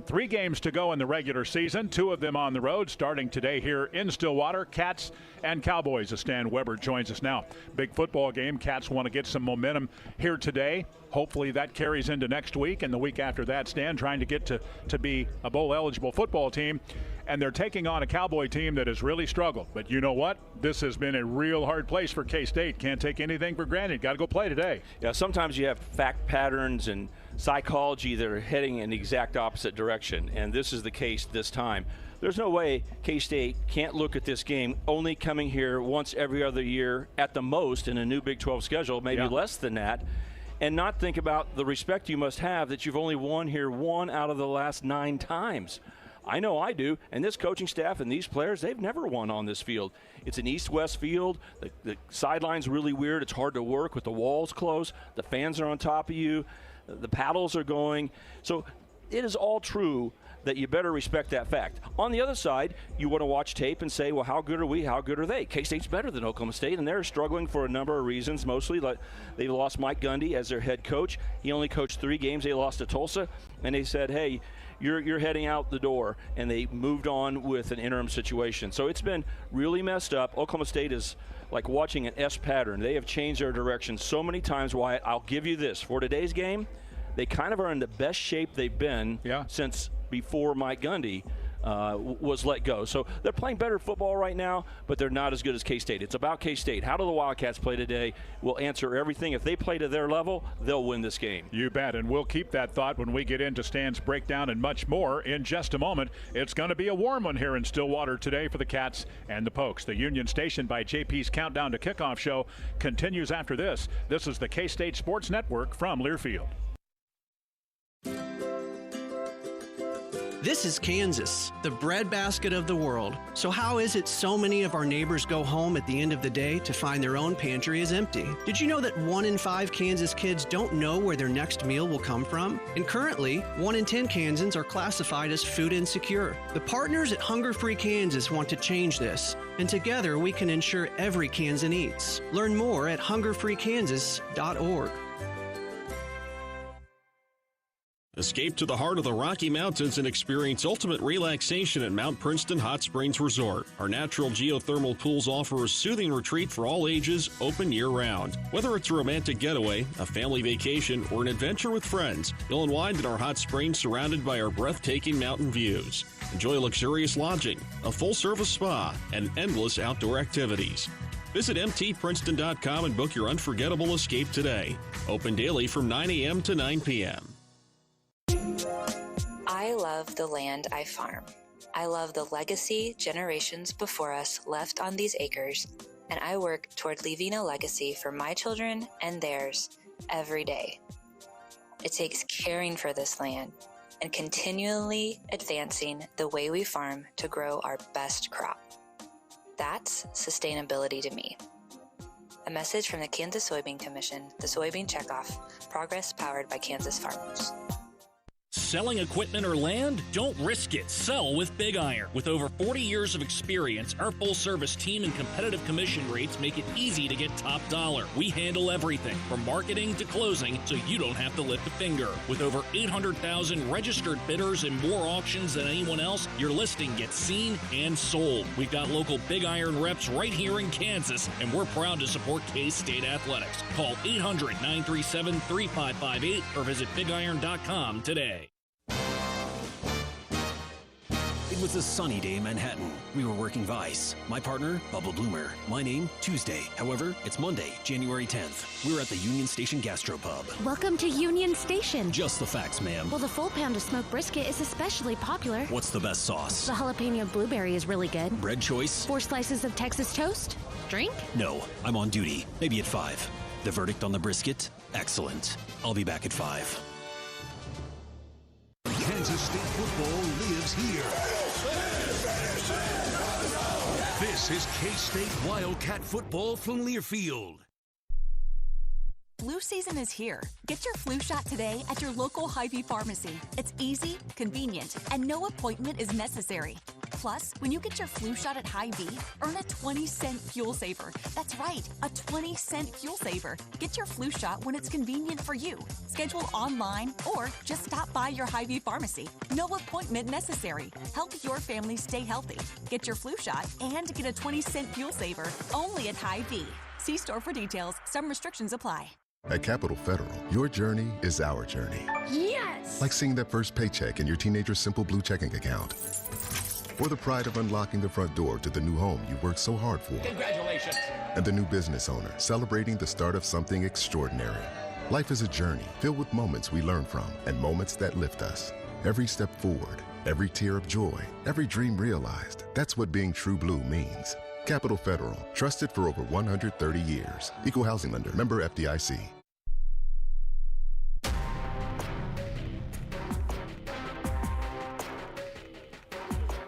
3 games to go in the regular season, 2 of them on the road, starting today here in Stillwater. Cats and Cowboys. As Stan Weber joins us now. Big football game. Cats want to get some momentum here today. Hopefully that carries into next week and the week after that. Stan trying to get to be a bowl-eligible football team. And they're taking on a Cowboy team that has really struggled. But you know what? This has been a real hard place for K-State. Can't take anything for granted. Got to go play today. Yeah, sometimes you have fact patterns and psychology that are heading in the exact opposite direction. And this is the case this time. There's no way K-State can't look at this game only coming here once every other year at the most in a new Big 12 schedule, maybe less than that, and not think about the respect you must have that you've only won here 1 out of the last 9 times. I know I do, and this coaching staff and these players, they've never won on this field. It's an east-west field. The sideline's really weird. It's hard to work with the walls closed. The fans are on top of you. The paddles are going. So it is all true that you better respect that fact. On the other side, you want to watch tape and say, well, how good are we? How good are they? K-State's better than Oklahoma State, and they're struggling for a number of reasons. Mostly, like they lost Mike Gundy as their head coach. He only coached 3 games. They lost to Tulsa, and they said, hey, you're heading out the door, and they moved on with an interim situation. So it's been really messed up. Oklahoma State is like watching an S pattern. They have changed their direction so many times. Wyatt, I'll give you this. For today's game, they kind of are in the best shape they've been since before Mike Gundy was let go. So they're playing better football right now, but they're not as good as K-State. It's about K-State. How do the Wildcats play today? We'll answer everything. If they play to their level, they'll win this game. You bet, and we'll keep that thought when we get into Stan's breakdown and much more in just a moment. It's going to be a warm one here in Stillwater today for the Cats and the Pokes. The Union Station by JP's Countdown to Kickoff show continues after this. This is the K-State Sports Network from Learfield. This is Kansas, the breadbasket of the world. So how is it so many of our neighbors go home at the end of the day to find their own pantry is empty? Did you know that 1 in 5 Kansas kids don't know where their next meal will come from? And currently, 1 in 10 Kansans are classified as food insecure. The partners at Hunger Free Kansas want to change this, and together we can ensure every Kansan eats. Learn more at hungerfreekansas.org. Escape to the heart of the Rocky Mountains and experience ultimate relaxation at Mount Princeton Hot Springs Resort. Our natural geothermal pools offer a soothing retreat for all ages, open year-round. Whether it's a romantic getaway, a family vacation, or an adventure with friends, you'll unwind in our hot springs surrounded by our breathtaking mountain views. Enjoy luxurious lodging, a full-service spa, and endless outdoor activities. Visit mtprinceton.com and book your unforgettable escape today. Open daily from 9 a.m. to 9 p.m. I love the land I farm. I love the legacy generations before us left on these acres, and I work toward leaving a legacy for my children and theirs every day. It takes caring for this land and continually advancing the way we farm to grow our best crop. That's sustainability to me. A message from the Kansas Soybean Commission, the Soybean Checkoff, progress powered by Kansas farmers. Selling equipment or land? Don't risk it. Sell with Big Iron. With over 40 years of experience, our full-service team and competitive commission rates make it easy to get top dollar. We handle everything from marketing to closing, so you don't have to lift a finger. With over 800,000 registered bidders and more auctions than anyone else, your listing gets seen and sold. We've got local Big Iron reps right here in Kansas, and we're proud to support K-State Athletics. Call 800-937-3558 or visit bigiron.com today. It was a sunny day in Manhattan. We were working Vice. My partner, Bubba Bloomer. My name, Tuesday. However, it's Monday, January 10th. We're at the Union Station Gastropub. Welcome to Union Station. Just the facts, ma'am. Well, the full pound of smoked brisket is especially popular. What's the best sauce? The jalapeno blueberry is really good. Bread choice? 4 slices of Texas toast. Drink? No, I'm on duty. Maybe at 5. The verdict on the brisket? Excellent. I'll be back at 5. Kansas State football lives here. This is K-State Wildcat football from Learfield. Flu season is here. Get your flu shot today at your local Hy-Vee pharmacy. It's easy, convenient, and no appointment is necessary. Plus, when you get your flu shot at Hy-Vee, earn a 20-cent fuel saver. That's right, a 20-cent fuel saver. Get your flu shot when it's convenient for you. Schedule online or just stop by your Hy-Vee pharmacy. No appointment necessary. Help your family stay healthy. Get your flu shot and get a 20-cent fuel saver only at Hy-Vee. See store for details. Some restrictions apply. At Capital Federal, your journey is our journey. Yes! Like seeing that first paycheck in your teenager's Simple Blue checking account. Or the pride of unlocking the front door to the new home you worked so hard for. Congratulations! And the new business owner celebrating the start of something extraordinary. Life is a journey filled with moments we learn from and moments that lift us. Every step forward, every tear of joy, every dream realized. That's what being true blue means. Capital Federal, trusted for over 130 years. Equal housing lender, member FDIC.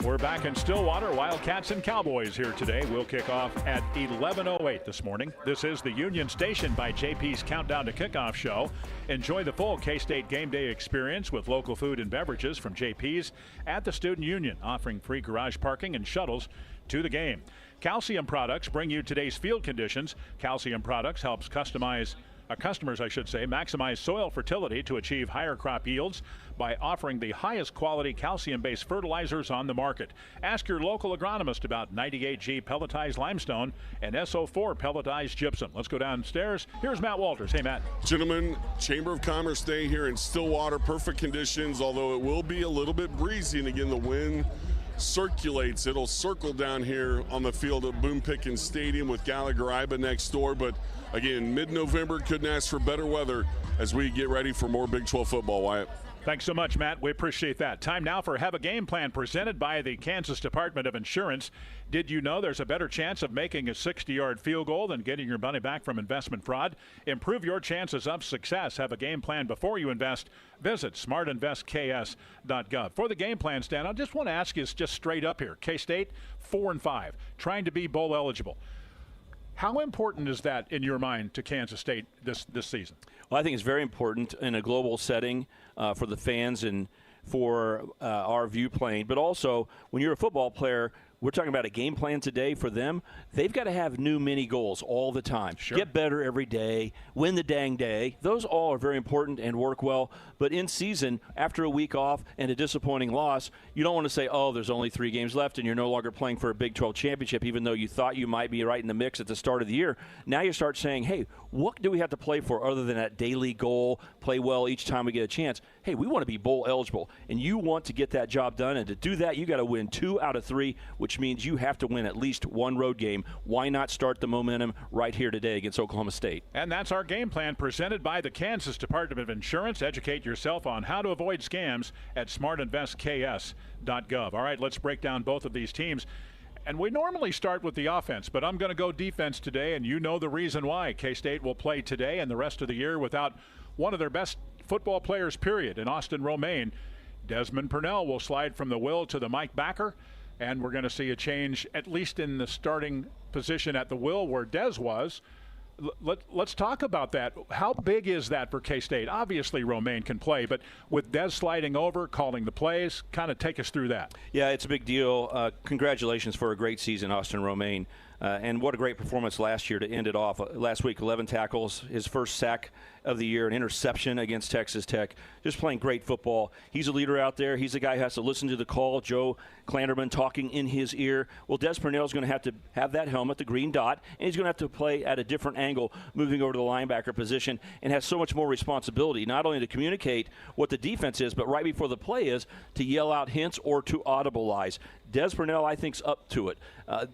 We're back in Stillwater. Wildcats and Cowboys here today. We'll kick off at 11:08 this morning. This is the Union Station by JP's Countdown to Kickoff show. Enjoy the full K-State game day experience with local food and beverages from JP's at the Student Union, offering free garage parking and shuttles to the game. Calcium Products bring you today's field conditions. Calcium Products helps customers, maximize soil fertility to achieve higher crop yields by offering the highest quality calcium-based fertilizers on the market. Ask your local agronomist about 98G pelletized limestone and SO4 pelletized gypsum. Let's go downstairs. Here's Matt Walters. Hey, Matt. Gentlemen, Chamber of Commerce Day here in Stillwater. Perfect conditions, although it will be a little bit breezy, and again, the wind circulates. It'll circle down here on the field at Boone Pickens Stadium with Gallagher-Iba next door. But again, mid-November, couldn't ask for better weather as we get ready for more Big 12 football, Wyatt. Thanks so much, Matt. We appreciate that. Time now for Have a Game Plan presented by the Kansas Department of Insurance. Did you know there's a better chance of making a 60-yard field goal than getting your money back from investment fraud? Improve your chances of success. Have a game plan before you invest. Visit smartinvestks.gov. For the game plan, Stan, I just want to ask you just straight up here. K-State, 4-5, trying to be bowl eligible. How important is that in your mind to Kansas State this season? Well, I think it's very important in a global setting for the fans and for our view playing. But also, when you're a football player, we're talking about a game plan today for them. They've got to have new mini goals all the time. Sure. Get better every day. Win the dang day. Those all are very important and work well. But in season, after a week off and a disappointing loss, you don't want to say, oh, there's only 3 games left and you're no longer playing for a Big 12 championship, even though you thought you might be right in the mix at the start of the year. Now you start saying, hey, what do we have to play for other than that daily goal, play well each time we get a chance? Hey, we want to be bowl eligible, and you want to get that job done. And to do that, you got to win 2 out of 3, which means you have to win at least 1 road game. Why not start the momentum right here today against Oklahoma State? And that's our game plan presented by the Kansas Department of Insurance. Educate yourself on how to avoid scams at smartinvestks.gov. All right, let's break down both of these teams. And we normally start with the offense, but I'm going to go defense today, and you know the reason why. K-State will play today and the rest of the year without one of their best football players, period, in Austin Romaine. Desmond Purnell will slide from the Will to the Mike Backer, and we're going to see a change, at least in the starting position at the Will where Des was. Let's talk about that. How big is that for K-State? Obviously, Romaine can play, but with Des sliding over, calling the plays, kind of take us through that. Yeah, it's a big deal. Congratulations for a great season, Austin Romaine. And what a great performance last year to end it off. Last week, 11 tackles, his first sack of the year, an interception against Texas Tech. Just playing great football. He's a leader out there. He's the guy who has to listen to the call. Joe Klanderman talking in his ear. Well, Des Purnell's going to have that helmet, the green dot, and he's going to have to play at a different angle, moving over to the linebacker position, and has so much more responsibility, not only to communicate what the defense is, but right before the play is to yell out hints or to audibilize. Des Purnell, I think, is up to it.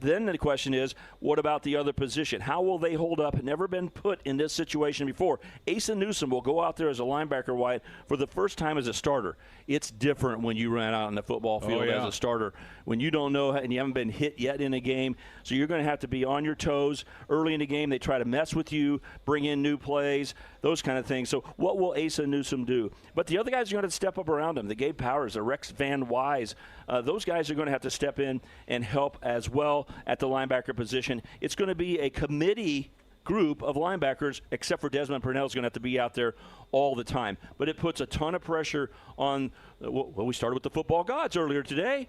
Then the question is, what about the other position? How will they hold up? Never been put in this situation before. Asa Newsom will go out there as a linebacker, Wyatt, for the first time as a starter. It's different when you run out on the football field as a starter, when you don't know and you haven't been hit yet in a game. So you're going to have to be on your toes early in the game. They try to mess with you, bring in new plays, those kind of things. So what will Asa Newsom do? But the other guys are going to step up around him. The Gabe Powers, the Rex Van Wise, those guys are going to have to step in and help as well at the linebacker position. It's going to be a committee group of linebackers, except for Desmond Purnell, is going to have to be out there all the time. But it puts a ton of pressure on, well, we started with the football gods earlier today.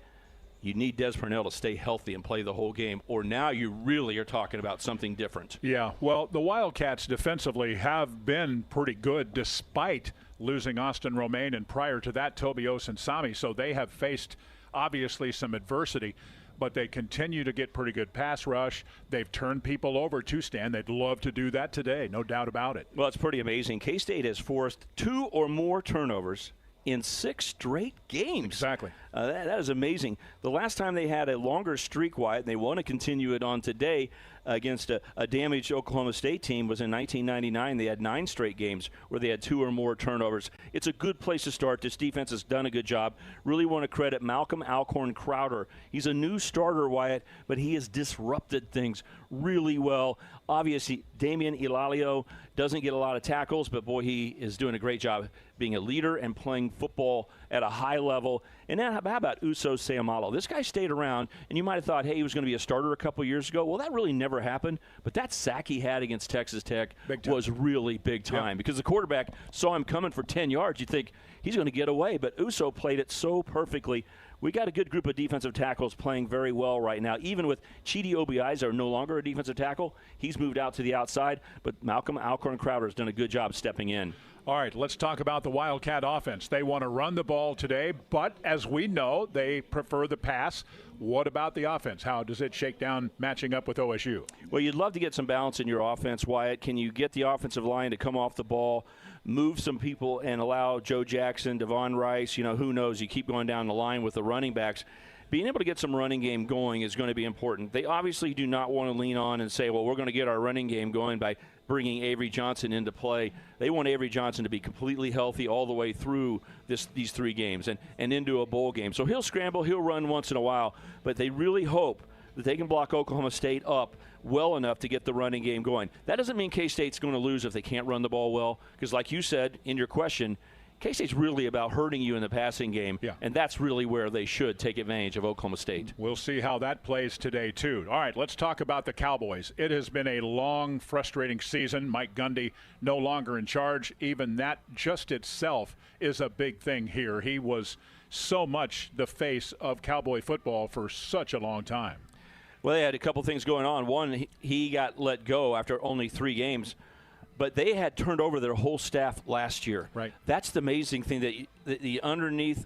you need Des Purnell to stay healthy and play the whole game, or now you really are talking about something different. Yeah, well, the Wildcats defensively have been pretty good despite losing Austin Romaine and prior to that Toby Osinsami, so they have faced obviously some adversity, but they continue to get pretty good pass rush. They've turned people over to Stan. They'd love to do that today, no doubt about it. Well, it's pretty amazing. K-State has forced 2 or more turnovers in 6 straight games. Exactly. That is amazing. The last time they had a longer streak, Wyatt, and they want to continue it on today against a damaged Oklahoma State team, was in 1999. They had 9 straight games where they had 2 or more turnovers. It's a good place to start. This defense has done a good job. Really want to credit Malcolm Alcorn Crowder. He's a new starter, Wyatt, but he has disrupted things really well. Obviously, Damian Ilalio doesn't get a lot of tackles, but boy, he is doing a great job being a leader and playing football at a high level. And then how about Uso Seumalo? This guy stayed around, and you might have thought, hey, he was going to be a starter a couple years ago. Well, that really never happened. But that sack he had against Texas Tech was really big time because the quarterback saw him coming for 10 yards. You'd think he's going to get away, but Uso played it so perfectly. We got a good group of defensive tackles playing very well right now. Even with Chidi Obiaiza no longer a defensive tackle, he's moved out to the outside, but Malcolm Alcorn Crowder has done a good job stepping in. All right, let's talk about the Wildcat offense. They want to run the ball today, but as we know, they prefer the pass. What about the offense? How does it shake down matching up with OSU? Well, you'd love to get some balance in your offense, Wyatt. Can you get the offensive line to come off the ball, move some people, and allow Joe Jackson, Devon Rice, who knows, you keep going down the line with the running backs. Being able to get some running game going is going to be important. They obviously do not want to lean on and say, well, we're going to get our running game going by bringing Avery Johnson into play. They want Avery Johnson to be completely healthy all the way through these 3 games and into a bowl game. So he'll scramble, he'll run once in a while, but they really hope that they can block Oklahoma State up well enough to get the running game going. That doesn't mean K-State's going to lose if they can't run the ball well, because like you said in your question, K-State's really about hurting you in the passing game, and that's really where they should take advantage of Oklahoma State. We'll see how that plays today, too. All right, let's talk about the Cowboys. It has been a long, frustrating season. Mike Gundy no longer in charge. Even that just itself is a big thing here. He was so much the face of Cowboy football for such a long time. Well, they had a couple things going on. One, he got let go after only 3 games. But they had turned over their whole staff last year. Right. That's the amazing thing, that the underneath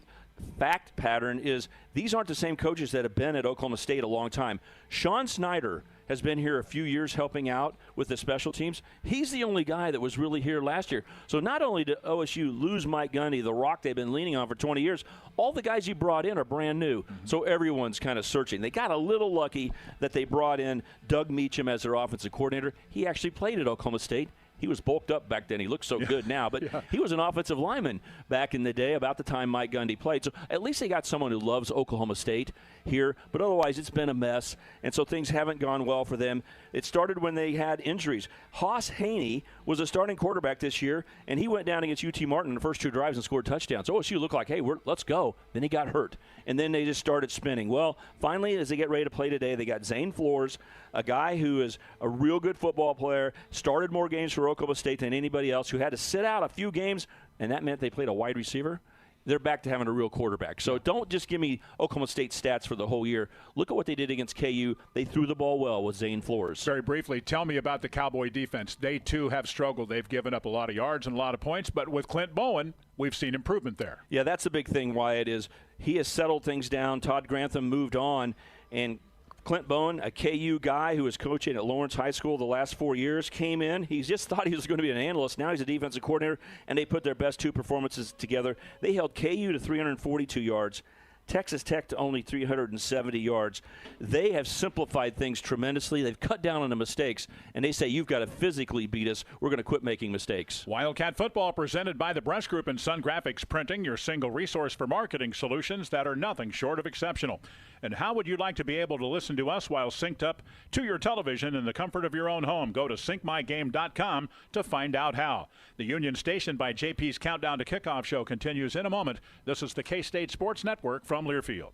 fact pattern is these aren't the same coaches that have been at Oklahoma State a long time. Sean Snyder has been here a few years helping out with the special teams. He's the only guy that was really here last year. So not only did OSU lose Mike Gundy, the rock they've been leaning on for 20 years, all the guys you brought in are brand new. So everyone's kind of searching. They got a little lucky that they brought in Doug Meacham as their offensive coordinator. He actually played at Oklahoma State. He was bulked up back then. He looks so good now. But he was an offensive lineman back in the day, about the time Mike Gundy played. So at least they got someone who loves Oklahoma State here. But otherwise, it's been a mess. And so things haven't gone well for them. It started when they had injuries. Haas Haney was a starting quarterback this year, and he went down against UT Martin in the first 2 drives and scored touchdowns. OSU looked like, hey, let's go. Then he got hurt. And then they just started spinning. Well, finally, as they get ready to play today, they got Zane Flores, a guy who is a real good football player, started more games for Oklahoma State than anybody else, who had to sit out a few games, and that meant they played a wide receiver. They're back to having a real quarterback. So don't just give me Oklahoma State stats for the whole year. Look at what they did against KU. They threw the ball well with Zane Flores. Very briefly, tell me about the Cowboy defense. They, too, have struggled. They've given up a lot of yards and a lot of points, but with Clint Bowen, we've seen improvement there. Yeah, that's the big thing, Wyatt, is he has settled things down. Todd Grantham moved on, and Clint Bowen, a KU guy who was coaching at Lawrence High School the last 4 years, came in. He just thought he was going to be an analyst. Now he's a defensive coordinator, and they put their best 2 performances together. They held KU to 342 yards, Texas Tech to only 370 yards. They have simplified things tremendously. They've cut down on the mistakes, and they say, you've got to physically beat us. We're going to quit making mistakes. Wildcat Football presented by the Breast Group and Sun Graphics Printing, your single resource for marketing solutions that are nothing short of exceptional. And how would you like to be able to listen to us while synced up to your television in the comfort of your own home? Go to syncmygame.com to find out how. The Union Station by JP's Countdown to Kickoff show continues in a moment. This is the K-State Sports Network from Learfield.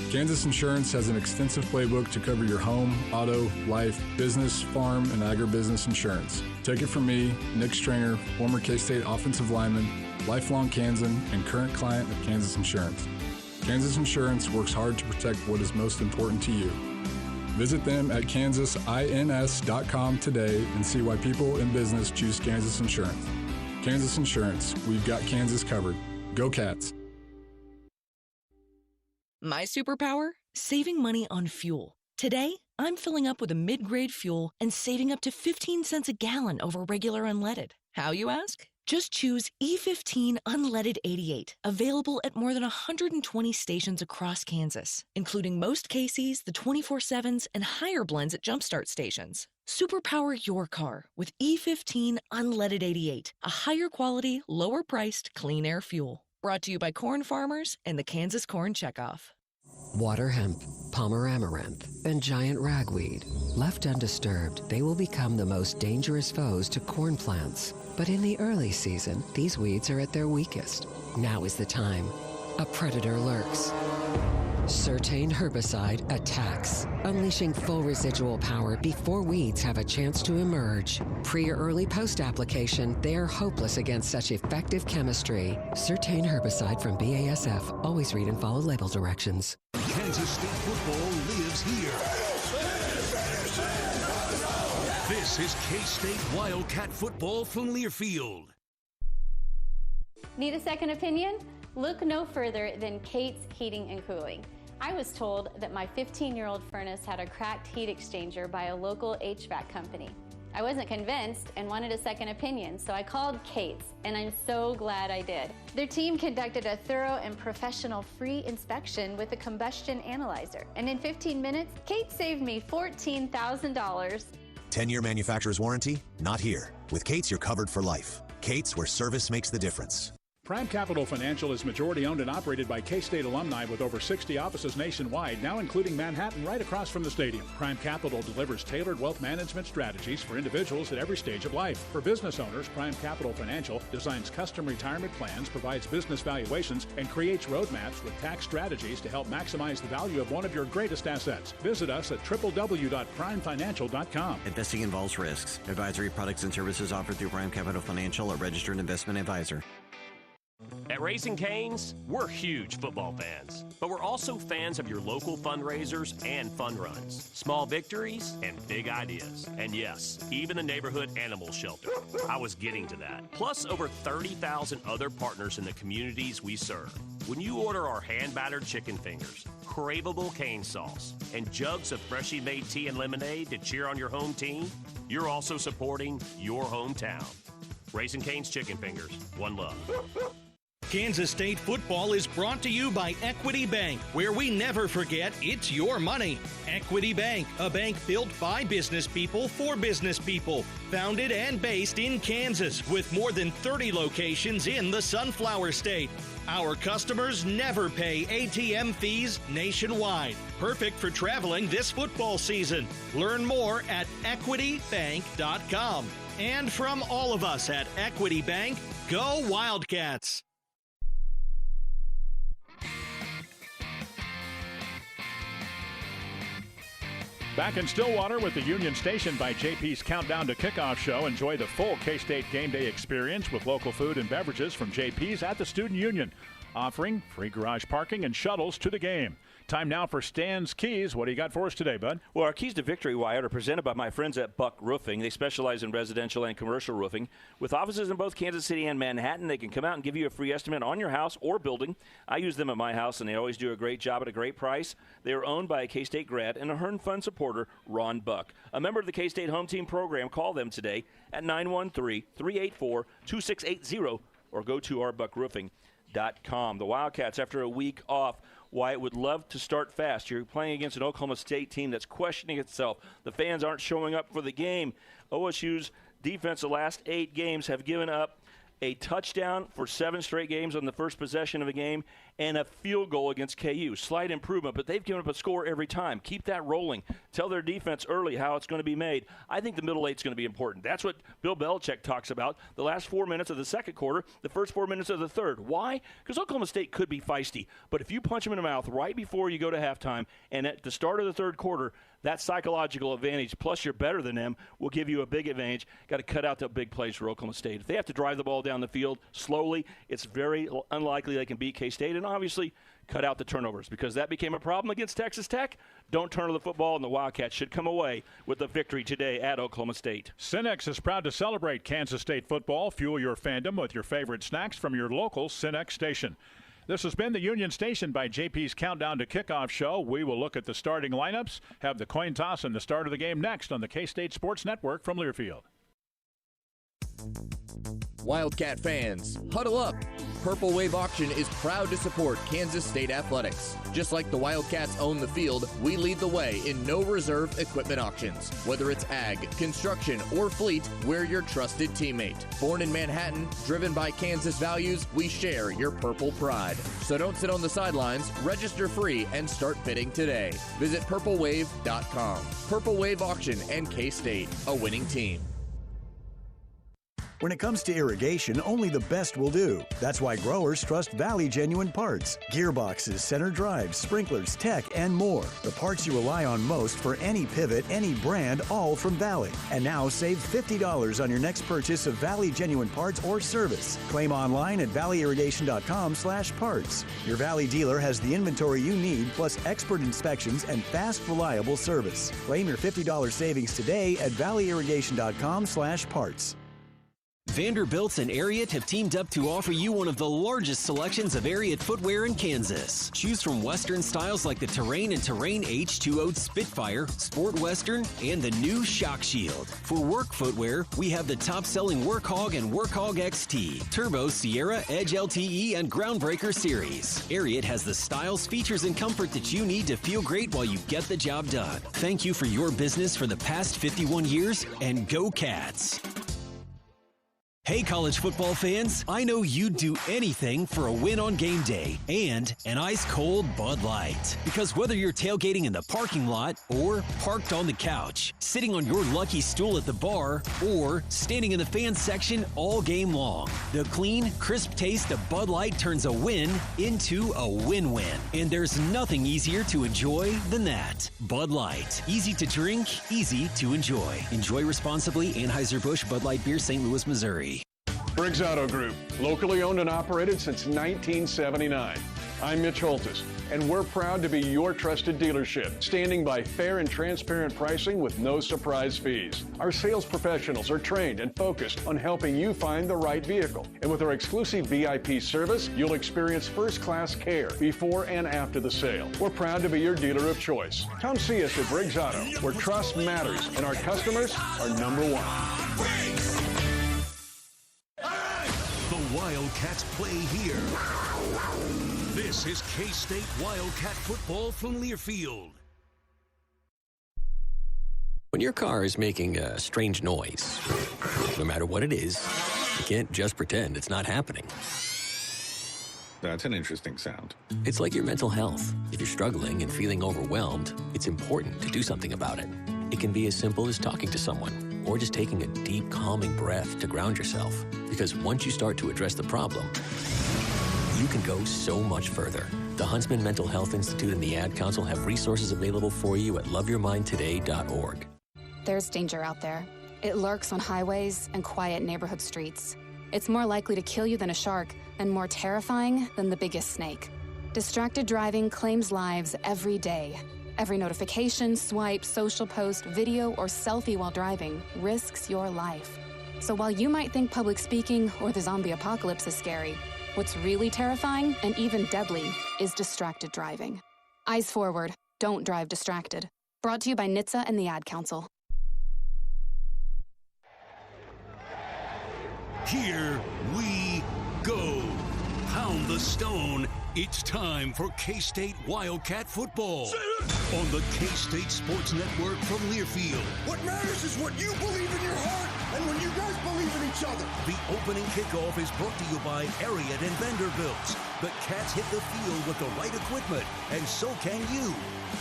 Kansas Insurance has an extensive playbook to cover your home, auto, life, business, farm, and agribusiness insurance. Take it from me, Nick Stringer, former K-State offensive lineman, lifelong Kansan, and current client of Kansas Insurance. Kansas Insurance works hard to protect what is most important to you. Visit them at kansasins.com today and see why people in business choose Kansas Insurance. Kansas Insurance, we've got Kansas covered. Go Cats. My superpower? Saving money on fuel. Today, I'm filling up with a mid-grade fuel and saving up to 15 cents a gallon over regular unleaded. How, you ask? Just choose E15 Unleaded 88, available at more than 120 stations across Kansas, including most KCs, the 24/7s, and higher blends at Jumpstart stations. Superpower your car with E15 Unleaded 88, a higher quality, lower priced clean air fuel. Brought to you by corn farmers and the Kansas Corn Checkoff. Water hemp, palmer amaranth, and giant ragweed. Left undisturbed, they will become the most dangerous foes to corn plants. But in the early season, these weeds are at their weakest. Now is the time. A predator lurks. Certain herbicide attacks, unleashing full residual power before weeds have a chance to emerge. Pre or early post-application, they are hopeless against such effective chemistry. Certain herbicide from BASF. Always read and follow label directions. Kansas State football lives here. This is K-State Wildcat football from Learfield. Need a second opinion? Look no further than Kate's Heating and Cooling. I was told that my 15-year-old furnace had a cracked heat exchanger by a local HVAC company. I wasn't convinced and wanted a second opinion, so I called Kate's, and I'm so glad I did. Their team conducted a thorough and professional free inspection with a combustion analyzer, and in 15 minutes, Kate saved me $14,000. 10-year manufacturer's warranty? Not here. With Kate's, you're covered for life. Kate's, where service makes the difference. Prime Capital Financial is majority owned and operated by K-State alumni with over 60 offices nationwide, now including Manhattan right across from the stadium. Prime Capital delivers tailored wealth management strategies for individuals at every stage of life. For business owners, Prime Capital Financial designs custom retirement plans, provides business valuations, and creates roadmaps with tax strategies to help maximize the value of one of your greatest assets. Visit us at www.primefinancial.com. Investing involves risks. Advisory products and services offered through Prime Capital Financial, a registered investment advisor. At Raising Cane's, we're huge football fans, but we're also fans of your local fundraisers and fun runs, small victories and big ideas. And yes, even the neighborhood animal shelter. I was getting to that. Plus over 30,000 other partners in the communities we serve. When you order our hand-battered chicken fingers, craveable cane sauce, and jugs of freshly made tea and lemonade to cheer on your home team, you're also supporting your hometown. Raising Cane's Chicken Fingers. One love. Kansas State football is brought to you by Equity Bank, where we never forget it's your money. Equity Bank, a bank built by business people for business people. Founded and based in Kansas with more than 30 locations in the Sunflower State. Our customers never pay ATM fees nationwide. Perfect for traveling this football season. Learn more at equitybank.com. And from all of us at Equity Bank, go Wildcats! Back in Stillwater with the Union Station by JP's Countdown to Kickoff show. Enjoy the full K-State game day experience with local food and beverages from JP's at the Student Union, offering free garage parking and shuttles to the game. Time now for Stan's Keys. What do you got for us today, bud? Well, our keys to victory, Wyatt, are presented by my friends at Buck Roofing. They specialize in residential and commercial roofing. With offices in both Kansas City and Manhattan, they can come out and give you a free estimate on your house or building. I use them at my house, and they always do a great job at a great price. They are owned by a K-State grad and a Hearn Fund supporter, Ron Buck. A member of the K-State Home Team program, call them today at 913-384-2680 or go to ourbuckroofing.com. The Wildcats, after a week off, Wyatt would love to start fast. You're playing against an Oklahoma State team that's questioning itself. The fans aren't showing up for the game. OSU's defense the last 8 games have given up a touchdown for 7 straight games on the first possession of a game and a field goal against KU. Slight improvement, but they've given up a score every time. Keep that rolling. Tell their defense early how it's going to be made. I think the middle eight's going to be important. That's what Bill Belichick talks about. The last 4 minutes of the second quarter, the first 4 minutes of the third. Why? Because Oklahoma State could be feisty. But if you punch them in the mouth right before you go to halftime and at the start of the third quarter, that psychological advantage, plus you're better than them, will give you a big advantage. Got to cut out the big plays for Oklahoma State. If they have to drive the ball down the field slowly, it's very unlikely they can beat K-State. And obviously, cut out the turnovers, because that became a problem against Texas Tech. Don't turn over the football, and the Wildcats should come away with a victory today at Oklahoma State. Cenex is proud to celebrate Kansas State football. Fuel your fandom with your favorite snacks from your local Cenex station. This has been the Union Station by JP's Countdown to Kickoff show. We will look at the starting lineups, have the coin toss, and the start of the game next on the K-State Sports Network from Learfield. Wildcat fans, huddle up. Purple Wave Auction is proud to support Kansas State athletics. Just like the Wildcats own the field, we lead the way in no reserve equipment auctions. Whether it's ag, construction, or fleet, we're your trusted teammate. Born in Manhattan, driven by Kansas values, we share your purple pride. So don't sit on the sidelines, register free, and start bidding today. Visit purplewave.com. Purple Wave Auction and K-State, a winning team. When it comes to irrigation, only the best will do. That's why growers trust Valley Genuine Parts. Gearboxes, center drives, sprinklers, tech, and more. The parts you rely on most for any pivot, any brand, all from Valley. And now save $50 on your next purchase of Valley Genuine Parts or service. Claim online at valleyirrigation.com/parts. Your Valley dealer has the inventory you need, plus expert inspections and fast, reliable service. Claim your $50 savings today at valleyirrigation.com/parts. Vanderbilts and Ariat have teamed up to offer you one of the largest selections of Ariat footwear in Kansas. Choose from Western styles like the Terrain and Terrain H2O Spitfire, Sport Western, and the new Shock Shield. For work footwear, we have the top-selling Workhog and Workhog XT, Turbo, Sierra, Edge LTE, and Groundbreaker series. Ariat has the styles, features, and comfort that you need to feel great while you get the job done. Thank you for your business for the past 51 years, and go Cats! Hey, college football fans, I know you'd do anything for a win on game day and an ice-cold Bud Light. Because whether you're tailgating in the parking lot or parked on the couch, sitting on your lucky stool at the bar, or standing in the fan section all game long, the clean, crisp taste of Bud Light turns a win into a win-win. And there's nothing easier to enjoy than that. Bud Light. Easy to drink, easy to enjoy. Enjoy responsibly. Anheuser-Busch Bud Light Beer, St. Louis, Missouri. Briggs Auto Group, locally owned and operated since 1979. I'm Mitch Holtis, and we're proud to be your trusted dealership, standing by fair and transparent pricing with no surprise fees. Our sales professionals are trained and focused on helping you find the right vehicle. And with our exclusive VIP service, you'll experience first-class care before and after the sale. We're proud to be your dealer of choice. Come see us at Briggs Auto, where trust matters and our customers are number one. Wildcats play here. This is K-State Wildcat football from Learfield. When your car is making a strange noise, no matter what it is, you can't just pretend it's not happening. That's an interesting sound. It's like your mental health. If you're struggling and feeling overwhelmed, it's important to do something about it. It can be as simple as talking to someone, or just taking a deep, calming breath to ground yourself. Because once you start to address the problem, you can go so much further. The Huntsman Mental Health Institute and the Ad Council have resources available for you at loveyourmindtoday.org. There's danger out there. It lurks on highways and quiet neighborhood streets. It's more likely to kill you than a shark, and more terrifying than the biggest snake. Distracted driving claims lives every day. Every notification, swipe, social post, video, or selfie while driving risks your life. So while you might think public speaking or the zombie apocalypse is scary, what's really terrifying and even deadly is distracted driving. Eyes forward, don't drive distracted. Brought to you by NCAA and the Ad Council. Here we go. Pound the stone. It's time for K-State Wildcat football on the K-State Sports Network from Learfield. What matters is what you believe in your heart and when you guys believe in each other. The opening kickoff is brought to you by Ariat and Vanderbilt. The Cats hit the field with the right equipment, and so can you.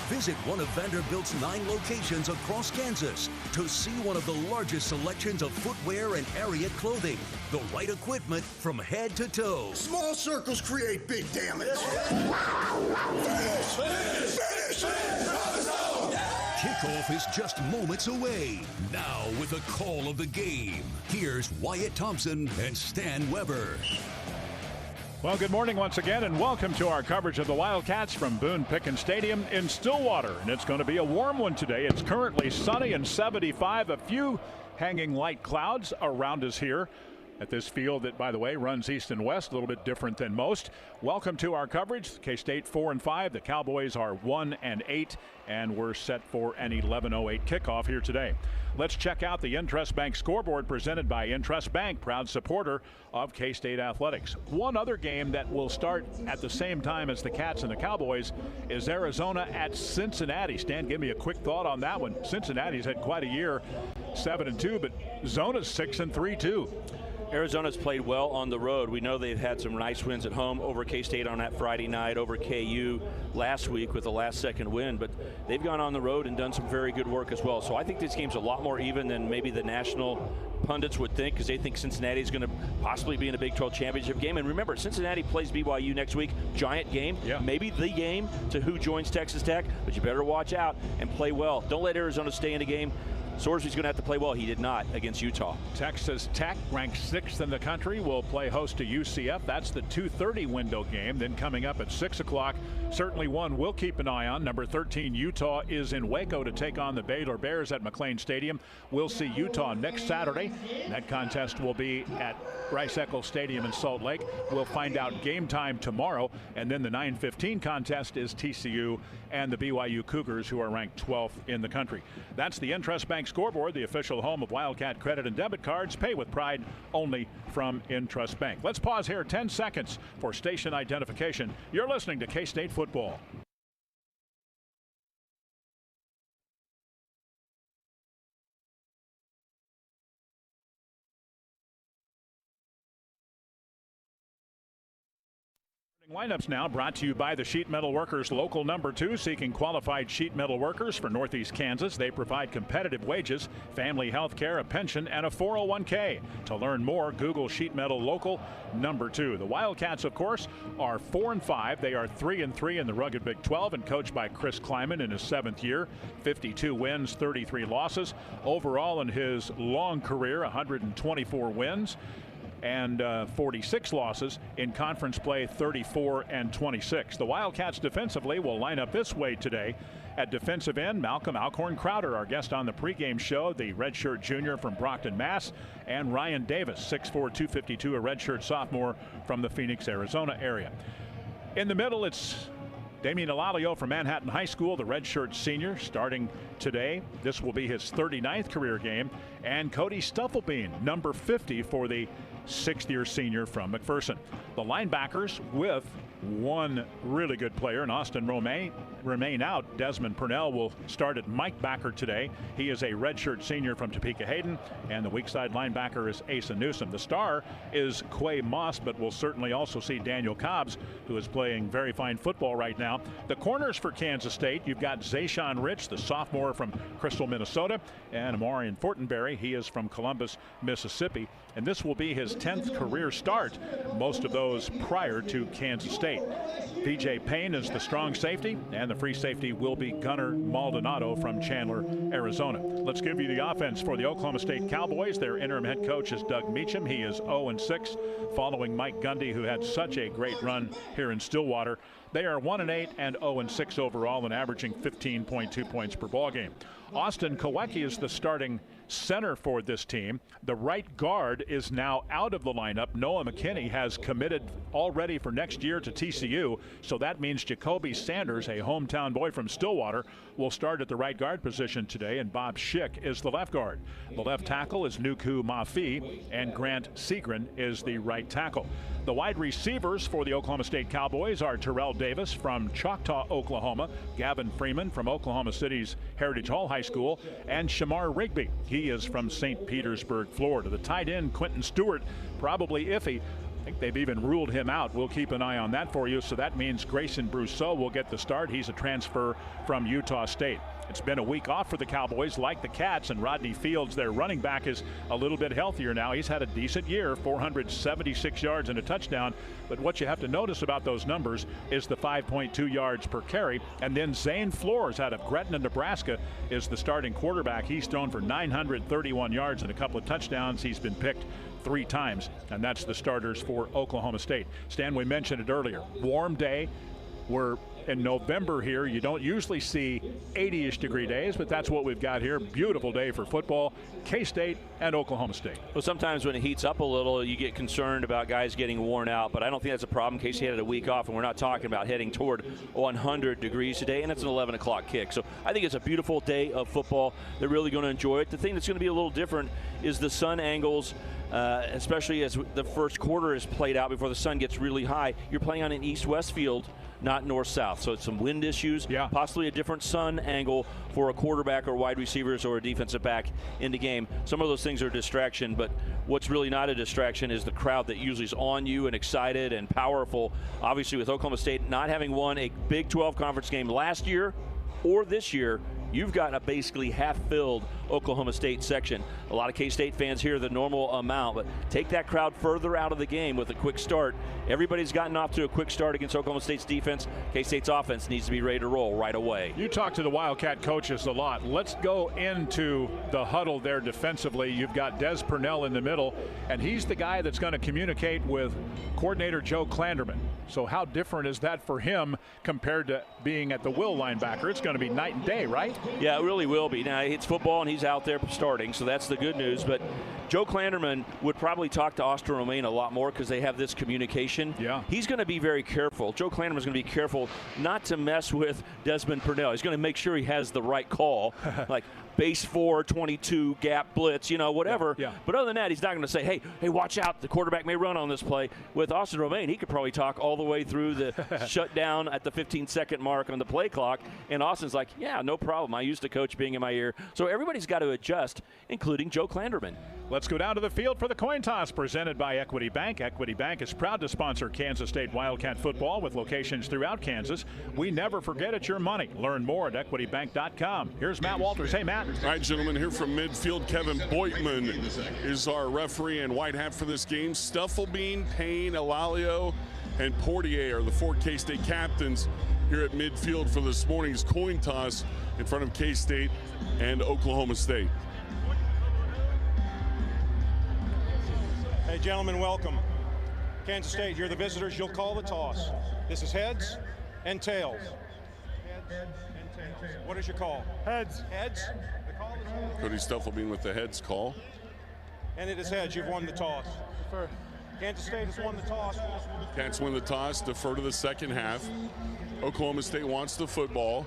Visit one of Vanderbilt's 9 locations across Kansas to see one of the largest selections of footwear and Ariat clothing. The right equipment from head to toe. Small circles create big damage. Kick Kickoff is just moments away. Now with a call of the game, here's Wyatt Thompson and Stan Weber. Well, good morning once again, and welcome to our coverage of the Wildcats from Boone Pickens Stadium in Stillwater. And it's going to be a warm one today. It's currently sunny and 75. A few hanging light clouds around us here at this field that, by the way, runs east and west, a little bit different than most. Welcome to our coverage. K-State 4-5. The Cowboys are 1-8, and we're set for an 11:08 kickoff here today. Let's check out the Intrust Bank scoreboard presented by Intrust Bank, proud supporter of K-State athletics. One other game that will start at the same time as the Cats and the Cowboys is Arizona at Cincinnati. Stan, give me a quick thought on that one. Cincinnati's had quite a year, 7-2, but Zona's 6-3 too. Arizona's played well on the road. We know they've had some nice wins at home over K-State on that Friday night, over KU last week with the last-second win, but they've gone on the road and done some very good work as well. So I think this game's a lot more even than maybe the national pundits would think, because they think Cincinnati's going to possibly be in a Big 12 championship game. And remember, Cincinnati plays BYU next week. Giant game, maybe the game to who joins Texas Tech, but you better watch out and play well. Don't let Arizona stay in the game. Sorsby's going to have to play well. He did not against Utah. Texas Tech, ranked 6th in the country, will play host to UCF. That's the 2:30 window game. Then coming up at 6 o'clock, certainly one we'll keep an eye on. Number 13, Utah, is in Waco to take on the Baylor Bears at McLean Stadium. We'll see Utah next Saturday. That contest will be at Rice-Eccles Stadium in Salt Lake. We'll find out game time tomorrow. And then the 9:15 contest is TCU and the BYU Cougars, who are ranked 12th in the country. That's the Intrust Bank scoreboard, the official home of Wildcat credit and debit cards. Pay with pride only from Intrust Bank. Let's pause here 10 seconds for station identification. You're listening to K-State Football. Lineups now brought to you by the Sheet Metal Workers Local Number 2, seeking qualified sheet metal workers for Northeast Kansas. They provide competitive wages, family health care, a pension, and a 401k. To learn more, Google Sheet Metal Local Number 2. The Wildcats, of course, are 4-5. They are 3-3 in the rugged Big 12 and coached by Chris Kleiman in his 7th year. 52 wins, 33 losses. Overall in his long career, 124 wins. And 46 losses in conference play, 34-26. The Wildcats defensively will line up this way today. At defensive end, Malcolm Alcorn Crowder, our guest on the pregame show, the redshirt junior from Brockton, Mass., and Ryan Davis, 6'4", 252, a redshirt sophomore from the Phoenix, Arizona area. In the middle, it's Damian Alalio from Manhattan High School, the redshirt senior, starting today. This will be his 39th career game. And Cody Stufflebean, number 50 for the 6th-year senior from McPherson. The linebackers, with one really good player, and Austin remain out. Desmond Purnell will start at Mike Backer today. He is a redshirt senior from Topeka Hayden, and the weak side linebacker is Asa Newsom. The star is Quay Moss, but we'll certainly also see Daniel Cobbs, who is playing very fine football right now. The corners for Kansas State, you've got Zayshawn Rich, the sophomore from Crystal, Minnesota, and Amarian Fortenberry. He is from Columbus, Mississippi, and this will be his 10th career start, most of those prior to Kansas State. PJ Payne is the strong safety, and the free safety will be Gunnar Maldonado from Chandler, Arizona. Let's give you the offense for the Oklahoma State Cowboys. Their interim head coach is Doug Meacham. He is 0-6, following Mike Gundy, who had such a great run here in Stillwater. They are 1-8 and 0-6 overall, and averaging 15.2 points per ball game. Austin Kowecki is the starting center for this team. The right guard is now out of the lineup. Noah McKinney has committed already for next year to TCU, so that means Jacoby Sanders, a hometown boy from Stillwater, will start at the right guard position today, and Bob Schick is the left guard. The left tackle is Nuku Mafi, and Grant Segrin is the right tackle. The wide receivers for the Oklahoma State Cowboys are Terrell Davis from Choctaw, Oklahoma, Gavin Freeman from Oklahoma City's Heritage Hall High School, and Shamar Rigby. He is from St. Petersburg, Florida. The tight end, Quentin Stewart, probably iffy think they've even ruled him out. We'll keep an eye on that for you. So that means Grayson Brousseau will get the start. He's a transfer from Utah State. It's been a week off for the Cowboys, like the Cats, and Rodney Fields, their running back, is a little bit healthier now. He's had a decent year, 476 yards and a touchdown. But what you have to notice about those numbers is the 5.2 yards per carry. And then Zane Flores out of Gretna, Nebraska, is the starting quarterback. He's thrown for 931 yards and a couple of touchdowns. He's been picked 3 times, and that's the starters for Oklahoma State. Stan, we mentioned it earlier. Warm day. We're in November here. You don't usually see 80-ish degree days, but that's what we've got here. Beautiful day for football. K-State and Oklahoma State. Well, sometimes when it heats up a little, you get concerned about guys getting worn out, but I don't think that's a problem. K-State had a week off, and we're not talking about heading toward 100 degrees today, and it's an 11 o'clock kick. So I think it's a beautiful day of football. They're really going to enjoy it. The thing that's going to be a little different is the sun angles, especially as the first quarter is played out before the sun gets really high. You're playing on an east-west field, not north-south. So it's some wind issues, possibly a different sun angle for a quarterback or wide receivers or a defensive back in the game. Some of those things are a distraction, but what's really not a distraction is the crowd that usually is on you and excited and powerful. Obviously, with Oklahoma State not having won a Big 12 conference game last year or this year, you've got a basically half-filled Oklahoma State section. A lot of K-State fans here, the normal amount, but take that crowd further out of the game with a quick start. Everybody's gotten off to a quick start against Oklahoma State's defense. K-State's offense needs to be ready to roll right away. You talk to the Wildcat coaches a lot. Let's go into the huddle there defensively. You've got Des Purnell in the middle, and he's the guy that's going to communicate with coordinator Joe Klanderman. So how different is that for him compared to being at the will linebacker? It's going to be night and day, right? Yeah, it really will be. Now, it's football, and he's out there starting, so that's the good news. But Joe Klanderman would probably talk to Austin Romaine a lot more because they have this communication. Yeah. He's going to be very careful. Joe Klanderman's going to be careful not to mess with Desmond Purnell. He's going to make sure he has the right call, like base 4, 22, gap blitz, whatever. Yeah. But other than that, he's not going to say, hey, watch out, the quarterback may run on this play. With Austin Romaine, he could probably talk all the way through the shutdown at the 15-second mark on the play clock. And Austin's like, yeah, no problem. I used to coach being in my ear. So everybody's got to adjust, including Joe Klanderman. Let's go down to the field for the coin toss presented by Equity Bank. Equity Bank is proud to sponsor Kansas State Wildcat football with locations throughout Kansas. We never forget it's your money. Learn more at equitybank.com. Here's Matt Walters. Hey, Matt. All right, gentlemen, here from midfield, Kevin Boitman is our referee and white hat for this game. Stufflebean, Payne, Elalio, and Portier are the 4 K-State captains here at midfield for this morning's coin toss in front of K-State and Oklahoma State. Hey, gentlemen, welcome. Kansas State, you're the visitors. You'll call the toss. This is heads and tails. Heads and tails. What is your call? Heads. Heads. The call is heads. Cody Stufflebean with the heads call. And it is heads. You've won the toss. Defer. Kansas State has won the toss. Cats win the toss, defer to the second half. Oklahoma State wants the football.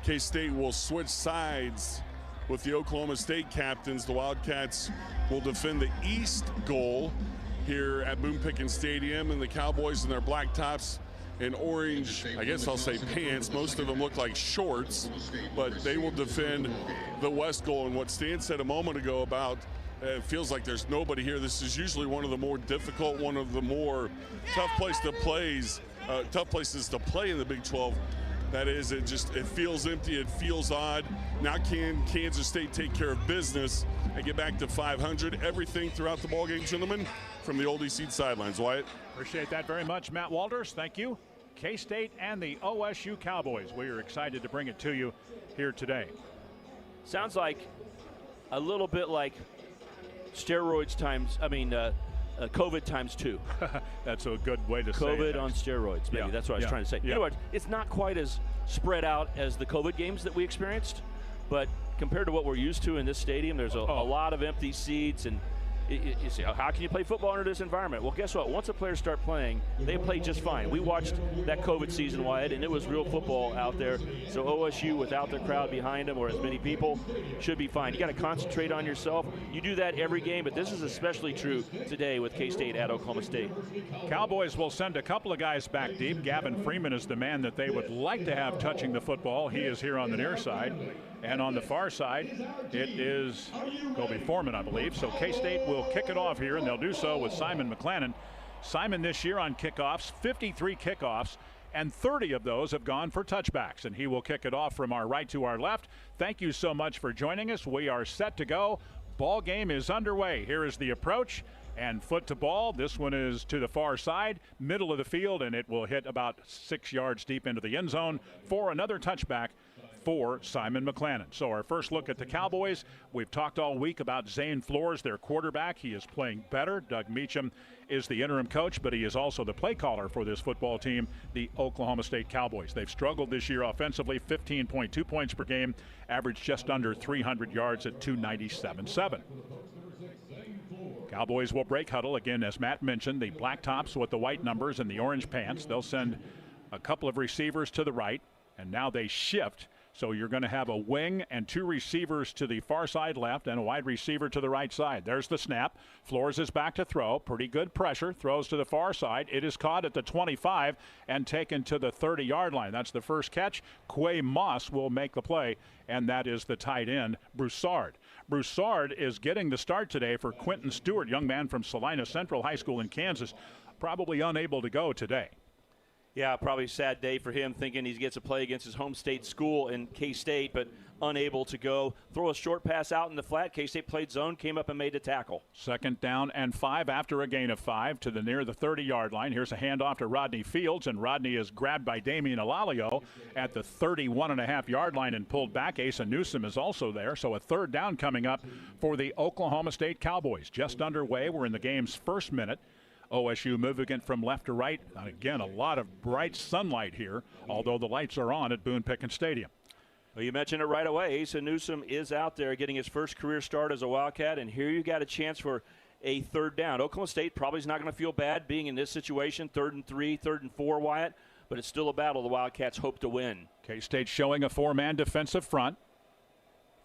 K-State will switch sides with the Oklahoma State captains. The Wildcats will defend the east goal here at Boone Pickens Stadium, and the Cowboys in their black tops and orange, I guess I'll say pants. Most of them look like shorts, but they will defend the west goal. And what Stan said a moment ago about it feels like there's nobody here. This is usually one of the more difficult, one of the more tough places to play in the Big 12. That is, it feels empty, it feels odd. Now can Kansas State take care of business and get back to 500? Everything throughout the ballgame, gentlemen, from the Oldie Seed sidelines. Wyatt? Appreciate that very much, Matt Walters. Thank you. K-State and the OSU Cowboys. We are excited to bring it to you here today. Sounds like a little bit like steroids times, COVID times 2. That's a good way to say it. COVID on steroids, maybe. That's what I was trying to say. Yeah. In other words, it's not quite as spread out as the COVID games that we experienced, but compared to what we're used to in this stadium, there's a lot of empty seats, and you say, how can you play football under this environment? Well, guess what? Once the players start playing, they play just fine. We watched that COVID season, Wyatt, and it was real football out there. So OSU, without their crowd behind them or as many people, should be fine. You got to concentrate on yourself. You do that every game, but this is especially true today with K-State at Oklahoma State. Cowboys will send a couple of guys back deep. Gavin Freeman is the man that they would like to have touching the football. He is here on the near side. And on the far side, it is Kobe Foreman, I believe. So K-State will kick it off here, and they'll do so with Simon McClannon Simon this year on kickoffs, 53 kickoffs, and 30 of those have gone for touchbacks. And he will kick it off from our right to our left. Thank you so much for joining us. We are set to go. Ball game is underway. Here is the approach. And foot to ball. This one is to the far side, middle of the field, and it will hit about 6 yards deep into the end zone for another touchback for Simon McClannon. So our first look at the Cowboys. We've talked all week about Zane Flores, their quarterback. He is playing better. Doug Meacham is the interim coach, but he is also the play caller for this football team, the Oklahoma State Cowboys. They've struggled this year offensively, 15.2 points per game, averaged just under 300 yards at 297.7. Cowboys will break huddle again, as Matt mentioned, the black tops with the white numbers and the orange pants. They'll send a couple of receivers to the right, and now they shift. So you're going to have a wing and 2 receivers to the far side left and a wide receiver to the right side. There's the snap. Flores is back to throw. Pretty good pressure. Throws to the far side. It is caught at the 25 and taken to the 30-yard line. That's the first catch. Quay Moss will make the play, and that is the tight end, Broussard. Broussard is getting the start today for Quentin Stewart, young man from Salina Central High School in Kansas, probably unable to go today. Yeah, probably a sad day for him, thinking he gets to play against his home state school in K-State, but unable to go. Throw a short pass out in the flat. K-State played zone, came up and made a tackle. 2nd down and 5 after a gain of 5 to the near the 30-yard line. Here's a handoff to Rodney Fields, and Rodney is grabbed by Damian Alalio at the 31.5-yard line and pulled back. Asa Newsom is also there, so a 3rd down coming up for the Oklahoma State Cowboys. Just underway. We're in the game's first minute. OSU moving it from left to right. Again, a lot of bright sunlight here, although the lights are on at Boone Pickens Stadium. Well, you mentioned it right away. Asa Newsom is out there getting his first career start as a Wildcat, and here you got a chance for a 3rd down. Oklahoma State probably is not going to feel bad being in this situation, 3rd and 3, 3rd and 4, Wyatt, but it's still a battle the Wildcats hope to win. K-State showing a 4-man defensive front.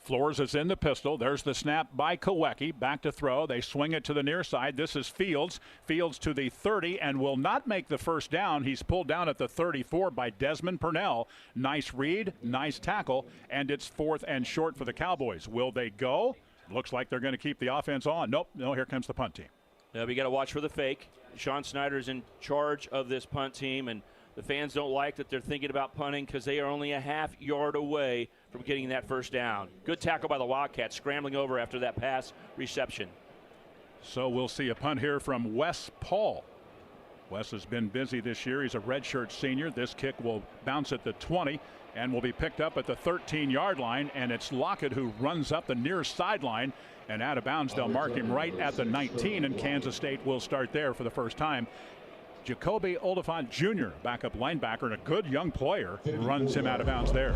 Flores is in the pistol. There's the snap by Kawecki. Back to throw. They swing it to the near side. This is Fields. Fields to the 30 and will not make the first down. He's pulled down at the 34 by Desmond Purnell. Nice read, nice tackle, and it's 4th and short for the Cowboys. Will they go? Looks like they're going to keep the offense on. Nope. No, here comes the punt team. Yeah, we got to watch for the fake. Sean Snyder's in charge of this punt team, and the fans don't like that they're thinking about punting because they are only a half yard away from getting that first down. Good tackle by the Wildcats, scrambling over after that pass reception. So we'll see a punt here from Wes Paul. Wes has been busy this year. He's a redshirt senior. This kick will bounce at the 20 and will be picked up at the 13-yard line, and it's Lockett who runs up the near sideline and out of bounds. They'll mark him right at the 19, and Kansas State will start there for the first time. Jacoby Oliphant Jr., backup linebacker and a good young player, runs him out of bounds there.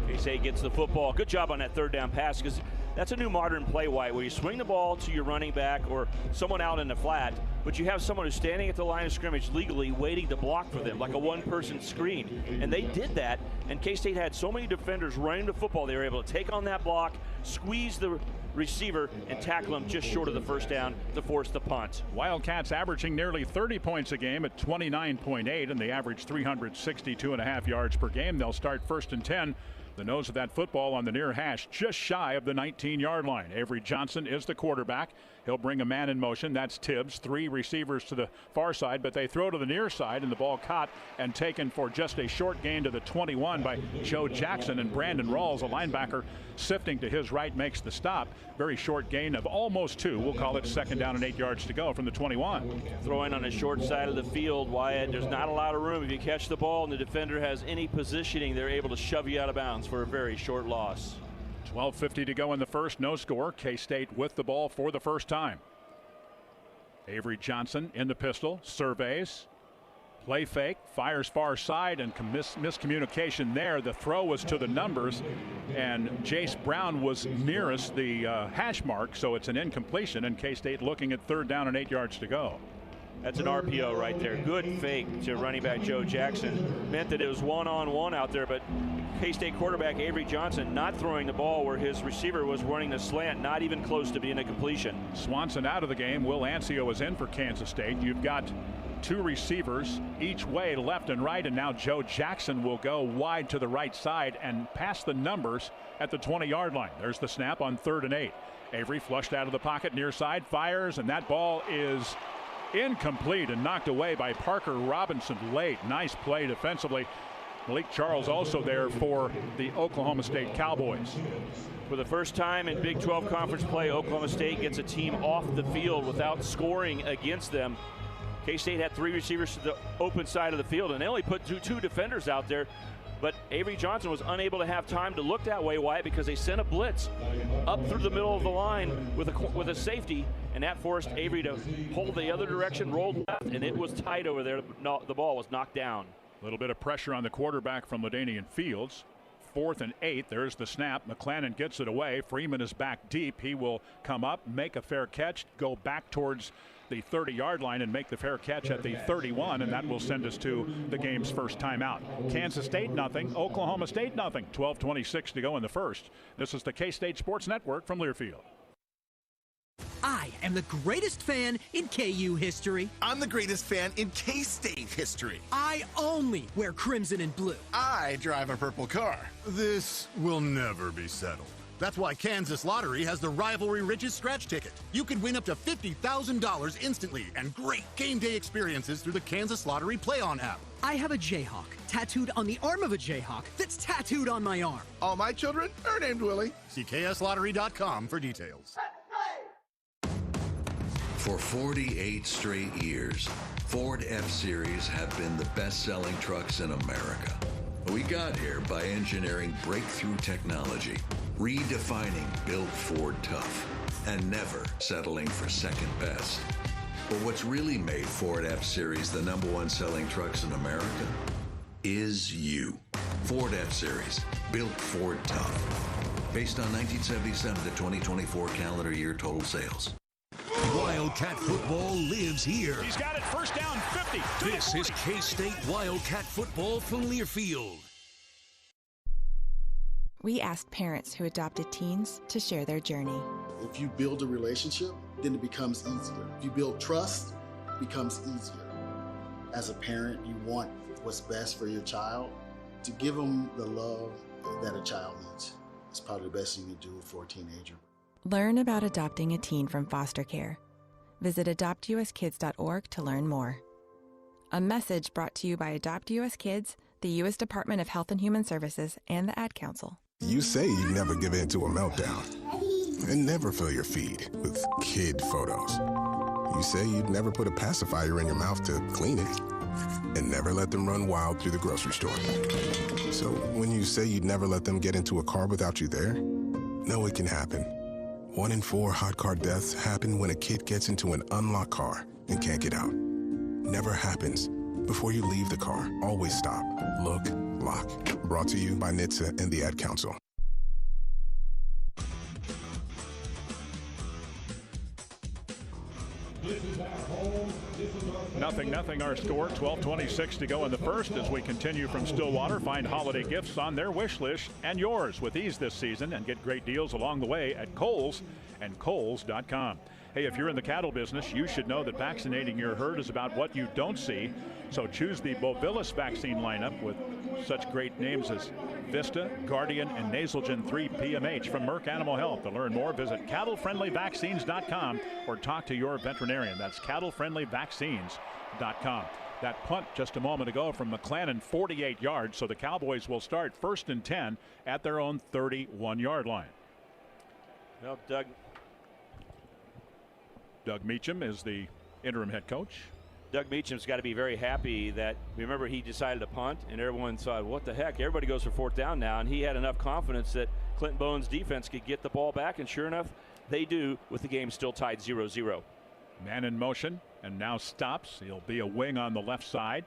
K-State gets the football. Good job on that 3rd down pass, because that's a new modern play, White, where you swing the ball to your running back or someone out in the flat, but you have someone who's standing at the line of scrimmage legally waiting to block for them, like a one-person screen. And they did that, and K-State had so many defenders running the football, they were able to take on that block, squeeze the receiver, and tackle him just short of the first down to force the punt. Wildcats averaging nearly 30 points a game at 29.8, and they average 362.5 yards per game. They'll start 1st and 10. The nose of that football on the near hash, just shy of the 19-yard line. Avery Johnson is the quarterback. He'll bring a man in motion. That's Tibbs. 3 receivers to the far side, but they throw to the near side, and the ball caught and taken for just a short gain to the 21 by Joe Jackson. And Brandon Rawls, a linebacker, sifting to his right, makes the stop. Very short gain of almost 2. We'll call it 2nd down and 8 yards to go from the 21. Throwing on the short side of the field, Wyatt. There's not a lot of room. If you catch the ball and the defender has any positioning, they're able to shove you out of bounds for a very short loss. 12:50 to go in the first. No score. K-State with the ball for the first time. Avery Johnson in the pistol. Surveys. Play fake. Fires far side, and miscommunication there. The throw was to the numbers, and Jace Brown was nearest the hash mark, so it's an incompletion, and K-State looking at 3rd down and 8 yards to go. That's an RPO right there. Good fake to running back Joe Jackson. Meant that it was one-on-one out there, but K-State quarterback Avery Johnson not throwing the ball where his receiver was running the slant, not even close to being a completion. Swanson out of the game. Will Ancio is in for Kansas State. You've got two receivers each way, left and right, and now Joe Jackson will go wide to the right side and pass the numbers at the 20-yard line. There's the snap on 3rd and 8. Avery flushed out of the pocket near side, fires, and that ball is incomplete and knocked away by Parker Robinson late. Nice play defensively. Malik Charles also there for the Oklahoma State Cowboys. For the first time in Big 12 conference play, Oklahoma State gets a team off the field without scoring against them. K-State had 3 receivers to the open side of the field, and they only put two defenders out there. But Avery Johnson was unable to have time to look that way. Why? Because they sent a blitz up through the middle of the line with a safety, and that forced Avery to pull the other direction, rolled left, and it was tight over there. No, the ball was knocked down. A little bit of pressure on the quarterback from LaDainian Fields. 4th and 8. There's the snap. McClanahan gets it away. Freeman is back deep. He will come up, make a fair catch, go back towards the 30-yard line and make the fair catch at the 31, and that will send us to the game's first timeout. Kansas State nothing, Oklahoma State nothing. 12:26 to go in the first. This is the K-State Sports Network from Learfield. I am the greatest fan in KU history. I'm the greatest fan in K-State history. I only wear crimson and blue. I drive a purple car. This will never be settled. That's why Kansas Lottery has the Rivalry Riches Scratch Ticket. You can win up to $50,000 instantly and great game day experiences through the Kansas Lottery Play-On app. I have a Jayhawk tattooed on the arm of a Jayhawk that's tattooed on my arm. All my children are named Willie. See kslottery.com for details. For 48 straight years, Ford F-Series have been the best-selling trucks in America. We got here by engineering breakthrough technology, redefining Built Ford Tough, and never settling for second best. But what's really made Ford F-Series the #1 selling trucks in America is you. Ford F-Series, Built Ford Tough. Based on 1977 to 2024 calendar year total sales. Wildcat football lives here. He's got it, first down, 50. This is K-State Wildcat football from Learfield. We asked parents who adopted teens to share their journey. If you build a relationship, then it becomes easier. If you build trust, it becomes easier. As a parent, you want what's best for your child. To give them the love that a child needs is probably the best thing you can do for a teenager. Learn about adopting a teen from foster care. Visit adoptuskids.org to learn more. A message brought to you by Adopt US Kids, the U.S. Department of Health and Human Services, and the Ad Council. You say you'd never give in to a meltdown and never fill your feed with kid photos. You say you'd never put a pacifier in your mouth to clean it and never let them run wild through the grocery store. So when you say you'd never let them get into a car without you there, know it can happen. 1 in 4 hot car deaths happen when a kid gets into an unlocked car and can't get out. Never happens. Before you leave the car, always stop, look, lock. Brought to you by NCAA and the Ad Council. Nothing our score. 12:26 to go in the first as we continue from Stillwater. Find holiday gifts on their wish list and yours with ease this season and get great deals along the way at Kohl's and Kohls.com. Hey, if you're in the cattle business, you should know that vaccinating your herd is about what you don't see. So choose the Bovilis vaccine lineup with such great names as Vista, Guardian, and Nasalgen 3 PMH from Merck Animal Health. To learn more, visit cattlefriendlyvaccines.com or talk to your veterinarian. That's cattlefriendlyvaccines.com. That punt just a moment ago from McClanahan, 48 yards. So the Cowboys will start 1st and 10 at their own 31-yard line. Well, Doug Meacham is the interim head coach. Doug Meacham's got to be very happy that, remember, he decided to punt, and everyone thought, what the heck? Everybody goes for 4th down now, and he had enough confidence that Clinton Bowen's defense could get the ball back, and sure enough, they do, with the game still tied 0-0. Man in motion, and now stops. He'll be a wing on the left side.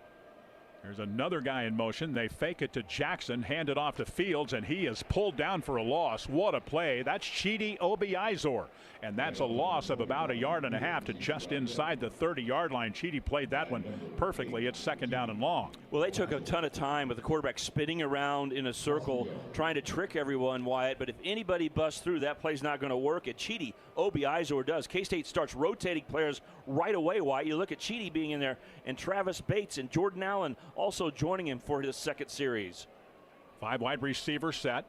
There's another guy in motion. They fake it to Jackson, hand it off to Fields, and he is pulled down for a loss. What a play. That's Chidi Obiizor, and that's a loss of about 1.5 yards to just inside the 30-yard line. Chidi played that one perfectly. It's 2nd down and long. Well, they took a ton of time with the quarterback spinning around in a circle trying to trick everyone, Wyatt, but if anybody busts through, that play's not going to work. And Chidi Obiizor does. K-State starts rotating players right away, Wyatt. You look at Chidi being in there, and Travis Bates and Jordan Allen also joining him for his 2nd series. 5 wide receiver set.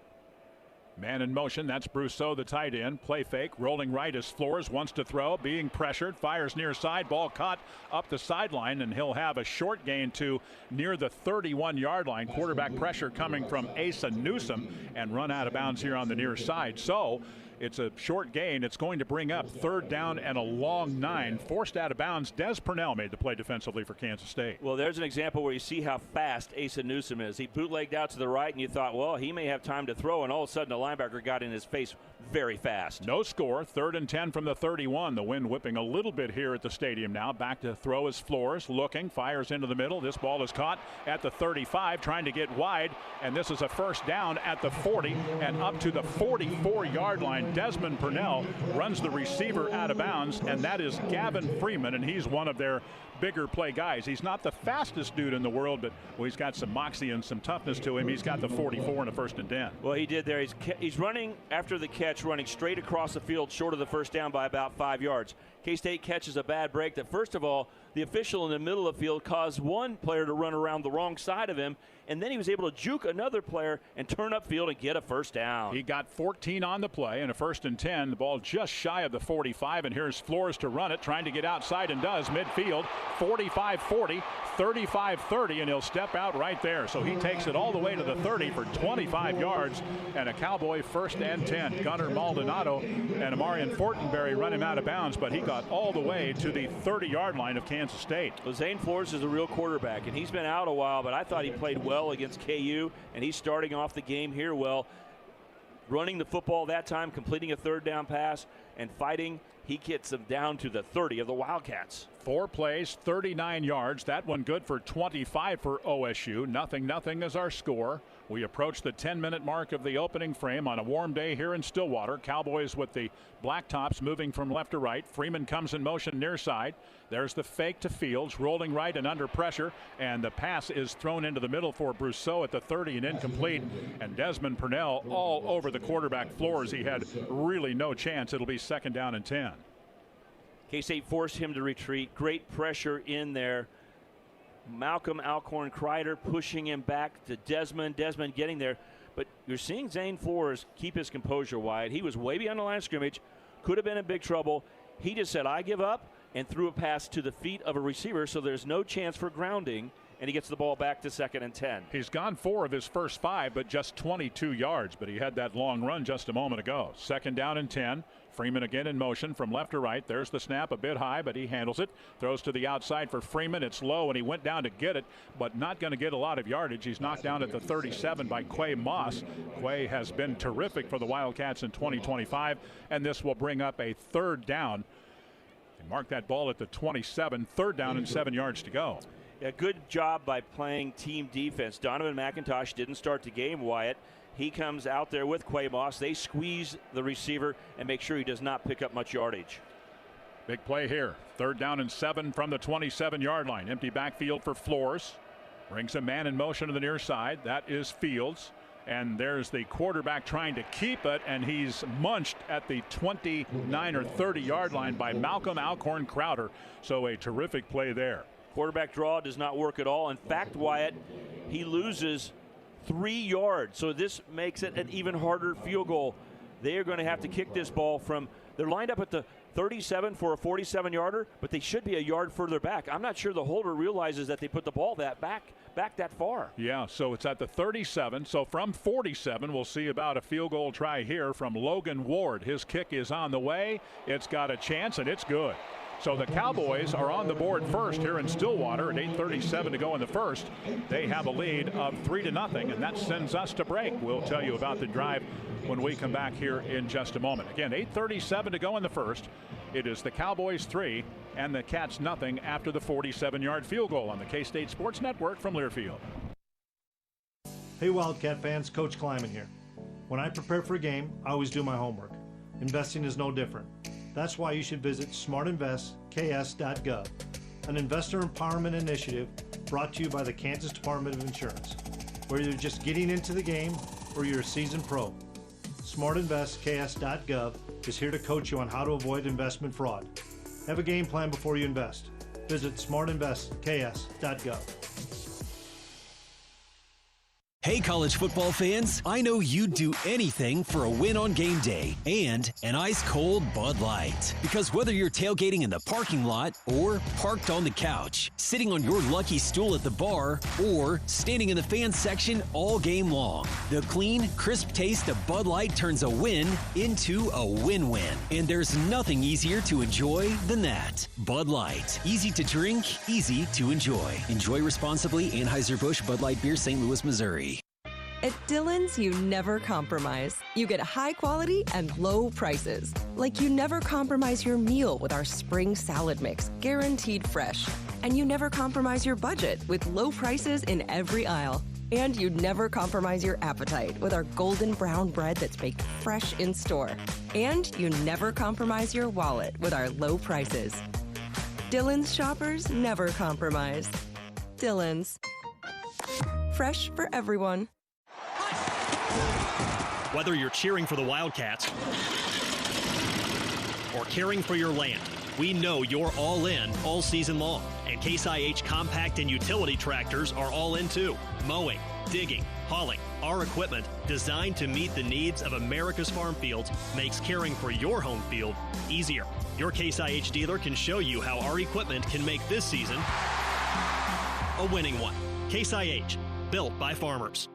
Man in motion, that's Brousseau, the tight end. Play fake, rolling right is Flores, wants to throw, being pressured, fires near side, ball caught up the sideline, and he'll have a short gain to near the 31-yard line. Quarterback pressure coming from Asa Newsom, and run out of bounds here on the near side. So it's a short gain. It's going to bring up 3rd down and a long 9. Forced out of bounds. Des Purnell made the play defensively for Kansas State. Well, there's an example where you see how fast Asa Newsom is. He bootlegged out to the right, and you thought, well, he may have time to throw, and all of a sudden the linebacker got in his face very fast. No score. 3rd and 10 from the 31. The wind whipping a little bit here at the stadium now. Back to throw is Flores, looking, fires into the middle. This ball is caught at the 35, trying to get wide, and this is a 1st down at the 40 and up to the 44-yard line. Desmond Purnell runs the receiver out of bounds, and that is Gavin Freeman, and he's one of their bigger play guys. He's not the fastest dude in the world, but he's got some moxie and some toughness to him. He's got the 44 and a 1st and 10. Well, he did there. He's running after the catch, running straight across the field, short of the 1st down by about 5 yards. K-State catches a bad break that, first of all, the official in the middle of the field caused one player to run around the wrong side of him, and then he was able to juke another player and turn upfield and get a 1st down. He got 14 on the play and a 1st and 10. The ball just shy of the 45, and here's Flores to run it, trying to get outside, and does midfield. 45-40, 35-30, and he'll step out right there. So he takes it all the way to the 30 for 25 yards and a Cowboy 1st and 10. Gunnar Maldonado and Amarian Fortenberry run him out of bounds, but he got all the way to the 30-yard line of Kansas State. Well, Zane Flores is a real quarterback, and he's been out a while, but I thought he played well against KU, and he's starting off the game here well. Running the football that time, completing a 3rd down pass, and fighting. He gets them down to the 30 of the Wildcats. 4 plays, 39 yards. That one good for 25 for OSU. 0-0 is our score. We approach the 10-minute mark of the opening frame on a warm day here in Stillwater. Cowboys with the black tops moving from left to right. Freeman comes in motion near side. There's the fake to Fields, rolling right and under pressure, and the pass is thrown into the middle for Brousseau at the 30 and incomplete. And Desmond Purnell all over the quarterback floors. He had really no chance. It'll be 2nd down and 10. K-State forced him to retreat. Great pressure in there. Malcolm Alcorn-Kreider pushing him back to Desmond. Desmond getting there. But you're seeing Zane Flores keep his composure, Wyatt. He was way beyond the line of scrimmage. Could have been in big trouble. He just said, I give up, and threw a pass to the feet of a receiver, so there's no chance for grounding, and he gets the ball back to 2nd and 10. He's gone 4 of his first 5, but just 22 yards. But he had that long run just a moment ago. 2nd down and 10. Freeman again in motion from left to right. There's the snap, a bit high, but he handles it. Throws to the outside for Freeman. It's low, and he went down to get it, but not going to get a lot of yardage. He's knocked down at the 37 by Quay Moss. Quay has been terrific for the Wildcats in 2025, and this will bring up a 3rd down. They mark that ball at the 27. 3rd down and 7 yards to go. Yeah, good job by playing team defense. Donovan McIntosh didn't start the game, Wyatt. He comes out there with Quay Moss. They squeeze the receiver and make sure he does not pick up much yardage. Big play here. 3rd down and 7 from the 27-yard line. Empty backfield for Flores. Brings a man in motion to the near side. That is Fields. And there's the quarterback trying to keep it, and he's munched at the 29 or 30-yard line by Malcolm Alcorn-Crowder. So a terrific play there. Quarterback draw does not work at all. In fact, Wyatt, he loses 3 yards. So this makes it an even harder field goal. They are going to have to kick this ball from, they're lined up at the 37 for a 47-yarder, but they should be a yard further back. I'm not sure the holder realizes that they put the ball that back that far. Yeah, so it's at the 37. So from 47, we'll see about a field goal try here from Logan Ward. His kick is on the way. It's got a chance, and it's good. So the Cowboys are on the board first here in Stillwater at 8:37 to go in the first. They have a lead of 3-0, and that sends us to break. We'll tell you about the drive when we come back here in just a moment. Again, 8:37 to go in the first. It is the Cowboys 3 and the Cats nothing after the 47-yard field goal on the K-State Sports Network from Learfield. Hey Wildcat fans, Coach Kleiman here. When I prepare for a game, I always do my homework. Investing is no different. That's why you should visit smartinvestks.gov, an investor empowerment initiative brought to you by the Kansas Department of Insurance. Whether you're just getting into the game or you're a seasoned pro, smartinvestks.gov is here to coach you on how to avoid investment fraud. Have a game plan before you invest. Visit smartinvestks.gov. Hey college football fans, I know you'd do anything for a win on game day and an ice-cold Bud Light. Because whether you're tailgating in the parking lot or parked on the couch, sitting on your lucky stool at the bar, or standing in the fan section all game long, the clean, crisp taste of Bud Light turns a win into a win-win. And there's nothing easier to enjoy than that. Bud Light. Easy to drink, easy to enjoy. Enjoy responsibly. Anheuser-Busch Bud Light Beer, St. Louis, Missouri. At Dillon's, you never compromise. You get high quality and low prices. Like you never compromise your meal with our spring salad mix, guaranteed fresh. And you never compromise your budget with low prices in every aisle. And you never compromise your appetite with our golden brown bread that's baked fresh in store. And you never compromise your wallet with our low prices. Dillon's shoppers never compromise. Dillon's. Fresh for everyone. Whether you're cheering for the Wildcats or caring for your land, we know you're all in all season long. And Case IH compact and utility tractors are all in too. Mowing, digging, hauling, our equipment designed to meet the needs of America's farm fields makes caring for your home field easier. Your Case IH dealer can show you how our equipment can make this season a winning one. Case IH, built by farmers.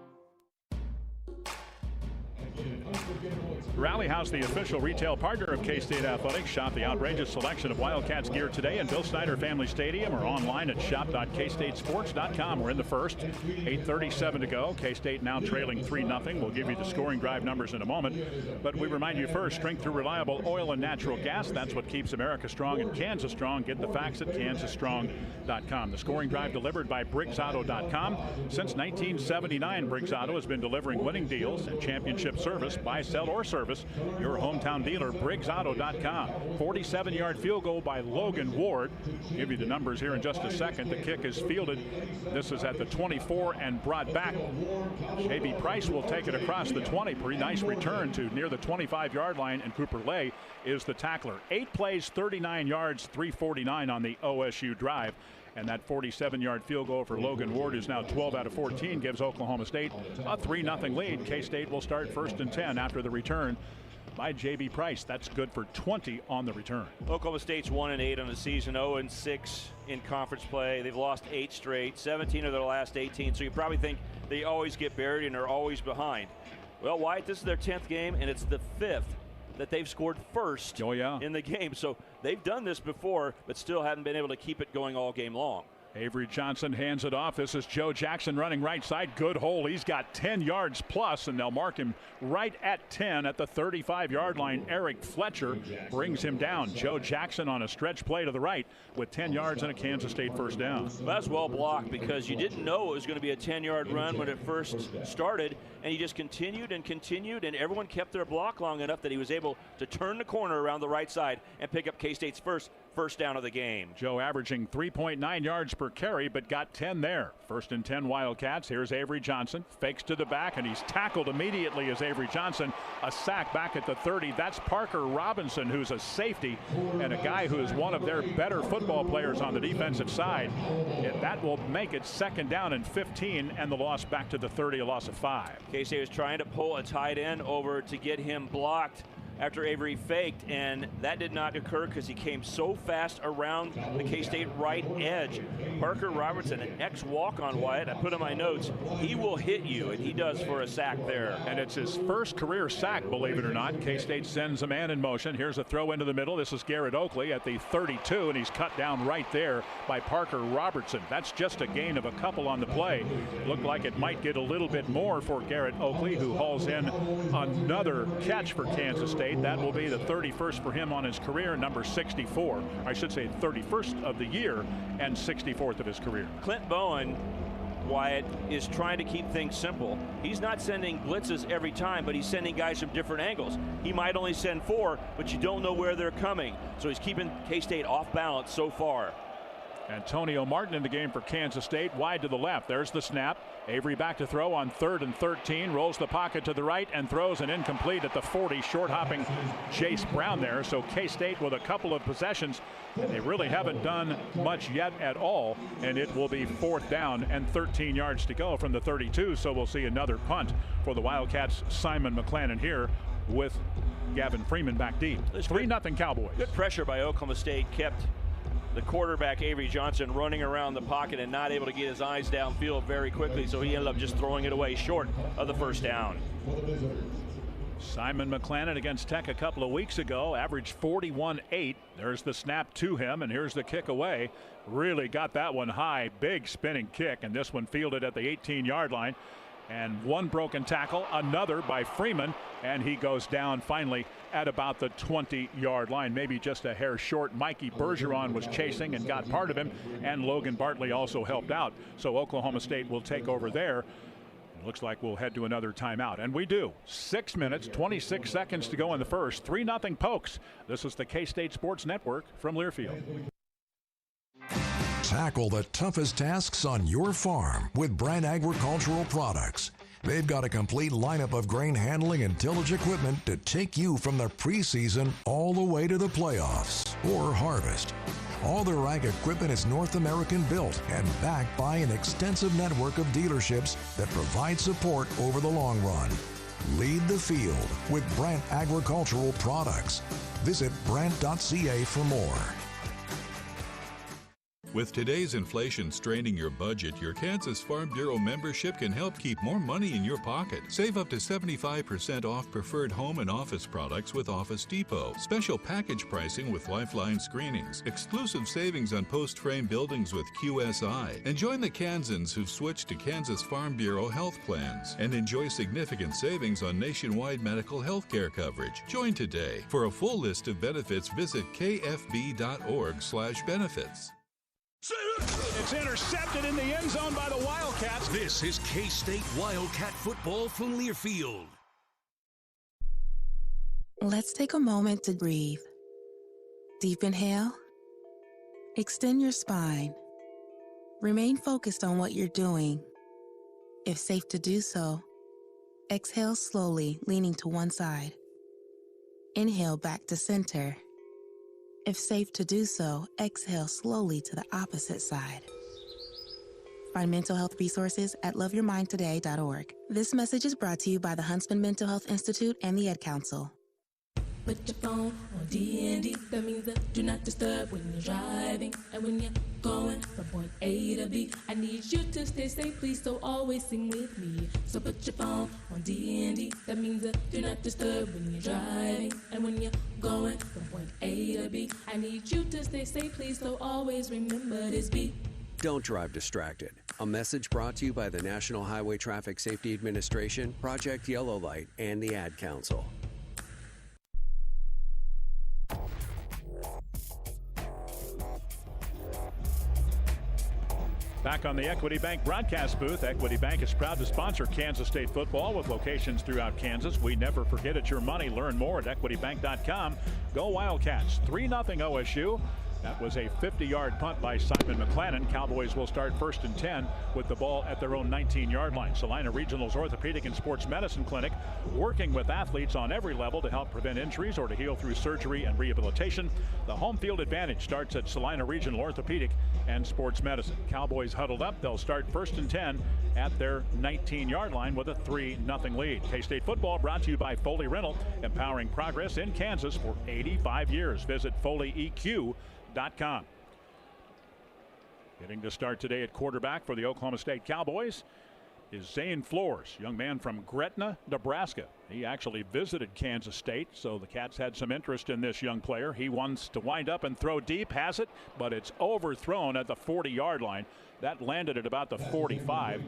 Rally House, the official retail partner of K-State Athletics. Shop the outrageous selection of Wildcats gear today in Bill Snyder Family Stadium or online at shop.kstatesports.com. We're in the first, 8:37 to go. K-State now trailing 3-0. We'll give you the scoring drive numbers in a moment. But we remind you first, strength through reliable oil and natural gas. That's what keeps America strong and Kansas strong. Get the facts at kansasstrong.com. The scoring drive delivered by BriggsAuto.com. Since 1979, Briggs Auto has been delivering winning deals and championship service, buy, sell, or service. Your hometown dealer, BriggsAuto.com. 47-yard field goal by Logan Ward. Give you the numbers here in just a second. The kick is fielded. This is at the 24 and brought back. J.B. Price will take it across the 20. Pretty nice return to near the 25-yard line, and Cooper Lay is the tackler. 8 plays, 39 yards, 349 on the OSU drive. And that 47-yard field goal for Logan Ward is now 12 out of 14, gives Oklahoma State a 3-0 lead. K-State will start 1st and 10 after the return by J.B. Price. That's good for 20 on the return. Oklahoma State's 1-8 on the season, 0-6 in conference play. They've lost 8 straight, 17 of their last 18. So you probably think they always get buried and are always behind. Well, Wyatt, this is their 10th game, and it's the 5th that they've scored first in the game. So they've done this before, but still haven't been able to keep it going all game long. Avery Johnson hands it off. This is Joe Jackson running right side. Good hole. He's got 10 yards plus, and they'll mark him right at 10 at the 35-yard line. Eric Fletcher brings him down. Joe Jackson on a stretch play to the right with 10 yards and a Kansas State first down. Well, that's well blocked because you didn't know it was going to be a 10-yard run when it first started, and he just continued and continued, and everyone kept their block long enough that he was able to turn the corner around the right side and pick up K-State's first down of the game. Joe averaging 3.9 yards per carry, but got 10 there. 1st and 10 Wildcats. Here's Avery Johnson. Fakes to the back, and he's tackled immediately as Avery Johnson. A sack back at the 30. That's Parker Robinson, who's a safety and a guy who is one of their better football players on the defensive side. And that will make it 2nd down and 15, and the loss back to the 30, a loss of 5. K-State was trying to pull a tight end over to get him blocked after Avery faked, and that did not occur because he came so fast around the K-State right edge. Parker Robertson, an ex-walk-on, Wyatt, I put in my notes, he will hit you, and he does for a sack there. And it's his first career sack, believe it or not. K-State sends a man in motion. Here's a throw into the middle. This is Garrett Oakley at the 32, and he's cut down right there by Parker Robertson. That's just a gain of a couple on the play. Looked like it might get a little bit more for Garrett Oakley, who hauls in another catch for Kansas State. State. That will be the 31st for him on his career, number 64. I should say 31st of the year and 64th of his career. Clint Bowen, Wyatt, is trying to keep things simple. He's not sending blitzes every time, but he's sending guys from different angles. He might only send 4, but you don't know where they're coming. So he's keeping K-State off balance so far. Antonio Martin in the game for Kansas State, wide to the left. There's the snap. Avery back to throw on 3rd and 13. Rolls the pocket to the right and throws an incomplete at the 40. Short hopping Chase Brown there. So K-State with a couple of possessions, and they really haven't done much yet at all. And it will be 4th down and 13 yards to go from the 32. So we'll see another punt for the Wildcats. Simon McClannon here with Gavin Freeman back deep. 3-0 Cowboys. Good pressure by Oklahoma State kept the quarterback Avery Johnson running around the pocket and not able to get his eyes downfield very quickly, so he ended up just throwing it away short of the 1st down. Simon McClannon against Tech a couple of weeks ago, averaged 41.8. There's the snap to him, and here's the kick away. Really got that one high, big spinning kick, and this one fielded at the 18-yard line. And one broken tackle, another by Freeman, and he goes down finally at about the 20-yard line, maybe just a hair short. Mikey Bergeron was chasing and got part of him, and Logan Bartley also helped out. So Oklahoma State will take over there. It looks like we'll head to another timeout, and we do. 6 minutes, 26 seconds to go in the first. 3-0 Pokes. This is the K-State Sports Network from Learfield. Tackle the toughest tasks on your farm with Brand Agricultural Products. They've got a complete lineup of grain handling and tillage equipment to take you from the preseason all the way to the playoffs or harvest. All their ag equipment is North American built and backed by an extensive network of dealerships that provide support over the long run. Lead the field with Brand Agricultural Products. Visit Brand.ca for more. With today's inflation straining your budget, your Kansas Farm Bureau membership can help keep more money in your pocket. Save up to 75% off preferred home and office products with Office Depot. Special package pricing with Lifeline screenings. Exclusive savings on post-frame buildings with QSI. And join the Kansans who've switched to Kansas Farm Bureau health plans. And enjoy significant savings on nationwide medical health care coverage. Join today. For a full list of benefits, visit kfb.org/benefits. It's intercepted in the end zone by the Wildcats. This is K-State Wildcat football from Learfield. Let's take a moment to breathe. Deep inhale. Extend your spine. Remain focused on what you're doing. If safe to do so, exhale slowly, leaning to one side. Inhale back to center. If safe to do so, exhale slowly to the opposite side. Find mental health resources at loveyourmindtoday.org. This message is brought to you by the Huntsman Mental Health Institute and the Ad Council. Put your phone on D&D, that means that do not disturb when you're driving. And when you're going from point A to B, I need you to stay safe, please, so always sing with me. So put your phone on D&D, that means that do not disturb when you're driving. And when you're going from point A to B, I need you to stay safe, please, so always remember this beat. Don't drive distracted. A message brought to you by the National Highway Traffic Safety Administration, Project Yellow Light, and the Ad Council. Back on the Equity Bank broadcast booth. Equity Bank is proud to sponsor Kansas State football with locations throughout Kansas. We never forget it's your money. Learn more at equitybank.com. Go Wildcats. 3-0 OSU. That was a 50-yard punt by Simon McClannon. Cowboys will start 1st and 10 with the ball at their own 19-yard line. Salina Regional's Orthopedic and Sports Medicine Clinic working with athletes on every level to help prevent injuries or to heal through surgery and rehabilitation. The home field advantage starts at Salina Regional Orthopedic and Sports Medicine. Cowboys huddled up. They'll start 1st and 10 at their 19-yard line with a 3-0 lead. K-State football brought to you by Foley Rental, empowering progress in Kansas for 85 years. Visit FoleyEQ.com. Getting to start today at quarterback for the Oklahoma State Cowboys is Zane Flores, young man from Gretna, Nebraska. He actually visited Kansas State, so the Cats had some interest in this young player. He wants to wind up and throw deep, has it, but it's overthrown at the 40-yard line. That landed at about the 45.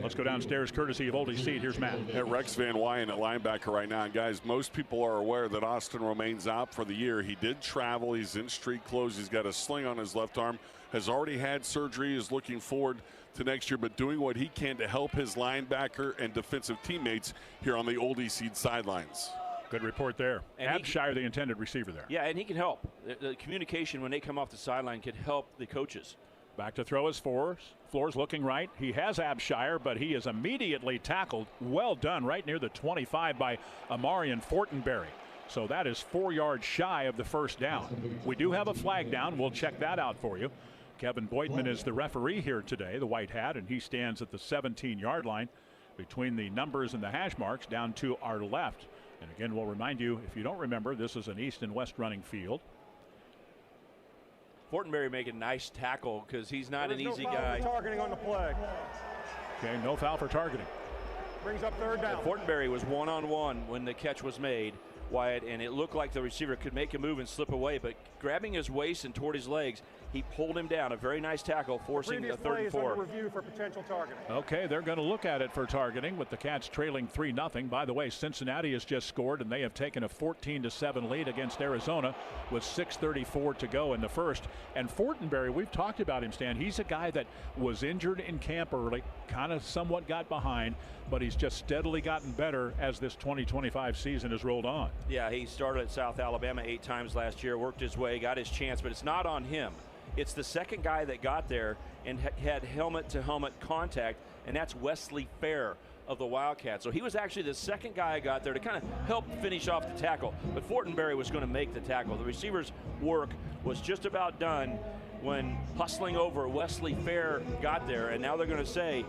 Let's go downstairs, courtesy of Oldie Seed. Here's Matt. At Rex Van Wyen at linebacker right now. And guys, most people are aware that Austin Romaine's out for the year. He did travel. He's in street clothes. He's got a sling on his left arm. Has already had surgery. Is looking forward to next year, but doing what he can to help his linebacker and defensive teammates here on the Oldie Seed sidelines. Good report there. And Abshire, the intended receiver there. Yeah, and he can help. The communication when they come off the sideline can help the coaches. Back to throw his Floors looking right. He has Abshire, but he is immediately tackled. Well done right near the 25 by Amarian Fortenberry. So that is 4 yards shy of the first down. We do have a flag down. We'll check that out for you. Kevin Boydman is the referee here today, the white hat, and he stands at the 17-yard line between the numbers and the hash marks down to our left. And again, we'll remind you, if you don't remember, this is an east and west running field. Fortenberry making a nice tackle because he's not an easy guy. Targeting on the play. Okay, no foul for targeting. Brings up third down. Fortenberry was one-on-one when the catch was made, Wyatt, and it looked like the receiver could make a move and slip away, but grabbing his waist and toward his legs, he pulled him down. A very nice tackle, forcing the 3rd and 4. Review for potential targeting. Okay, they're going to look at it for targeting with the Cats trailing 3-0. By the way, Cincinnati has just scored, and they have taken a 14-7 lead against Arizona with 6:34 to go in the first. And Fortenberry, we've talked about him, Stan. He's a guy that was injured in camp early, kind of somewhat got behind, but he's just steadily gotten better as this 2025 season has rolled on. Yeah, he started at South Alabama 8 times last year, worked his way, got his chance, but it's not on him. It's the second guy that got there and had helmet-to-helmet contact, and that's Wesley Fair of the Wildcats. So he was actually the second guy I got there to kind of help finish off the tackle. But Fortenberry was going to make the tackle. The receiver's work was just about done when hustling over Wesley Fair got there, and now they're going to say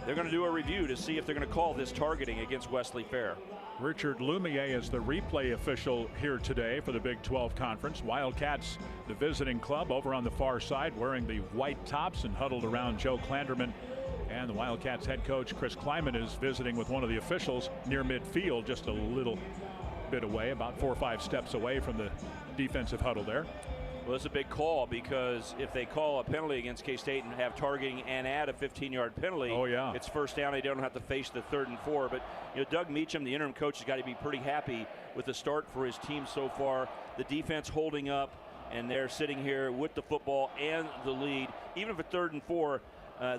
they're going to do a review to see if they're going to call this targeting against Wesley Fair. Richard Lumiere is the replay official here today for the Big 12 Conference. Wildcats, the visiting club, over on the far side, wearing the white tops and huddled around Joe Klanderman. And the Wildcats head coach, Chris Kleiman, is visiting with one of the officials near midfield, just a little bit away, about 4 or 5 steps away from the defensive huddle there. Well, it's a big call because if they call a penalty against K-State and have targeting and add a 15-yard penalty, it's first down. They don't have to face the 3rd and 4. But you know, Doug Meacham, the interim coach, has got to be pretty happy with the start for his team so far. The defense holding up, and they're sitting here with the football and the lead. Even if it's 3rd and 4,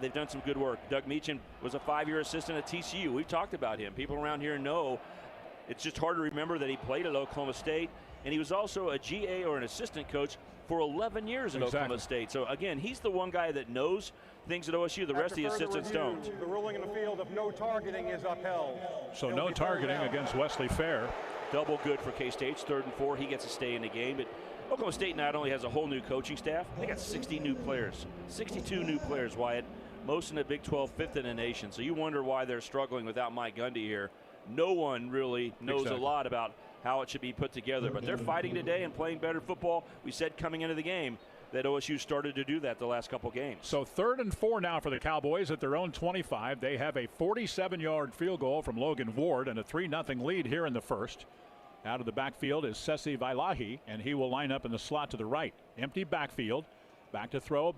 they've done some good work. Doug Meacham was a 5-year assistant at TCU. We've talked about him. People around here know. It's just hard to remember that he played at Oklahoma State, and he was also a GA or an assistant coach for 11 years at Oklahoma State. So again, he's the one guy that knows things at OSU. The rest of the assistants don't. The ruling in the field of no targeting is upheld. So no targeting against Wesley Fair. Double good for K-State's 3rd and 4. He gets to stay in the game. But Oklahoma State not only has a whole new coaching staff, they got 60 new players, 62 new players, Wyatt. Most in the Big 12, 5th in the nation. So you wonder why they're struggling without Mike Gundy here. No one really knows a lot about how it should be put together, but they're fighting today and playing better football. We said coming into the game that OSU started to do that the last couple games. So 3rd and 4 now for the Cowboys at their own 25. They have a 47-yard field goal from Logan Ward and a 3-0 lead here in the first. Out of the backfield is Sesi Vailahi, and he will line up in the slot to the right. Empty backfield. Back to throw.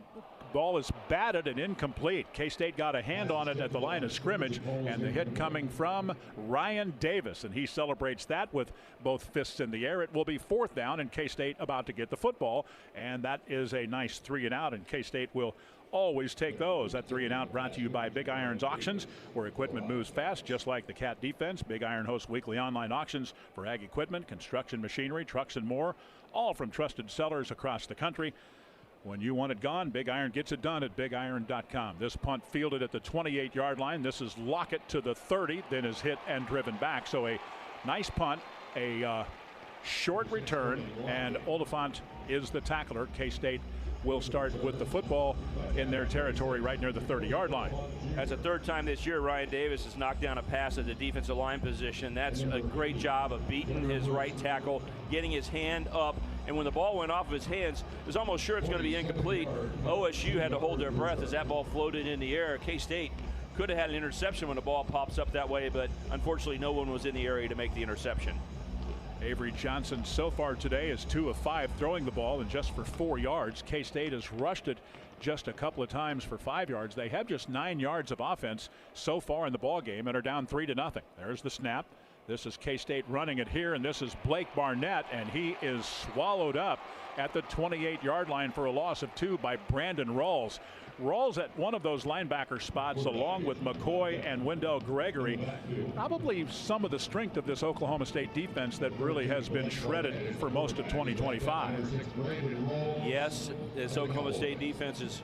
Ball is batted and incomplete. K-State got a hand on it at the line of scrimmage, and the hit coming from Ryan Davis, and he celebrates that with both fists in the air. It will be 4th down, and K-State about to get the football, and that is a nice 3 and out, and K-State will always take those. That 3 and out brought to you by Big Iron's Auctions, where equipment moves fast, just like the Cat defense. Big Iron hosts weekly online auctions for ag equipment, construction machinery, trucks, and more, all from trusted sellers across the country. When you want it gone, Big Iron gets it done at BigIron.com. This punt fielded at the 28-yard line. This is Lockett to the 30, then is hit and driven back. So a nice punt, a short return, and Oliphant is the tackler. K-State will start with the football in their territory right near the 30-yard line. That's the 3rd time this year Ryan Davis has knocked down a pass at the defensive line position. That's a great job of beating his right tackle, getting his hand up, and when the ball went off of his hands, it was almost sure it's going to be incomplete. OSU had to hold their breath as that ball floated in the air. K-State could have had an interception when the ball pops up that way, but unfortunately no one was in the area to make the interception. Avery Johnson so far today is 2 of 5 throwing the ball, and just for 4 yards. K-State has rushed it just a couple of times for 5 yards. They have just 9 yards of offense so far in the ball game and are down 3-0. There's the snap. This is K-State running it here, and this is Blake Barnett, and he is swallowed up at the 28-yard line for a loss of 2 by Brandon Rawls. Rawls at one of those linebacker spots along with McCoy and Wendell Gregory. Probably some of the strength of this Oklahoma State defense that really has been shredded for most of 2025. Yes, this Oklahoma State defense is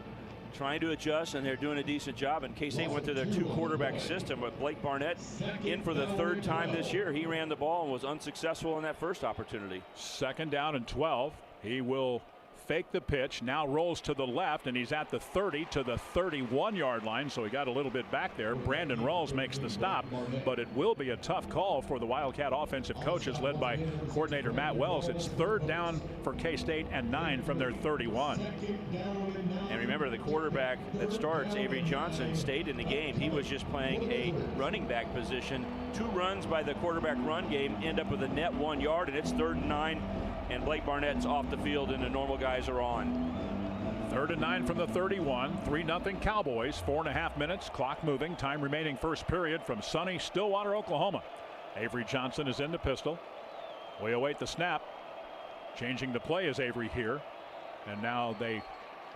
trying to adjust, and they're doing a decent job. And K-State went to their 2-quarterback system with Blake Barnett in for the 3rd time this year. He ran the ball and was unsuccessful in that first opportunity. 2nd down and 12. He will fake the pitch, now rolls to the left, and he's at the 30 to the 31-yard line, so he got a little bit back there. Brandon Rawls makes the stop, but it will be a tough call for the Wildcat offensive coaches led by coordinator Matt Wells. It's 3rd down for K-State and 9 from their 31. And remember, the quarterback that starts, Avery Johnson, stayed in the game. He was just playing a running back position. 2 runs by the quarterback run game end up with a net 1 yard, and it's 3rd and 9. And Blake Barnett's off the field, and the normal guys are on. 3rd and 9 from the 31. 3-0 Cowboys. 4.5 minutes. Clock moving. Time remaining first period from sunny Stillwater, Oklahoma. Avery Johnson is in the pistol. We await the snap. Changing the play is Avery here. And now they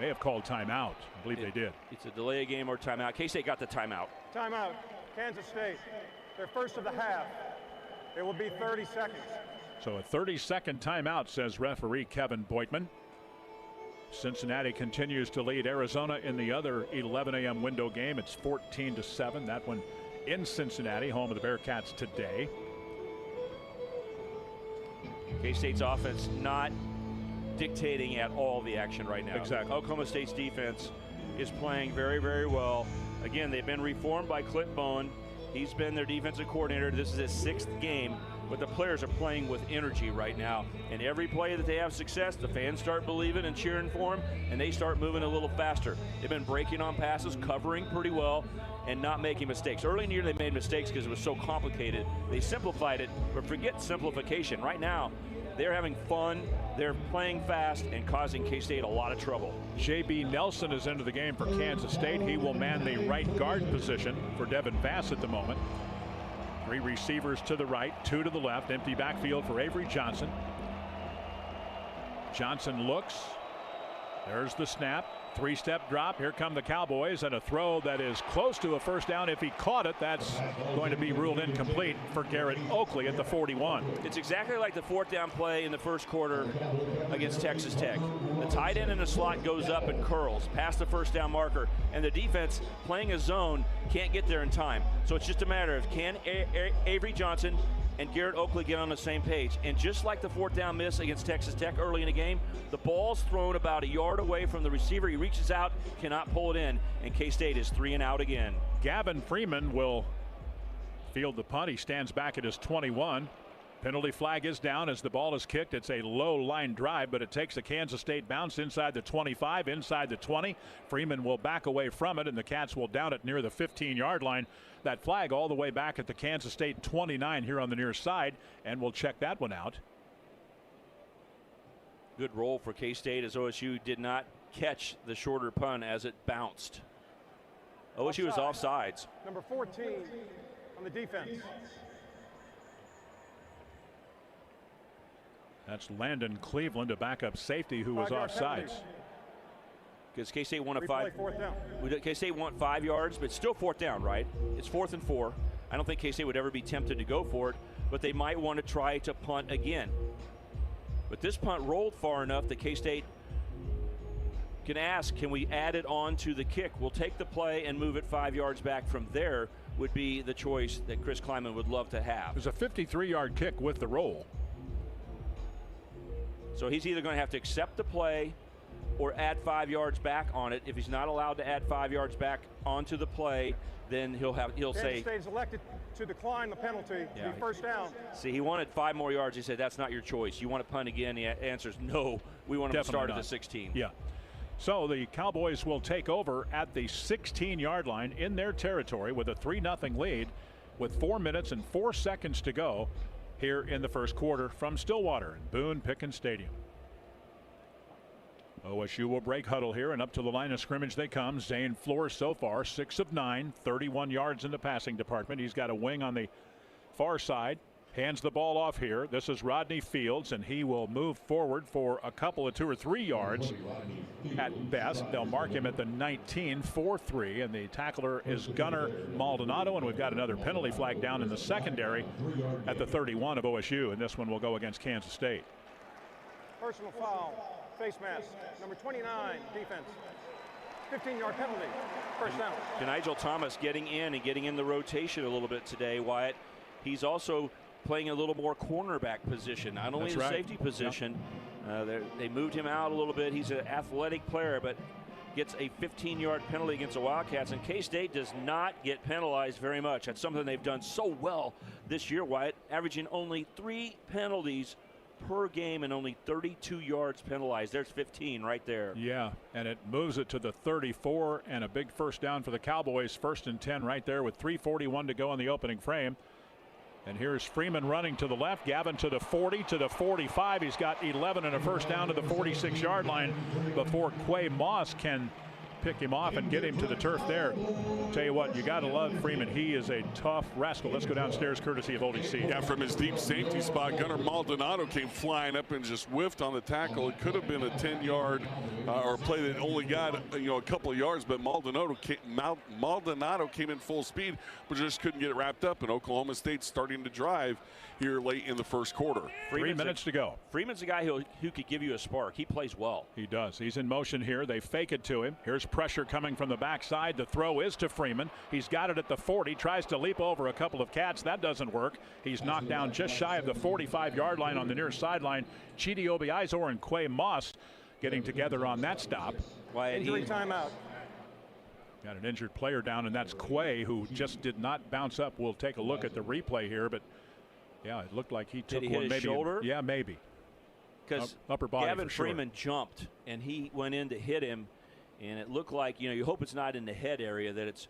have called timeout. I believe they did. It's a delay of game or timeout. K-State got the timeout. Timeout. Kansas State. Their first of the half. It will be 30 seconds. So a 30-second timeout, says referee Kevin Boitman. Cincinnati continues to lead Arizona in the other 11 a.m. window game. It's 14-7. That one in Cincinnati, home of the Bearcats today. K-State's offense not dictating at all the action right now. Exactly. Oklahoma State's defense is playing very, very well. Again, they've been reformed by Clint Bowen. He's been their defensive coordinator. This is his 6th game. But the players are playing with energy right now. And every play that they have success, the fans start believing and cheering for them, and they start moving a little faster. They've been breaking on passes, covering pretty well, and not making mistakes. Early in the year, they made mistakes because it was so complicated. They simplified it, but forget simplification. Right now, they're having fun, they're playing fast, and causing K-State a lot of trouble. J.B. Nelson is into the game for Kansas State. He will man the right guard position for Devin Bass at the moment. 3 receivers to the right, 2 to the left. Empty backfield for Avery Johnson. Johnson looks. There's the snap. 3-step drop. Here come the Cowboys, and a throw that is close to a first down. If he caught it, that's going to be ruled incomplete for Garrett Oakley at the 41. It's exactly like the 4th down play in the first quarter against Texas Tech. The tight end in the slot goes up and curls past the first down marker, and the defense playing a zone can't get there in time. So it's just a matter of can Avery Johnson and Garrett Oakley get on the same page. And just like the 4th down miss against Texas Tech early in the game, the ball's thrown about a yard away from the receiver. He reaches out, cannot pull it in, and K-State is 3 and out again. Gavin Freeman will field the punt. He stands back at his 21. Penalty flag is down as the ball is kicked. It's a low line drive, but it takes a Kansas State bounce inside the 25, inside the 20. Freeman will back away from it, and the Cats will down it near the 15-yard line. That flag all the way back at the Kansas State 29 here on the near side, and we'll check that one out. Good roll for K-State as OSU did not catch the shorter punt as it bounced. OSU is offsides. Number 14 on the defense. That's Landon Cleveland, a backup safety who was offsides. Because K-State won a 5. K-State won 5 yards, but still 4th down, right? It's 4th and 4. I don't think K-State would ever be tempted to go for it, but they might want to try to punt again. But this punt rolled far enough that K-State can ask, can we add it on to the kick? We'll take the play and move it 5 yards back from there would be the choice that Chris Kleiman would love to have. It was a 53-yard kick with the roll. So he's either going to have to accept the play or add 5 yards back on it. If he's not allowed to add 5 yards back onto the play, then he'll say. Kansas State is elected to decline the penalty. Yeah. Be first down. See, he wanted 5 more yards. He said, that's not your choice. You want to punt again? The answer is no. We want him to start at the 16. Yeah. So the Cowboys will take over at the 16-yard line in their territory with a 3-0 lead with 4 minutes and 4 seconds to go here in the first quarter from Stillwater and Boone Pickens Stadium. OSU will break huddle here, and up to the line of scrimmage they come. Zane Flores so far 6 of 9, 31 yards in the passing department. He's got a wing on the far side. Hands the ball off here. This is Rodney Fields, and he will move forward for a couple of 2 or 3 yards at best. They'll mark him at the 19 for 3, and the tackler is Gunnar Maldonado, and we've got another penalty flag down in the secondary at the 31 of OSU, and this one will go against Kansas State. Personal foul, face mask, number 29, defense. 15-yard penalty, first down. Nigel Thomas getting in the rotation a little bit today, Wyatt. He's also playing a little more cornerback position, not only the safety position. They moved him out a little bit. He's an athletic player, but gets a 15-yard penalty against the Wildcats. And K-State does not get penalized very much. That's something they've done so well this year, Wyatt, averaging only 3 penalties per game and only 32 yards penalized. There's 15 right there. Yeah, and it moves it to the 34, and a big first down for the Cowboys. 1st and 10 right there with 3:41 to go in the opening frame. And here's Freeman running to the left. Gavin to the 40, to the 45. He's got 11 and a first down to the 46-yard line before Quay Moss can pick him off and get him to the turf there. Tell you what, you got to love Freeman. He is a tough rascal. Let's go downstairs courtesy of Oldie C. Yeah, from his deep safety spot, Gunnar Maldonado came flying up and just whiffed on the tackle. It could have been a 10-yard or play that only got a couple of yards, but Maldonado came in full speed, but just couldn't get it wrapped up. And Oklahoma State starting to drive here late in the first quarter. 3 minutes to go. Freeman's a guy who could give you a spark. He plays well. He does. He's in motion here. They fake it to him. Here's pressure coming from the backside. The throw is to Freeman. He's got it at the 40. Tries to leap over a couple of cats. That doesn't work. He's knocked down just shy of the 45-yard line on the near sideline. Chidi Obiizor and Quay Moss getting together on that stop. Injury timeout. Got an injured player down, and that's Quay, who just did not bounce up. We'll take a look at the replay here, but yeah, it looked like he took one. Did he hit his shoulder? Yeah, maybe. Because upper body. Gavin Freeman jumped, and he went in to hit him, and it looked like, you hope it's not in the head area, that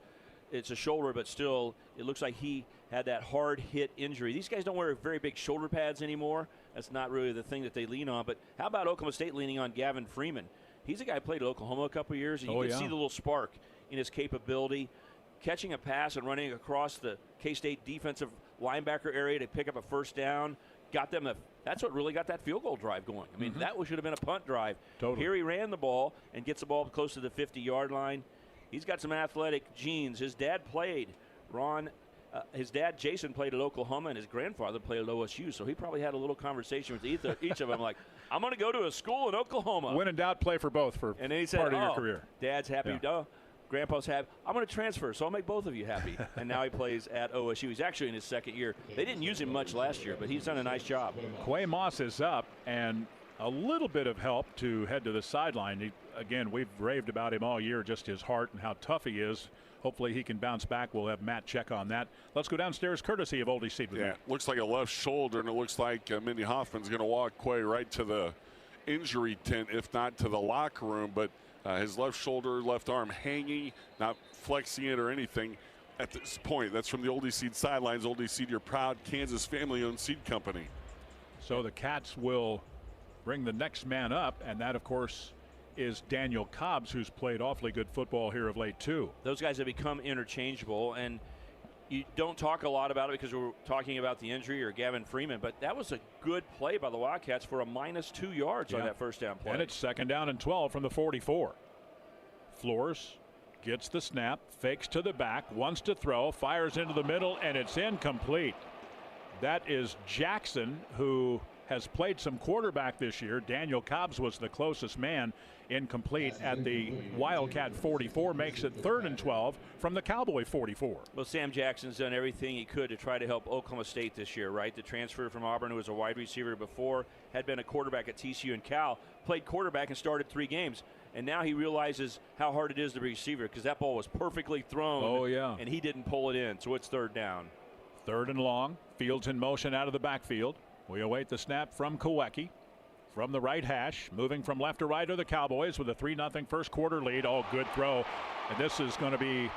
it's a shoulder, but still it looks like he had that hard hit injury. These guys don't wear very big shoulder pads anymore. That's not really the thing that they lean on. But how about Oklahoma State leaning on Gavin Freeman? He's a guy who played at Oklahoma a couple of years, and you can see the little spark in his capability. Catching a pass and running across the K-State defensive linebacker area to pick up a first down. That's what really got that field goal drive going. I mean, that should have been a punt drive. Totally. Here he ran the ball and gets the ball close to the 50-yard line. He's got some athletic genes. His dad played. His dad, Jason, played at Oklahoma, and his grandfather played at OSU, so he probably had a little conversation with each of them, like, I'm going to go to a school in Oklahoma. When in doubt, play for both for and then he said, part of your career. Dad's happy. Yeah. Grandpa's happy. I'm going to transfer, so I'll make both of you happy. And now he plays at OSU. He's actually in his 2nd year. They didn't use him much last year, but he's done a nice job. Quay Moss is up, and a little bit of help to head to the sideline. Again, we've raved about him all year, just his heart and how tough he is. Hopefully he can bounce back. We'll have Matt check on that. Let's go downstairs, courtesy of Oldie Seed. Yeah, looks like a left shoulder, and it looks like Mindy Hoffman's going to walk Quay right to the injury tent, if not to the locker room. But his left shoulder, left arm hanging, not flexing it or anything at this point. That's from the Oldie Seed sidelines. Oldie Seed, your proud Kansas family-owned seed company. So the Cats will bring the next man up, and that, of course, is Daniel Cobbs, who's played awfully good football here of late, too. Those guys have become interchangeable, and you don't talk a lot about it because we're talking about the injury or Gavin Freeman, but that was a good play by the Wildcats for a -2 yards on that first down play. And it's 2nd down and 12 from the 44. Flores gets the snap, fakes to the back, wants to throw, fires into the middle, and it's incomplete. That is Jackson, who has played some quarterback this year. Daniel Cobbs was the closest man. Incomplete at the Wildcat 44, makes it 3rd and 12 from the Cowboy 44. Well, Sam Jackson's done everything he could to try to help Oklahoma State this year, right? The transfer from Auburn, who was a wide receiver before, had been a quarterback at TCU and Cal, played quarterback and started 3 games. And now he realizes how hard it is to be a receiver because that ball was perfectly thrown. Oh, yeah. And he didn't pull it in, so it's 3rd down. 3rd and long. Fields in motion out of the backfield. We await the snap from Kowecki. From the right hash, moving from left to right are the Cowboys with a 3-0 first quarter lead. Oh, good throw. And this is going to be,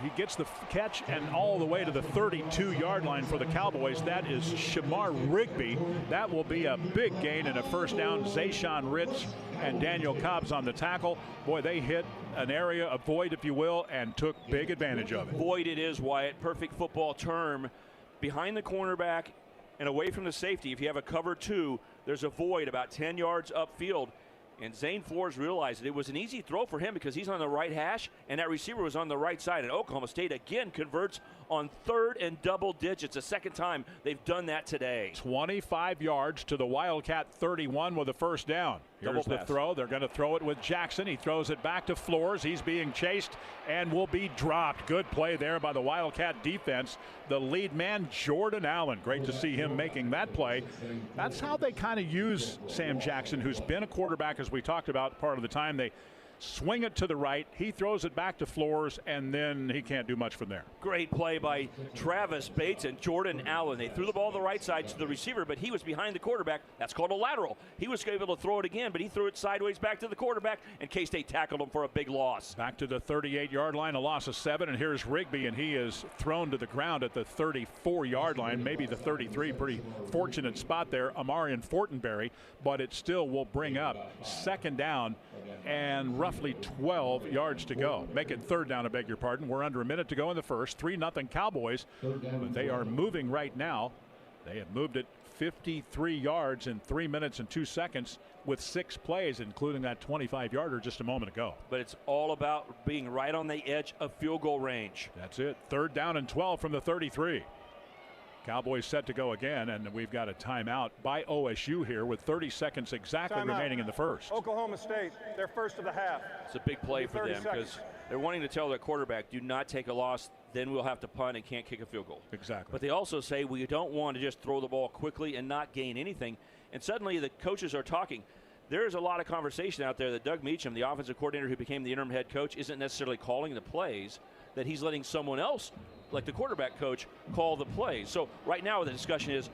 He gets the catch and all the way to the 32-yard line for the Cowboys. That is Shamar Rigby. That will be a big gain and a first down. Zayshawn Rich and Daniel Cobbs on the tackle. Boy, they hit an area, a void, if you will, and took big advantage of it. Void it is, Wyatt. Perfect football term. Behind the cornerback and away from the safety, if you have a cover 2, there's a void about 10 yards upfield. And Zane Flores realized it was an easy throw for him because he's on the right hash, and that receiver was on the right side. And Oklahoma State again converts on 3rd and double digits. The second time they've done that today. 25 yards to the Wildcat 31 with a first down. Here's the throw. They're going to throw it with Jackson. He throws it back to Flores. He's being chased and will be dropped. Good play there by the Wildcat defense. The lead man, Jordan Allen. Great to see him making that play. That's how they kind of use Sam Jackson, who's been a quarterback, as we talked about part of the time. They swing it to the right. He throws it back to Flores, and then he can't do much from there. Great play by Travis Bates and Jordan Allen. They threw the ball to the right side to the receiver, but he was behind the quarterback. That's called a lateral. He was able to throw it again, but he threw it sideways back to the quarterback, and K-State tackled him for a big loss. Back to the 38-yard line, a loss of 7, and here's Rigby, and he is thrown to the ground at the 34-yard line, maybe the 33. Pretty fortunate spot there, Amarian Fortenberry, but it still will bring up second down and roughly 12 yards to go. Make it third down, I beg your pardon. We're under a minute to go in the first. 3-0 Cowboys, but they are moving right now. They have moved it 53 yards in 3 minutes and 2 seconds with 6 plays, including that 25-yarder just a moment ago. But it's all about being right on the edge of field goal range. That's it. 3rd down and 12 from the 33. Cowboys set to go again, and we've got a timeout by OSU here with 30 seconds exactly remaining in the first. Oklahoma State, their first of the half. It's a big play for them because they're wanting to tell their quarterback, do not take a loss, then we'll have to punt and can't kick a field goal. Exactly. But they also say we don't want to just throw the ball quickly and not gain anything. And suddenly the coaches are talking. There's a lot of conversation out there that Doug Meacham, the offensive coordinator who became the interim head coach, isn't necessarily calling the plays, that he's letting someone else, like the quarterback coach, call the plays. So right now the discussion is,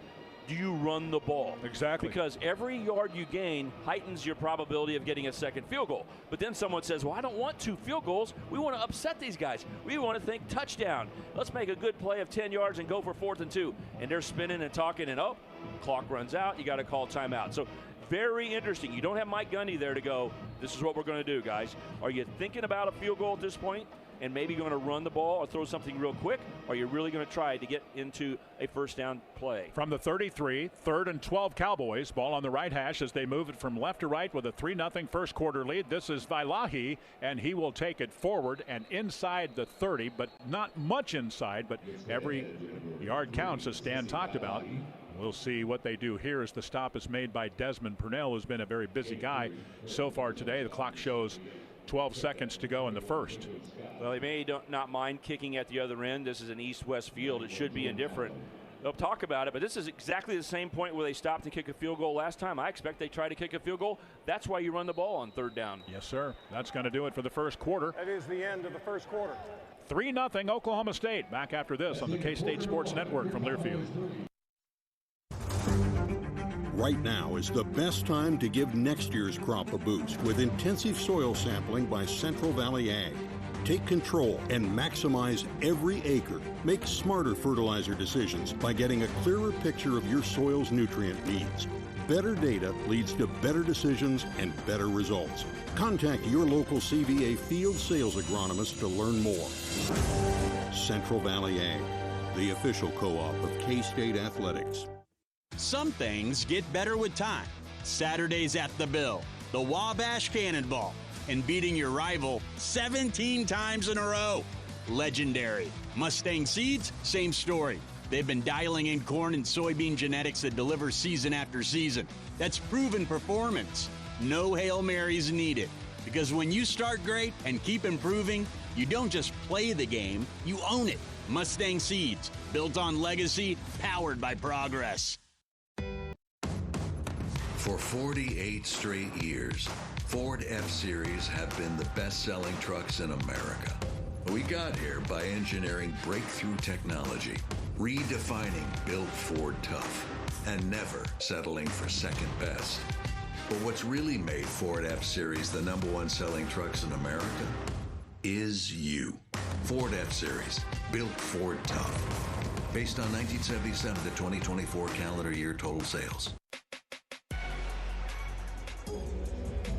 do you run the ball? Exactly. Because every yard you gain heightens your probability of getting a second field goal. But then someone says, well, I don't want 2 field goals. We want to upset these guys. We want to think touchdown. Let's make a good play of 10 yards and go for 4th and 2. And they're spinning and talking, and clock runs out. You got to call timeout. So very interesting. You don't have Mike Gundy there to go, this is what we're going to do, guys. Are you thinking about a field goal at this point and maybe going to run the ball or throw something real quick? Or are you really going to try to get into a first down play? From the 33, 3rd and 12 Cowboys. Ball on the right hash as they move it from left to right with a 3-0 first quarter lead. This is Vailahi, and he will take it forward and inside the 30, but not much inside, but every yard counts, as Stan talked about. We'll see what they do here as the stop is made by Desmond Purnell, who's been a very busy guy so far today. The clock shows 12 seconds to go in the first. Well, they may not mind kicking at the other end. This is an east-west field. It should be indifferent. They'll talk about it, but this is exactly the same point where they stopped to kick a field goal last time. I expect they try to kick a field goal. That's why you run the ball on 3rd down. Yes, sir. That's going to do it for the first quarter. That is the end of the first quarter. 3-0 Oklahoma State. Back after this on the K-State Sports Network from Learfield. Right now is the best time to give next year's crop a boost with intensive soil sampling by Central Valley Ag. Take control and maximize every acre. Make smarter fertilizer decisions by getting a clearer picture of your soil's nutrient needs. Better data leads to better decisions and better results. Contact your local CVA field sales agronomist to learn more. Central Valley Ag, the official co-op of K-State Athletics. Some things get better with time. Saturdays at the Bill, the Wabash Cannonball, and beating your rival 17 times in a row. Legendary. Mustang Seeds, same story. They've been dialing in corn and soybean genetics that deliver season after season. That's proven performance. No Hail Marys needed. Because when you start great and keep improving, you don't just play the game, you own it. Mustang Seeds, built on legacy, powered by progress. For 48 straight years, Ford F-Series have been the best-selling trucks in America. We got here by engineering breakthrough technology, redefining Built Ford Tough, and never settling for second best. But what's really made Ford F-Series the #1 selling trucks in America is you. Ford F-Series, built Ford tough. Based on 1977 to 2024 calendar year total sales.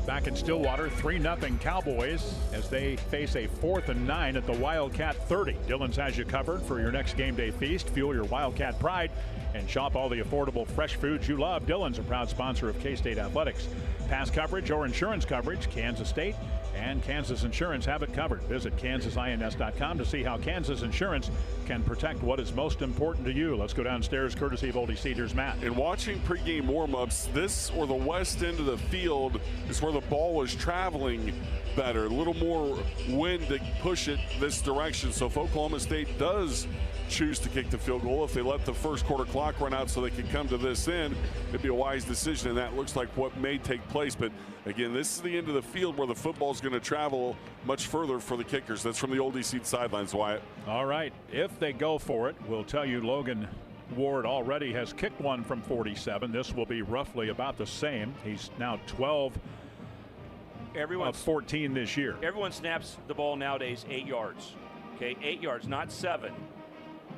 Back in Stillwater, 3-0 Cowboys as they face a 4th and 9 at the Wildcat 30. Dillon's has you covered for your next game day feast. Fuel your Wildcat pride and shop all the affordable fresh foods you love. Dillon's a proud sponsor of K-State Athletics. Pass coverage or insurance coverage, Kansas State and Kansas Insurance have it covered. Visit kansasins.com to see how Kansas Insurance can protect what is most important to you. Let's go downstairs, courtesy of Oldie Cedars. Matt. In watching pregame warm-ups, this or the west end of the field is where the ball was traveling better. A little more wind to push it this direction. So if Oklahoma State does choose to kick the field goal, if they let the first quarter clock run out so they can come to this end, it'd be a wise decision, and that looks like what may take place. But again, this is the end of the field where the football's going to travel much further for the kickers. That's from the Oldie Seed sidelines, Wyatt. All right, if they go for it, we'll tell you Logan Ward already has kicked one from 47. This will be roughly about the same. He's now 12 of 14 this year. Everyone snaps the ball nowadays 8 yards. Okay, 8 yards, not 7.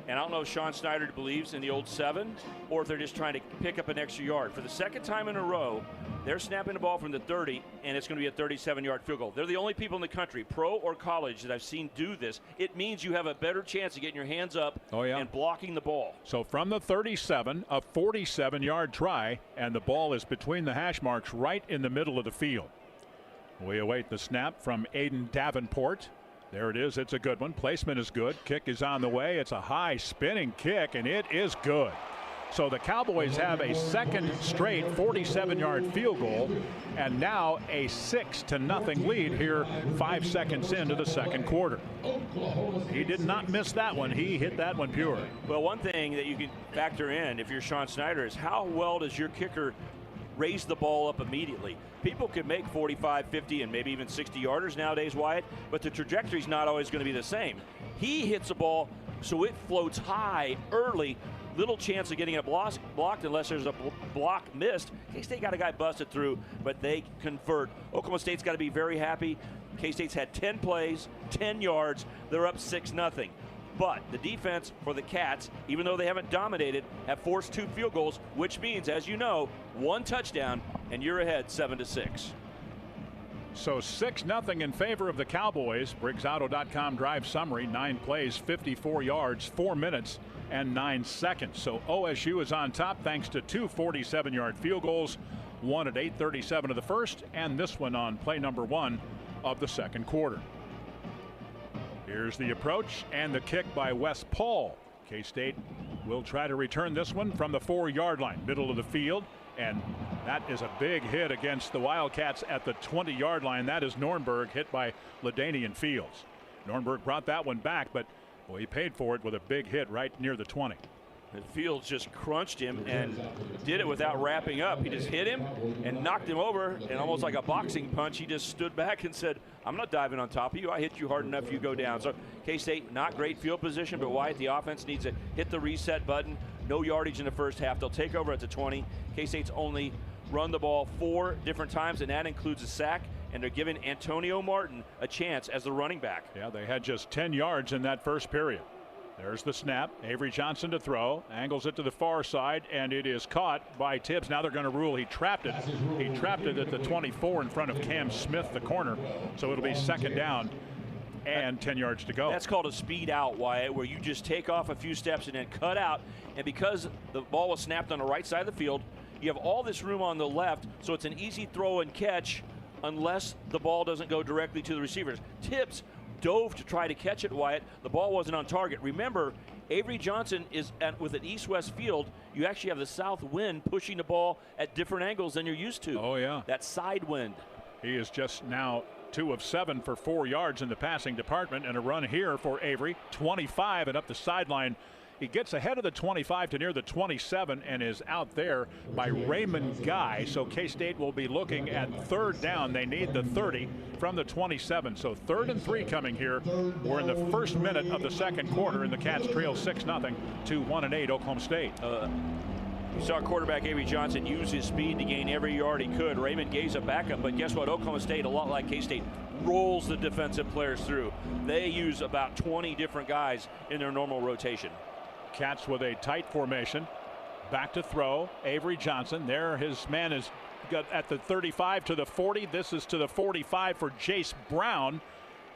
And I don't know if Sean Snyder believes in the old 7 or if they're just trying to pick up an extra yard. For the second time in a row, they're snapping the ball from the 30, and it's going to be a 37-yard field goal. They're the only people in the country, pro or college, that I've seen do this. It means you have a better chance of getting your hands up and blocking the ball. So from the 37, a 47-yard try, and the ball is between the hash marks right in the middle of the field. We await the snap from Aiden Davenport. There it is. It's a good one. Placement is good. Kick is on the way. It's a high spinning kick, and it is good. So the Cowboys have a second straight 47-yard field goal, and now a 6-0 lead here 5 seconds into the second quarter. He did not miss that one. He hit that one pure. Well, one thing that you can factor in if you're Sean Snyder is how well does your kicker raise the ball up immediately. People can make 45, 50, and maybe even 60-yarders nowadays, Wyatt, but the trajectory's not always going to be the same. He hits the ball so it floats high early. Little chance of getting it blocked unless there's a block missed. K-State got a guy busted through, but they convert. Oklahoma State's got to be very happy. K-State's had 10 plays, 10 yards. They're up 6-0. But the defense for the Cats, even though they haven't dominated, have forced 2 field goals, which means, as you know, 1 touchdown, and you're ahead 7-6. So 6-0 in favor of the Cowboys. BriggsAuto.com drive summary, 9 plays, 54 yards, 4 minutes, and 9 seconds. So OSU is on top thanks to 2 47-yard field goals, one at 8:37 of the first, and this one on play number 1 of the second quarter. Here's the approach and the kick by Wes Paul. K-State will try to return this one from the 4-yard line, middle of the field, and that is a big hit against the Wildcats at the 20-yard line. That is Nornberg, hit by LaDainian Fields. Nornberg brought that one back, but he paid for it with a big hit right near the 20. And Fields just crunched him and did it without wrapping up. He just hit him and knocked him over, and almost like a boxing punch, he just stood back and said, I'm not diving on top of you. I hit you hard enough, you go down. So K-State, not great field position, but Wyatt, the offense needs to hit the reset button. No yardage in the first half. They'll take over at the 20. K-State's only run the ball 4 different times, and that includes a sack, and they're giving Antonio Martin a chance as the running back. Yeah, they had just 10 yards in that first period. There's the snap. Avery Johnson to throw. Angles it to the far side, and it is caught by Tibbs. Now they're going to rule he trapped it. He trapped it at the 24 in front of Cam Smith, the corner. So it'll be second down and 10 yards to go. That's called a speed out, Wyatt, where you just take off a few steps and then cut out. And because the ball was snapped on the right side of the field, you have all this room on the left, so it's an easy throw and catch unless the ball doesn't go directly to the receivers. Tibbs dove to try to catch it, Wyatt. The ball wasn't on target. Remember, Avery Johnson is with an east-west field. You actually have the south wind pushing the ball at different angles than you're used to. Oh, yeah. That side wind. He is just now 2 of 7 for 4 yards in the passing department, and a run here for Avery. 25 and up the sideline. He gets ahead of the 25 to near the 27 and is out there by Raymond Guy. So K-State will be looking at third down. They need the 30 from the 27. So 3rd and 3 coming here. We're in the first minute of the second quarter, and the Cats trail 6-0 to 1-8 Oklahoma State. You saw quarterback Avery Johnson use his speed to gain every yard he could. Raymond Guy's a backup, but guess what? Oklahoma State, a lot like K-State, rolls the defensive players through. They use about 20 different guys in their normal rotation. Cats with a tight formation. Back to throw. Avery Johnson. There, his man is got at the 35 to the 40. This is to the 45 for Jace Brown.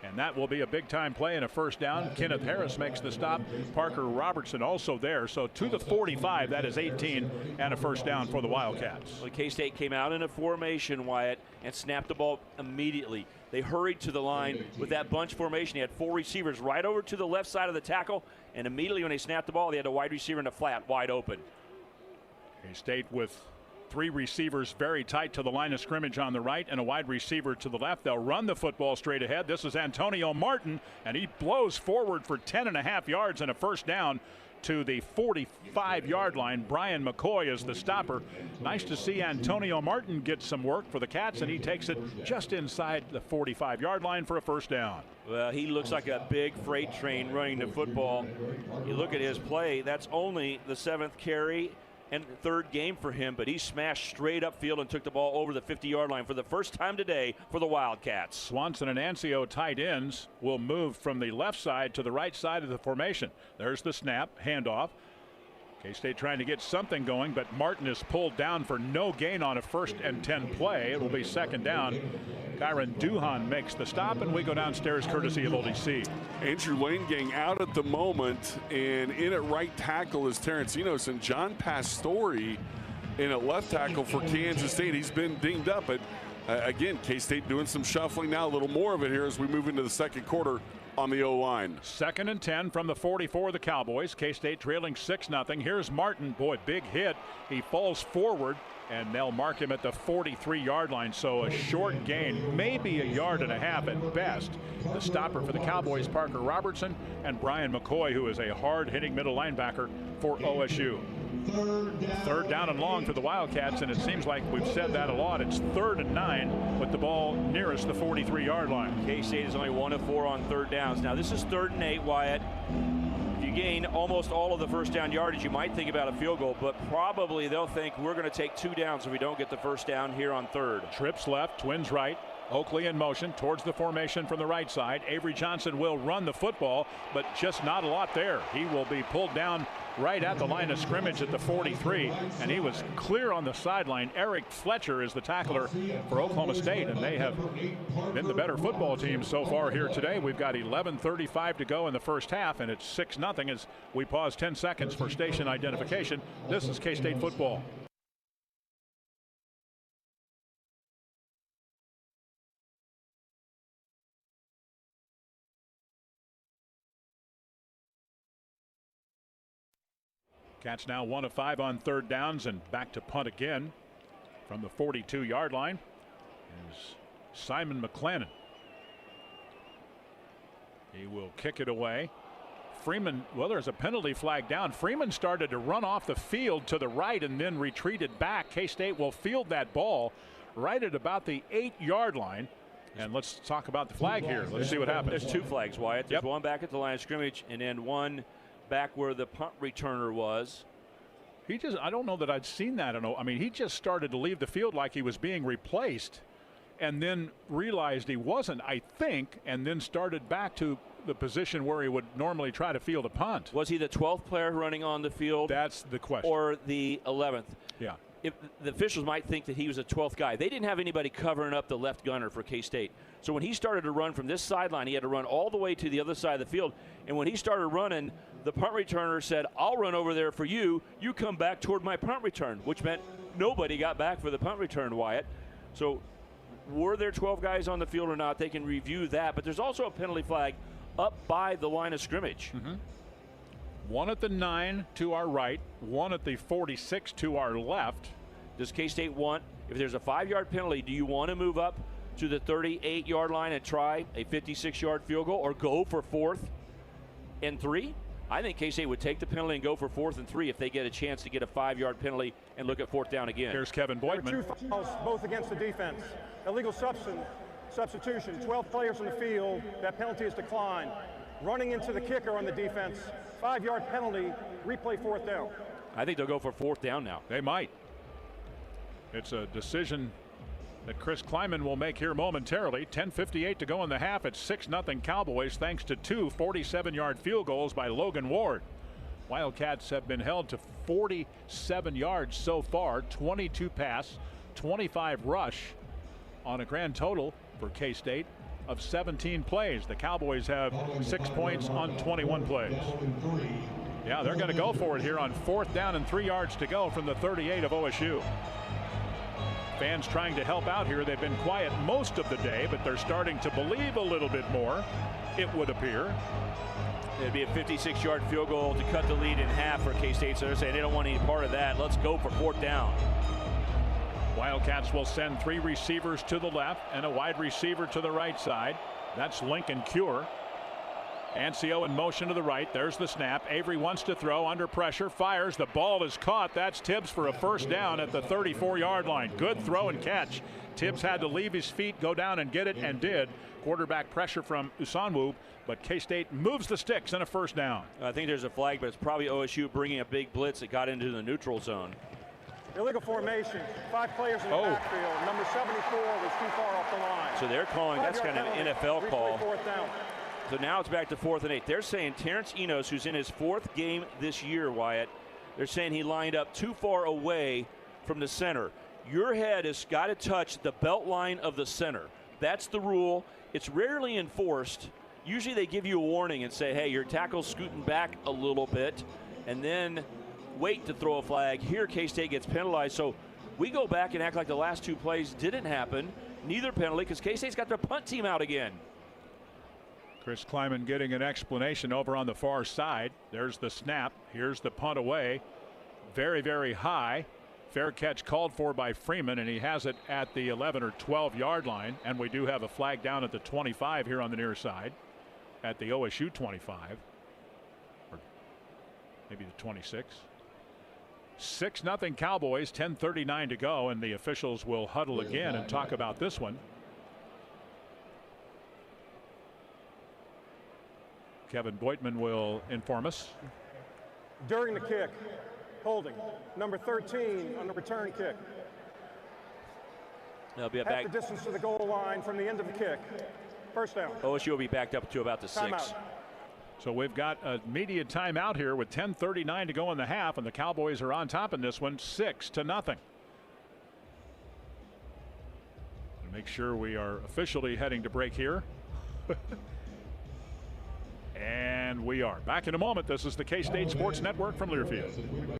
And that will be a big-time play and a first down. Kenneth Harris makes the stop. Parker Robertson also there. So to the 45, that is 18 and a first down for the Wildcats. Well, K-State came out in a formation, Wyatt, and snapped the ball immediately. They hurried to the line with that bunch formation. He had 4 receivers right over to the left side of the tackle, and immediately when they snapped the ball, they had a wide receiver in the flat, wide open. K-State with 3 receivers very tight to the line of scrimmage on the right and a wide receiver to the left. They'll run the football straight ahead. This is Antonio Martin, and he blows forward for 10.5 yards and a first down to the 45-yard line. Brian McCoy is the stopper. Nice to see Antonio Martin get some work for the Cats, and he takes it just inside the 45-yard line for a first down. Well, he looks like a big freight train running the football. You look at his play, that's only the 7th carry and 3rd game for him, but he smashed straight upfield and took the ball over the 50-yard line for the first time today for the Wildcats. Swanson and Ancio tight ends will move from the left side to the right side of the formation. There's the snap, handoff. K-State trying to get something going, but Martin is pulled down for no gain on a 1st and 10 play. It will be 2nd down. Kyron Duhan makes the stop, and we go downstairs courtesy of ODC. Andrew Lane gang out at the moment, and in at right tackle is Terrence Enos, and John Pastore in at left tackle for Kansas State. He's been dinged up, but again, K-State doing some shuffling now, a little more of it here as we move into the 2nd quarter on the O-line. 2nd and 10 from the 44 of the Cowboys. K-State trailing 6-0. Here's Martin. Boy, big hit. He falls forward, and they'll mark him at the 43-yard line. So a short gain, maybe a yard and a half at best. The stopper for the Cowboys, Parker Robertson, and Brian McCoy, who is a hard-hitting middle linebacker for OSU. 3rd down and long for the Wildcats, and it seems like we've said that a lot. It's 3rd and 9 with the ball nearest the 43-yard line. K-State is only 1 of 4 on 3rd downs. Now this is 3rd and 8, Wyatt. If you gain almost all of the first down yardage, you might think about a field goal, but probably they'll think we're going to take 2 downs if we don't get the first down here on 3rd. Trips left, twins right. Oakley in motion towards the formation from the right side. Avery Johnson will run the football, but just not a lot there. He will be pulled down right at the line of scrimmage at the 43, and he was clear on the sideline. Eric Fletcher is the tackler for Oklahoma State, and they have been the better football team so far here today. We've got 11:35 to go in the first half, and it's 6-0 as we pause 10 seconds for station identification. This is K-State football. Cats now 1 of 5 on 3rd downs, and back to punt again from the 42-yard line is Simon McClennan. He will kick it away. Freeman, well, there's a penalty flag down. Freeman started to run off the field to the right and then retreated back. K-State will field that ball right at about the 8-yard line. And let's talk about the flag here. Let's see what happens. There's 2 flags, Wyatt. There's one back at the line of scrimmage and then one back where the punt returner was. I don't know that I'd seen that. I mean, he just started to leave the field like he was being replaced and then realized he wasn't, I think, and then started back to the position where he would normally try to field a punt. Was he the 12th player running on the field? That's the question. Or the 11th? Yeah. If the officials might think that he was a 12th guy. They didn't have anybody covering up the left gunner for K-State. So when he started to run from this sideline, he had to run all the way to the other side of the field. And when he started running, the punt returner said, "I'll run over there for you. You come back toward my punt return," which meant nobody got back for the punt return, Wyatt. So were there 12 guys on the field or not? They can review that. But there's also a penalty flag up by the line of scrimmage. Mm-hmm. 1 at the 9 to our right, 1 at the 46 to our left. Does K-State want, if there's a 5-yard penalty, do you want to move up to the 38-yard line and try a 56-yard field goal or go for 4th and 3? I think K-State would take the penalty and go for 4th and 3 if they get a chance to get a 5-yard penalty and look at 4th down again. Here's Kevin Boydman. There are 2 fouls, both against the defense. Illegal substitution, 12 players on the field. That penalty is declined. Running into the kicker on the defense, 5-yard penalty, replay 4th down. I think they'll go for 4th down now. They might. It's a decision that Chris Kleiman will make here momentarily. 10:58 to go in the half. It's 6-0 Cowboys thanks to two 47-yard field goals by Logan Ward. Wildcats have been held to 47 yards so far, 22 pass, 25 rush on a grand total for K-State of 17 plays. The Cowboys have 6 points on 21 plays. Yeah, they're going to go for it here on 4th down and 3 yards to go from the 38 of OSU. Fans trying to help out here. They've been quiet most of the day, but they're starting to believe a little bit more, it would appear. It'd be a 56-yard field goal to cut the lead in half for K-State, so they're saying they don't want any part of that. Let's go for 4th down. Wildcats will send 3 receivers to the left and a wide receiver to the right side. That's Lincoln Cure. NCAA in motion to the right. There's the snap. Avery wants to throw under pressure, fires. The ball is caught. That's Tibbs for a 1st down at the 34-yard line. Good throw and catch. Tibbs had to leave his feet, go down and get it, and did. Quarterback pressure from Usanwu, but K-State moves the sticks and a 1st down. I think there's a flag, but it's probably OSU bringing a big blitz that got into the neutral zone. Illegal formation. 5 players in the backfield. Number 74 was too far off the line. So they're calling, that's kind of an NFL call. 4th down. So now it's back to 4th and 8. They're saying Terrence Enos, who's in his 4th game this year, Wyatt, they're saying he lined up too far away from the center. Your head has got to touch the belt line of the center. That's the rule. It's rarely enforced. Usually they give you a warning and say, hey, your tackle's scooting back a little bit, and then wait to throw a flag. Here, K-State gets penalized. So we go back and act like the last 2 plays didn't happen. Neither penalty, because K-State's got their punt team out again. Chris Kleiman getting an explanation over on the far side. There's the snap. Here's the punt away. Very, very high. Fair catch called for by Freeman, and he has it at the 11 or 12-yard line. And we do have a flag down at the 25 here on the near side at the OSU 25. Or maybe the 26. 6-0 Cowboys, 10:39 to go, and the officials will huddle again and talk about this one. Kevin Boitman will inform us. During the kick, holding. Number 13 on the return kick. They'll be half back. the distance to the goal line from the end of the kick. 1st down. OSU will be backed up to about the 6. Timeout. So we've got a media timeout here with 10:39 to go in the half, and the Cowboys are on top in this one, 6-0. Make sure we are officially heading to break here. And we are back in a moment. This is the K-State Sports Network from Learfield.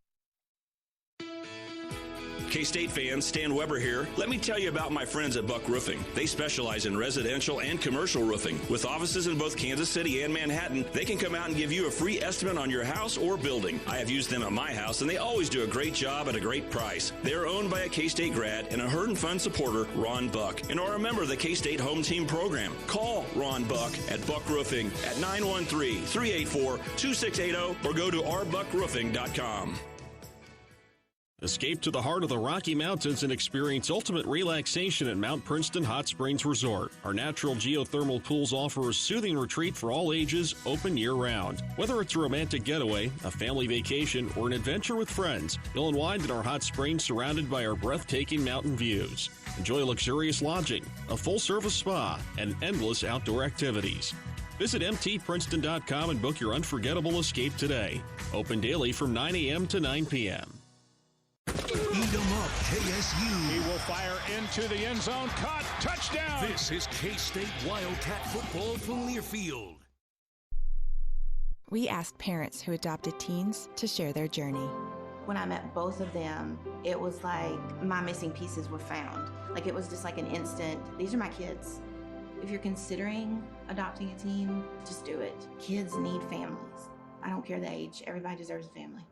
K-State fans, Stan Weber here. Let me tell you about my friends at Buck Roofing. They specialize in residential and commercial roofing. With offices in both Kansas City and Manhattan, they can come out and give you a free estimate on your house or building. I have used them at my house, and they always do a great job at a great price. They are owned by a K-State grad and a Herd and Fun supporter, Ron Buck, and are a member of the K-State Home Team program. Call Ron Buck at Buck Roofing at 913-384-2680 or go to rbuckroofing.com. Escape to the heart of the Rocky Mountains and experience ultimate relaxation at Mount Princeton Hot Springs Resort. Our natural geothermal pools offer a soothing retreat for all ages, open year-round. Whether it's a romantic getaway, a family vacation, or an adventure with friends, you'll unwind in our hot springs surrounded by our breathtaking mountain views. Enjoy luxurious lodging, a full-service spa, and endless outdoor activities. Visit mtprinceton.com and book your unforgettable escape today. Open daily from 9 a.m. to 9 p.m. Eat 'em up, KSU. He will fire into the end zone. Caught. Touchdown. This is K-State Wildcat football from Learfield. We asked parents who adopted teens to share their journey. When I met both of them, it was like my missing pieces were found. Like it was just like an instant, these are my kids. If you're considering adopting a teen, just do it. Kids need families. I don't care the age. Everybody deserves a family.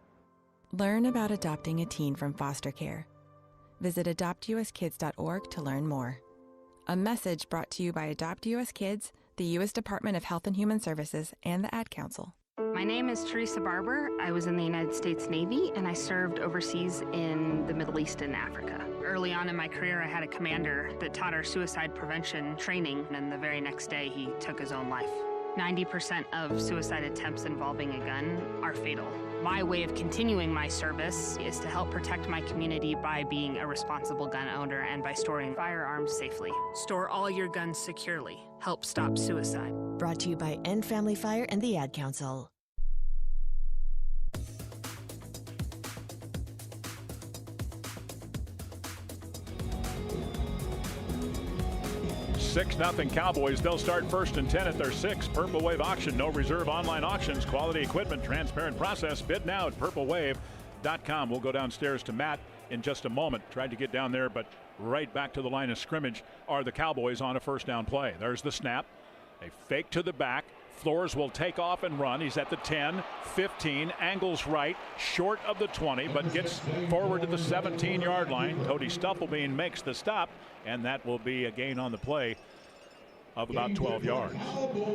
Learn about adopting a teen from foster care. Visit adoptuskids.org to learn more. A message brought to you by Adopt US Kids, the U.S. Department of Health and Human Services, and the Ad Council. My name is Teresa Barber. I was in the United States Navy, and I served overseas in the Middle East and Africa. Early on in my career, I had a commander that taught our suicide prevention training, and the very next day, he took his own life. 90% of suicide attempts involving a gun are fatal. My way of continuing my service is to help protect my community by being a responsible gun owner and by storing firearms safely. Store all your guns securely. Help stop suicide. Brought to you by End Family Fire and the Ad Council. 6-0 Cowboys. They'll start 1st and 10 at their 6. Purple Wave Auction. No reserve online auctions. Quality equipment. Transparent process. Bid now at purplewave.com. We'll go downstairs to Matt in just a moment. Tried to get down there, but right back to the line of scrimmage are the Cowboys on a first down play. There's the snap. A fake to the back. Flores will take off and run. He's at the 10, 15, angles right, short of the 20, but gets forward to the 17-yard line. Cody Stufflebean makes the stop, and that will be a gain on the play of about 12 yards.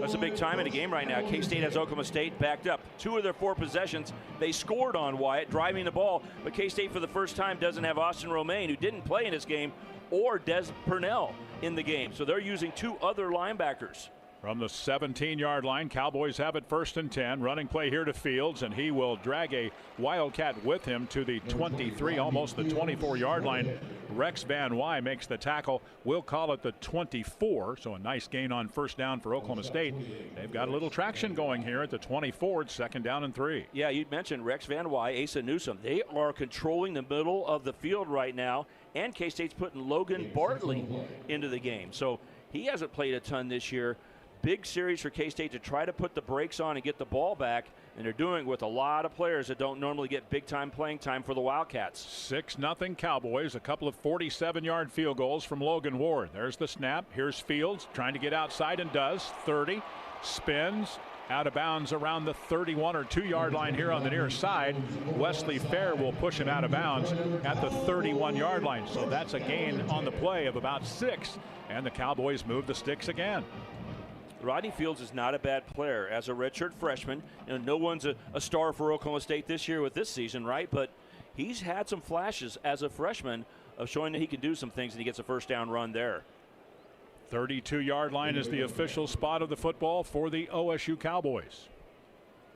That's a big time in the game right now. K-State has Oklahoma State backed up. 2 of their 4 possessions, they scored on Wyatt, driving the ball, but K-State for the first time doesn't have Austin Romaine, who didn't play in this game, or Des Purnell in the game. So they're using 2 other linebackers. From the 17-yard line, Cowboys have it 1st and 10. Running play here to Fields, and he will drag a Wildcat with him to the 23, almost the 24-yard line. Rex Van Wy makes the tackle. We'll call it the 24, so a nice gain on first down for Oklahoma State. They've got a little traction going here at the 24. It's 2nd down and 3. Yeah, you mentioned Rex Van Wy, Asa Newsome. They are controlling the middle of the field right now, and K-State's putting Logan Bartley into the game. So he hasn't played a ton this year. Big series for K-State to try to put the brakes on and get the ball back, and they're doing it with a lot of players that don't normally get big-time playing time for the Wildcats. 6-0 Cowboys. A couple of 47-yard field goals from Logan Ward. There's the snap. Here's Fields trying to get outside and does. 30, spins, out of bounds around the 31 or 2-yard line here on the near side. Wesley Fair will push him out of bounds at the 31-yard line. So that's a gain on the play of about 6, and the Cowboys move the sticks again. Rodney Fields is not a bad player as a redshirt freshman. You know, no one's a star for Oklahoma State this year with this season, right? But he's had some flashes as a freshman of showing that he can do some things, and he gets a first down run there. 32-yard line is the official spot of the football for the OSU Cowboys.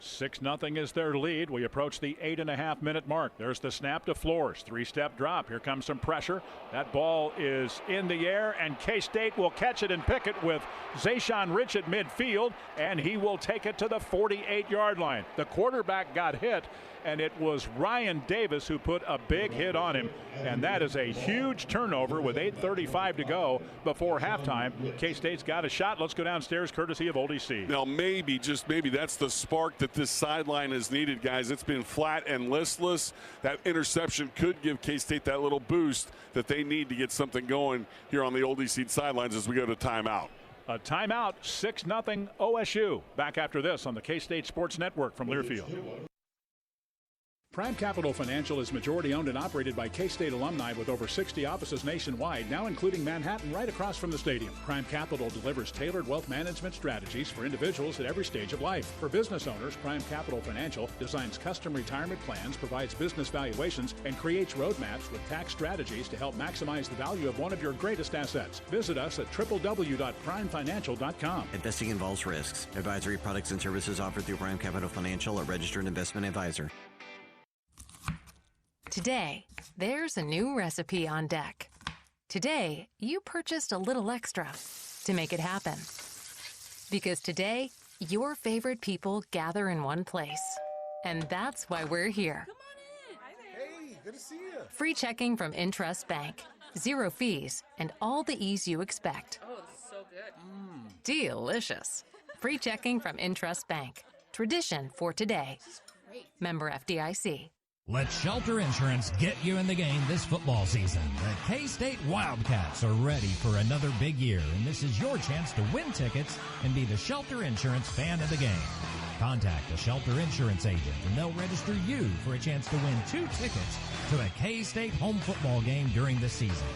6-0 is their lead. We approach the 8.5-minute mark. There's the snap to Flores. 3-step drop. Here comes some pressure. That ball is in the air, and K-State will catch it and pick it with Zayshawn Rich at midfield, and he will take it to the 48-yard line. The quarterback got hit, and it was Ryan Davis who put a big hit on him, and that is a huge turnover with 8:35 to go before halftime. K-State's got a shot. Let's go downstairs courtesy of Oldie C. Now maybe, just maybe, that's the spark that this sideline has needed, guys. It's been flat and listless. That interception could give K-State that little boost that they need to get something going here on the Oldie C sidelines as we go to timeout. A timeout, 6-0 OSU. Back after this on the K-State Sports Network from Learfield. Prime Capital Financial is majority owned and operated by K-State alumni with over 60 offices nationwide, now including Manhattan right across from the stadium. Prime Capital delivers tailored wealth management strategies for individuals at every stage of life. For business owners, Prime Capital Financial designs custom retirement plans, provides business valuations, and creates roadmaps with tax strategies to help maximize the value of one of your greatest assets. Visit us at www.primefinancial.com. Investing involves risks. Advisory products and services offered through Prime Capital Financial, a registered investment advisor. Today, there's a new recipe on deck. Today, you purchased a little extra to make it happen. Because today, your favorite people gather in one place. And that's why we're here. Come on in. Hi there. Hey, good to see you. Free checking from Intrust Bank. 0 fees and all the ease you expect. Oh, this is so good. Delicious. Free checking from Intrust Bank. Tradition for today. Great. Member FDIC. Let Shelter Insurance get you in the game this football season. The K-State Wildcats are ready for another big year, and this is your chance to win tickets and be the Shelter Insurance fan of the game. Contact a Shelter Insurance agent, and they'll register you for a chance to win 2 tickets to a K-State home football game during the season.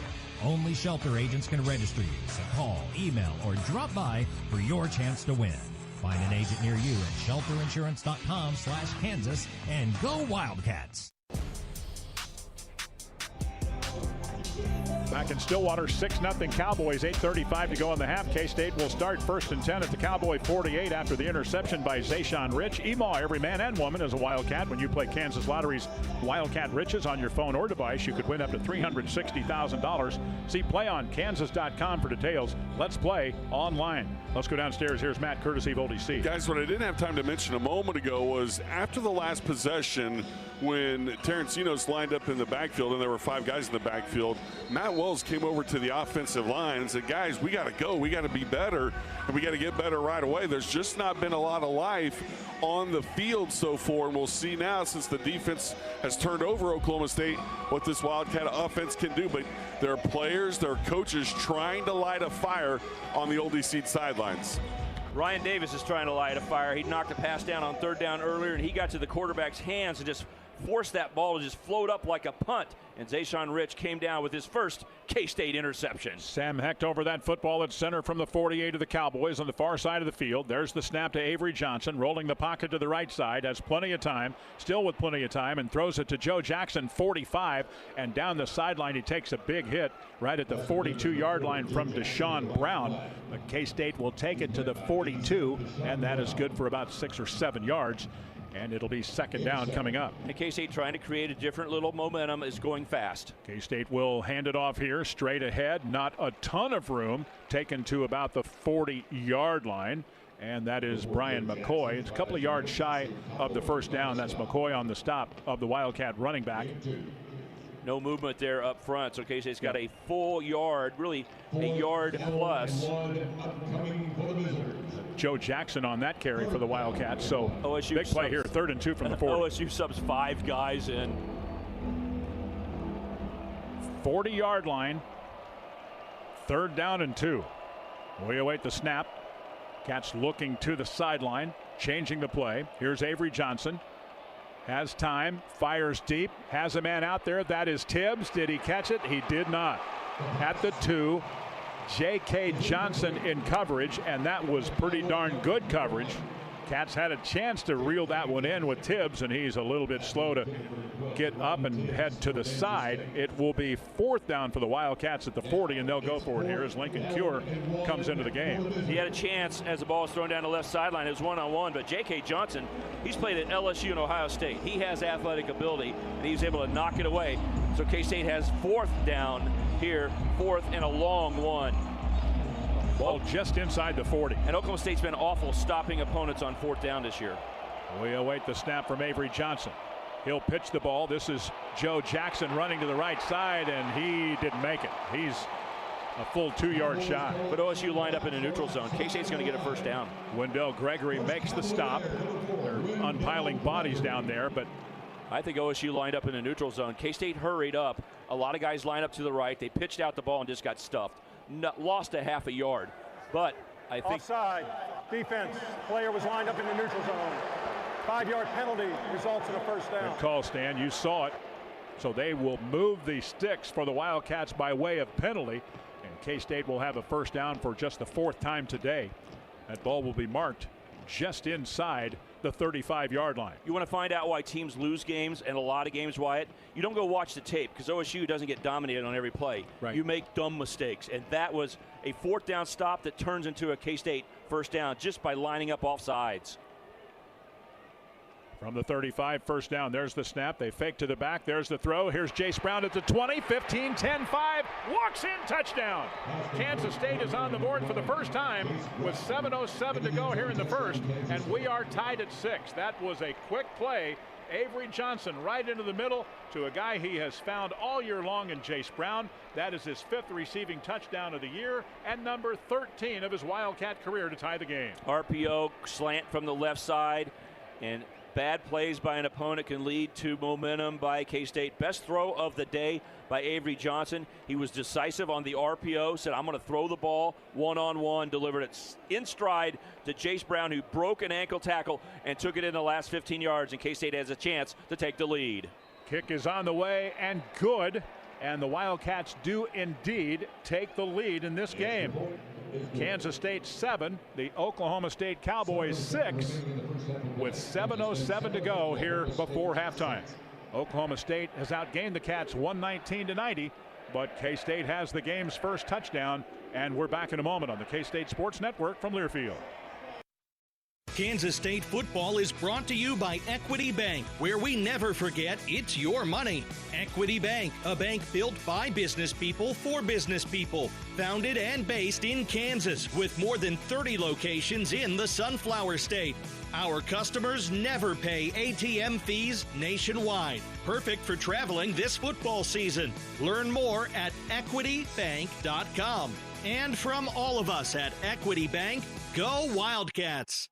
Only Shelter agents can register you, so call, email, or drop by for your chance to win. Find an agent near you at shelterinsurance.com/Kansas and go Wildcats. Back in Stillwater, 6-0 Cowboys, 8:35 to go in the half. K-State will start 1st and 10 at the Cowboy 48 after the interception by Zayshawn Rich. Emaw, every man and woman is a Wildcat. When you play Kansas Lottery's Wildcat Riches on your phone or device, you could win up to $360,000. See playonkansas.com for details. Let's play online. Let's go downstairs. Here's Matt, courtesy of Oldie C. Guys, what I didn't have time to mention a moment ago was after the last possession, when Terrence Enos lined up in the backfield and there were 5 guys in the backfield, Matt Wells came over to the offensive line and said, guys, we got to go. We got to be better, and we got to get better right away. There's just not been a lot of life on the field so far, and we'll see now, since the defense has turned over Oklahoma State, what this Wildcat offense can do. But there are players, there are coaches trying to light a fire on the Oldie Seed sidelines. Ryan Davis is trying to light a fire. He knocked a pass down on 3rd down earlier, and he got to the quarterback's hands and just forced that ball to just float up like a punt. And Zayshawn Rich came down with his first K-State interception. Sam Hecht over that football at center from the 48 of the Cowboys on the far side of the field. There's the snap to Avery Johnson, rolling the pocket to the right side, has plenty of time, still with plenty of time, and throws it to Joe Jackson, 45, and down the sideline he takes a big hit right at the 42-yard line from Deshaun Brown. But K-State will take it to the 42, and that is good for about 6 or 7 yards. And it'll be 2nd down coming up. And K-State trying to create a different little momentum, is going fast. K-State will hand it off here straight ahead. Not a ton of room, taken to about the 40-yard line. And that is Brian McCoy. It's a couple of yards shy of the 1st down. That's McCoy on the stop of the Wildcat running back. No movement there up front, so K-State's got a full yard, really a yard plus. Joe Jackson on that carry for the Wildcats. So OSU big play here, 3rd and 2 from the 40. OSU subs 5 guys in. 40-yard line, 3rd down and 2. We await the snap. Cats looking to the sideline, changing the play. Here's Avery Johnson. Has time, fires deep, has a man out there. That is Tibbs. Did he catch it? He did not. At the 2, J.K. Johnson in coverage, and that was pretty darn good coverage. Cats had a chance to reel that one in with Tibbs, and he's a little bit slow to get up and head to the side. It will be 4th down for the Wildcats at the 40, and they'll go for it here as Lincoln Cure comes into the game. He had a chance as the ball was thrown down the left sideline. It was one-on-one, but J.K. Johnson, he's played at LSU and Ohio State. He has athletic ability, and he was able to knock it away. So K-State has 4th down here, 4th and a long one. Ball just inside the 40. And Oklahoma State's been awful stopping opponents on 4th down this year. We await the snap from Avery Johnson. He'll pitch the ball. This is Joe Jackson running to the right side, and he didn't make it. He's a full 2-yard shot. But OSU lined up in a neutral zone. K-State's going to get a 1st down. Wendell Gregory makes the stop. They're unpiling bodies down there, but I think OSU lined up in a neutral zone. K-State hurried up. A lot of guys lined up to the right. They pitched out the ball and just got stuffed. Lost a half a yard. But I think offside. Defense. Player was lined up in the neutral zone. 5-yard penalty results in a 1st down. Good call, Stan. You saw it. So they will move the sticks for the Wildcats by way of penalty. And K-State will have a 1st down for just the 4th time today. That ball will be marked just inside the 35-yard line. You want to find out why teams lose games, and a lot of games, Wyatt? You don't go watch the tape, because OSU doesn't get dominated on every play. Right. You make dumb mistakes, and that was a 4th down stop that turns into a K-State 1st down just by lining up off sides. From the 35, 1st down. There's the snap. They fake to the back. There's the throw. Here's Jace Brown at the 20, 15, 10, 5. Walks in, touchdown. Kansas State is on the board for the first time with 7:07 to go here in the 1st, and we are tied at 6. That was a quick play. Avery Johnson right into the middle to a guy he has found all year long in Jace Brown. That is his 5th receiving touchdown of the year and number 13 of his Wildcat career to tie the game. RPO slant from the left side, and bad plays by an opponent can lead to momentum by K-State. Best throw of the day by Avery Johnson. He was decisive on the RPO, said, I'm going to throw the ball one-on-one, delivered it in stride to Jace Brown, who broke an ankle tackle and took it in the last 15 yards, and K-State has a chance to take the lead. Kick is on the way and good, and the Wildcats do indeed take the lead in this game. Kansas State 7, the Oklahoma State Cowboys 6, with 7:07 to go here before halftime. Oklahoma State has outgained the Cats 119-90. but K-State has the game's first touchdown, and we're back in a moment on the K-State Sports Network from Learfield. Kansas State football is brought to you by Equity Bank, where we never forget it's your money. Equity Bank, a bank built by business people for business people. Founded and based in Kansas with more than 30 locations in the Sunflower State. Our customers never pay ATM fees nationwide. Perfect for traveling this football season. Learn more at equitybank.com. And from all of us at Equity Bank, go Wildcats!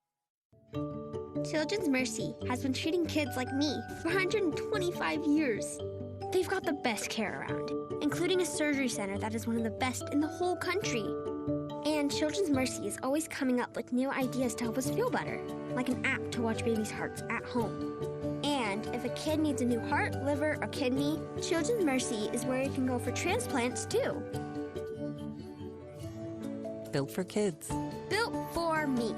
Children's Mercy has been treating kids like me for 125 years. They've got the best care around, including a surgery center that is one of the best in the whole country. And Children's Mercy is always coming up with new ideas to help us feel better, like an app to watch babies' hearts at home. And if a kid needs a new heart, liver, or kidney, Children's Mercy is where you can go for transplants too. Built for kids. Built for me.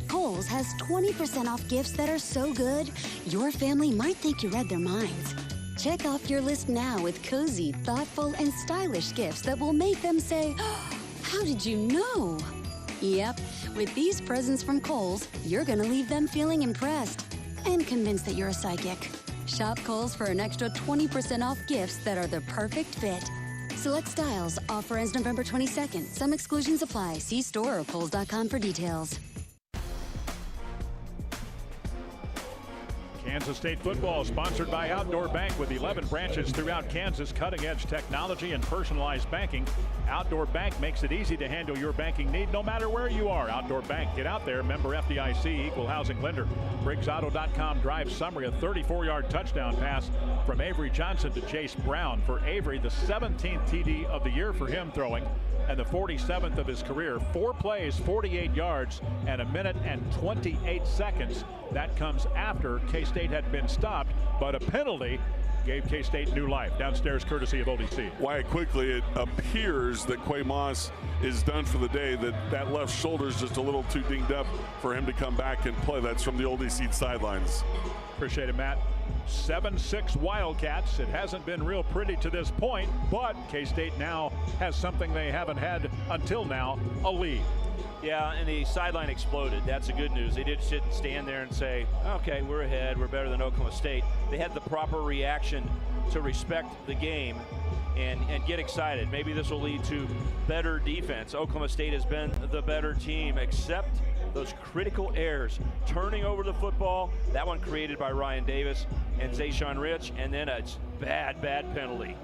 Kohl's has 20% off gifts that are so good, your family might think you read their minds. Check off your list now with cozy, thoughtful, and stylish gifts that will make them say, oh, how did you know? Yep, with these presents from Kohl's, you're going to leave them feeling impressed and convinced that you're a psychic. Shop Kohl's for an extra 20% off gifts that are the perfect fit. Select styles. Offer ends November 22nd. Some exclusions apply. See store or kohls.com for details. Kansas State football is sponsored by Outdoor Bank with 11 branches throughout Kansas, cutting-edge technology and personalized banking. Outdoor Bank makes it easy to handle your banking need no matter where you are. Outdoor Bank, get out there, member FDIC, equal housing lender. BriggsAuto.com drive summary, a 34-yard touchdown pass from Avery Johnson to Chase Brown. For Avery, the 17th TD of the year for him throwing, and the 47th of his career. 4 plays, 48 yards, and a minute and 28 seconds. That comes after K-State had been stopped, but a penalty gave K-State new life. Downstairs, courtesy of ODC. Wyatt, quickly, it appears that Quay Moss is done for the day, that left shoulder is just a little too dinged up for him to come back and play. That's from the ODC sidelines. Appreciate it, Matt. 7-6 Wildcats. It hasn't been real pretty to this point, but K-State now has something they haven't had until now, a lead. Yeah, and the sideline exploded. That's the good news. They didn't sit and stand there and say, okay, we're ahead, we're better than Oklahoma State. They had the proper reaction to respect the game and get excited. Maybe this will lead to better defense. Oklahoma State has been the better team, except those critical errors. Turning over the football, that one created by Ryan Davis and Zayshawn Rich, and then a bad penalty.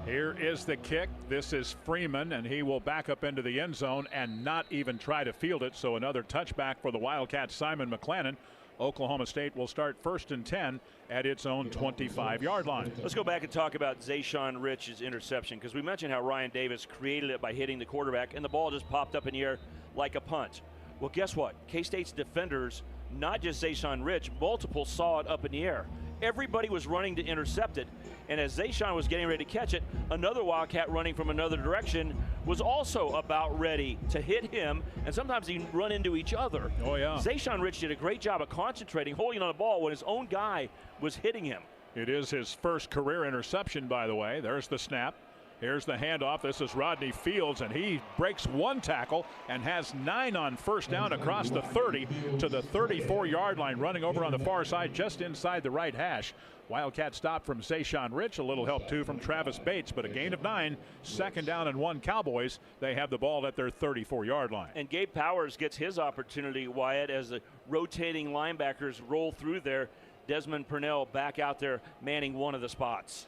Here is the kick. This is Freeman, and he will back up into the end zone and not even try to field it. So another touchback for the Wildcats, Simon McClannon. Oklahoma State will start 1st and 10 at its own 25-yard line. Let's go back and talk about Zayshawn Rich's interception, because we mentioned how Ryan Davis created it by hitting the quarterback, and the ball just popped up in the air like a punt. Well, guess what? K-State's defenders, not just Zayshawn Rich, multiple saw it up in the air. Everybody was running to intercept it, and as Zayshawn was getting ready to catch it, another Wildcat running from another direction was also about ready to hit him, and sometimes they run into each other. Oh, yeah. Zayshawn Rich did a great job of concentrating, holding on the ball when his own guy was hitting him. It is his first career interception, by the way. There's the snap. Here's the handoff. This is Rodney Fields, and he breaks 1 tackle and has 9 on first down across the 30 to the 34-yard line, running over on the far side just inside the right hash. Wildcat stop from Zayshawn Rich, a little help too from Travis Bates, but a gain of 9, 2nd down and 1 Cowboys. They have the ball at their 34-yard line. And Gabe Powers gets his opportunity, Wyatt, as the rotating linebackers roll through there. Desmond Purnell back out there manning one of the spots.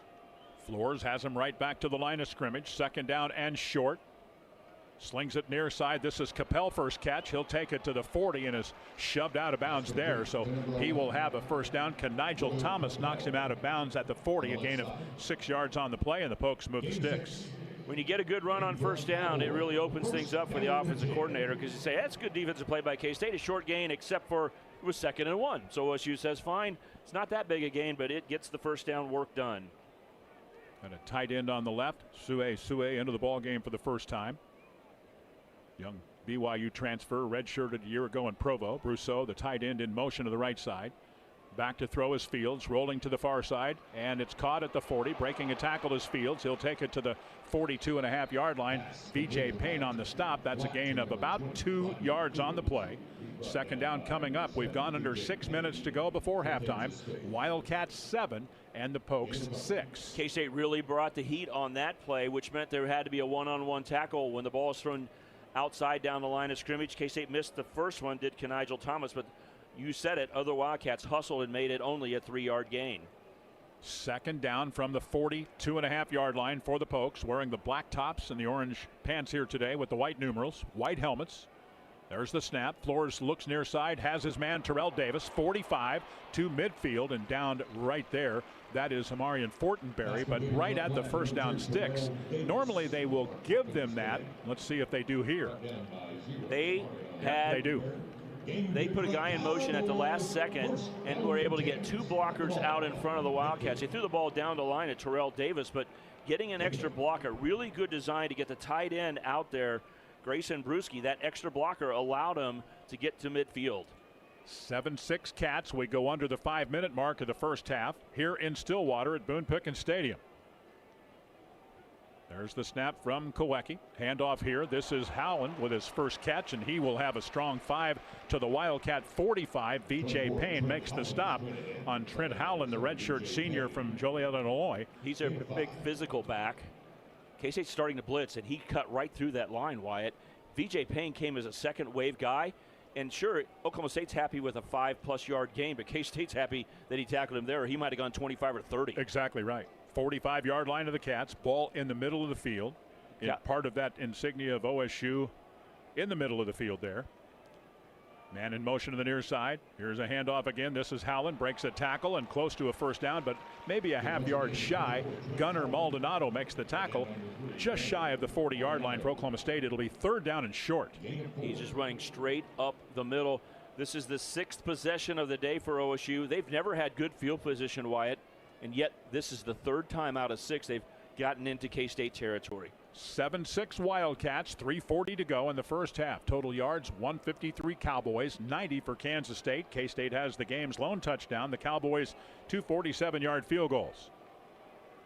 Flores has him right back to the line of scrimmage. 2nd down and short. Slings it near side. This is Capel first catch. He'll take it to the 40 and is shoved out of bounds there. So he will have a first down. Nigel Thomas knocks him out of bounds at the 40. A gain of 6 yards on the play, and the Pokes move the sticks. When you get a good run on first down, it really opens things up for the offensive coordinator, because you say, that's good defensive play by K-State. A short gain, except for it was 2nd and 1. So OSU says, fine, it's not that big a gain, but it gets the first down work done. And a tight end on the left. Sue into the ball game for the first time. Young BYU transfer, redshirted a year ago in Provo. Brousseau, the tight end, in motion to the right side. Back to throw is Fields, rolling to the far side, and it's caught at the 40. Breaking a tackle is Fields. He'll take it to the 42.5-yard line. VJ Payne on the stop. That's a gain of about 2 yards on the play. Second down coming up. We've gone under 6 minutes to go before halftime. Wildcats 7 and the Pokes 6. K-State really brought the heat on that play, which meant there had to be a one-on-one tackle when the ball is thrown outside down the line of scrimmage. K-State missed the first one, did Kenigel Thomas, but you said it, other Wildcats hustled and made it only a 3-yard gain. Second down from the 42.5-yard line for the Pokes, wearing the black tops and the orange pants here today with the white numerals, white helmets. There's the snap. Flores looks near side, has his man Terrell Davis, 45 to midfield, and down right there. That is Hamarian Fortenberry, but right at the first down sticks. Normally they will give them that. Let's see if they do here. They do. They put a guy in motion at the last second and were able to get 2 blockers out in front of the Wildcats. They threw the ball down the line at Terrell Davis, but getting an extra blocker, really good design to get the tight end out there. Grayson Bruschi, that extra blocker allowed him to get to midfield. 7-6 Cats. We go under the 5-minute mark of the first half here in Stillwater at Boone Pickens Stadium. There's the snap from Kowecki. Handoff here. This is Howland with his first catch, and he will have a strong 5 to the Wildcat 45. VJ Payne makes the stop on Trent Howland, the redshirt senior from Joliet, Illinois. He's a big physical back. K-State's starting to blitz, and he cut right through that line, Wyatt. VJ Payne came as a second wave guy, and sure, Oklahoma State's happy with a 5+ yard gain, but K-State's happy that he tackled him there. He might have gone 25 or 30. Exactly right. 45-yard line of the Cats. Ball in the middle of the field. Part of that insignia of OSU in the middle of the field there. Man in motion to the near side. Here's a handoff again. This is Howland. Breaks a tackle and close to a first down, but maybe a half-yard shy. Gunnar Maldonado makes the tackle just shy of the 40-yard line for Oklahoma State. It'll be 3rd down and short. He's just running straight up the middle. This is the 6th possession of the day for OSU. They've never had good field position, Wyatt, and yet this is the 3rd time out of 6 they've gotten into K-State territory. 7-6 Wildcats, 3:40 to go in the first half. Total yards, 153 Cowboys, 90 for Kansas State. K-State has the game's lone touchdown. The Cowboys, 2 47-yard field goals.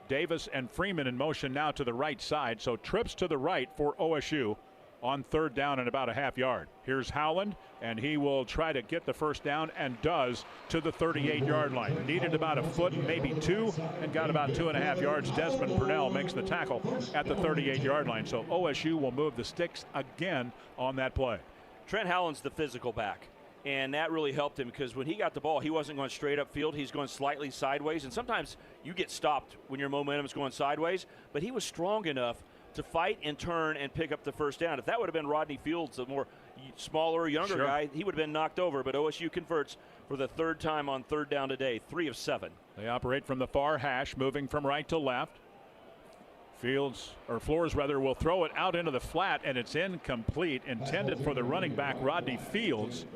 Davis and Freeman in motion now to the right side, so trips to the right for OSU on 3rd down and about a half-yard. Here's Howland, and he will try to get the first down, and does, to the 38-yard line. Needed about a foot, maybe 2, and got about 2.5 yards. Desmond Purnell makes the tackle at the 38-yard line. So OSU will move the sticks again on that play. Trent Howland's the physical back, and that really helped him because when he got the ball, he wasn't going straight up field. He's going slightly sideways, and sometimes you get stopped when your momentum is going sideways, but he was strong enough to fight and turn and pick up the first down. If that would have been Rodney Fields, a more smaller, younger guy, he would have been knocked over. But OSU converts for the 3rd time on 3rd down today, 3 of 7. They operate from the far hash, moving from right to left. Flores will throw it out into the flat, and it's incomplete, intended for the running back Rodney Fields.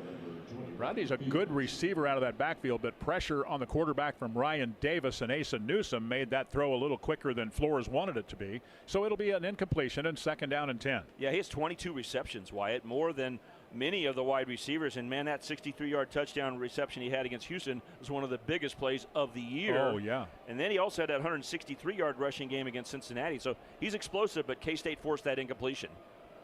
Rodney's a good receiver out of that backfield, but pressure on the quarterback from Ryan Davis and Asa Newsom made that throw a little quicker than Flores wanted it to be. So it'll be an incompletion and 2nd down and 10. Yeah, he has 22 receptions, Wyatt, more than many of the wide receivers. And, man, that 63-yard touchdown reception he had against Houston was one of the biggest plays of the year. Oh, yeah. And then he also had that 163-yard rushing game against Cincinnati. So he's explosive, but K-State forced that incompletion.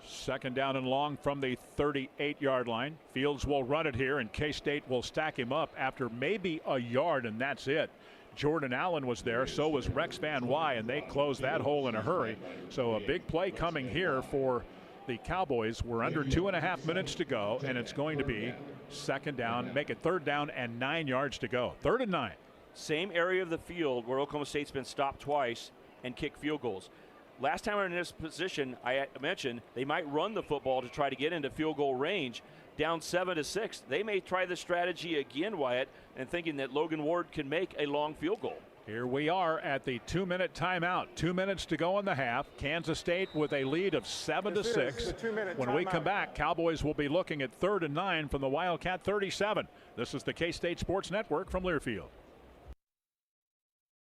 2nd down and long from the 38-yard line. Fields will run it here, and K-State will stack him up after maybe a yard, and that's it. Jordan Allen was there, so was Rex Van Wy, and they closed that hole in a hurry. So a big play coming here for the Cowboys. We're under 2.5 minutes to go, and it's going to be 2nd down, make it 3rd down and 9 yards to go. 3rd and 9. Same area of the field where Oklahoma State's been stopped twice and kicked field goals. Last time we were in this position, I mentioned they might run the football to try to get into field goal range. Down 7-6. They may try the strategy again, Wyatt, and thinking that Logan Ward can make a long field goal. Here we are at the 2-minute timeout. 2 minutes to go in the half. Kansas State with a lead of 7-6. When we come back, Cowboys will be looking at 3rd and 9 from the Wildcat 37. This is the K-State Sports Network from Learfield.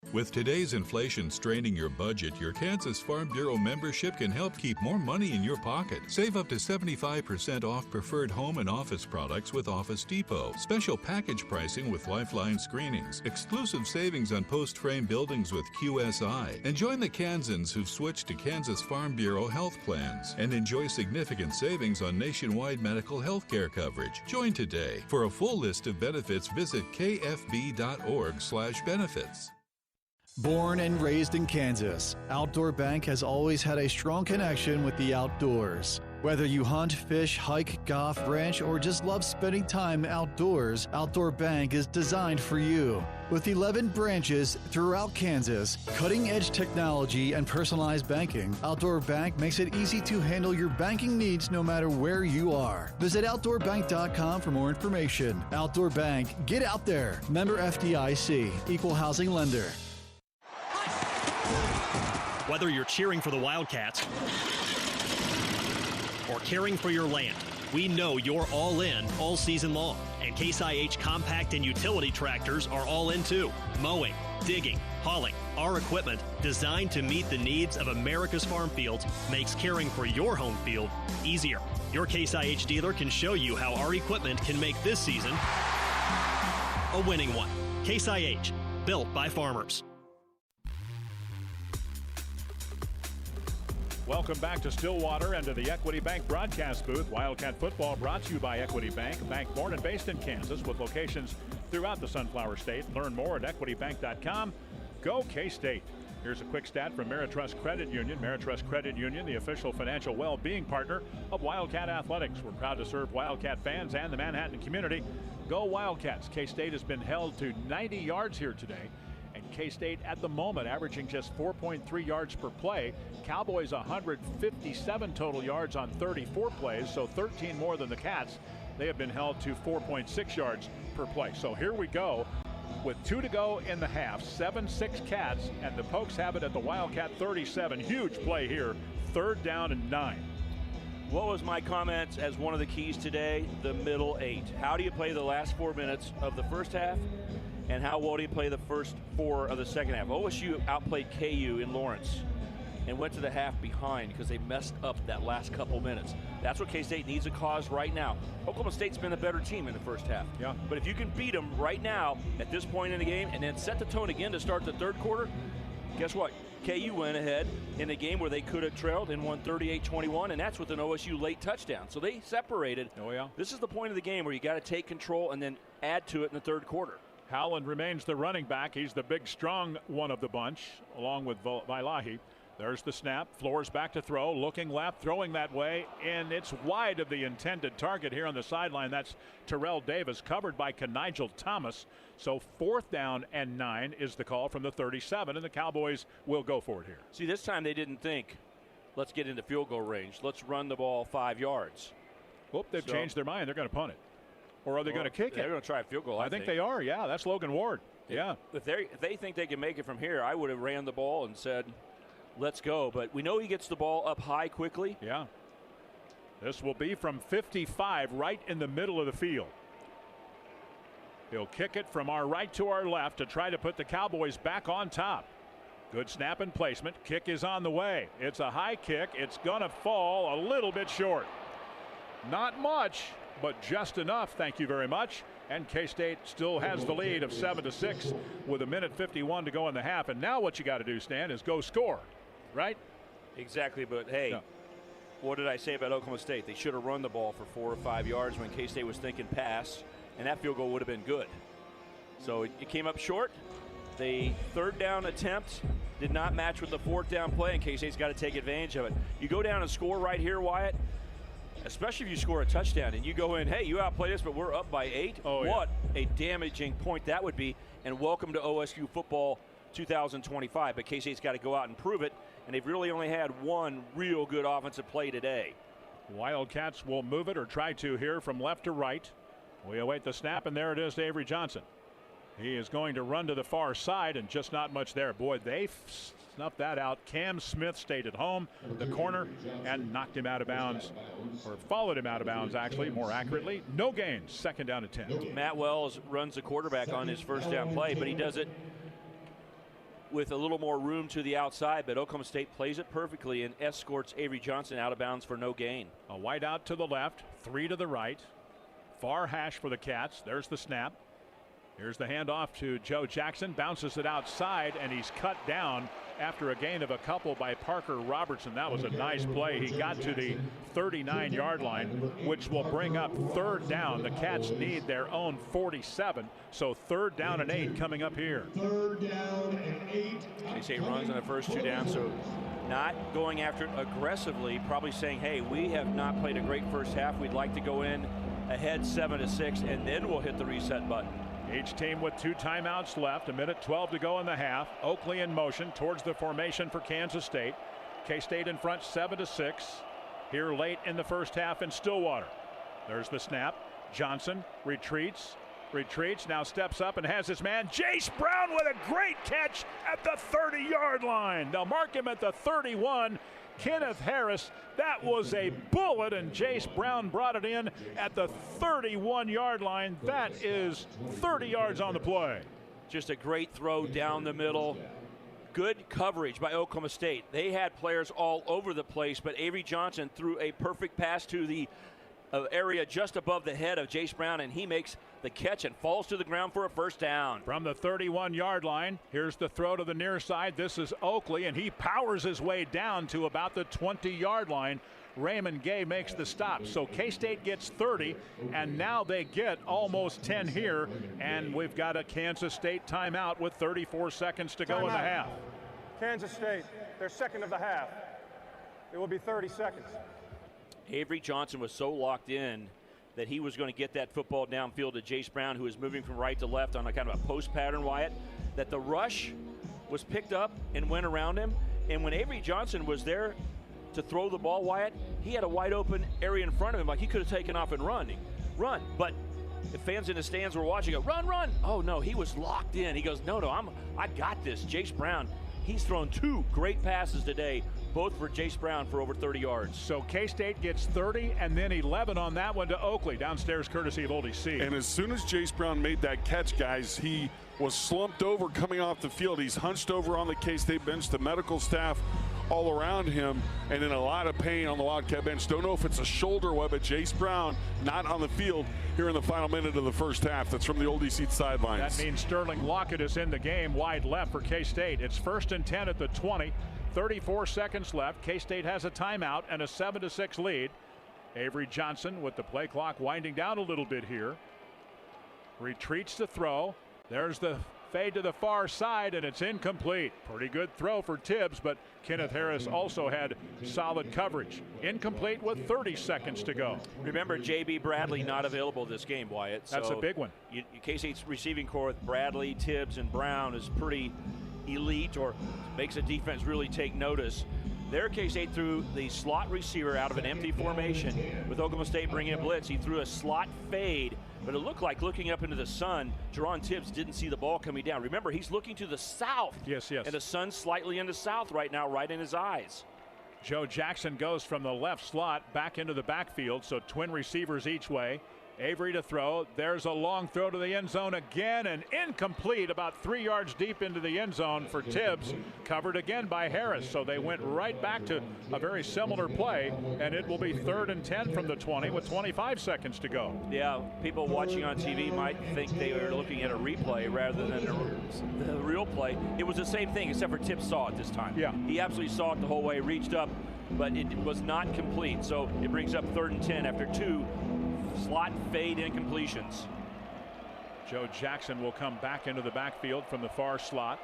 With today's inflation straining your budget, your Kansas Farm Bureau membership can help keep more money in your pocket. Save up to 75% off preferred home and office products with Office Depot. Special package pricing with Lifeline screenings. Exclusive savings on post-frame buildings with QSI. And join the Kansans who've switched to Kansas Farm Bureau health plans. And enjoy significant savings on nationwide medical health care coverage. Join today. For a full list of benefits, visit kfb.org/benefits. Born and raised in Kansas, Outdoor Bank has always had a strong connection with the outdoors. Whether you hunt, fish, hike, golf, ranch, or just love spending time outdoors, Outdoor Bank is designed for you. With 11 branches throughout Kansas, cutting-edge technology, and personalized banking, Outdoor Bank makes it easy to handle your banking needs no matter where you are. Visit OutdoorBank.com for more information. Outdoor Bank, get out there. Member FDIC, Equal Housing Lender. Whether you're cheering for the Wildcats or caring for your land, we know you're all in all season long. And Case IH compact and utility tractors are all in too. Mowing, digging, hauling, our equipment designed to meet the needs of America's farm fields makes caring for your home field easier. Your Case IH dealer can show you how our equipment can make this season a winning one. Case IH, built by farmers. Welcome back to Stillwater and to the Equity Bank broadcast booth. Wildcat football brought to you by Equity Bank, a bank born and based in Kansas with locations throughout the Sunflower State. Learn more at equitybank.com. Go K-State. Here's a quick stat from Meritrust Credit Union. Meritrust Credit Union, the official financial well-being partner of Wildcat Athletics. We're proud to serve Wildcat fans and the Manhattan community. Go Wildcats. K-State has been held to 90 yards here today. And K-State at the moment averaging just 4.3 yards per play. Cowboys 157 total yards on 34 plays, so 13 more than the Cats. They have been held to 4.6 yards per play. So here we go with 2 to go in the half. 7-6 Cats, and the Pokes have it at the Wildcat 37. Huge play here. 3rd down and 9. What was my comment as one of the keys today? The middle 8. How do you play the last 4 minutes of the first half? And how well do you play the first 4 of the second half? OSU outplayed KU in Lawrence and went to the half behind because they messed up that last couple minutes. That's what K-State needs a cause right now. Oklahoma State's been a better team in the first half. Yeah. But if you can beat them right now at this point in the game and then set the tone again to start the third quarter, guess what? KU went ahead in a game where they could have trailed and won 38-21, and that's with an OSU late touchdown. So they separated. Oh, yeah. This is the point of the game where you got to take control and then add to it in the third quarter. Howland remains the running back. He's the big, strong one of the bunch, along with Vailahi. There's the snap. Flores back to throw. Looking left, throwing that way, and it's wide of the intended target here on the sideline. That's Terrell Davis, covered by Kenigel Thomas. So 4th down and 9 is the call from the 37, and the Cowboys will go for it here. See, this time they didn't think, let's get into field goal range. Let's run the ball 5 yards. Whoop, they've changed their mind. They're going to punt it. Or are they going to kick it? They're going to try a field goal, I think they are, yeah. That's Logan Ward. Yeah. If they think they can make it from here, I would have ran the ball and said, let's go. But we know he gets the ball up high quickly. Yeah. This will be from 55, right in the middle of the field. He'll kick it from our right to our left to try to put the Cowboys back on top. Good snap and placement. Kick is on the way. It's a high kick. It's going to fall a little bit short. Not much, but just enough. Thank you very much. And K-State still has the lead of 7-6 with 1:51 to go in the half. And now what you got to do, Stan, is go score, right? Exactly. But hey, what did I say about Oklahoma State? They should have run the ball for 4 or 5 yards when K-State was thinking pass, and that field goal would have been good. So it came up short. The 3rd down attempt did not match with the 4th down play, and K-State's got to take advantage of it. You go down and score right here, Wyatt, especially if you score a touchdown and you go in, hey, you outplayed us, but we're up by 8. What a damaging point that would be. And welcome to OSU football 2025. But K-State's got to go out and prove it, and they've really only had one real good offensive play today. Wildcats will move it or try to here from left to right. We await the snap, and there it is to Avery Johnson. He is going to run to the far side, and just not much there. Boy, they snuffed that out. Cam Smith stayed at home, the corner, and knocked him out of bounds, or followed him out of bounds, actually, more accurately. No gains, 2nd down and 10. Matt Wells runs the quarterback on his 1st down play, but he does it with a little more room to the outside, but Oklahoma State plays it perfectly and escorts Avery Johnson out of bounds for no gain. A wide out to the left, 3 to the right. Far hash for the Cats. There's the snap. Here's the handoff to Joe Jackson. Bounces it outside, and he's cut down after a gain of a couple by Parker Robertson. That was a nice play. He got to the 39-yard line, which will bring up 3rd down. The Cats need their own 47, so 3rd down and 8 coming up here. 3rd down and 8. K-State runs on the first 2 downs, so not going after it aggressively, probably saying, hey, we have not played a great first half. We'd like to go in ahead 7-6, and then we'll hit the reset button. Each team with 2 timeouts left, 1:12 to go in the half. Oakley in motion towards the formation for Kansas State. K-State in front 7-6 here late in the first half in Stillwater. There's the snap. Johnson retreats, now steps up and has his man Jace Brown with a great catch at the 30-yard line. They'll mark him at the 31. Kenneth Harris, that was a bullet, and Jace Brown brought it in at the 31-yard line. That is 30 yards on the play. Just a great throw down the middle. Good coverage by Oklahoma State. They had players all over the place, but Avery Johnson threw a perfect pass to the area just above the head of Jace Brown, and he makes the catch and falls to the ground for a 1st down. From the 31-yard line, here's the throw to the near side. This is Oakley, and he powers his way down to about the 20-yard line. Raymond Gay makes the stop. So K-State gets 30, and now they get almost 10 here, and we've got a Kansas State timeout with 34 seconds to go in the half. Kansas State, their 2nd of the half. It will be 30 seconds. Avery Johnson was so locked in that he was going to get that football downfield to Jace Brown, who is moving from right to left on a kind of a post pattern, Wyatt, that the rush was picked up and went around him. And when Avery Johnson was there to throw the ball, Wyatt, he had a wide open area in front of him, like he could have taken off and run. But the fans in the stands were watching it. Run. Oh no, he was locked in. He goes, no, I got this. Jace Brown, he's thrown 2 great passes today, both for Jace Brown for over 30 yards. So K-State gets 30 and then 11 on that one to Oakley, downstairs courtesy of Oldie C. And as soon as Jace Brown made that catch, guys, he was slumped over coming off the field. He's hunched over on the K-State bench, the medical staff all around him, and in a lot of pain on the Wildcat bench. Don't know if it's a shoulder web, but Jace Brown not on the field here in the final minute of the first half. That's from the Oldie seat sidelines. That means Sterling Lockett is in the game, wide left for K-State. It's 1st and 10 at the 20. 34 seconds left. K-State has a timeout and a 7-6 lead. Avery Johnson with the play clock winding down a little bit here. Retreats to throw. There's the fade to the far side, and it's incomplete. Pretty good throw for Tibbs, but Kenneth Harris also had solid coverage. Incomplete with 30 seconds to go. Remember, J.B. Bradley not available this game, Wyatt. That's a big one. K-State's receiving core with Bradley, Tibbs, and Brown is pretty elite, or makes a defense really take notice. There, K-State threw the slot receiver out of an empty formation. With Oklahoma State bringing a blitz, he threw a slot fade, but it looked like looking up into the sun, Jerron Tibbs didn't see the ball coming down. Remember, he's looking to the south. Yes. And the sun's slightly in the south right now, right in his eyes. Joe Jackson goes from the left slot back into the backfield, so twin receivers each way. Avery to throw. There's a long throw to the end zone again, and incomplete about 3 yards deep into the end zone for Tibbs. Covered again by Harris. So they went right back to a very similar play, and it will be 3rd and 10 from the 20 with 25 seconds to go. Yeah, people watching on TV might think they were looking at a replay rather than the real play. It was the same thing, except for Tibbs saw it this time. Yeah. He absolutely saw it the whole way, reached up, but it was not complete. So it brings up 3rd and 10 after 2 slot fade incompletions. Joe Jackson will come back into the backfield from the far slot.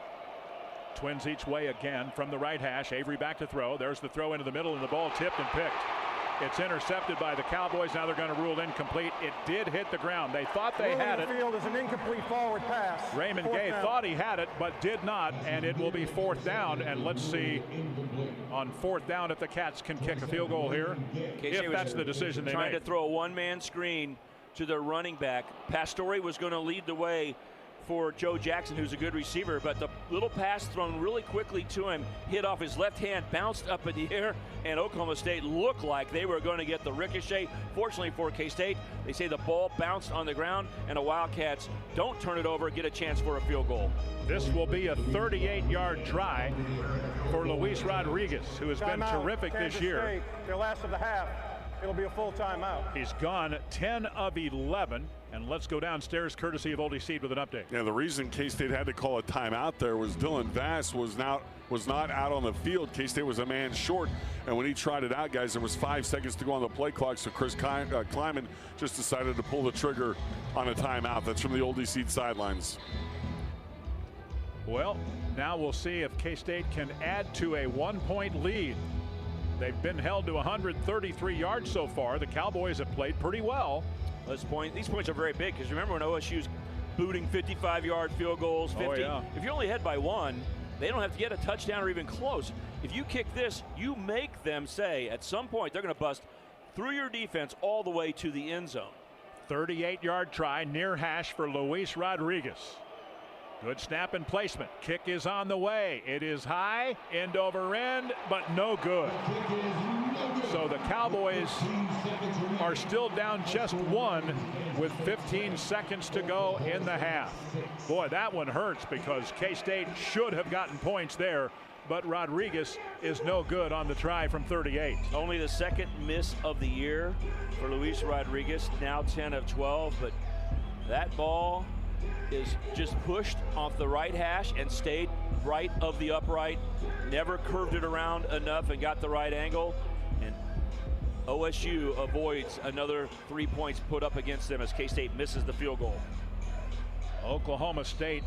Twins each way again from the right hash. Avery back to throw. There's the throw into the middle, and the ball tipped and picked. It's intercepted by the Cowboys. Now they're going to rule incomplete. It did hit the ground. They thought they had it. The field is an incomplete forward pass. Raymond Gay thought he had it, but did not, and it will be 4th down. And let's see on 4th down if the Cats can kick a field goal here. If that's the decision they trying make. To throw a one-man screen to their running back. Pastore was going to lead the way for Joe Jackson, who's a good receiver, but the little pass thrown really quickly to him, hit off his left hand, bounced up in the air, and Oklahoma State looked like they were going to get the ricochet. Fortunately for K-State, they say the ball bounced on the ground, and the Wildcats don't turn it over, get a chance for a field goal. This will be a 38-yard try for Luis Rodriguez, who has been terrific this year. State, their last of the half. It'll be a full timeout. He's gone 10 of 11. And let's go downstairs, courtesy of Oldie Seed with an update. Yeah, the reason K-State had to call a timeout there was Dylan Vass was not out on the field. K-State was a man short, and when he tried it out, guys, there was 5 seconds to go on the play clock, so Chris Kleiman just decided to pull the trigger on a timeout. That's from the Oldie Seed sidelines. Well, now we'll see if K-State can add to a 1-point lead. They've been held to 133 yards so far. The Cowboys have played pretty well. These points are very big, because remember when OSU's booting 55-yard field goals, 50. Oh, yeah. If you're only ahead by 1, they don't have to get a touchdown or even close. If you kick this, you make them say at some point they're going to bust through your defense all the way to the end zone. 38-yard try near hash for Luis Rodriguez. Good snap and placement. Kick is on the way. It is high, end over end, but no good. So the Cowboys are still down just 1 with 15 seconds to go in the half. Boy, that one hurts because K-State should have gotten points there, but Rodriguez is no good on the try from 38. Only the second miss of the year for Luis Rodriguez, now 10 of 12, but that ball is just pushed off the right hash and stayed right of the upright, never curved it around enough and got the right angle, and OSU avoids another 3 points put up against them as K-State misses the field goal. Oklahoma State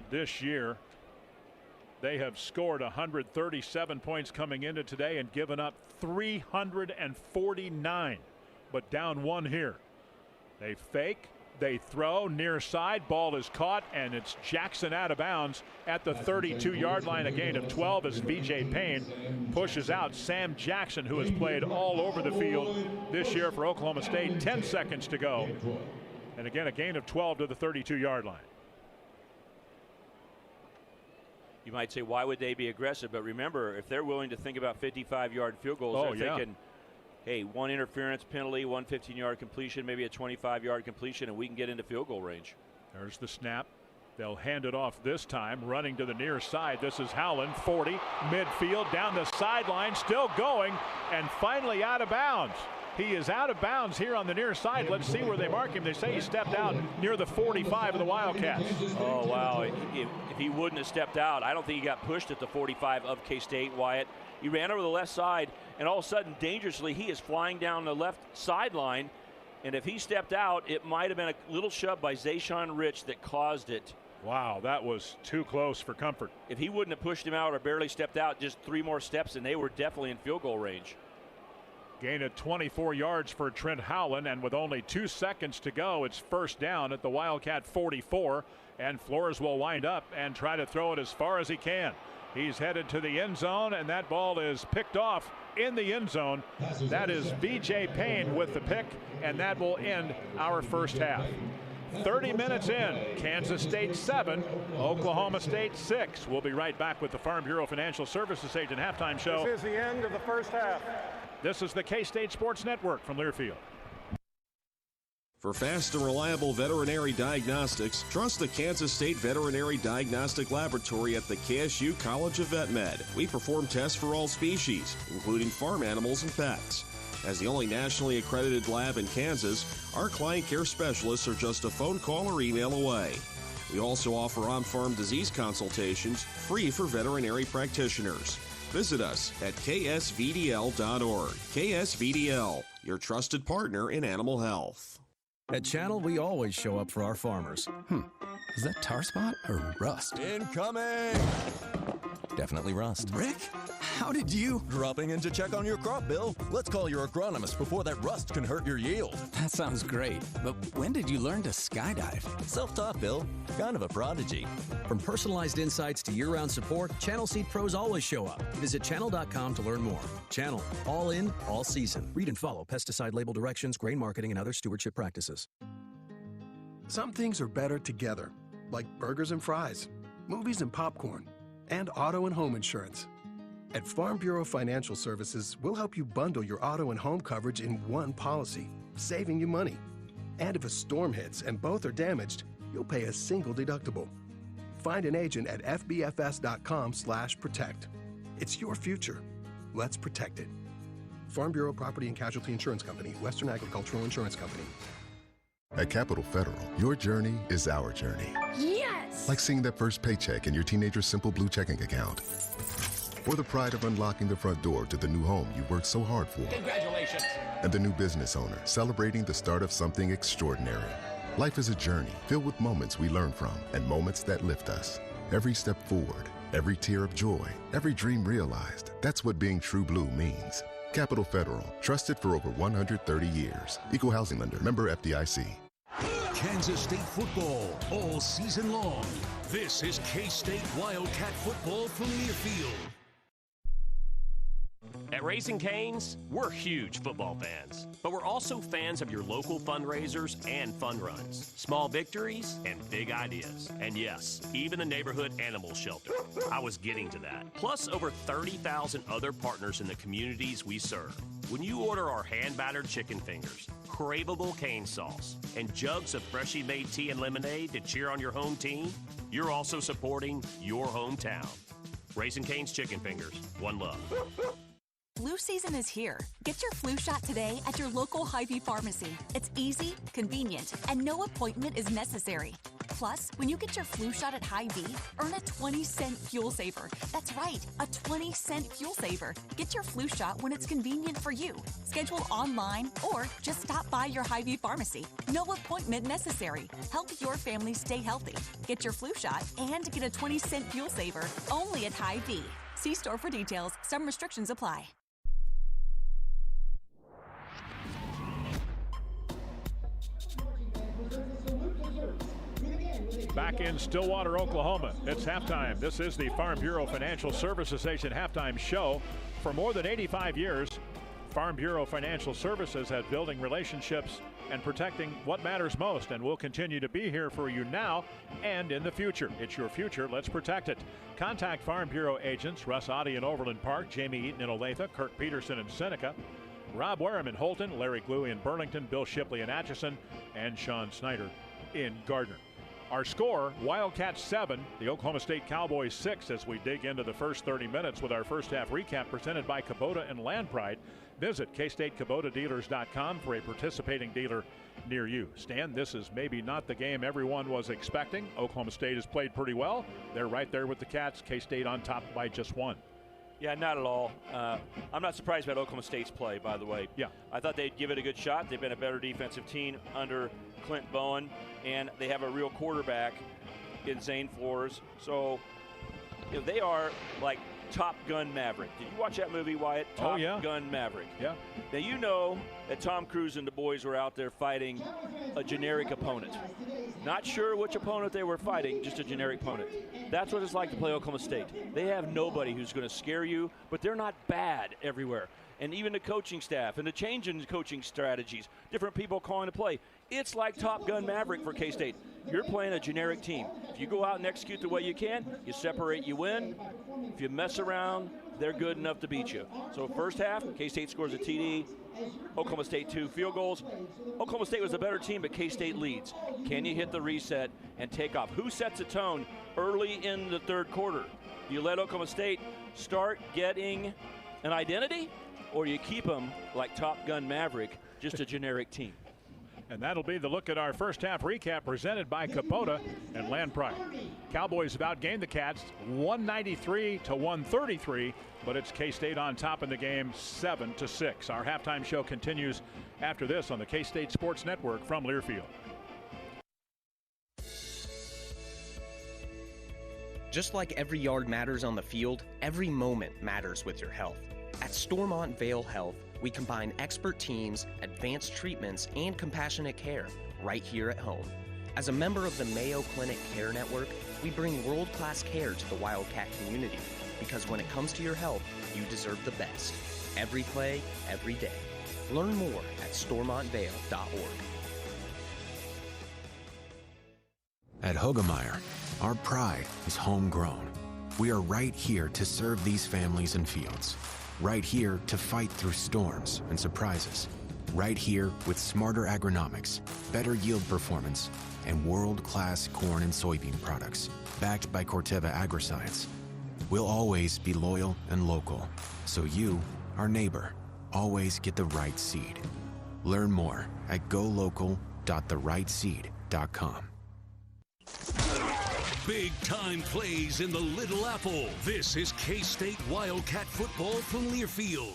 this year, they have scored 137 points coming into today and given up 349, but down 1 here. They fake. They throw near side, ball is caught, and it's Jackson out of bounds at the 32-yard line. A gain of 12 as VJ Payne pushes out Sam Jackson, who has played all over the field this year for Oklahoma State. 10 seconds to go. And again, a gain of 12 to the 32-yard line. You might say, why would they be aggressive? But remember, if they're willing to think about 55-yard field goals, they're thinking, hey, 1 interference penalty, 1 15-yard completion, maybe a 25-yard completion, and we can get into field goal range. There's the snap. They'll hand it off this time, running to the near side. This is Howland, 40, midfield, down the sideline, still going, and finally out of bounds. He is out of bounds here on the near side. Let's see where they mark him. They say he stepped out near the 45 of the Wildcats. Oh, wow. If he wouldn't have stepped out, I don't think he got pushed at the 45 of K-State, Wyatt. He ran over the left side, and all of a sudden, dangerously, he is flying down the left sideline. And if he stepped out, it might have been a little shove by Zayshawn Rich that caused it. Wow, that was too close for comfort. If he wouldn't have pushed him out or barely stepped out, just 3 more steps, and they were definitely in field goal range. Gain of 24 yards for Trent Howland, and with only 2 seconds to go, it's first down at the Wildcat 44, and Flores will wind up and try to throw it as far as he can. He's headed to the end zone, and that ball is picked off in the end zone. That is VJ Payne with the pick, and that will end our first half. 30 minutes in, Kansas State 7, Oklahoma State 6. We'll be right back with the Farm Bureau Financial Services Agent halftime show. This is the end of the first half. This is the K-State Sports Network from Learfield. For fast and reliable veterinary diagnostics, trust the Kansas State Veterinary Diagnostic Laboratory at the KSU College of Vet Med. We perform tests for all species, including farm animals and pets. As the only nationally accredited lab in Kansas, our client care specialists are just a phone call or email away. We also offer on-farm disease consultations free for veterinary practitioners. Visit us at ksvdl.org. KSVDL, your trusted partner in animal health. At Channel, we always show up for our farmers. Is that tar spot or rust? Incoming! Definitely rust. Rick, how did you? Dropping in to check on your crop, Bill. Let's call your agronomist before that rust can hurt your yield. That sounds great, but when did you learn to skydive? Self-taught, Bill. Kind of a prodigy. From personalized insights to year-round support, Channel Seed pros always show up. Visit channel.com to learn more. Channel, all in, all season. Read and follow pesticide label directions, grain marketing, and other stewardship practices. Some things are better together, like burgers and fries, movies and popcorn, and auto and home insurance. At Farm Bureau Financial Services, we'll help you bundle your auto and home coverage in one policy, saving you money. And if a storm hits and both are damaged, you'll pay a single deductible. Find an agent at fbfs.com/protect. It's your future. Let's protect it. Farm Bureau Property and Casualty Insurance Company, Western Agricultural Insurance Company. At Capital Federal, your journey is our journey. Yes! Like seeing that first paycheck in your teenager's simple blue checking account. Or the pride of unlocking the front door to the new home you worked so hard for. Congratulations! And the new business owner celebrating the start of something extraordinary. Life is a journey filled with moments we learn from and moments that lift us. Every step forward, every tear of joy, every dream realized. That's what being true blue means. Capital Federal, trusted for over 130 years. Equal housing lender, member FDIC. Kansas State football all season long. This is K-State Wildcat football from Learfield. At Raising Cane's, we're huge football fans, but we're also fans of your local fundraisers and fun runs, small victories, and big ideas. And yes, even the neighborhood animal shelter. I was getting to that. Plus over 30,000 other partners in the communities we serve. When you order our hand-battered chicken fingers, craveable cane sauce, and jugs of freshly made tea and lemonade to cheer on your home team, you're also supporting your hometown. Raising Cane's Chicken Fingers. One love. Flu season is here. Get your flu shot today at your local Hy-Vee pharmacy. It's easy, convenient, and no appointment is necessary. Plus, when you get your flu shot at Hy-Vee, earn a 20-cent fuel saver. That's right, a 20-cent fuel saver. Get your flu shot when it's convenient for you. Schedule online or just stop by your Hy-Vee pharmacy. No appointment necessary. Help your family stay healthy. Get your flu shot and get a 20-cent fuel saver only at Hy-Vee. See store for details. Some restrictions apply. Back in Stillwater, Oklahoma, it's halftime. This is the Farm Bureau Financial Services Station halftime show. For more than 85 years, Farm Bureau Financial Services has building relationships and protecting what matters most, and will continue to be here for you now and in the future. It's your future. Let's protect it. Contact Farm Bureau agents Russ Oddie in Overland Park, Jamie Eaton in Olathe, Kirk Peterson in Seneca, Rob Wareham in Holton, Larry Gluey in Burlington, Bill Shipley in Atchison, and Sean Snyder in Gardner. Our score, Wildcats 7, the Oklahoma State Cowboys 6, as we dig into the first 30 minutes with our first half recap presented by Kubota and Land Pride. Visit KStateKubotaDealers.com for a participating dealer near you. Stan, this is maybe not the game everyone was expecting. Oklahoma State has played pretty well. They're right there with the Cats. K-State on top by just one. Yeah, not at all. I'm not surprised about Oklahoma State's play, by the way. Yeah. I thought they'd give it a good shot. They've been a better defensive team under Clint Bowen, and they have a real quarterback in Zane Flores. So they are like Top Gun Maverick. Did you watch that movie, Wyatt? Top Gun Maverick. Yeah. Now you know that Tom Cruise and the boys were out there fighting a generic opponent. Not sure which opponent they were fighting, just a generic opponent. That's what it's like to play Oklahoma State. They have nobody who's going to scare you, but they're not bad everywhere. And even the coaching staff and the change in coaching strategies, different people calling the play. It's like Top Gun Maverick for K-State. You're playing a generic team. If you go out and execute the way you can, you separate, you win. If you mess around, they're good enough to beat you. So first half, K-State scores a TD. Oklahoma State 2 field goals. Oklahoma State was a better team, but K-State leads. Can you hit the reset and take off? Who sets the tone early in the third quarter? Do you let Oklahoma State start getting an identity, or you keep them like Top Gun Maverick, just a generic team? And that'll be the look at our first half recap presented by Kubota and Land Pride. Cowboys have outgained the Cats 193-133, but it's K-State on top in the game 7-6. Our halftime show continues after this on the K-State Sports Network from Learfield. Just like every yard matters on the field, every moment matters with your health. At Stormont Vale Health, we combine expert teams, advanced treatments, and compassionate care right here at home. As a member of the Mayo Clinic Care Network, we bring world-class care to the Wildcat community, because when it comes to your health, you deserve the best. Every play, every day. Learn more at stormontvale.org. At Hogemeyer, our pride is homegrown. We are right here to serve these families and fields. Right here to fight through storms and surprises. Right here with smarter agronomics, better yield performance, and world-class corn and soybean products, backed by Corteva Agriscience. We'll always be loyal and local, so you, our neighbor, always get the right seed. Learn more at golocals.therightseed.com. Big-time plays in the Little Apple. This is K-State Wildcat football from Learfield.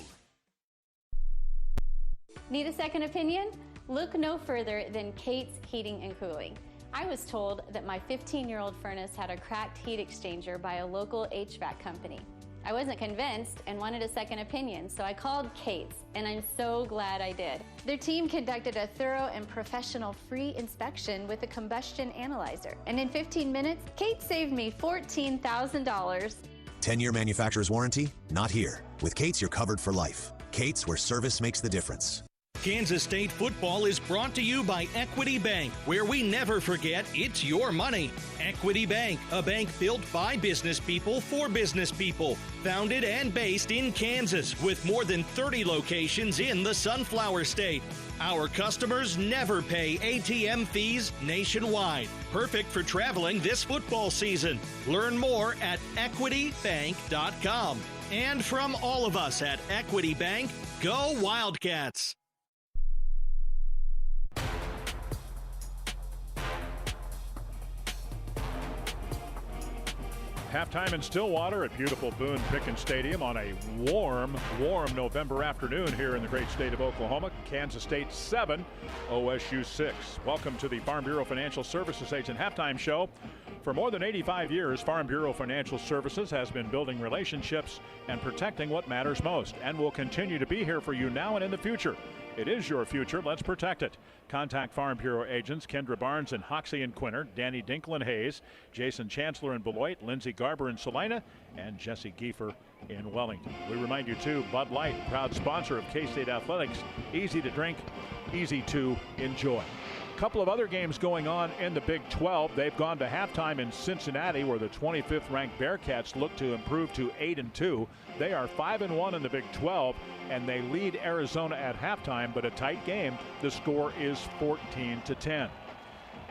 Need a second opinion? Look no further than Kate's Heating and Cooling. I was told that my 15-year-old furnace had a cracked heat exchanger by a local HVAC company. I wasn't convinced and wanted a second opinion, so I called Kate's, and I'm so glad I did. Their team conducted a thorough and professional free inspection with a combustion analyzer. And in 15 minutes, Kate saved me $14,000. 10-year manufacturer's warranty? Not here. With Kate's, you're covered for life. Kate's, where service makes the difference. Kansas State football is brought to you by Equity Bank, where we never forget it's your money. Equity Bank, a bank built by business people for business people. Founded and based in Kansas with more than 30 locations in the Sunflower State. Our customers never pay ATM fees nationwide. Perfect for traveling this football season. Learn more at equitybank.com. And from all of us at Equity Bank, go Wildcats! Halftime in Stillwater at beautiful Boone Pickens Stadium on a warm November afternoon here in the great state of Oklahoma. Kansas State 7, OSU 6. Welcome to the Farm Bureau Financial Services Agent Halftime Show. For more than 85 years, Farm Bureau Financial Services has been building relationships and protecting what matters most, and will continue to be here for you now and in the future. It is your future. Let's protect it. Contact Farm Bureau agents Kendra Barnes in Hoxie and Quinter, Danny Dinkle in Hayes, Jason Chancellor in Beloit, Lindsey Garber in Salina, and Jesse Giefer in Wellington. We remind you, too, Bud Light, proud sponsor of K-State Athletics. Easy to drink, easy to enjoy. A couple of other games going on in the Big 12. They've gone to halftime in Cincinnati, where the 25th ranked Bearcats look to improve to 8-2. They are 5-1 in the Big 12, and they lead Arizona at halftime, but a tight game. The score is 14-10.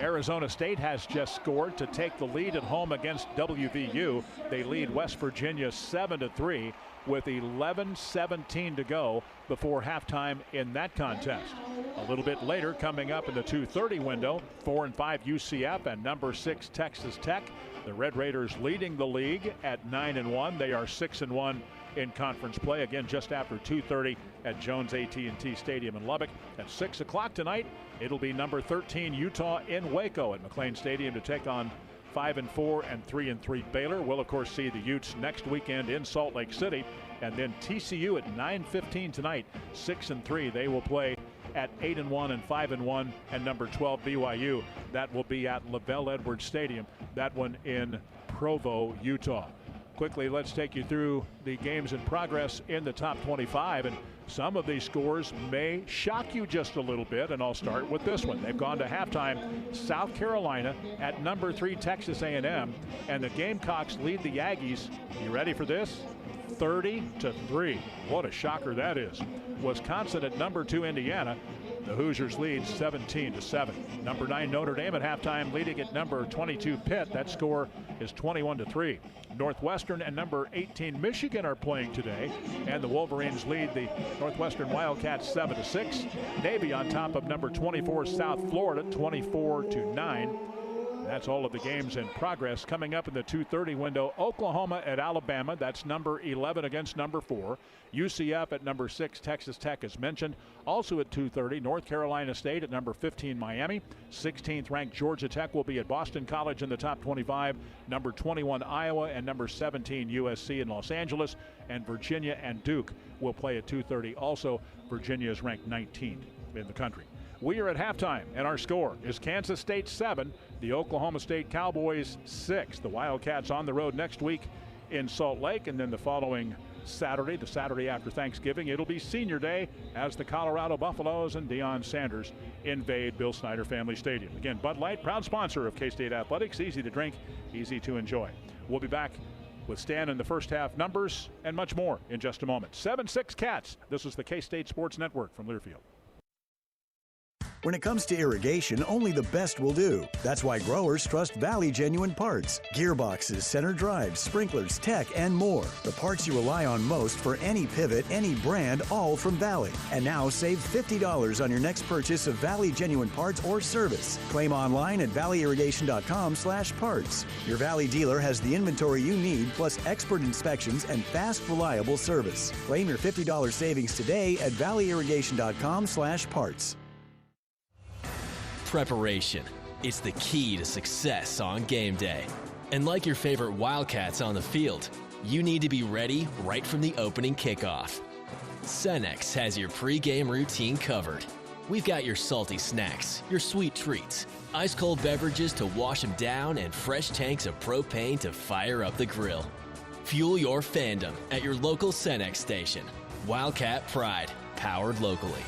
Arizona State has just scored to take the lead at home against WVU. They lead West Virginia 7-3 with 11:17 to go before halftime in that contest. A little bit later, coming up in the 2:30 window, 4-5 UCF and number 6 Texas Tech. The Red Raiders leading the league at 9-1. They are 6-1 in conference play. Again, just after 2:30 at Jones AT&T Stadium in Lubbock. At 6 o'clock tonight, it'll be number 13 Utah in Waco at McLean Stadium to take on 5-4 and 3-3 Baylor. We'll of course see the Utes next weekend in Salt Lake City, and then TCU at 9:15 tonight, 6-3. They will play at 8-1 and 5-1, and number 12 BYU. That will be at LaBelle Edwards Stadium. That one in Provo, Utah. Quickly, let's take you through the games in progress in the top 25, and some of these scores may shock you just a little bit, and I'll start with this one. They've gone to halftime. South Carolina at number 3 Texas A&M, and the Gamecocks lead the Aggies. You ready for this? 30-3. What a shocker that is. Wisconsin at number 2 Indiana. The Hoosiers lead 17-7. Number 9 Notre Dame at halftime, leading at number 22 Pitt. That score is 21-3. Northwestern and number 18 Michigan are playing today, and the Wolverines lead the Northwestern Wildcats 7-6. Navy on top of number 24 South Florida 24-9. That's all of the games in progress. Coming up in the 2:30 window, Oklahoma at Alabama. That's number 11 against number 4. UCF at number 6, Texas Tech, as mentioned. Also at 2:30, North Carolina State at number 15, Miami. 16th ranked Georgia Tech will be at Boston College in the top 25. Number 21, Iowa, and number 17, USC in Los Angeles. And Virginia and Duke will play at 2:30. Also, Virginia is ranked 19th in the country. We are at halftime, and our score is Kansas State 7, the Oklahoma State Cowboys 6. The Wildcats on the road next week in Salt Lake, and then the following Saturday, the Saturday after Thanksgiving. It'll be senior day as the Colorado Buffaloes and Deion Sanders invade Bill Snyder Family Stadium. Again, Bud Light, proud sponsor of K-State Athletics. Easy to drink, easy to enjoy. We'll be back with Stan in the first half numbers and much more in just a moment. 7-6 Cats. This is the K-State Sports Network from Learfield. When it comes to irrigation, only the best will do. That's why growers trust Valley Genuine Parts. Gearboxes, center drives, sprinklers, tech, and more. The parts you rely on most for any pivot, any brand, all from Valley. And now save $50 on your next purchase of Valley Genuine Parts or service. Claim online at valleyirrigation.com/parts. Your Valley dealer has the inventory you need, plus expert inspections and fast, reliable service. Claim your $50 savings today at valleyirrigation.com/parts. Preparation. It's the key to success on game day. And like your favorite Wildcats on the field, you need to be ready right from the opening kickoff. Cenex has your pregame routine covered. We've got your salty snacks, your sweet treats, ice-cold beverages to wash them down, and fresh tanks of propane to fire up the grill. Fuel your fandom at your local Cenex station. Wildcat Pride, powered locally.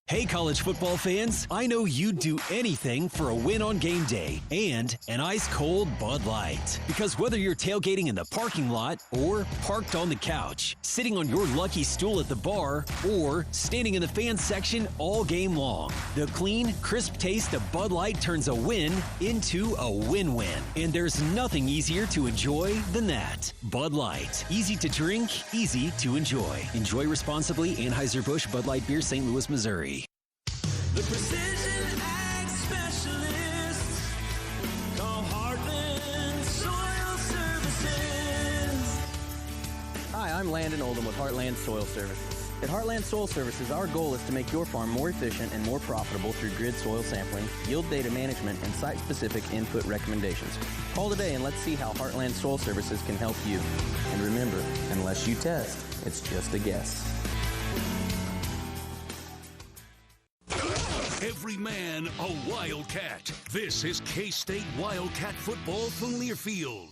Hey, college football fans, I know you'd do anything for a win on game day and an ice-cold Bud Light. Because whether you're tailgating in the parking lot or parked on the couch, sitting on your lucky stool at the bar, or standing in the fan section all game long, the clean, crisp taste of Bud Light turns a win into a win-win. And there's nothing easier to enjoy than that. Bud Light. Easy to drink, easy to enjoy. Enjoy responsibly. Anheuser-Busch Bud Light Beer, St. Louis, Missouri. The Precision Ag Specialists. Call Heartland Soil Services. Hi, I'm Landon Oldham with Heartland Soil Services. At Heartland Soil Services, our goal is to make your farm more efficient and more profitable through grid soil sampling, yield data management, and site-specific input recommendations. Call today and let's see how Heartland Soil Services can help you. And remember, unless you test, it's just a guess. Every man a Wildcat. This is K-State Wildcat football from Learfield.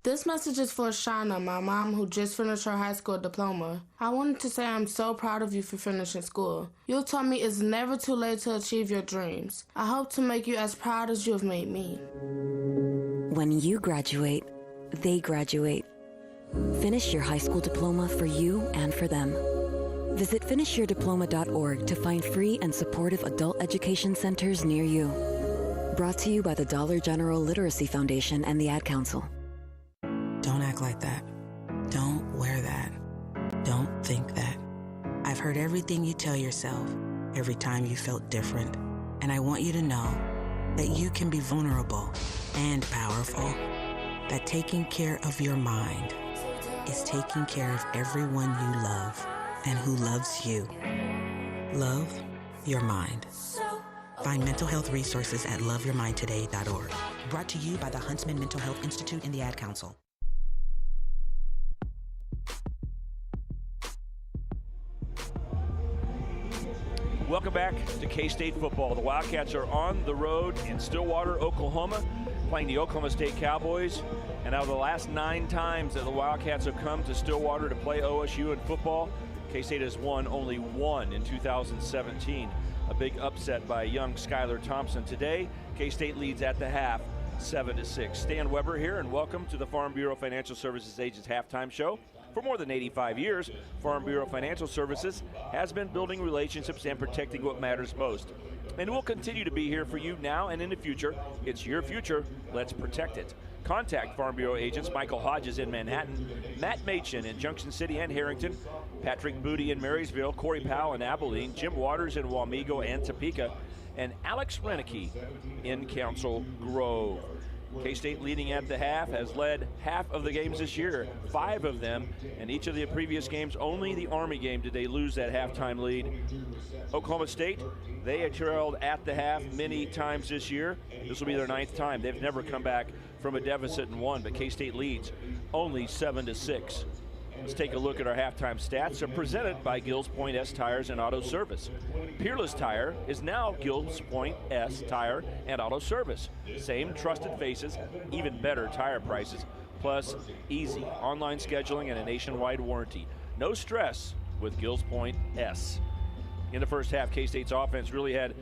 This message is for Shauna, my mom, who just finished her high school diploma. I wanted to say I'm so proud of you for finishing school. You told me it's never too late to achieve your dreams. I hope to make you as proud as you have made me. When you graduate, they graduate. Finish your high school diploma for you and for them. Visit finishyourdiploma.org to find free and supportive adult education centers near you. Brought to you by the Dollar General Literacy Foundation and the Ad Council. Don't act like that. Don't wear that. Don't think that. I've heard everything you tell yourself every time you felt different. And I want you to know that you can be vulnerable and powerful. That taking care of your mind is taking care of everyone you love and who loves you. Love your mind. Find mental health resources at loveyourmindtoday.org. Brought to you by the Huntsman Mental Health Institute and the Ad Council. Welcome back to K-State football. The Wildcats are on the road in Stillwater, Oklahoma, playing the Oklahoma State Cowboys. And out of the last 9 times that the Wildcats have come to Stillwater to play OSU in football, K-State has won only 1 in 2017. A big upset by young Skylar Thompson. Today, K-State leads at the half, 7-6. Stan Weber here, and welcome to the Farm Bureau Financial Services Agents Halftime Show. For more than 85 years, Farm Bureau Financial Services has been building relationships and protecting what matters most. And we'll continue to be here for you now and in the future. It's your future. Let's protect it. Contact Farm Bureau agents Michael Hodges in Manhattan, Matt Machin in Junction City and Harrington, Patrick Booty in Marysville, Corey Powell in Abilene, Jim Waters in Wamego and Topeka, and Alex Renicky in Council Grove. K-State leading at the half, has led half of the games this year, 5 of them, and each of the previous games, only the Army game did they lose that halftime lead. Oklahoma State, they had trailed at the half many times this year. This will be their 9th time. They've never come back from a deficit and won, but K-State leads only 7-6. Let's take a look at our halftime stats. They're presented by Gills Point S Tires and Auto Service. Peerless Tire is now Gills Point S Tire and Auto Service. Same trusted faces, even better tire prices. plus easy online scheduling and a nationwide warranty. No stress with Gills Point S. In the first half, K-State's offense really had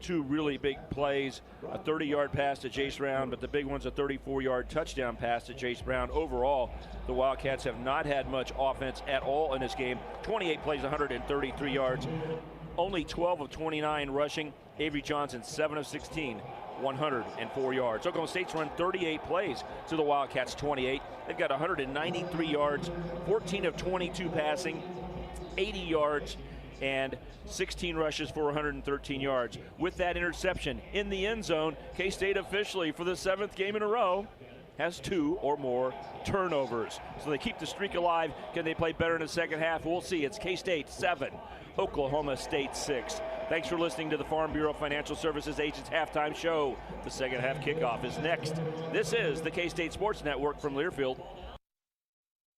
two really big plays, a 30-yard pass to Jace Brown, but the big one's a 34-yard touchdown pass to Jace Brown. Overall, the Wildcats have not had much offense at all in this game. 28 plays, 133 yards, only 12 of 29 rushing. Avery Johnson, 7 of 16, 104 yards. Oklahoma State's run 38 plays to the Wildcats 28. They've got 193 yards, 14 of 22 passing, 80 yards, and 16 rushes for 113 yards. With that interception in the end zone, K-State officially, for the 7th game in a row, has 2 or more turnovers. So they keep the streak alive. Can they play better in the second half? We'll see. It's K-State 7, Oklahoma State 6. Thanks for listening to the Farm Bureau Financial Services Agents Halftime Show. The second half kickoff is next. This is the K-State Sports Network from Learfield.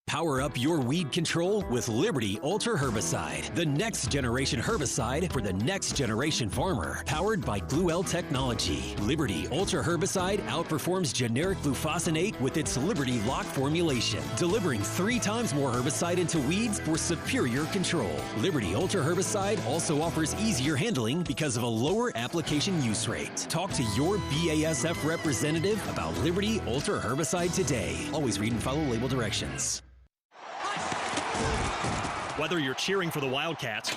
Power up your weed control with Liberty Ultra Herbicide, the next generation herbicide for the next generation farmer. Powered by Gluel technology, Liberty Ultra Herbicide outperforms generic glufosinate with its Liberty Lock formulation, delivering 3 times more herbicide into weeds for superior control. Liberty Ultra Herbicide also offers easier handling because of a lower application use rate. Talk to your BASF representative about Liberty Ultra Herbicide today. Always read and follow label directions. Whether you're cheering for the Wildcats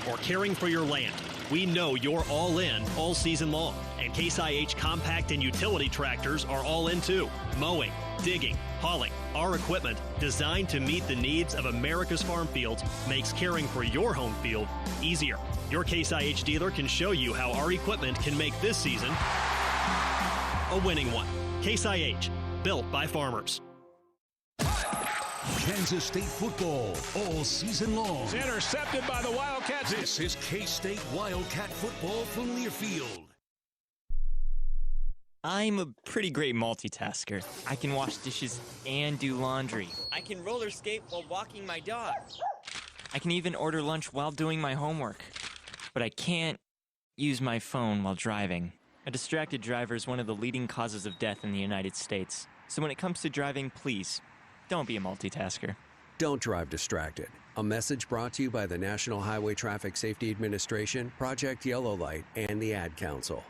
or caring for your land, we know you're all in all season long. And Case IH compact and utility tractors are all in too. Mowing, digging, hauling, our equipment designed to meet the needs of America's farm fields makes caring for your home field easier. Your Case IH dealer can show you how our equipment can make this season a winning one. Case IH, built by farmers. Kansas State football all season long. It's intercepted by the Wildcats. This is K-State Wildcat football from Learfield. I'm a pretty great multitasker. I can wash dishes and do laundry. I can roller skate while walking my dog. I can even order lunch while doing my homework. But I can't use my phone while driving. A distracted driver is one of the leading causes of death in the United States. So when it comes to driving, please, don't be a multitasker. Don't drive distracted. A message brought to you by the National Highway Traffic Safety Administration, Project Yellow Light, and the Ad Council.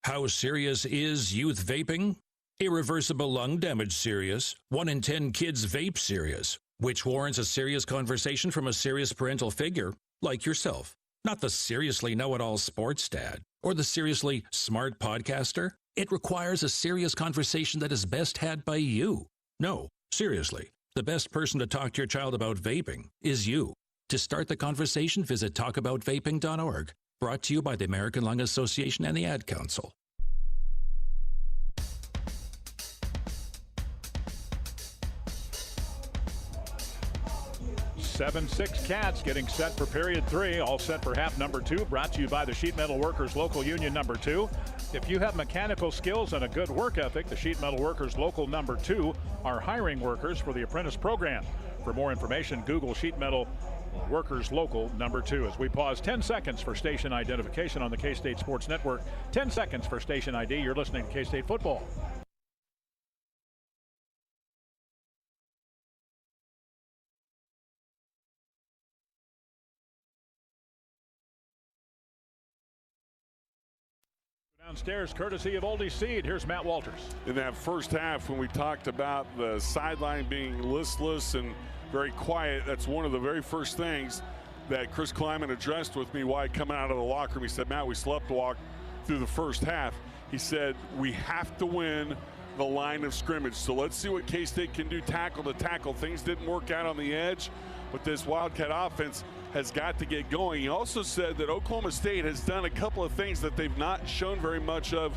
How serious is youth vaping? Irreversible lung damage serious. 1 in 10 kids vape serious, which warrants a serious conversation from a serious parental figure like yourself. Not the seriously know-it-all sports dad or the seriously smart podcaster. It requires a serious conversation that is best had by you. No, seriously, the best person to talk to your child about vaping is you. To start the conversation, visit talkaboutvaping.org. Brought to you by the American Lung Association and the Ad Council. 7-6 Cats getting set for period 3, all set for half number 2, brought to you by the Sheet Metal Workers Local Union number 2. If you have mechanical skills and a good work ethic, the Sheet Metal Workers Local number 2 are hiring workers for the apprentice program. For more information, Google Sheet Metal Workers Local number 2. As we pause 10 seconds for station identification on the K-State Sports Network. 10 seconds for station ID. You're listening to K-State Football. Downstairs, courtesy of Oldie Seed. Here's Matt Walters. In that first half, when we talked about the sideline being listless and very quiet, that's one of the very first things that Chris Kleiman addressed with me while coming out of the locker room. He said, Matt, we slept walk through the first half. He said, we have to win the line of scrimmage. So let's see what K-State can do tackle to tackle. Things didn't work out on the edge, but this Wildcat offense has got to get going. He also said that Oklahoma State has done a couple of things that they've not shown very much of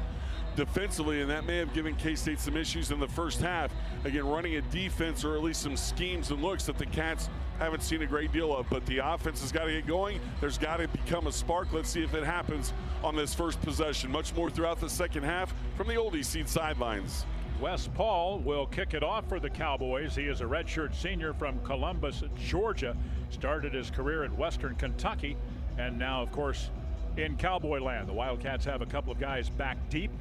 defensively, and that may have given K-State some issues in the first half. Again, running a defense or at least some schemes and looks that the Cats haven't seen a great deal of, but the offense has got to get going. There's got to become a spark. Let's see if it happens on this first possession. Much more throughout the second half from the Oldie Seed sidelines. Wes Paul will kick it off for the Cowboys. He is a redshirt senior from Columbus, Georgia. Started his career at Western Kentucky, and now, of course, in Cowboy land. The Wildcats have a couple of guys back deep.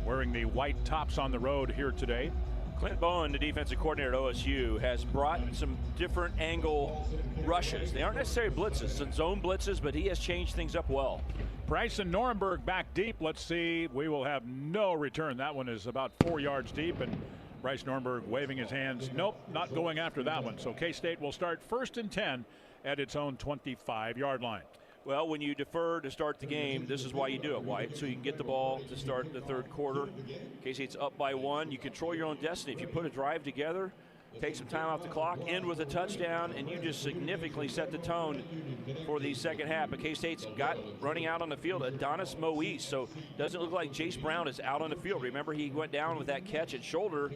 wearing the white tops on the road here today. Clint Bowen, the defensive coordinator at OSU, has brought some different angle rushes. They aren't necessarily blitzes, some zone blitzes, but he has changed things up well. Bryson Norenberg back deep. Let's see. We will have no return. That one is about 4 yards deep, and Bryce Norenberg waving his hands. Nope, not going after that one. So K-State will start 1st and 10 at its own 25-yard line. Well, when you defer to start the game, this is why you do it, White, so you can get the ball to start the third quarter. K-State's up by 1. You control your own destiny. If you put a drive together, take some time off the clock, end with a touchdown, and you just significantly set the tone for the second half. But K-State's got running out on the field Adonis Moise, so doesn't look like Jace Brown is out on the field. Remember, he went down with that catch at shoulder,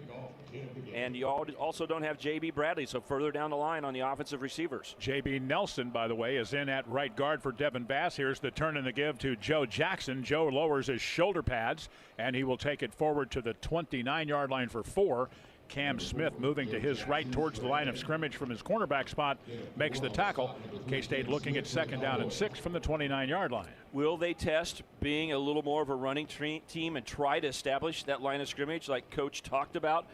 and you also don't have J.B. Bradley, so further down the line on the offensive receivers. J.B. Nelson, by the way, is in at right guard for Devin Bass. Here's the turn and the give to Joe Jackson. Joe lowers his shoulder pads, and he will take it forward to the 29-yard line for 4. Cam Smith moving to his right towards the line of scrimmage from his cornerback spot makes the tackle. K-State looking at 2nd down and 6 from the 29-yard line. Will they test being a little more of a running team and try to establish that line of scrimmage like Coach talked about?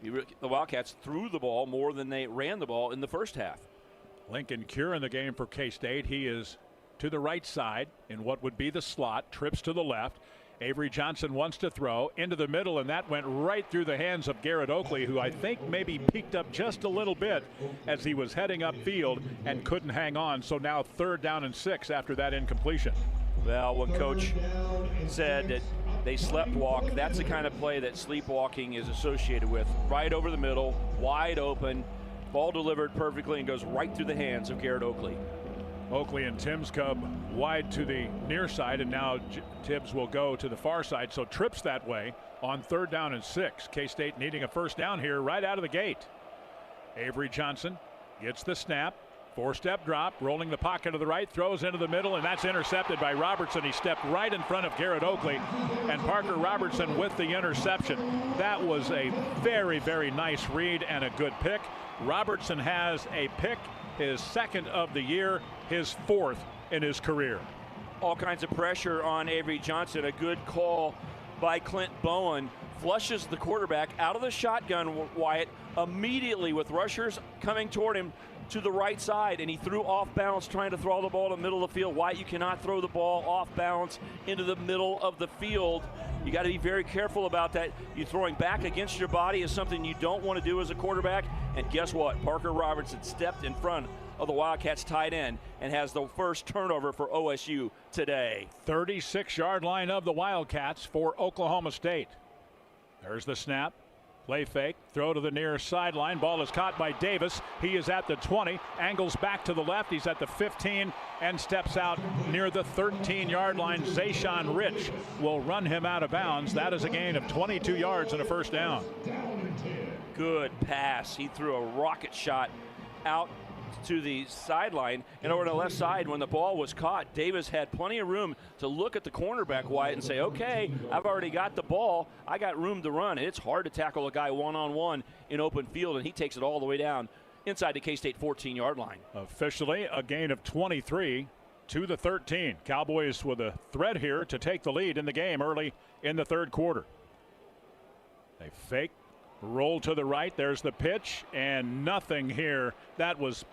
The Wildcats threw the ball more than they ran the ball in the first half. Lincoln Cure in the game for K-State. He is to the right side in what would be the slot, trips to the left. Avery Johnson wants to throw into the middle, and that went right through the hands of Garrett Oakley, who I think maybe peeked up just a little bit as he was heading upfield and couldn't hang on. So now 3rd down and 6 after that incompletion. Well, when Coach said that they sleptwalk, that's the kind of play that sleepwalking is associated with. Right over the middle, wide open, ball delivered perfectly and goes right through the hands of Garrett Oakley. Oakley and Timms Cub wide to the near side, and now Tibbs will go to the far side, so trips that way on 3rd down and 6. K-State needing a 1st down here right out of the gate. Avery Johnson gets the snap, 4-step drop, rolling the pocket to the right, throws into the middle, and that's intercepted by Robertson. He stepped right in front of Garrett Oakley, and Parker Robertson with the interception. That was a very, very nice read and a good pick. Robertson has a pick, his 2nd of the year, his 4th in his career. All kinds of pressure on Avery Johnson. A good call by Clint Bowen. Flushes the quarterback out of the shotgun, Wyatt, immediately with rushers coming toward him to the right side, and he threw off balance trying to throw the ball to the middle of the field. Wyatt, you cannot throw the ball off balance into the middle of the field. You got to be very careful about that. You throwing back against your body is something you don't want to do as a quarterback. And guess what? Parker Robertson stepped in front of the Wildcats tight end and has the first turnover for OSU today. 36-yard line of the Wildcats for Oklahoma State. There's the snap. Play fake, throw to the near sideline. Ball is caught by Davis. He is at the 20, angles back to the left. He's at the 15 and steps out near the 13-yard line. Zayshawn Rich will run him out of bounds. That is a gain of 22 yards and a 1st down. Good pass. He threw a rocket shot out to the sideline, and over to the left side when the ball was caught, Davis had plenty of room to look at the cornerback Wyatt and say, okay, I've already got the ball, I got room to run. And it's hard to tackle a guy one-on-one in open field, and he takes it all the way down inside the K-State 14-yard line. Officially a gain of 23 to the 13. Cowboys with a threat here to take the lead in the game early in the 3rd quarter. They fake, roll to the right. There's the pitch, and nothing here. That was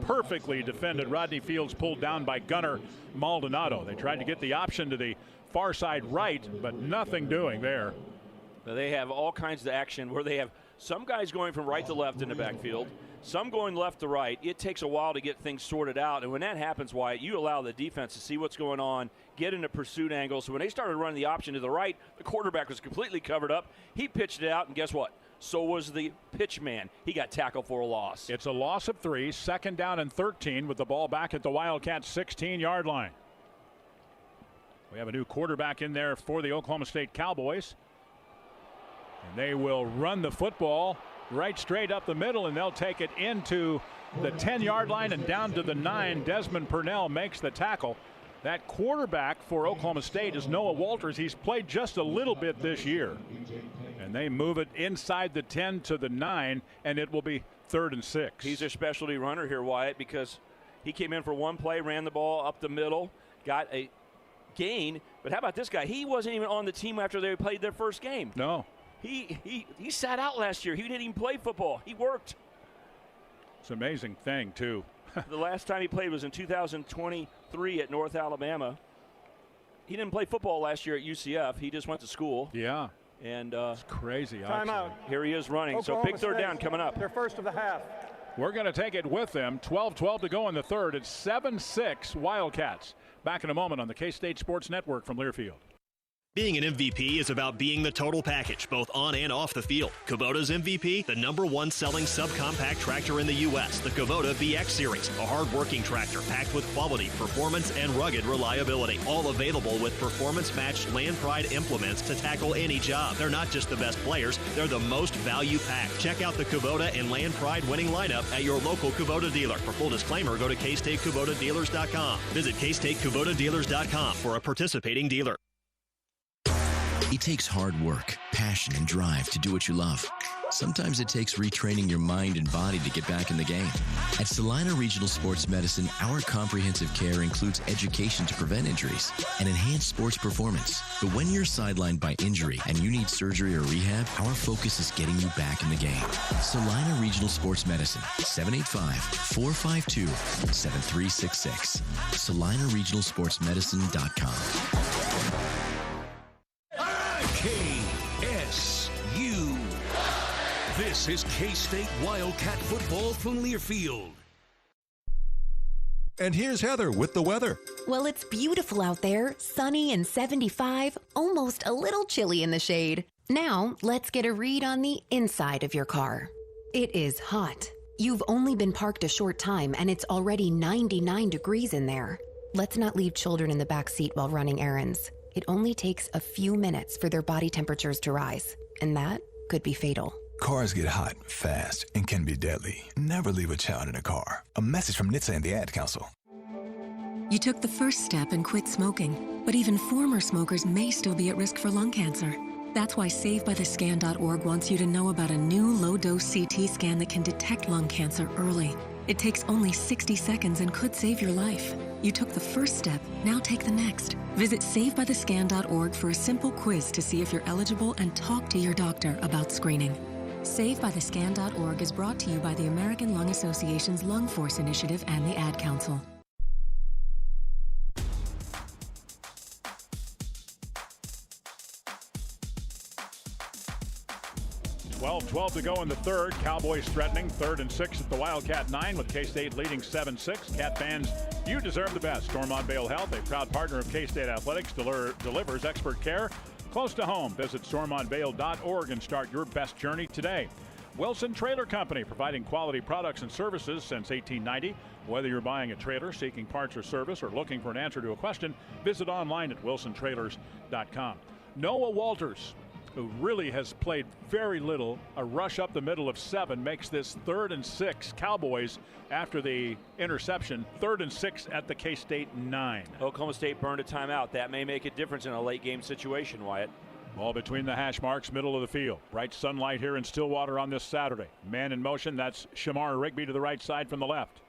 perfectly defended. Rodney Fields pulled down by Gunnar Maldonado. They tried to get the option to the far side right, but nothing doing there. They have all kinds of action where they have some guys going from right to left in the backfield, some going left to right. It takes a while to get things sorted out, and when that happens, Wyatt, you allow the defense to see what's going on, get in a pursuit angle. So when they started running the option to the right, the quarterback was completely covered up. He pitched it out, and guess what? So was the pitch man. He got tackled for a loss. It's a loss of 3, 2nd down and 13 with the ball back at the Wildcats 16-yard line. We have a new quarterback in there for the Oklahoma State Cowboys. And they will run the football right straight up the middle, and they'll take it into the 10-yard line and down to the 9. Desmond Purnell makes the tackle. That quarterback for Oklahoma State is Noah Walters. He's played just a little bit this year. And they move it inside the 10 to the 9, and it will be 3rd and 6. He's a specialty runner here, Wyatt, because he came in for one play, ran the ball up the middle, got a gain. But how about this guy? He wasn't even on the team after they played their first game. No. He sat out last year. He didn't even play football. He worked. It's an amazing thing, too. The last time he played was in 2023 at North Alabama. He didn't play football last year at UCF. He just went to school. Yeah. And it's crazy. Timeout. Here he is running. So big third down coming up. Their first of the half. We're going to take it with them. 12-12 to go in the third. It's 7-6 Wildcats. Back in a moment on the K-State Sports Network from Learfield. Being an MVP is about being the total package, both on and off the field. Kubota's MVP, the #1 selling subcompact tractor in the U.S., the Kubota VX Series, a hard-working tractor packed with quality, performance, and rugged reliability. All available with performance-matched Land Pride implements to tackle any job. They're not just the best players, they're the most value-packed. Check out the Kubota and Land Pride winning lineup at your local Kubota dealer. For full disclaimer, go to KStateKubotaDealers.com. Visit KStateKubotaDealers.com for a participating dealer. It takes hard work, passion, and drive to do what you love. Sometimes it takes retraining your mind and body to get back in the game. At Salina Regional Sports Medicine, our comprehensive care includes education to prevent injuries and enhance sports performance. But when you're sidelined by injury and you need surgery or rehab, our focus is getting you back in the game. Salina Regional Sports Medicine, 785-452-7366. SalinaRegionalSportsMedicine.com. KSU. This is K-State Wildcat football from Learfield. And here's Heather with the weather. Well, it's beautiful out there, sunny and 75, almost a little chilly in the shade. Now, let's get a read on the inside of your car. It is hot. You've only been parked a short time and it's already 99 degrees in there. Let's not leave children in the back seat while running errands. It only takes a few minutes for their body temperatures to rise, and that could be fatal. Cars get hot, fast, and can be deadly. Never leave a child in a car. A message from NCAA and the Ad Council. You took the first step and quit smoking, but even former smokers may still be at risk for lung cancer. That's why SaveByTheScan.org wants you to know about a new low-dose CT scan that can detect lung cancer early. It takes only 60 seconds and could save your life. You took the first step, now take the next. Visit SaveByTheScan.org for a simple quiz to see if you're eligible and talk to your doctor about screening. SaveByTheScan.org is brought to you by the American Lung Association's Lung Force Initiative and the Ad Council. 12 to go in the third. Cowboys threatening 3rd and 6 at the Wildcat 9 with K-State leading 7-6. Cat fans, you deserve the best. Stormont-Vail Health, a proud partner of K-State Athletics, delivers expert care close to home. Visit stormontvale.org and start your best journey today. Wilson Trailer Company, providing quality products and services since 1890. Whether you're buying a trailer, seeking parts or service, or looking for an answer to a question, visit online at wilsontrailers.com. Noah Walters, who really has played very little, a rush up the middle of 7, makes this 3rd and 6. Cowboys, after the interception, 3rd and 6 at the K-State 9. Oklahoma State burned a timeout. That may make a difference in a late game situation, Wyatt. Ball between the hash marks, middle of the field. Bright sunlight here in Stillwater on this Saturday. Man in motion, that's Shamar Rigby to the right side from the left.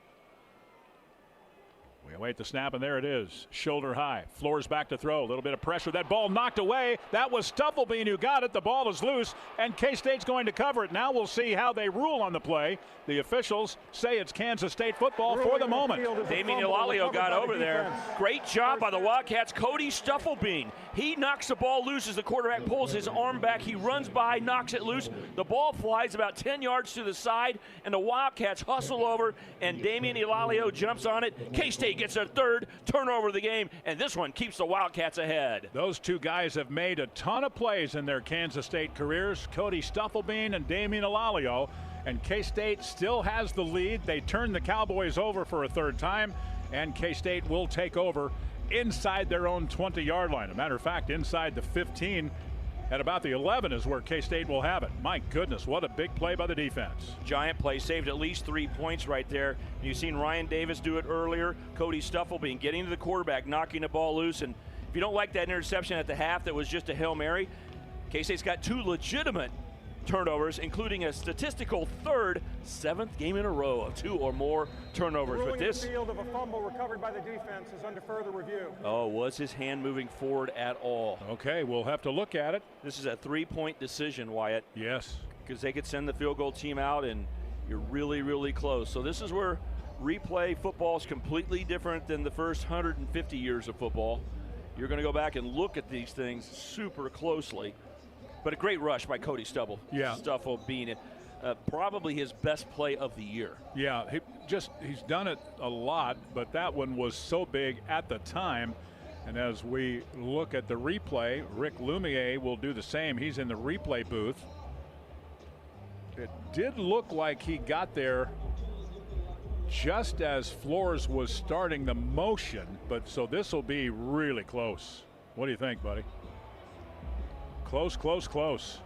We await the snap, and there it is. Shoulder high. Floors back to throw. A little bit of pressure. That ball knocked away. That was Stufflebean who got it. The ball is loose, and K-State's going to cover it. Now we'll see how they rule on the play. The officials say it's Kansas State football for the moment. Damian Ilalio got over there. Great job by the Wildcats. Cody Stufflebean. He knocks the ball loose as the quarterback pulls his arm back. He runs by, knocks it loose. The ball flies about 10 yards to the side, and the Wildcats hustle over, and Damian Ilalio jumps on it. K-State gets their 3rd turnover of the game, and this one keeps the Wildcats ahead. Those two guys have made a ton of plays in their Kansas State careers, Cody Stufflebean and Damian Ilalio, and K-State still has the lead. They turn the Cowboys over for a 3rd time, and K-State will take over inside their own 20-yard line. As a matter of fact, inside the 15 at about the 11 is where K-State will have it. My goodness, what a big play by the defense. Giant play, saved at least 3 points right there. You've seen Ryan Davis do it earlier. Cody Stufflebean getting to the quarterback, knocking the ball loose. And if you don't like that interception at the half that was just a Hail Mary, K-State's got 2 legitimate turnovers, including a statistical third, 7th game in a row of 2 or more turnovers. The But ruling in this the field of a fumble recovered by the defense is under further review. Oh, was his hand moving forward at all? Okay, we'll have to look at it. This is a 3-point decision, Wyatt. Yes. Because they could send the field goal team out, and you're really, really close. So this is where replay football is completely different than the first 150 years of football. You're going to go back and look at these things super closely. But a great rush by Cody Stubble. Yeah. Stuffle being probably his best play of the year. Yeah, he's done it a lot, but that one was so big at the time. And as we look at the replay, Rick Lumiere will do the same. He's in the replay booth. It did look like he got there just as Flores was starting the motion, but so this will be really close. What do you think, buddy? Close, close, close.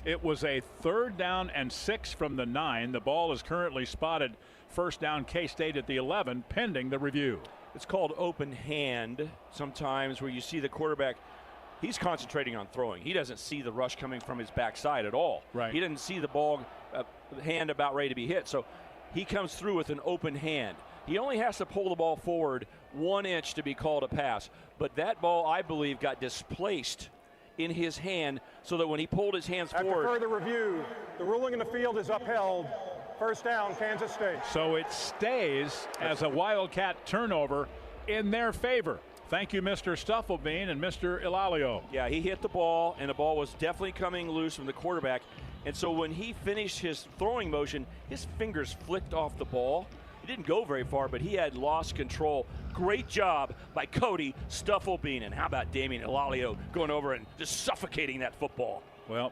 It was a 3rd down and 6 from the 9. The ball is currently spotted first down K-State at the 11, pending the review. It's called open hand sometimes, where you see the quarterback, he's concentrating on throwing. He doesn't see the rush coming from his backside at all. Right. He doesn't see the ball, hand about ready to be hit. So he comes through with an open hand. He only has to pull the ball forward 1 inch to be called a pass. But that ball, I believe, got displaced in his hand, so that when he pulled his hands forward. After further review, the ruling in the field is upheld. First down, Kansas State. So it stays as a Wildcat turnover in their favor. Thank you, Mr. Stufflebean and Mr. Ilalio. Yeah, he hit the ball, and the ball was definitely coming loose from the quarterback. And so when he finished his throwing motion, his fingers flicked off the ball. He didn't go very far, but he had lost control. Great job by Cody Stufflebean. And how about Damian Ilalio going over and just suffocating that football? Well,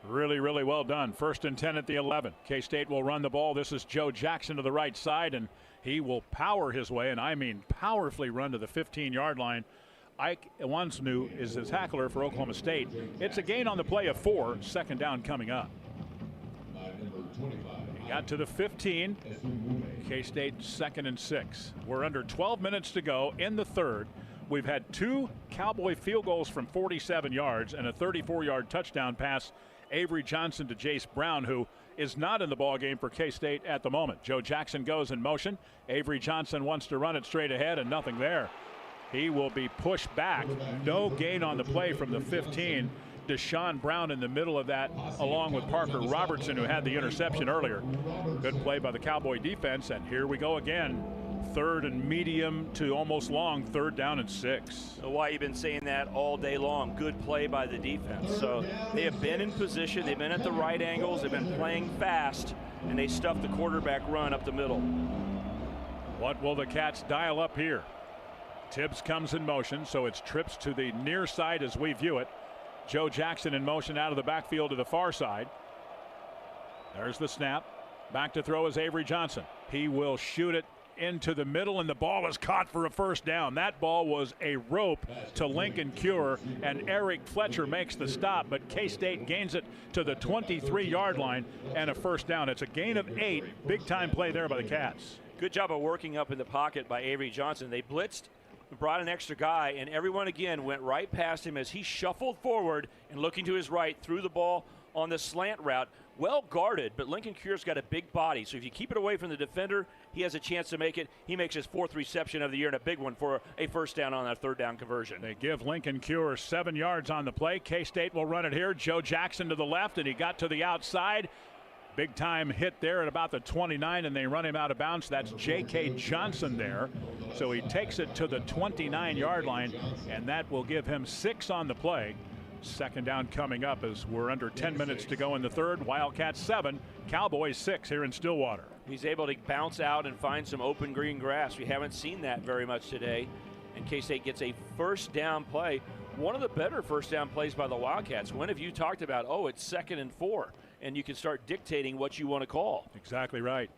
really, really well done. 1st and 10 at the 11. K-State will run the ball. This is Joe Jackson to the right side, and he will power his way, and I mean powerfully run to the 15-yard line. Ike Iwansnu is the tackler for Oklahoma State. It's a gain on the play of 4, 2nd down coming up. He got to the 15. K-State 2nd and 6. We're under 12 minutes to go in the 3rd. We've had 2 Cowboy field goals from 47 yards and a 34-yard touchdown pass. Avery Johnson to Jace Brown, who is not in the ball game for K-State at the moment. Joe Jackson goes in motion. Avery Johnson wants to run it straight ahead, and nothing there. He will be pushed back. No gain on the play from the 15. Deshaun Brown in the middle of that, along with Parker Robertson, who had the interception earlier. Good play by the Cowboy defense, and here we go again. 3rd and medium to almost long, 3rd down and 6. So why you've been saying that all day long. Good play by the defense. So they have been in position. They've been at the right angles. They've been playing fast, and they stuffed the quarterback run up the middle. What will the Cats dial up here? Tibbs comes in motion, so it's trips to the near side as we view it. Joe Jackson in motion out of the backfield to the far side. There's the snap. Back to throw is Avery Johnson. He will shoot it into the middle, and the ball is caught for a 1st down. That ball was a rope to Lincoln Cure, and Eric Fletcher makes the stop, but K-State gains it to the 23-yard line and a 1st down. It's a gain of 8. Big-time play there by the Cats. Good job of working up in the pocket by Avery Johnson. They blitzed, brought an extra guy, and everyone again went right past him as he shuffled forward and looking to his right, threw the ball on the slant route. Well guarded, but Lincoln Cure's got a big body, so if you keep it away from the defender, he has a chance to make it. He makes his 4th reception of the year and a big one for a 1st down on that 3rd down conversion. They give Lincoln Cure 7 yards on the play. K-State will run it here. Joe Jackson to the left, and he got to the outside. Big time hit there at about the 29, and they run him out of bounds. That's J.K. Johnson there. So he takes it to the 29-yard line, and that will give him 6 on the play. 2nd down coming up as we're under 10 minutes to go in the 3rd. Wildcats 7, Cowboys 6 here in Stillwater. He's able to bounce out and find some open green grass. We haven't seen that very much today. And K-State gets a 1st down play. One of the better 1st down plays by the Wildcats. When have you talked about, it's 2nd and 4, and you can start dictating what you want to call? Exactly right.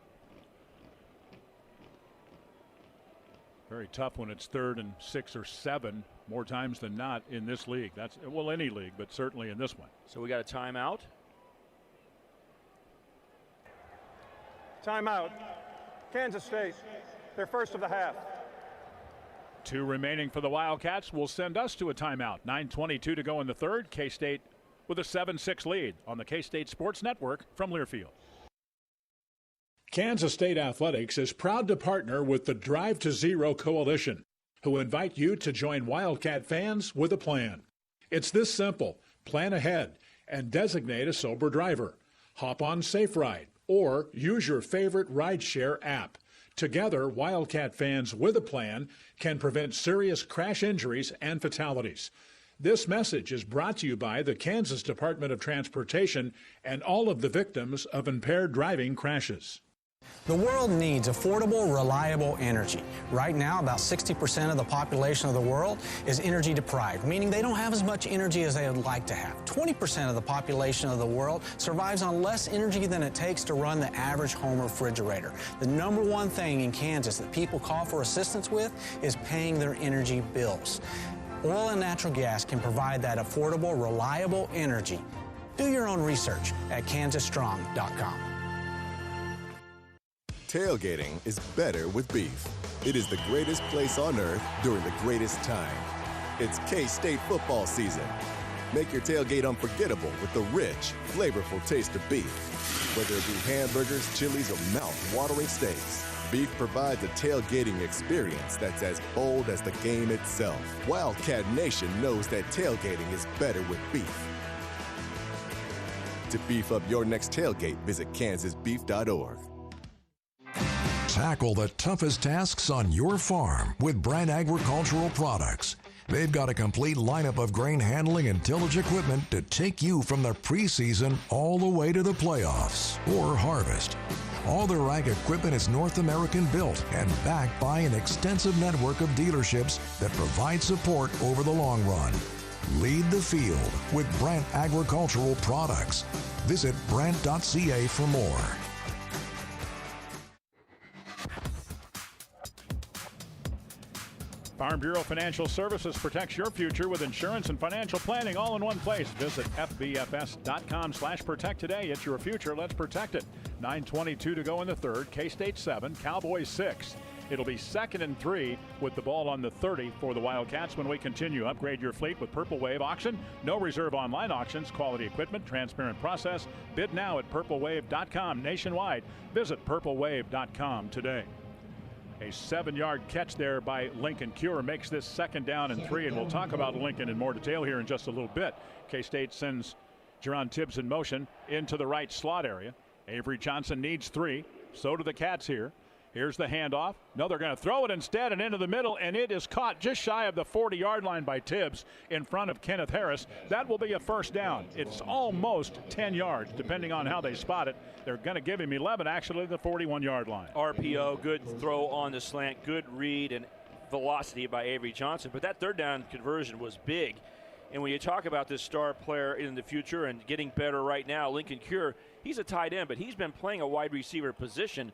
Very tough when it's 3rd and 6 or 7. More times than not in this league. That's, well, any league, but certainly in this one. So we got a timeout. Timeout. Kansas State, their 1st of the half. 2 remaining for the Wildcats will send us to a timeout. 9:22 to go in the 3rd. K-State with a 7-6 lead on the K-State Sports Network from Learfield. Kansas State Athletics is proud to partner with the Drive to Zero Coalition, who invite you to join Wildcat fans with a plan. It's this simple. Plan ahead and designate a sober driver. Hop on Safe Ride or use your favorite rideshare app. Together, Wildcat fans with a plan can prevent serious crash injuries and fatalities. This message is brought to you by the Kansas Department of Transportation and all of the victims of impaired driving crashes. The world needs affordable, reliable energy. Right now, about 60% of the population of the world is energy deprived, meaning they don't have as much energy as they would like to have. 20% of the population of the world survives on less energy than it takes to run the average home refrigerator. The number one thing in Kansas that people call for assistance with is paying their energy bills. Oil and natural gas can provide that affordable, reliable energy. Do your own research at kansasstrong.com. Tailgating is better with beef. It is the greatest place on earth during the greatest time. It's K-State football season. Make your tailgate unforgettable with the rich, flavorful taste of beef. Whether it be hamburgers, chilies, or mouth-watering steaks, beef provides a tailgating experience that's as bold as the game itself. Wildcat Nation knows that tailgating is better with beef. To beef up your next tailgate, visit kansasbeef.org. Tackle the toughest tasks on your farm with Brand Agricultural Products. They've got a complete lineup of grain handling and tillage equipment to take you from the preseason all the way to the playoffs or harvest. All their ag equipment is North American built and backed by an extensive network of dealerships that provide support over the long run. Lead the field with Brand Agricultural Products. Visit Brand.ca for more. Farm Bureau Financial Services protects your future with insurance and financial planning all in one place. Visit fbfs.com/protect today. It's your future. Let's protect it. 9:22 to go in the third. K-State 7, Cowboys 6. It'll be 2nd and 3 with the ball on the 30 for the Wildcats when we continue. Upgrade your fleet with Purple Wave Auction. No reserve online auctions. Quality equipment. Transparent process. Bid now at purplewave.com nationwide. Visit purplewave.com today. A 7-yard catch there by Lincoln Cure makes this 2nd down and 3, and we'll talk about Lincoln in more detail here in just a little bit. K-State sends Jerron Tibbs in motion into the right slot area. Avery Johnson needs 3. So do the Cats here. Here's the handoff. No, they're going to throw it instead and into the middle, and it is caught just shy of the 40-yard line by Tibbs in front of Kenneth Harris. That will be a 1st down. It's almost 10 yards, depending on how they spot it. They're going to give him 11, actually, the 41-yard line. RPO, good throw on the slant, good read and velocity by Avery Johnson. But that 3rd down conversion was big. And when you talk about this star player in the future and getting better right now, Lincoln Cure, he's a tight end, but he's been playing a wide receiver position,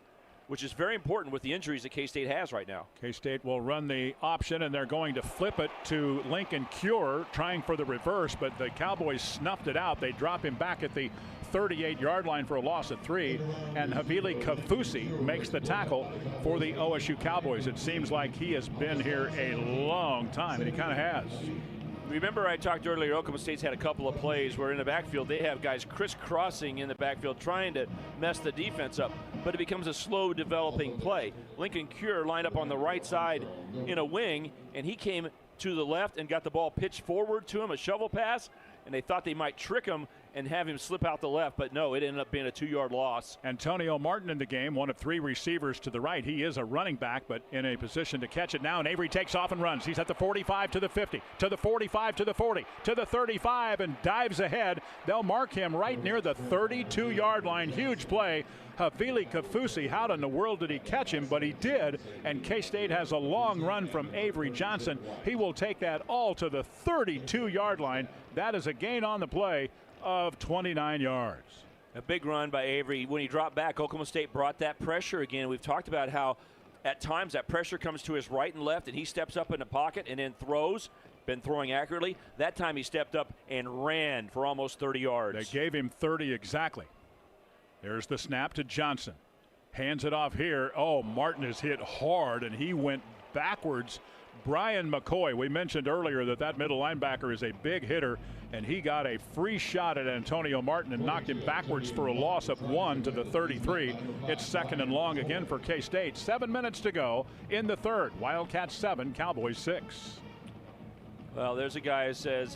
which is very important with the injuries that K-State has right now. K-State will run the option, and they're going to flip it to Lincoln Cure, trying for the reverse, but the Cowboys snuffed it out. They drop him back at the 38-yard line for a loss of 3, and Havili Kafusi makes the tackle for the OSU Cowboys. It seems like he has been here a long time, and he kind of has. Remember I talked earlier, Oklahoma State's had a couple of plays where in the backfield they have guys crisscrossing in the backfield trying to mess the defense up, but it becomes a slow developing play. Lincoln Cure lined up on the right side in a wing, and he came to the left and got the ball pitched forward to him, a shovel pass, and they thought they might trick him and have him slip out the left, but no, it ended up being a 2-yard loss. Antonio Martin in the game, one of 3 receivers to the right. He is a running back, but in a position to catch it now, and Avery takes off and runs. He's at the 45 to the 50, to the 45 to the 40, to the 35, and dives ahead. They'll mark him right near the 32-yard line. Huge play. Havili Kafusi, how in the world did he catch him? But he did, and K-State has a long run from Avery Johnson. He will take that all to the 32-yard line. That is a gain on the play of 29 yards. A big run by Avery. When he dropped back, Oklahoma State brought that pressure again. We've talked about how at times that pressure comes to his right and left, and he steps up in the pocket and then throws. Been throwing accurately. That time he stepped up and ran for almost 30 yards. They gave him 30 exactly. There's the snap to Johnson. Hands it off here. Oh, Martin is hit hard, and he went backwards Brian McCoy. We mentioned earlier that middle linebacker is a big hitter, and he got a free shot at Antonio Martin and knocked him backwards for a loss of 1 to the 33. It's 2nd and long again for K-State. 7 minutes to go in the third. Wildcats 7, Cowboys 6. Well, there's a guy who says,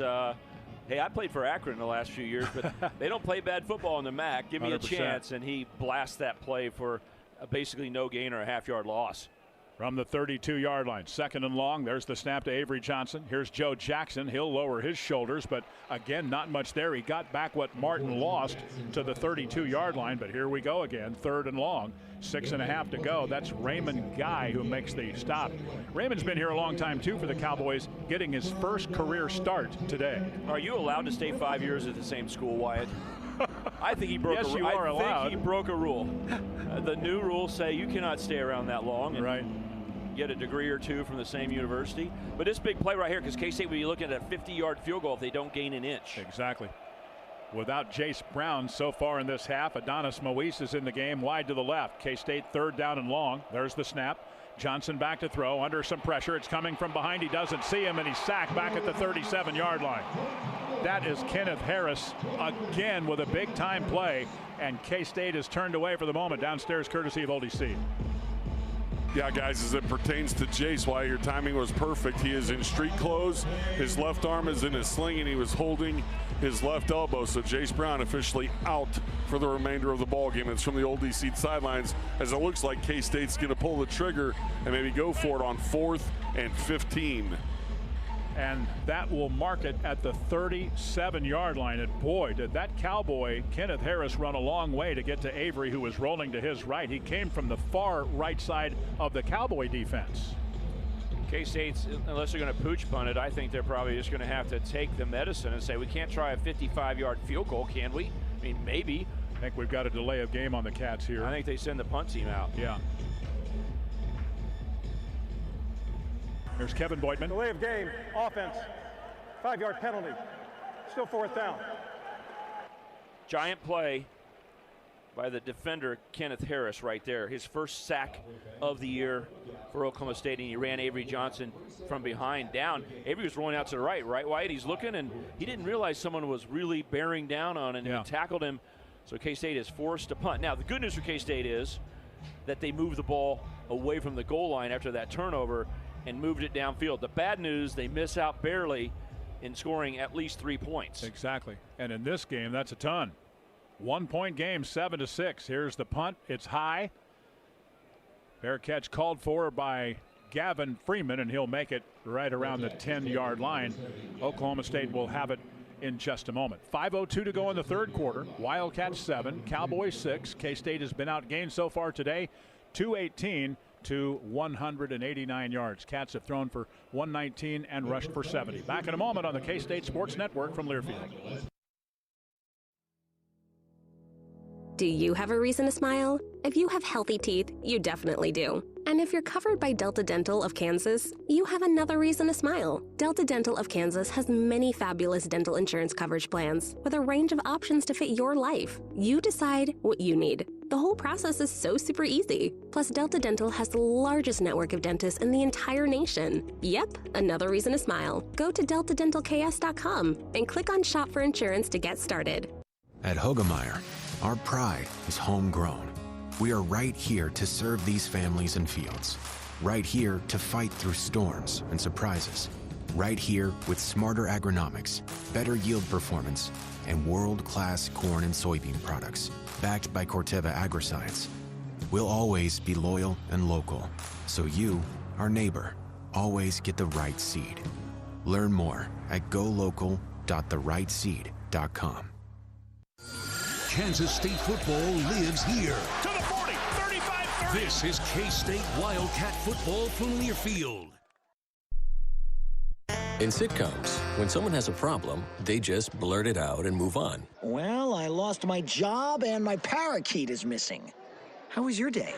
hey, I played for Akron the last few years, but they don't play bad football in the MAC. Give me 100%. A chance. And he blasts that play for basically no gain or a half-yard loss. From the 32-yard line, 2nd and long. There's the snap to Avery Johnson. Here's Joe Jackson. He'll lower his shoulders, but again, not much there. He got back what Martin lost to the 32-yard line, but here we go again, 3rd and long. 6.5 to go. That's Raymond Guy who makes the stop. Raymond's been here a long time, too, for the Cowboys, getting his first career start today. Are you allowed to stay 5 years at the same school, Wyatt? I think he broke yes, you are allowed. I think he broke a rule. The new rules say you cannot stay around that long. Right. Get a degree or two from the same university. But this big play right here, because K-State will be looking at a 50-yard field goal if they don't gain an inch. Exactly. Without Jace Brown so far in this half, Adonis Moise is in the game wide to the left. K-State 3rd down and long. There's the snap. Johnson back to throw under some pressure. It's coming from behind. He doesn't see him, and he's sacked back at the 37-yard line. That is Kenneth Harris again with a big-time play, and K-State is turned away for the moment. Downstairs, courtesy of Oldie Seed. Yeah, guys, as it pertains to Jace, why your timing was perfect. He is in street clothes. His left arm is in his sling, and he was holding his left elbow. So Jace Brown officially out for the remainder of the ball game. It's from the Old DC sidelines, as it looks like K-State's going to pull the trigger and maybe go for it on 4th and 15. And that will mark it at the 37-yard line. And boy, did that Cowboy, Kenneth Harris, run a long way to get to Avery, who was rolling to his right. He came from the far right side of the Cowboy defense. K-State's, unless they're going to pooch punt it, I think they're probably just going to have to take the medicine and say, we can't try a 55-yard field goal, can we? I mean, maybe. I think we've got a delay of game on the Cats here. I think they send the punt team out. Yeah. Here's Kevin Boydman. Delay of game, offense, 5-yard penalty, still 4th down. Giant play by the defender, Kenneth Harris, right there. His first sack of the year for Oklahoma State, and he ran Avery Johnson from behind down. Avery was rolling out to the right, Wyatt? He's looking, and he didn't realize someone was really bearing down on him and tackled him. So K-State is forced to punt. Now, the good news for K-State is that they moved the ball away from the goal line after that turnover and moved it downfield. The bad news, they miss out barely in scoring at least 3 points. Exactly. And in this game, that's a ton. 1-point game, 7-6. Here's the punt. It's high. Fair catch called for by Gavin Freeman, and he'll make it right around the 10-yard line. Oklahoma State will have it in just a moment. 5:02 to go in the third quarter. Wildcats 7, Cowboys 6. K-State has been outgained so far today, 218 to 189 yards. Cats have thrown for 119 and rushed for 70. Back in a moment on the K-State Sports Network from Learfield. Do you have a reason to smile? If you have healthy teeth, you definitely do. And if you're covered by Delta Dental of Kansas, you have another reason to smile. Delta Dental of Kansas has many fabulous dental insurance coverage plans with a range of options to fit your life. You decide what you need. The whole process is so super easy. Plus, Delta Dental has the largest network of dentists in the entire nation. Yep, another reason to smile. Go to deltadentalks.com and click on Shop for Insurance to get started. At Hogemeyer, our pride is homegrown. We are right here to serve these families and fields. Right here to fight through storms and surprises. Right here with smarter agronomics, better yield performance, and world-class corn and soybean products, backed by Corteva Agriscience. We'll always be loyal and local, so you, our neighbor, always get the right seed. Learn more at golocal.therightseed.com. Kansas State football lives here. To the 40, 35, 30. This is K-State Wildcat football from Learfield. In sitcoms, when someone has a problem, they just blurt it out and move on. Well, I lost my job and my parakeet is missing. How was your day?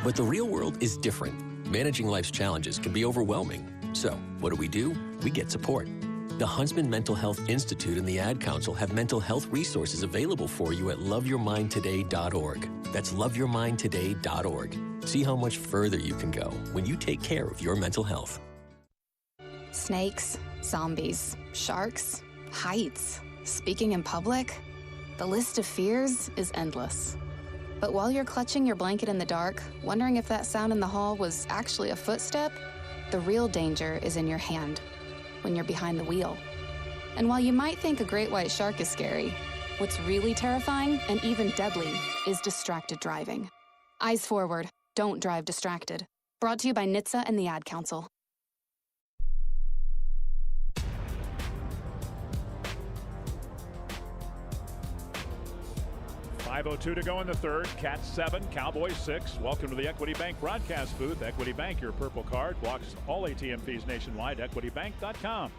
But the real world is different. Managing life's challenges can be overwhelming. So, what do? We get support. The Huntsman Mental Health Institute and the Ad Council have mental health resources available for you at loveyourmindtoday.org. That's loveyourmindtoday.org. See how much further you can go when you take care of your mental health. Snakes, zombies, sharks, heights, speaking in public. The list of fears is endless. But while you're clutching your blanket in the dark, wondering if that sound in the hall was actually a footstep, the real danger is in your hand, when you're behind the wheel. And while you might think a great white shark is scary, what's really terrifying and even deadly is distracted driving. Eyes forward, don't drive distracted. Brought to you by NCAA and the Ad Council. .502 to go in the third. Cats 7, Cowboys 6. Welcome to the Equity Bank broadcast booth. Equity Bank, your purple card, blocks all ATM fees nationwide. EquityBank.com.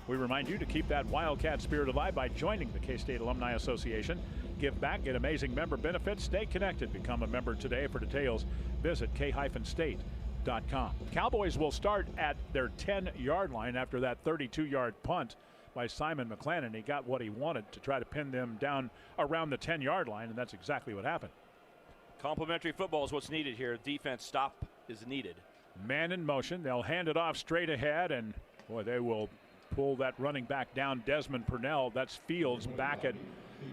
We remind you to keep that Wildcat spirit alive by joining the K-State Alumni Association. Give back, get amazing member benefits. Stay connected. Become a member today. For details, visit k-state.com. Cowboys will start at their 10-yard line after that 32-yard punt by Simon McClannon. He got what he wanted to try to pin them down around the 10-yard line, and that's exactly what happened. Complementary football is what's needed here. Defense stop is needed. Man in motion. They'll hand it off straight ahead, and boy, they will pull that running back down, Desmond Purnell. That's Fields back at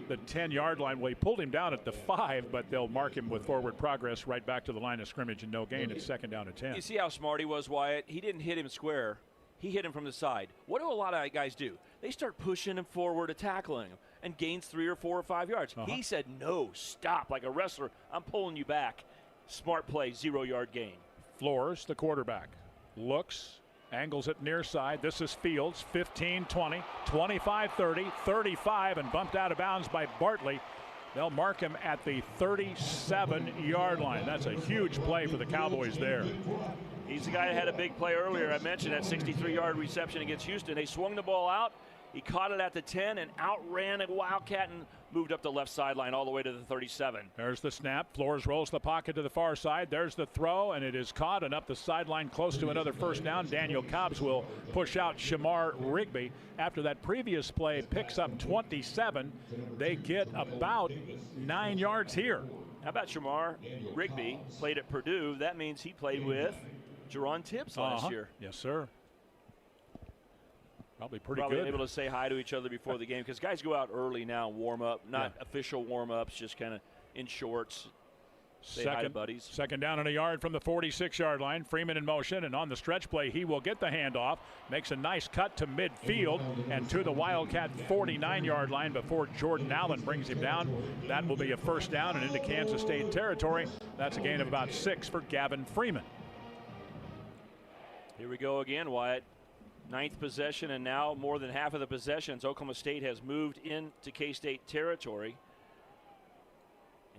the 10-yard line. Well, he pulled him down at the 5, but they'll mark him with forward progress right back to the line of scrimmage and no gain. It's second down and 10. You see how smart he was, Wyatt? He didn't hit him square. He hit him from the side. What do a lot of guys do? They start pushing him forward, tackling him, and gains 3 or 4 or 5 yards. He said, no, stop. Like a wrestler, I'm pulling you back. Smart play, 0-yard gain. Flores, the quarterback, looks, angles it near side. This is Fields, 15-20, 25-30, 35, and bumped out of bounds by Bartley. They'll mark him at the 37-yard line. That's a huge play for the Cowboys there. He's the guy that had a big play earlier. I mentioned that 63-yard reception against Houston. They swung the ball out. He caught it at the 10 and outran a Wildcat and moved up the left sideline all the way to the 37. There's the snap. Flores rolls the pocket to the far side. There's the throw, and it is caught and up the sideline close to another first down. Daniel Cobbs will push out Shamar Rigby. After that previous play picks up 27, they get about 9 yards here. How about Shamar Rigby? Played at Purdue. That means he played with Jerron Tibbs last year. Yes, sir. Probably good. Able to say hi to each other before the game because guys go out early now, warm up, not official warm ups, just kind of in shorts. Say hi to buddies. Second down and a yard from the 46-yard line. Freeman in motion, and on the stretch play, he will get the handoff. Makes a nice cut to midfield and to the Wildcat 49-yard line before Jordan Allen brings him down. That will be a first down and into Kansas State territory. That's a gain of about 6 for Gavin Freeman. Here we go again, Wyatt. 9th possession, and now more than half of the possessions Oklahoma State has moved into K-State territory.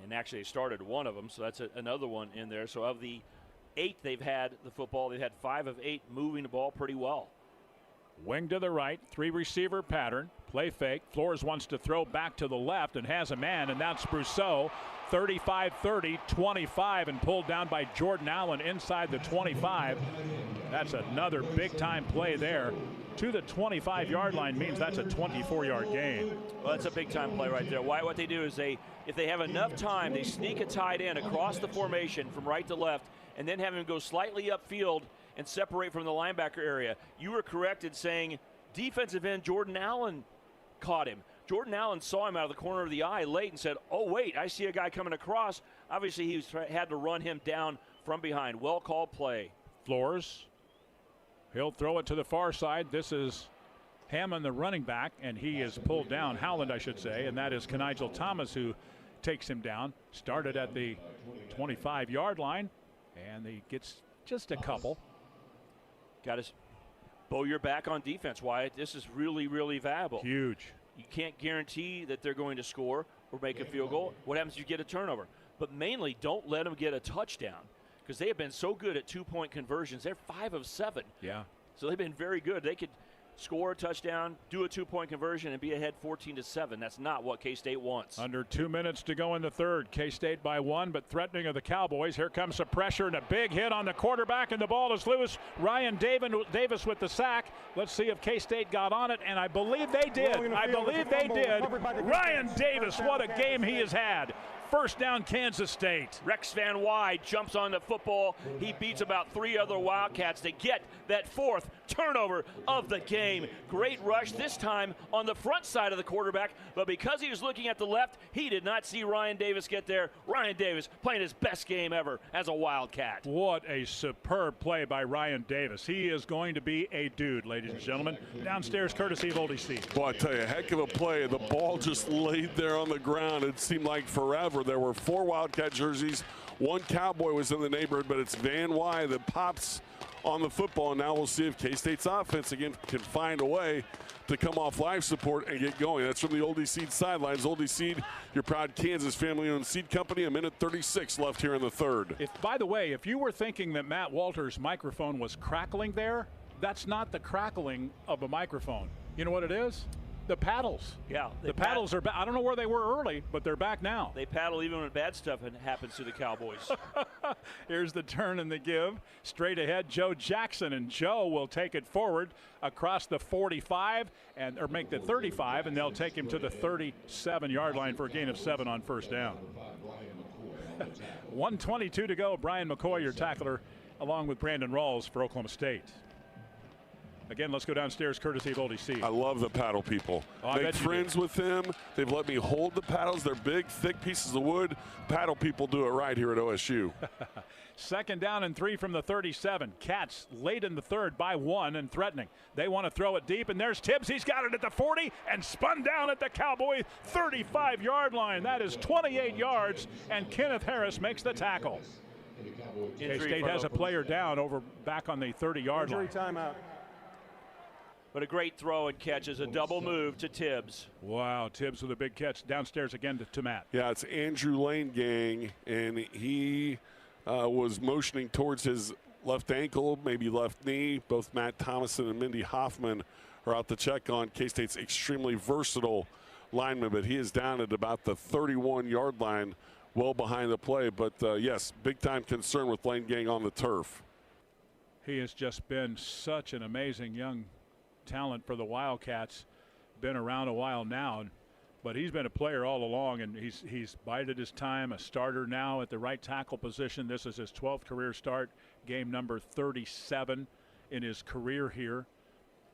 And actually they started one of them, so that's another one in there. So of the 8 they've had the football, they've had 5 of 8 moving the ball pretty well. Wing to the right, 3-receiver pattern, play fake. Flores wants to throw back to the left and has a man, and that's Brousseau. 35-30, 25, and pulled down by Jordan Allen inside the 25. That's another big-time play there. To the 25-yard line means that's a 24-yard gain. Well, that's a big-time play right there. What they do is if they have enough time, they sneak a tight end across the formation from right to left and then have him go slightly upfield and separate from the linebacker area. You were correct in saying defensive end Jordan Allen caught him. Jordan Allen saw him out of the corner of the eye late and said, oh, wait, I see a guy coming across. Obviously, he had to run him down from behind. Well-called play. Flores, he'll throw it to the far side. This is Hammond, the running back, and he is pulled down. Howland, I should say, and that is Kenigel Thomas who takes him down. Started at the 25-yard line, and he gets just a couple. Got to bow your back on defense, Wyatt. This is really, really valuable. Huge. You can't guarantee that they're going to score or make a field goal. What happens if you get a turnover? But mainly, don't let them get a touchdown because they have been so good at 2-point conversions. They're 5 of 7. Yeah. So they've been very good. They could score a touchdown, do a 2-point conversion, and be ahead 14-7. That's not what K-State wants. Under 2 minutes to go in the third. K-State by 1, but threatening of the Cowboys. Here comes some pressure and a big hit on the quarterback, and the ball is loose. Ryan Davis with the sack. Let's see if K-State got on it, and I believe they did. I believe they did. Ryan Davis, what a game he has had. First down, Kansas State. Rex Van Wy jumps on the football. He beats about 3 other Wildcats to get that 4th turnover of the game. Great rush, this time on the front side of the quarterback, but because he was looking at the left, he did not see Ryan Davis get there. Ryan Davis playing his best game ever as a Wildcat. What a superb play by Ryan Davis. He is going to be a dude, ladies and gentlemen. Downstairs, courtesy of Oldie C. Well, I tell you, heck of a play. The ball just laid there on the ground. It seemed like forever. There were 4 Wildcat jerseys. 1 Cowboy was in the neighborhood, but it's Van Wy that pops on the football. Now we'll see if K-State's offense again can find a way to come off life support and get going. That's from the Oldie Seed sidelines. Oldie Seed, your proud Kansas family-owned seed company. A minute 36 left here in the third. By the way, if you were thinking that Matt Walters' microphone was crackling there, that's not the crackling of a microphone. You know what it is? The paddles. Yeah. The paddles are back. I don't know where they were early, but they're back now. They paddle even when bad stuff happens to the Cowboys. Here's the turn and the give. Straight ahead, Joe Jackson, and Joe will take it forward across the 45 or make the 35, and they'll take him to the 37-yard line for a gain of 7 on first down. 1:22 to go. Brian McCoy, your tackler, along with Brandon Rawls for Oklahoma State. Again, let's go downstairs, courtesy of Oldie C. I love the paddle people. Make friends with them. They've let me hold the paddles. They're big, thick pieces of wood. Paddle people do it right here at OSU. Second down and 3 from the 37. Cats late in the third by 1 and threatening. They want to throw it deep, and there's Tibbs. He's got it at the 40 and spun down at the Cowboy 35-yard line. That is 28 yards, and Kenneth Harris makes the tackle. K-State has a player down back on the 30-yard line. Injury timeout. But a great throw and catch is a double move to Tibbs. Wow, Tibbs with a big catch. Downstairs again to Matt. Yeah, it's Andrew Lane gang, and he was motioning towards his left ankle, maybe left knee. Both Matt Thomason and Mindy Hoffman are out to check on K-State's extremely versatile lineman, but he is down at about the 31-yard line, well behind the play. But, yes, big-time concern with Lane gang on the turf. He has just been such an amazing young talent for the Wildcats. Been around a while now, but he's been a player all along, and he's bided his time. A starter now at the right tackle position. This is his 12th career start, game number 37 in his career here.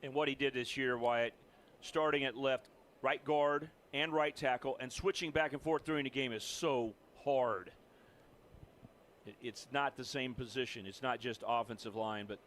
And what he did this year, Wyatt, starting at right guard and right tackle, and switching back and forth during the game is so hard. It's not the same position. It's not just offensive line, but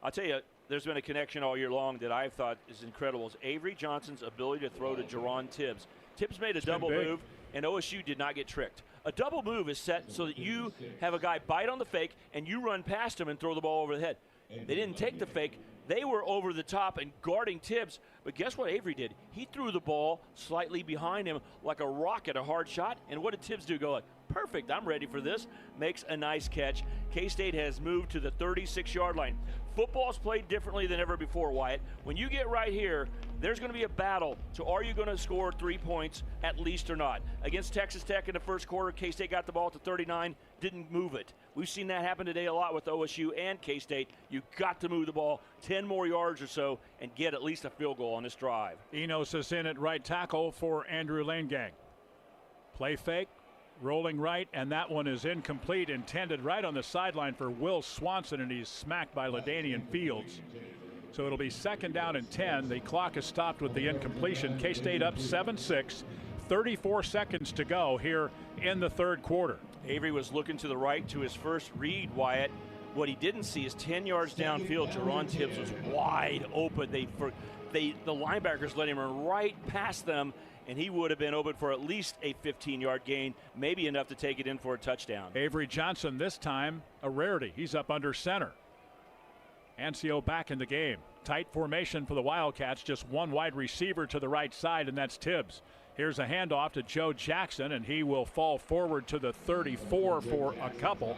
I'll tell you, there's been a connection all year long that I've thought is incredible. Is Avery Johnson's ability to throw to Jerron Tibbs. Tibbs made a double move, and OSU did not get tricked. A double move is set so that you have a guy bite on the fake, and you run past him and throw the ball over the head. They didn't take the fake. They were over the top and guarding Tibbs. But guess what Avery did? He threw the ball slightly behind him like a rocket, a hard shot. And what did Tibbs do? Go like, perfect, I'm ready for this. Makes a nice catch. K-State has moved to the 36-yard line. Football's played differently than ever before, Wyatt. When you get right here, there's going to be a battle to are you going to score 3 points at least or not. Against Texas Tech in the first quarter, K-State got the ball to 39, didn't move it. We've seen that happen today a lot with OSU and K-State. You've got to move the ball 10 more yards or so and get at least a field goal on this drive. Enos is in at right tackle for Andrew Lane gang. Play fake. Rolling right, and that one is incomplete, intended right on the sideline for Will Swanson, and he's smacked by LaDainian Fields. So it'll be second down and 10. The clock is stopped with the incompletion. K-State up 7-6, 34 seconds to go here in the third quarter. Avery was looking to the right to his first read, Wyatt. What he didn't see is 10 yards downfield, Jerron Tibbs was wide open. The linebackers let him run right past them, and he would have been open for at least a 15-yard gain, maybe enough to take it in for a touchdown. Avery Johnson this time a rarity. He's up under center. Ancio back in the game. Tight formation for the Wildcats, just one wide receiver to the right side, and that's Tibbs. Here's a handoff to Joe Jackson, and he will fall forward to the 34 for a couple.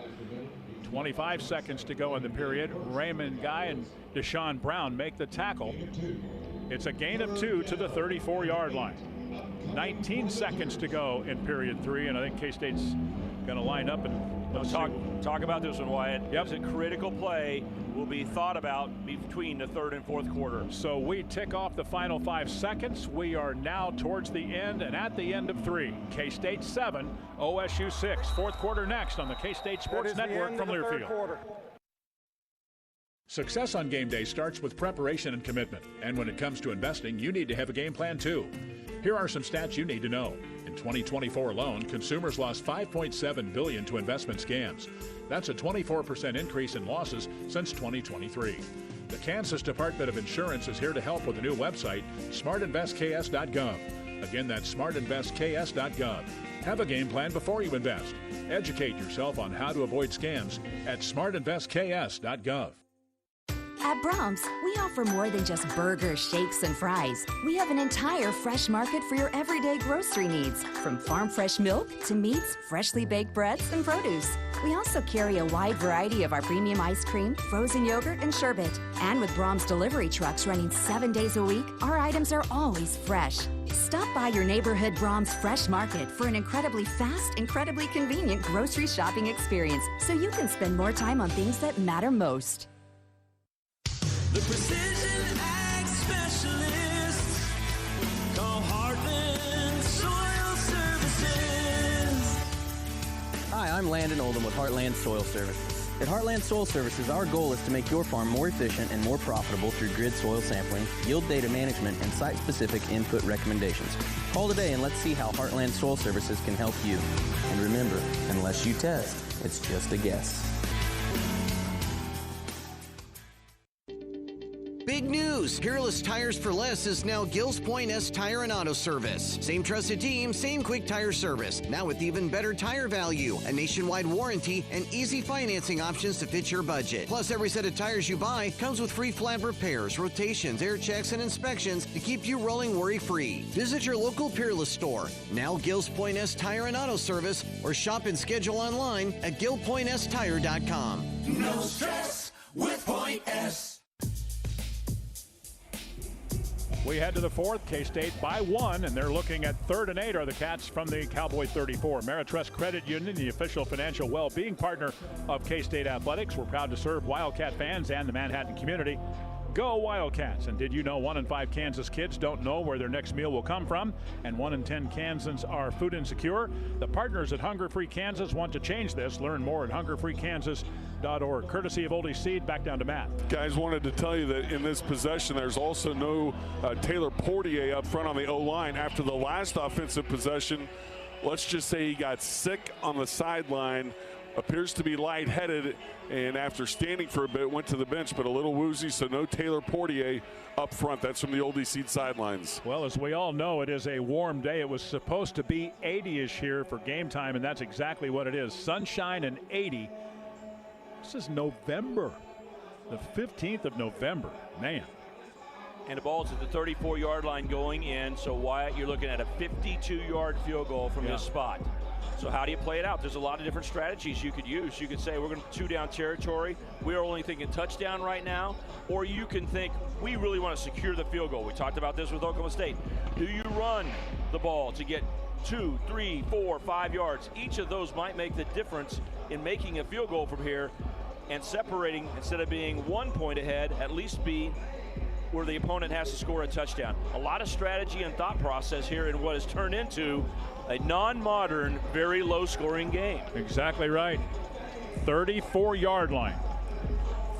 25 seconds to go in the period. Raymond Guy and Deshaun Brown make the tackle. It's a gain of 2 to the 34-yard line. 19 seconds to go in period 3, and I think K-State's going to line up and talk about this one, Wyatt. Yep. It's a critical play will be thought about between the third and fourth quarter. So we tick off the final 5 seconds. We are now towards the end and at the end of 3. K-State 7, OSU 6. Fourth quarter next on the K-State Sports Network from Learfield. Success on game day starts with preparation and commitment. And when it comes to investing, you need to have a game plan too. Here are some stats you need to know. In 2024 alone, consumers lost $5.7 billion to investment scams. That's a 24% increase in losses since 2023. The Kansas Department of Insurance is here to help with a new website, smartinvestks.gov. Again, that's smartinvestks.gov. Have a game plan before you invest. Educate yourself on how to avoid scams at smartinvestks.gov. At Brahms, we offer more than just burgers, shakes, and fries. We have an entire fresh market for your everyday grocery needs, from farm fresh milk to meats, freshly baked breads, and produce. We also carry a wide variety of our premium ice cream, frozen yogurt, and sherbet. And with Brahms delivery trucks running 7 days a week, our items are always fresh. Stop by your neighborhood Brahms Fresh Market for an incredibly fast, incredibly convenient grocery shopping experience, so you can spend more time on things that matter most. The Precision Ag Specialists. Call Heartland Soil Services. Hi, I'm Landon Oldham with Heartland Soil Services. At Heartland Soil Services, our goal is to make your farm more efficient and more profitable through grid soil sampling, yield data management, and site-specific input recommendations. Call today and let's see how Heartland Soil Services can help you. And remember, unless you test, it's just a guess. Big news! Peerless Tires for Less is now Gills Point S Tire and Auto Service. Same trusted team, same quick tire service. Now with even better tire value, a nationwide warranty, and easy financing options to fit your budget. Plus, every set of tires you buy comes with free flat repairs, rotations, air checks, and inspections to keep you rolling worry-free. Visit your local Peerless store, now Gills Point S Tire and Auto Service, or shop and schedule online at gillpointstire.com. No stress with Point S. We head to the fourth. K-State by 1, and they're looking at 3rd and 8 are the Cats from the Cowboy 34. Ameritrust Credit Union, the official financial well-being partner of K-State Athletics. We're proud to serve Wildcat fans and the Manhattan community. Go Wildcats! And did you know 1 in 5 Kansas kids don't know where their next meal will come from? And 1 in 10 Kansans are food insecure? The partners at Hunger Free Kansas want to change this. Learn more at hungerfreekansas.org. Courtesy of Oldie Seed, back down to Matt. Guys, wanted to tell you that in this possession, there's also no Taylor Portier up front on the O-line. After the last offensive possession, let's just say he got sick on the sideline. Appears to be lightheaded, and after standing for a bit, went to the bench, but a little woozy, so no Taylor Portier up front. That's from the Oldie Seed sidelines. Well, as we all know, it is a warm day. It was supposed to be 80-ish here for game time, and that's exactly what it is. Sunshine and 80. This is November, the 15th of November. Man. And the ball's at the 34-yard line going in, so Wyatt, you're looking at a 52-yard field goal from this spot. So how do you play it out? There's a lot of different strategies you could use. You could say we're going to 2-down territory. We're only thinking touchdown right now. Or you can think we really want to secure the field goal. We talked about this with Oklahoma State. Do you run the ball to get 2, 3, 4, 5 yards? Each of those might make the difference in making a field goal from here and separating, instead of being 1 point ahead, at least be where the opponent has to score a touchdown. A lot of strategy and thought process here in what has turned into a non-modern, very low-scoring game. Exactly right. 34-yard line.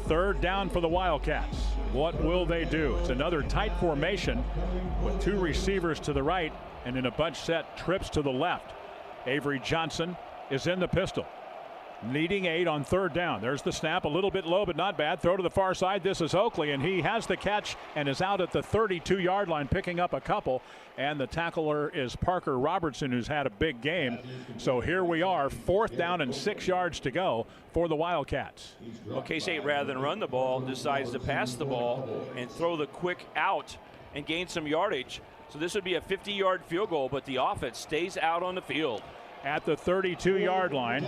3rd down for the Wildcats. What will they do? It's another tight formation with 2 receivers to the right and in a bunch set, trips to the left. Avery Johnson is in the pistol. Needing 8 on 3rd down. There's the snap, a little bit low, but not bad. Throw to the far side. This is Oakley, and he has the catch and is out at the 32-yard line, picking up a couple. And the tackler is Parker Robertson, who's had a big game. So here we are, 4th down and 6 yards to go for the Wildcats. Well, K-State, rather than run the ball, decides to pass the ball and throw the quick out and gain some yardage. So this would be a 50-yard field goal, but the offense stays out on the field. At the 32-yard line,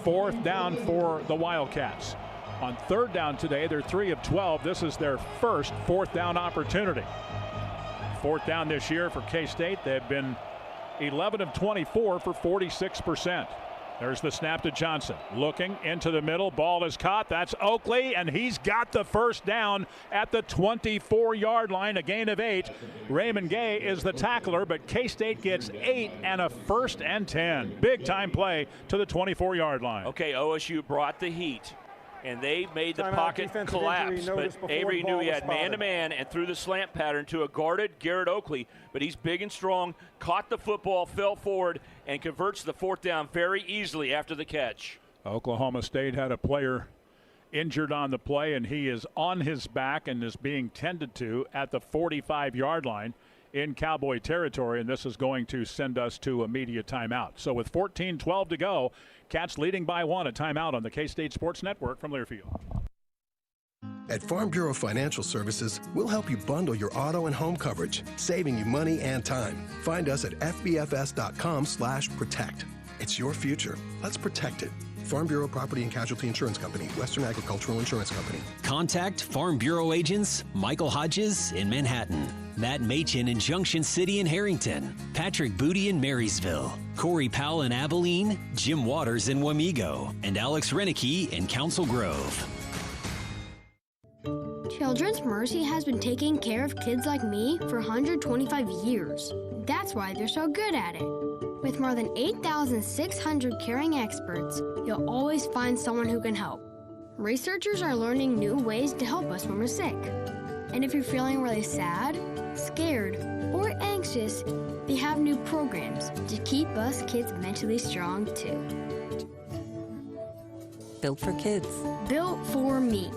4th down for the Wildcats. On 3rd down today, they're 3 of 12. This is their first 4th down opportunity. 4th down this year for K-State. They've been 11 of 24 for 46%. There's the snap to Johnson. Looking into the middle. Ball is caught. That's Oakley, and he's got the first down at the 24-yard line, a gain of 8. Raymond Gay is the tackler, but K-State gets 8 and a 1st and 10. Big-time play to the 24-yard line. Okay, OSU brought the heat, and they made the pocket collapse. But Avery knew he had man-to-man and threw the slant pattern to a guarded Garrett Oakley. But he's big and strong, caught the football, fell forward, and converts the 4th down very easily after the catch. Oklahoma State had a player injured on the play, and he is on his back and is being tended to at the 45-yard line in Cowboy territory, and this is going to send us to a media timeout. So with 14-12 to go, Cats leading by 1, a timeout on the K-State Sports Network from Learfield. At Farm Bureau Financial Services, we'll help you bundle your auto and home coverage, saving you money and time. Find us at fbfs.com/protect. It's your future. Let's protect it. Farm Bureau Property and Casualty Insurance Company, Western Agricultural Insurance Company. Contact Farm Bureau agents Michael Hodges in Manhattan, Matt Machin in Junction City and Harrington, Patrick Booty in Marysville, Corey Powell in Abilene, Jim Waters in Wamego, and Alex Renicky in Council Grove. Children's Mercy has been taking care of kids like me for 125 years. That's why they're so good at it. With more than 8,600 caring experts, you'll always find someone who can help. Researchers are learning new ways to help us when we're sick. And if you're feeling really sad, scared, or anxious, they have new programs to keep us kids mentally strong too. Built for kids. Built for me.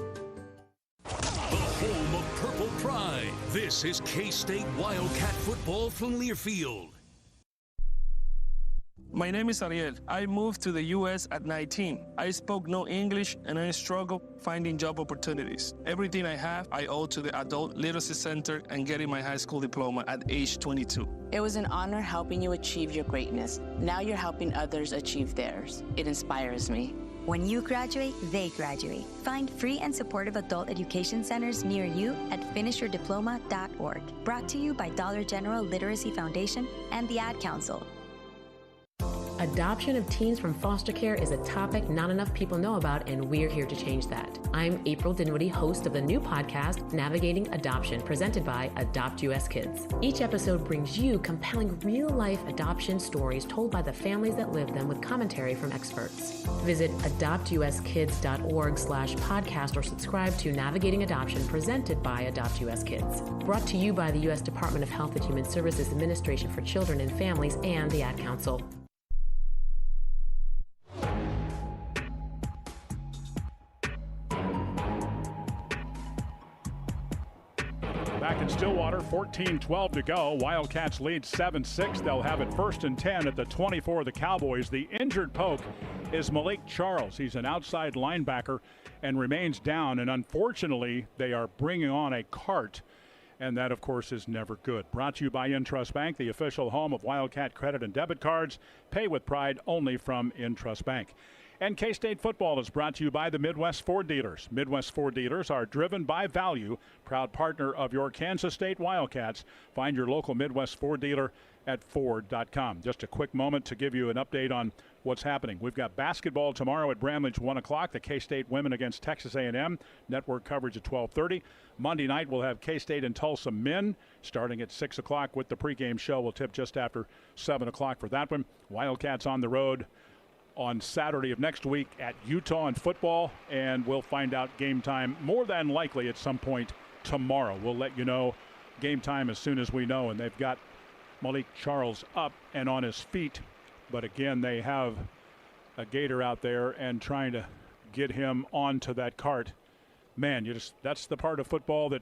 The home of Purple Pride. This is K-State Wildcat football from Learfield. My name is Ariel. I moved to the U.S. at 19. I spoke no English and I struggled finding job opportunities. Everything I have, I owe to the Adult Literacy Center and getting my high school diploma at age 22. It was an honor helping you achieve your greatness. Now you're helping others achieve theirs. It inspires me. When you graduate, they graduate. Find free and supportive adult education centers near you at finishyourdiploma.org. Brought to you by Dollar General Literacy Foundation and the Ad Council. Adoption of teens from foster care is a topic not enough people know about, and we're here to change that. I'm April Dinwiddie, host of the new podcast, Navigating Adoption, presented by Adopt US Kids. Each episode brings you compelling real-life adoption stories told by the families that live them with commentary from experts. Visit adoptuskids.org/podcast or subscribe to Navigating Adoption, presented by Adopt US Kids. Brought to you by the U.S. Department of Health and Human Services Administration for Children and Families and the Ad Council. Back in Stillwater, 14-12 to go. Wildcats lead 7-6. They'll have it 1st and 10 at the 24 of the Cowboys. The injured poke is Malik Charles. He's an outside linebacker and remains down. And unfortunately, they are bringing on a cart. And that, of course, is never good. Brought to you by InTrust Bank, the official home of Wildcat credit and debit cards. Pay with pride only from InTrust Bank. And K-State football is brought to you by the Midwest Ford Dealers. Midwest Ford Dealers are driven by value, proud partner of your Kansas State Wildcats. Find your local Midwest Ford dealer at Ford.com. Just a quick moment to give you an update on what's happening. We've got basketball tomorrow at Bramlage, 1 o'clock. The K-State women against Texas A&M. Network coverage at 12:30. Monday night we'll have K-State and Tulsa men starting at 6 o'clock with the pregame show. We'll tip just after 7 o'clock for that one. Wildcats on the road on Saturday of next week at Utah in football, and we'll find out game time more than likely at some point tomorrow. We'll let you know game time as soon as we know, and they've got Malik Charles up and on his feet, but again they have a Gator out there and trying to get him onto that cart. Man, that's the part of football that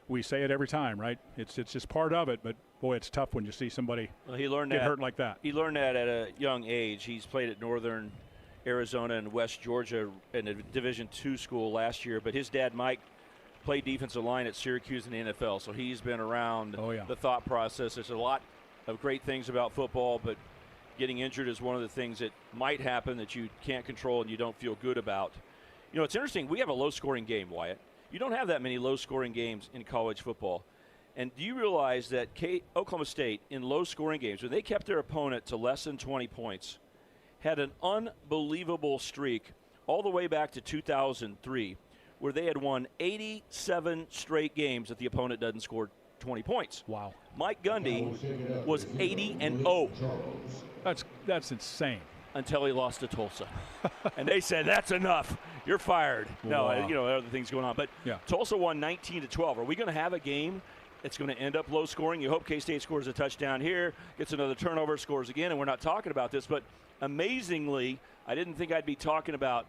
we say it every time, right? It's just part of it, but boy, it's tough when you see somebody get hurt like that. He learned that at a young age. He's played at Northern Arizona and West Georgia in a Division II school last year, but his dad, Mike, played defensive line at Syracuse in the NFL, so he's been around the thought process. There's a lot of great things about football, but getting injured is one of the things that might happen that you can't control and you don't feel good about. You know, it's interesting. We have a low-scoring game, Wyatt. You don't have that many low-scoring games in college football. And do you realize that Oklahoma State, in low-scoring games, when they kept their opponent to less than 20 points, had an unbelievable streak all the way back to 2003, where they had won 87 straight games that the opponent doesn't score 20 points. Wow. Mike Gundy was 80-0. That's insane. Until he lost to Tulsa. And they said, that's enough. You're fired. Wow. No, you know, other things going on. But yeah. Tulsa won 19-12. Are we going to have a game that's going to end up low scoring? You hope K-State scores a touchdown here, gets another turnover, scores again, and we're not talking about this. But amazingly, I didn't think I'd be talking about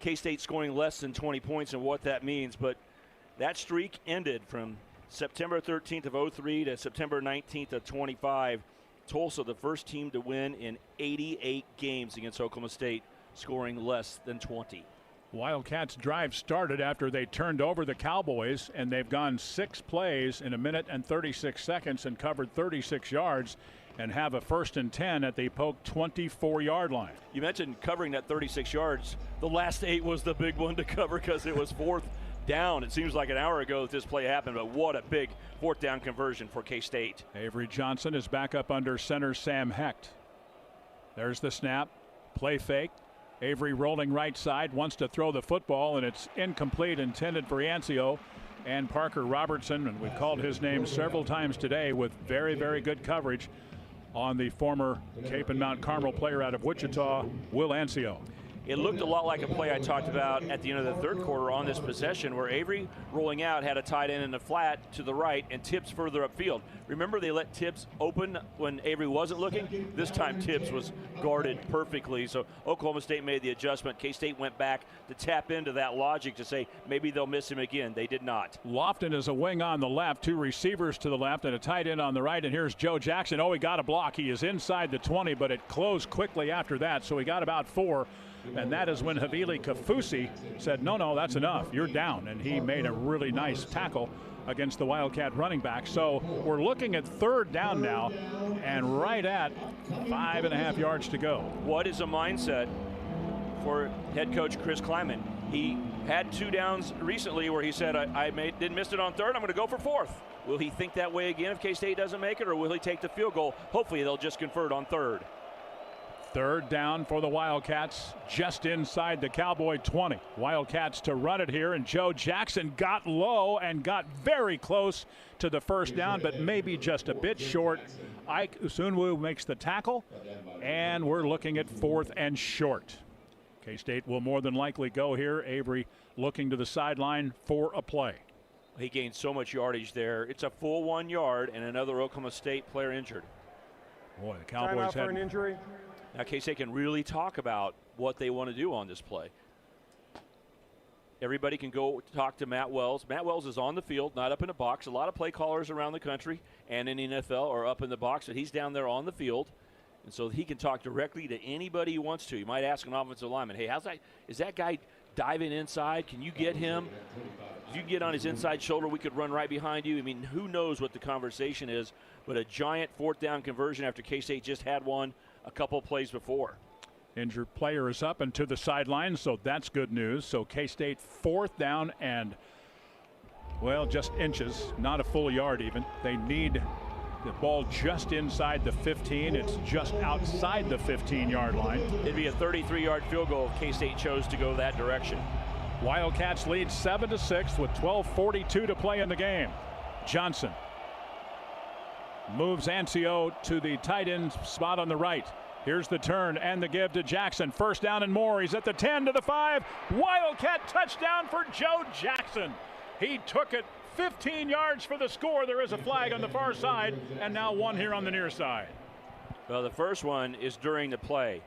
K-State scoring less than 20 points and what that means. But that streak ended from September 13th of 03 to September 19th of 25. Tulsa, the first team to win in 88 games against Oklahoma State, scoring less than 20. Wildcats' drive started after they turned over the Cowboys, and they've gone 6 plays in 1 minute and 36 seconds and covered 36 yards and have a 1st and 10 at the Polk 24-yard line. You mentioned covering that 36 yards. The last 8 was the big one to cover because it was 4th down. It seems like an hour ago that this play happened, but what a big 4th down conversion for K-State. Avery Johnson is back up under center Sam Hecht. There's the snap, play fake. Avery rolling right side, wants to throw the football, and it's incomplete, intended for Ancio and Parker Robertson, and we've called his name several times today with very, very good coverage on the former Cape and Mount Carmel player out of Wichita, Will Ancio. It looked a lot like a play I talked about at the end of the third quarter on this possession, where Avery rolling out had a tight end in the flat to the right and Tibbs further upfield. Remember, they let Tibbs open when Avery wasn't looking? This time Tibbs was guarded perfectly, so Oklahoma State made the adjustment. K-State went back to tap into that logic to say maybe they'll miss him again. They did not. Lofton is a wing on the left, 2 receivers to the left and a tight end on the right, and here's Joe Jackson. Oh, he got a block. He is inside the 20, but it closed quickly after that, so he got about 4. And that is when Havili Kafusi said, no, that's enough. You're down. And he made a really nice tackle against the Wildcat running back. So we're looking at 3rd down now and right at 5.5 yards to go. What is a mindset for head coach Chris Kleiman? He had 2 downs recently where he said, didn't miss it on 3rd. I'm going to go for 4th. Will he think that way again if K-State doesn't make it, or will he take the field goal? Hopefully they'll just convert on 3rd. 3rd down for the Wildcats, just inside the Cowboy 20. Wildcats to run it here, and Joe Jackson got low and got very close to the 1st down, but maybe just a bit short. Ike Usunwu makes the tackle, and we're looking at 4th and short. K-State will more than likely go here. Avery looking to the sideline for a play. He gained so much yardage there. It's a full 1 yard, and another Oklahoma State player injured. Boy, the Cowboys had an injury. Now K-State can really talk about what they want to do on this play. Everybody can go talk to Matt Wells. Matt Wells is on the field, not up in the box. A lot of play callers around the country and in the NFL are up in the box, but he's down there on the field. And so he can talk directly to anybody he wants to. You might ask an offensive lineman, hey, is that guy diving inside? Can you get him? If you get on his inside shoulder, we could run right behind you. I mean, who knows what the conversation is, but a giant 4th down conversion after K-State just had one a couple plays before. Injured player is up and to the sideline, so that's good news. So K-State 4th down and, well, just inches, not a full yard even. They need the ball just inside the 15. It's just outside the 15-yard line. It'd be a 33-yard field goal if K-State chose to go that direction. Wildcats lead 7-6 with 12:42 to play in the game. Johnson moves Ancio to the tight end spot on the right. Here's the turn and the give to Jackson. 1st down and more. He's at the 10 to the 5. Wildcat touchdown for Joe Jackson. He took it 15 yards for the score. There is a flag on the far side, and now 1 here on the near side. Well, the first one is during the play.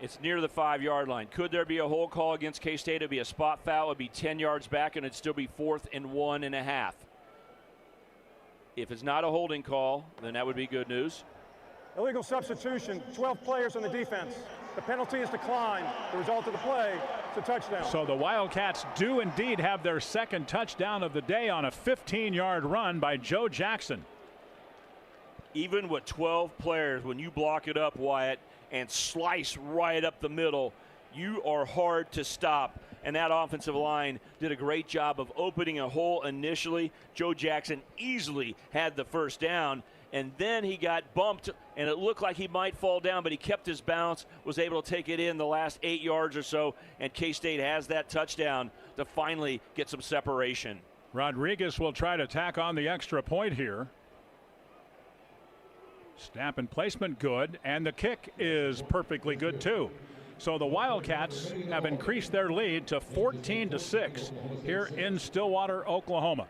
It's near the 5-yard line. Could there be a hold call against K-State? It would be a spot foul. It would be 10 yards back, and it'd still be 4th and 1.5. If it's not a holding call, then that would be good news. Illegal substitution, 12 players on the defense. The penalty is declined. The result of the play is a touchdown. So the Wildcats do indeed have their 2nd touchdown of the day on a 15-yard run by Joe Jackson. Even with 12 players, when you block it up, Wyatt, and slice right up the middle, you are hard to stop. And that offensive line did a great job of opening a hole initially. Joe Jackson easily had the 1st down. and then he got bumped, and it looked like he might fall down, but he kept his balance, was able to take it in the last 8 yards or so, and K-State has that touchdown to finally get some separation. Rodriguez will try to tack on the extra point here. Snap and placement good, and the kick is perfectly good too. So the Wildcats have increased their lead to 14-6 here in Stillwater, Oklahoma.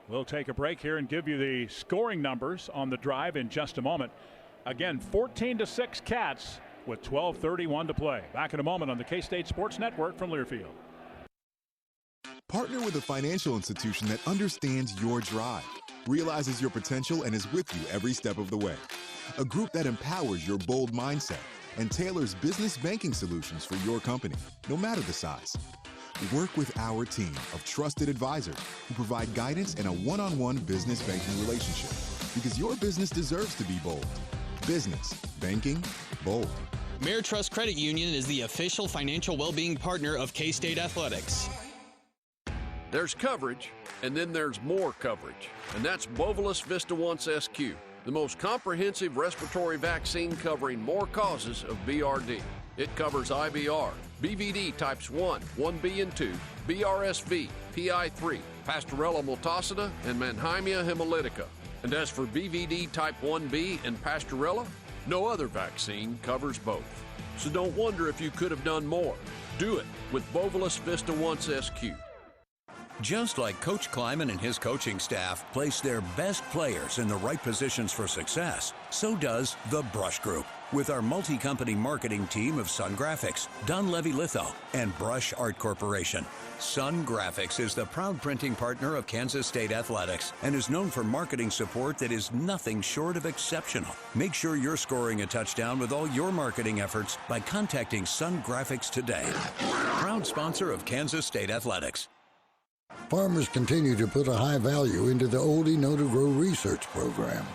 We'll take a break here and give you the scoring numbers on the drive in just a moment. Again, 14-6 Cats with 12:31 to play. Back in a moment on the K-State Sports Network from Learfield. Partner with a financial institution that understands your drive, realizes your potential, and is with you every step of the way. A group that empowers your bold mindset and tailors business banking solutions for your company, no matter the size. Work with our team of trusted advisors who provide guidance in a one-on-one business banking relationship, because your business deserves to be bold. Business banking bold. Ameritrust Credit Union is the official financial well-being partner of K-State Athletics. There's coverage, and then there's more coverage, and that's Bovolus Vista Once SQ, the most comprehensive respiratory vaccine covering more causes of BRD. It covers IBR, BVD types 1, 1B and 2, BRSV, PI3, Pastorella multocida, and Mannheimia hemolytica. And as for BVD type 1B and Pastorella, no other vaccine covers both. So don't wonder if you could have done more. Do it with Bovolus Vista Once SQ. Just like Coach Kleiman and his coaching staff place their best players in the right positions for success, so does the Brush Group, with our multi-company marketing team of Sun Graphics, Dunleavy Litho, and Brush Art Corporation. Sun Graphics is the proud printing partner of Kansas State Athletics and is known for marketing support that is nothing short of exceptional. Make sure you're scoring a touchdown with all your marketing efforts by contacting Sun Graphics today. Proud sponsor of Kansas State Athletics. Farmers continue to put a high value into the Oldie Know-to-Grow research program.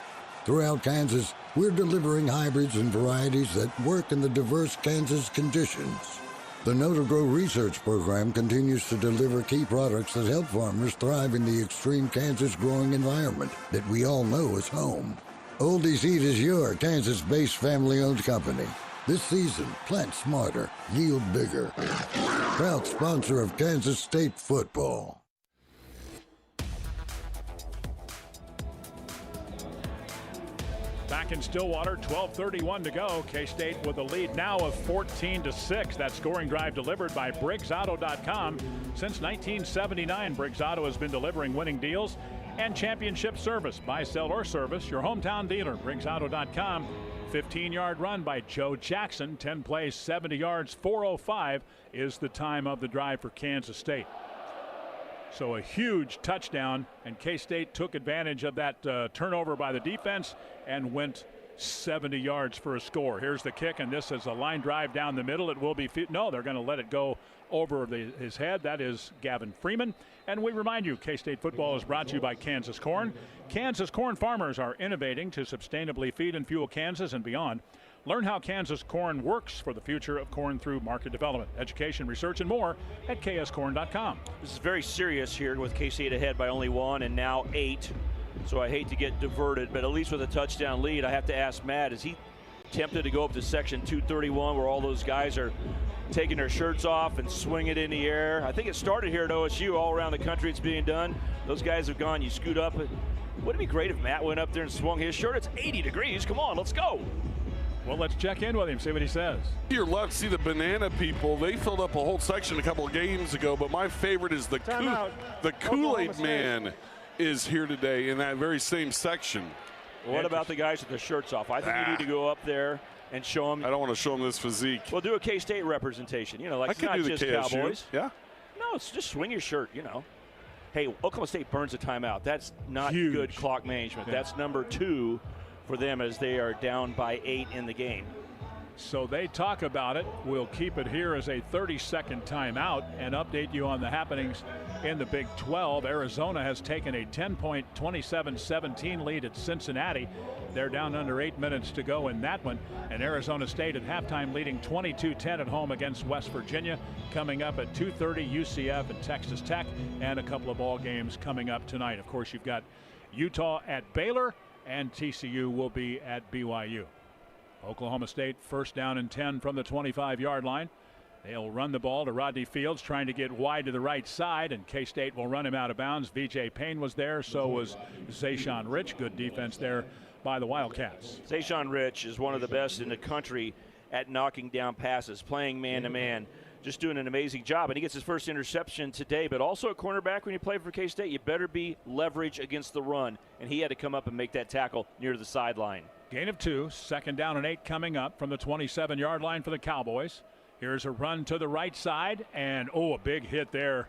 Throughout Kansas, we're delivering hybrids and varieties that work in the diverse Kansas conditions. The Know-to-Grow research program continues to deliver key products that help farmers thrive in the extreme Kansas growing environment that we all know is home. Oldie Seed is your Kansas-based family-owned company. This season, plant smarter, yield bigger. Proud sponsor of Kansas State football. Back in Stillwater, 12:31 to go. K-State with a lead now of 14-6. That scoring drive delivered by BriggsAuto.com. Since 1979, Briggs Auto has been delivering winning deals and championship service. Buy, sell, or service, your hometown dealer, BriggsAuto.com. 15-yard run by Joe Jackson. 10 plays, 70 yards, 4:05 is the time of the drive for Kansas State. So a huge touchdown, and K-State took advantage of that turnover by the defense and went 70 yards for a score. Here's the kick, and this is a line drive down the middle. It will be no, they're going to let it go over his head. That is Gavin Freeman. And we remind you, K-State football is brought to you by Kansas Corn. Kansas corn farmers are innovating to sustainably feed and fuel Kansas and beyond. Learn how Kansas corn works for the future of corn through market development, education, research, and more at kscorn.com. This is very serious here with K-State ahead by only 1 and now 8. So I hate to get diverted, but at least with a touchdown lead, I have to ask Matt, is he tempted to go up to section 231 where all those guys are taking their shirts off and swing it in the air? I think it started here at OSU. All around the country it's being done. Those guys have gone, you scoot up. Wouldn't it be great if Matt went up there and swung his shirt? It's 80 degrees. Come on, let's go. Well, let's check in with him, see what he says. You're left, see the banana people. They filled up a whole section a couple of games ago, but my favorite is the Kool-Aid man is here today in that very same section. What about the guys with their shirts off? I think you need to go up there and show them. I don't want to show them this physique. Well, do a K-State representation. You know, like it's not just Cowboys. Yeah. No, it's just swing your shirt, you know. Hey, Oklahoma State burns a timeout. That's not huge. Good clock management. Yeah. That's number 2 for them as they are down by 8 in the game. So they talk about it. We'll keep it here as a 30-second timeout and update you on the happenings in the Big 12. Arizona has taken a 10-point 27-17 lead at Cincinnati. They're down under 8 minutes to go in that one. And Arizona State at halftime leading 22-10 at home against West Virginia. Coming up at 2:30, UCF and Texas Tech, and a couple of ball games coming up tonight. Of course, you've got Utah at Baylor and TCU will be at BYU. Oklahoma State first down and 10 from the 25-yard line. They'll run the ball to Rodney Fields, trying to get wide to the right side, and K-State will run him out of bounds. VJ Payne was there, so was Zayshawn Rich. Good defense there by the Wildcats. Zayshawn Rich is one of the best in the country at knocking down passes, playing man-to-man, just doing an amazing job. And he gets his first interception today, but also at cornerback when you play for K-State, you better be leverage against the run, and he had to come up and make that tackle near the sideline. Gain of 2, second down and 8 coming up from the 27-yard line for the Cowboys. Here's a run to the right side, and a big hit there.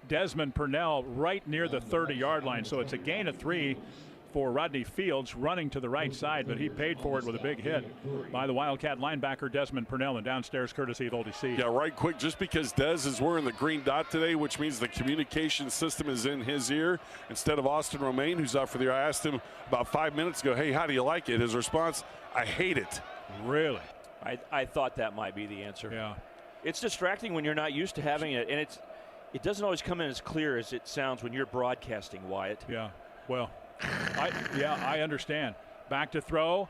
Desmond Purnell right near the 30-yard line, so it's a gain of 3 for Rodney Fields running to the right side, but he paid for it with a big hit by the Wildcat linebacker Desmond Purnell, and downstairs courtesy of Oldie C. Yeah, right quick, just because Dez is wearing the green dot today, which means the communication system is in his ear instead of Austin Romaine, who's out for the year. I asked him about 5 minutes ago, hey, how do you like it? His response, I hate it. Really? I thought that might be the answer. Yeah. It's distracting when you're not used to having it, and it doesn't always come in as clear as it sounds when you're broadcasting, Wyatt. Yeah, well, I understand. Back to throw,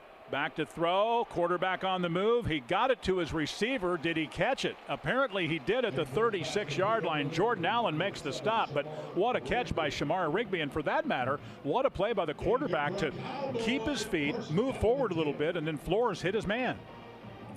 quarterback on the move. He got it to his receiver. Did he catch it? Apparently he did at the 36-yard line. Jordan Allen makes the stop, but what a catch by Shamar Rigby, and for that matter, what a play by the quarterback to keep his feet, move forward a little bit, and then Flores hit his man.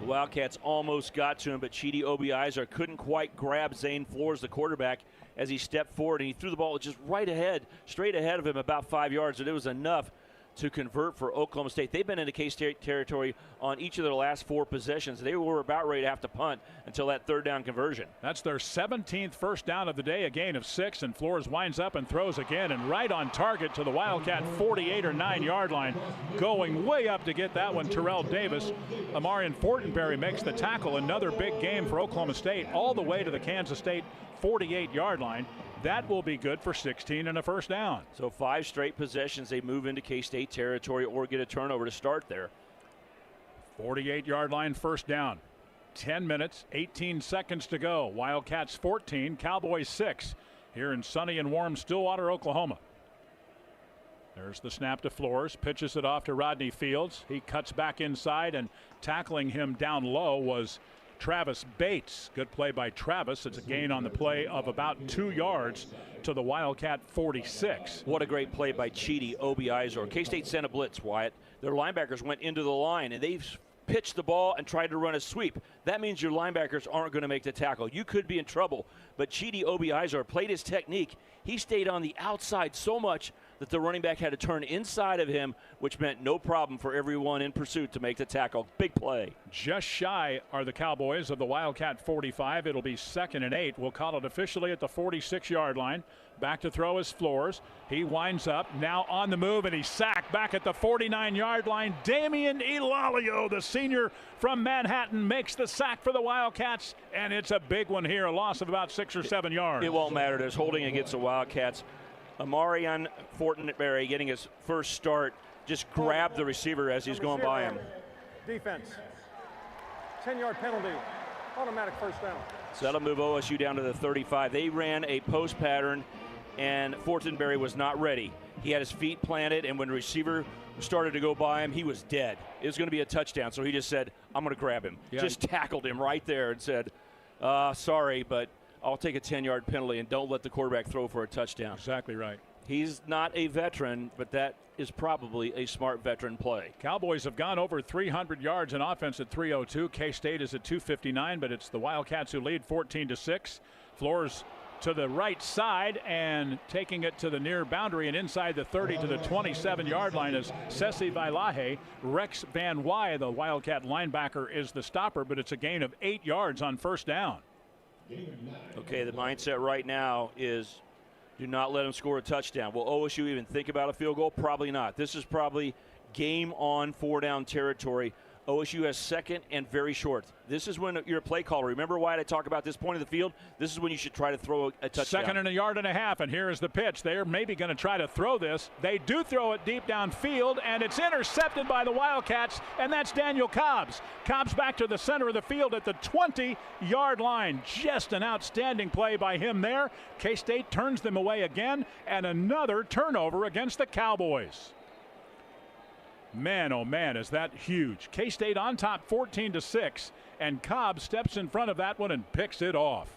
The Wildcats almost got to him, but Chidi Obiizer couldn't quite grab Zane Flores, the quarterback, as he stepped forward, and he threw the ball just right ahead, straight ahead of him about 5 yards, and it was enough to convert for Oklahoma State. They've been into K-State territory on each of their last 4 possessions. They were about ready to have to punt until that third down conversion. That's their 17th first down of the day, a gain of 6, and Flores winds up and throws again, and right on target to the Wildcat 48 or 9-yard line. Going way up to get that one, Terrell Davis. Amarian Fortenberry makes the tackle. Another big game for Oklahoma State, all the way to the Kansas State 48-yard line. That will be good for 16 and a first down. So 5 straight possessions, they move into K-State territory or get a turnover to start there. 48-yard line, first down. 10 minutes, 18 seconds to go. Wildcats 14, Cowboys 6 here in sunny and warm Stillwater, Oklahoma. There's the snap to Flores, pitches it off to Rodney Fields. He cuts back inside, and tackling him down low was Travis Bates. Good play by Travis. It's a gain on the play of about 2 yards to the Wildcat 46. What a great play by Chidi Obiizer. K-State sent a blitz, Wyatt. Their linebackers went into the line, and they've pitched the ball and tried to run a sweep. That means your linebackers aren't going to make the tackle. You could be in trouble. But Chidi Obiizer played his technique. He stayed on the outside so much that the running back had to turn inside of him, which meant no problem for everyone in pursuit to make the tackle. Big play. Just shy are the Cowboys of the Wildcat 45. It'll be 2nd and 8. We'll call it officially at the 46-yard line. Back to throw is Flores. He winds up, now on the move, and he's sacked back at the 49-yard line. Damian Elalio, the senior from Manhattan, makes the sack for the Wildcats, and it's a big one here, a loss of about 6 or 7 yards. It won't matter. There's holding against the Wildcats. Amarian Fortenberry getting his first start, just grabbed the receiver as he's going by him. Defense. 10-yard penalty. Automatic first down. So that'll move OSU down to the 35. They ran a post pattern, and Fortenberry was not ready. He had his feet planted, and when the receiver started to go by him, he was dead. It was going to be a touchdown, so he just said, I'm going to grab him. Yeah. Just tackled him right there and said, sorry, but I'll take a 10-yard penalty and don't let the quarterback throw for a touchdown. Exactly right. He's not a veteran, but that is probably a smart veteran play. Cowboys have gone over 300 yards in offense at 302. K-State is at 259, but it's the Wildcats who lead 14-6. Flores to the right side and taking it to the near boundary and inside the 30 to the 27-yard line as Sessi Vailahe. Rex Van Wy, the Wildcat linebacker, is the stopper, but it's a gain of 8 yards on first down. Okay, the mindset right now is do not let them score a touchdown. Will OSU even think about a field goal? Probably not. This is probably game on 4-down territory. OSU has 2nd and very short. This is when you're a play caller. Remember why I talk about this point of the field? This is when you should try to throw a touchdown. 2nd and 1.5 yards, and here is the pitch. They're maybe going to try to throw this. They do throw it deep downfield, and it's intercepted by the Wildcats, and that's Daniel Cobbs. Cobbs back to the center of the field at the 20-yard line. Just an outstanding play by him there. K-State turns them away again, and another turnover against the Cowboys. Man, oh man, is that huge. K-State on top 14-6, and Cobb steps in front of that one and picks it off.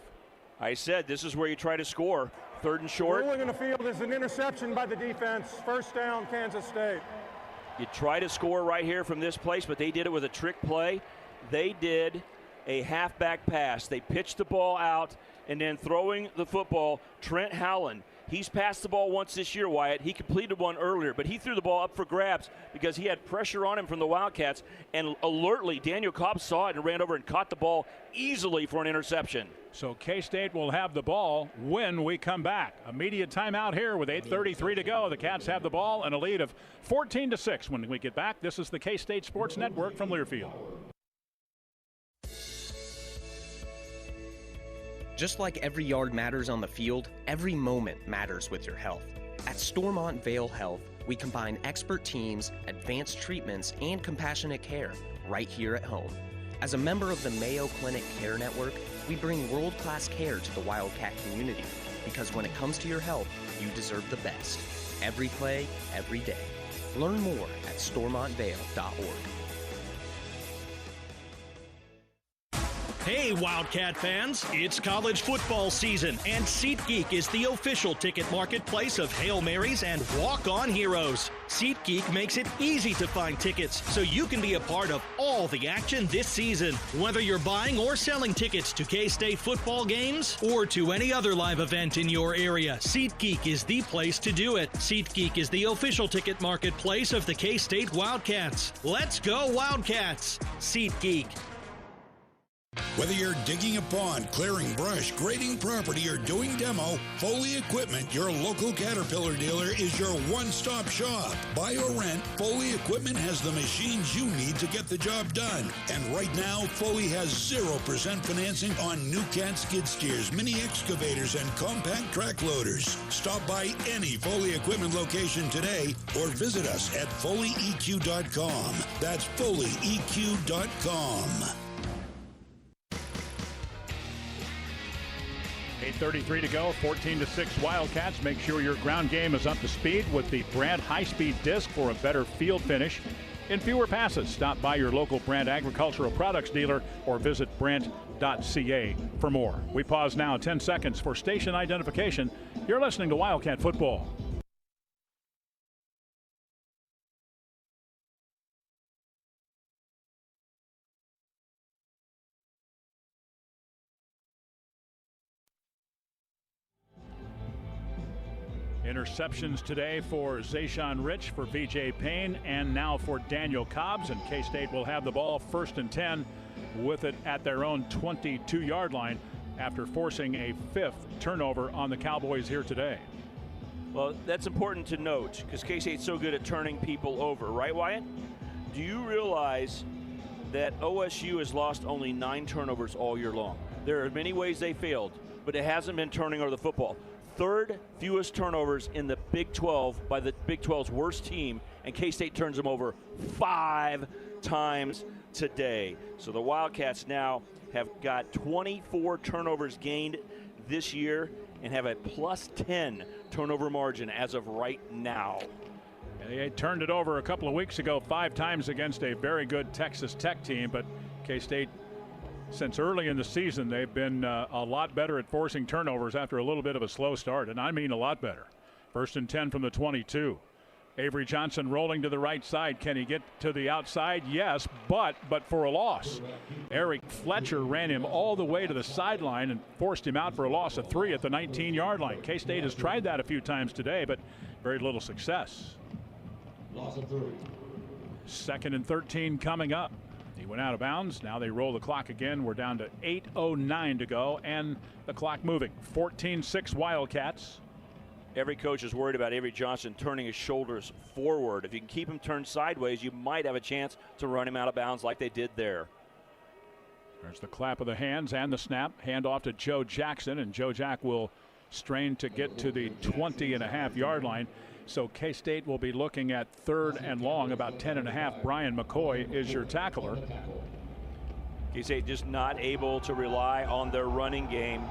I said this is where you try to score. 3rd and short. Ruling in the field is an interception by the defense. First down, Kansas State. You try to score right here from this place, but they did it with a trick play. They did a halfback pass. They pitched the ball out, and then throwing the football, Trent Howland. He's passed the ball once this year, Wyatt. He completed one earlier, but he threw the ball up for grabs because he had pressure on him from the Wildcats, and alertly, Daniel Cobb saw it and ran over and caught the ball easily for an interception. So K-State will have the ball when we come back. Immediate timeout here with 8:33 to go. The Cats have the ball and a lead of 14-6 when we get back. This is the K-State Sports Network from Learfield. Just like every yard matters on the field, every moment matters with your health. At Stormont Vale Health, we combine expert teams, advanced treatments, and compassionate care right here at home. As a member of the Mayo Clinic Care Network, we bring world-class care to the Wildcat community, because when it comes to your health, you deserve the best. Every play, every day. Learn more at stormontvale.org. Hey Wildcat fans, it's college football season, and SeatGeek is the official ticket marketplace of Hail Marys and walk-on heroes. SeatGeek makes it easy to find tickets so you can be a part of all the action this season. Whether you're buying or selling tickets to K-State football games or to any other live event in your area, SeatGeek is the place to do it. SeatGeek is the official ticket marketplace of the K-State Wildcats. Let's go Wildcats! SeatGeek. Whether you're digging a pond, clearing brush, grading property, or doing demo, Foley Equipment, your local Caterpillar dealer, is your one-stop shop. Buy or rent, Foley Equipment has the machines you need to get the job done. And right now, Foley has 0% financing on new cat skid steers, mini excavators, and compact track loaders. Stop by any Foley Equipment location today or visit us at FoleyEQ.com. That's FoleyEQ.com. 8:33 to go, 14-6 Wildcats. Make sure your ground game is up to speed with the Brandt high-speed disc for a better field finish and fewer passes. Stop by your local Brandt agricultural products dealer or visit Brandt.ca for more. We pause now 10 seconds for station identification. You're listening to Wildcat Football. Interceptions today for Zayshawn Rich, for VJ Payne, and now for Daniel Cobbs. And K-State will have the ball 1st and 10 with it at their own 22-yard line after forcing a 5th turnover on the Cowboys here today. Well, that's important to note because K-State's so good at turning people over, right, Wyatt? Do you realize that OSU has lost only 9 turnovers all year long? There are many ways they failed, but it hasn't been turning over the football. 3rd fewest turnovers in the Big 12 by the Big 12's worst team, and K-State turns them over 5 times today. So the Wildcats now have got 24 turnovers gained this year and have a +10 turnover margin as of right now. They turned it over a couple of weeks ago 5 times against a very good Texas Tech team, but K-State, since early in the season, they've been a lot better at forcing turnovers after a little bit of a slow start, and I mean a lot better. 1st and 10 from the 22. Avery Johnson rolling to the right side. Can he get to the outside? Yes, but for a loss. Eric Fletcher ran him all the way to the sideline and forced him out for a loss of 3 at the 19-yard line. K-State has tried that a few times today, but very little success. Loss of 3. 2nd and 13 coming up. He went out of bounds. Now they roll the clock again. We're down to 8:09 to go, and the clock moving. 14-6 Wildcats. Every coach is worried about Avery Johnson turning his shoulders forward. If you can keep him turned sideways, you might have a chance to run him out of bounds like they did there. There's the clap of the hands and the snap. Hand off to Joe Jackson, and Joe Jack will strain to get to the 20.5-yard line. So K-State will be looking at 3rd and long, about 10.5. Brian McCoy is your tackler. K-State just not able to rely on their running game.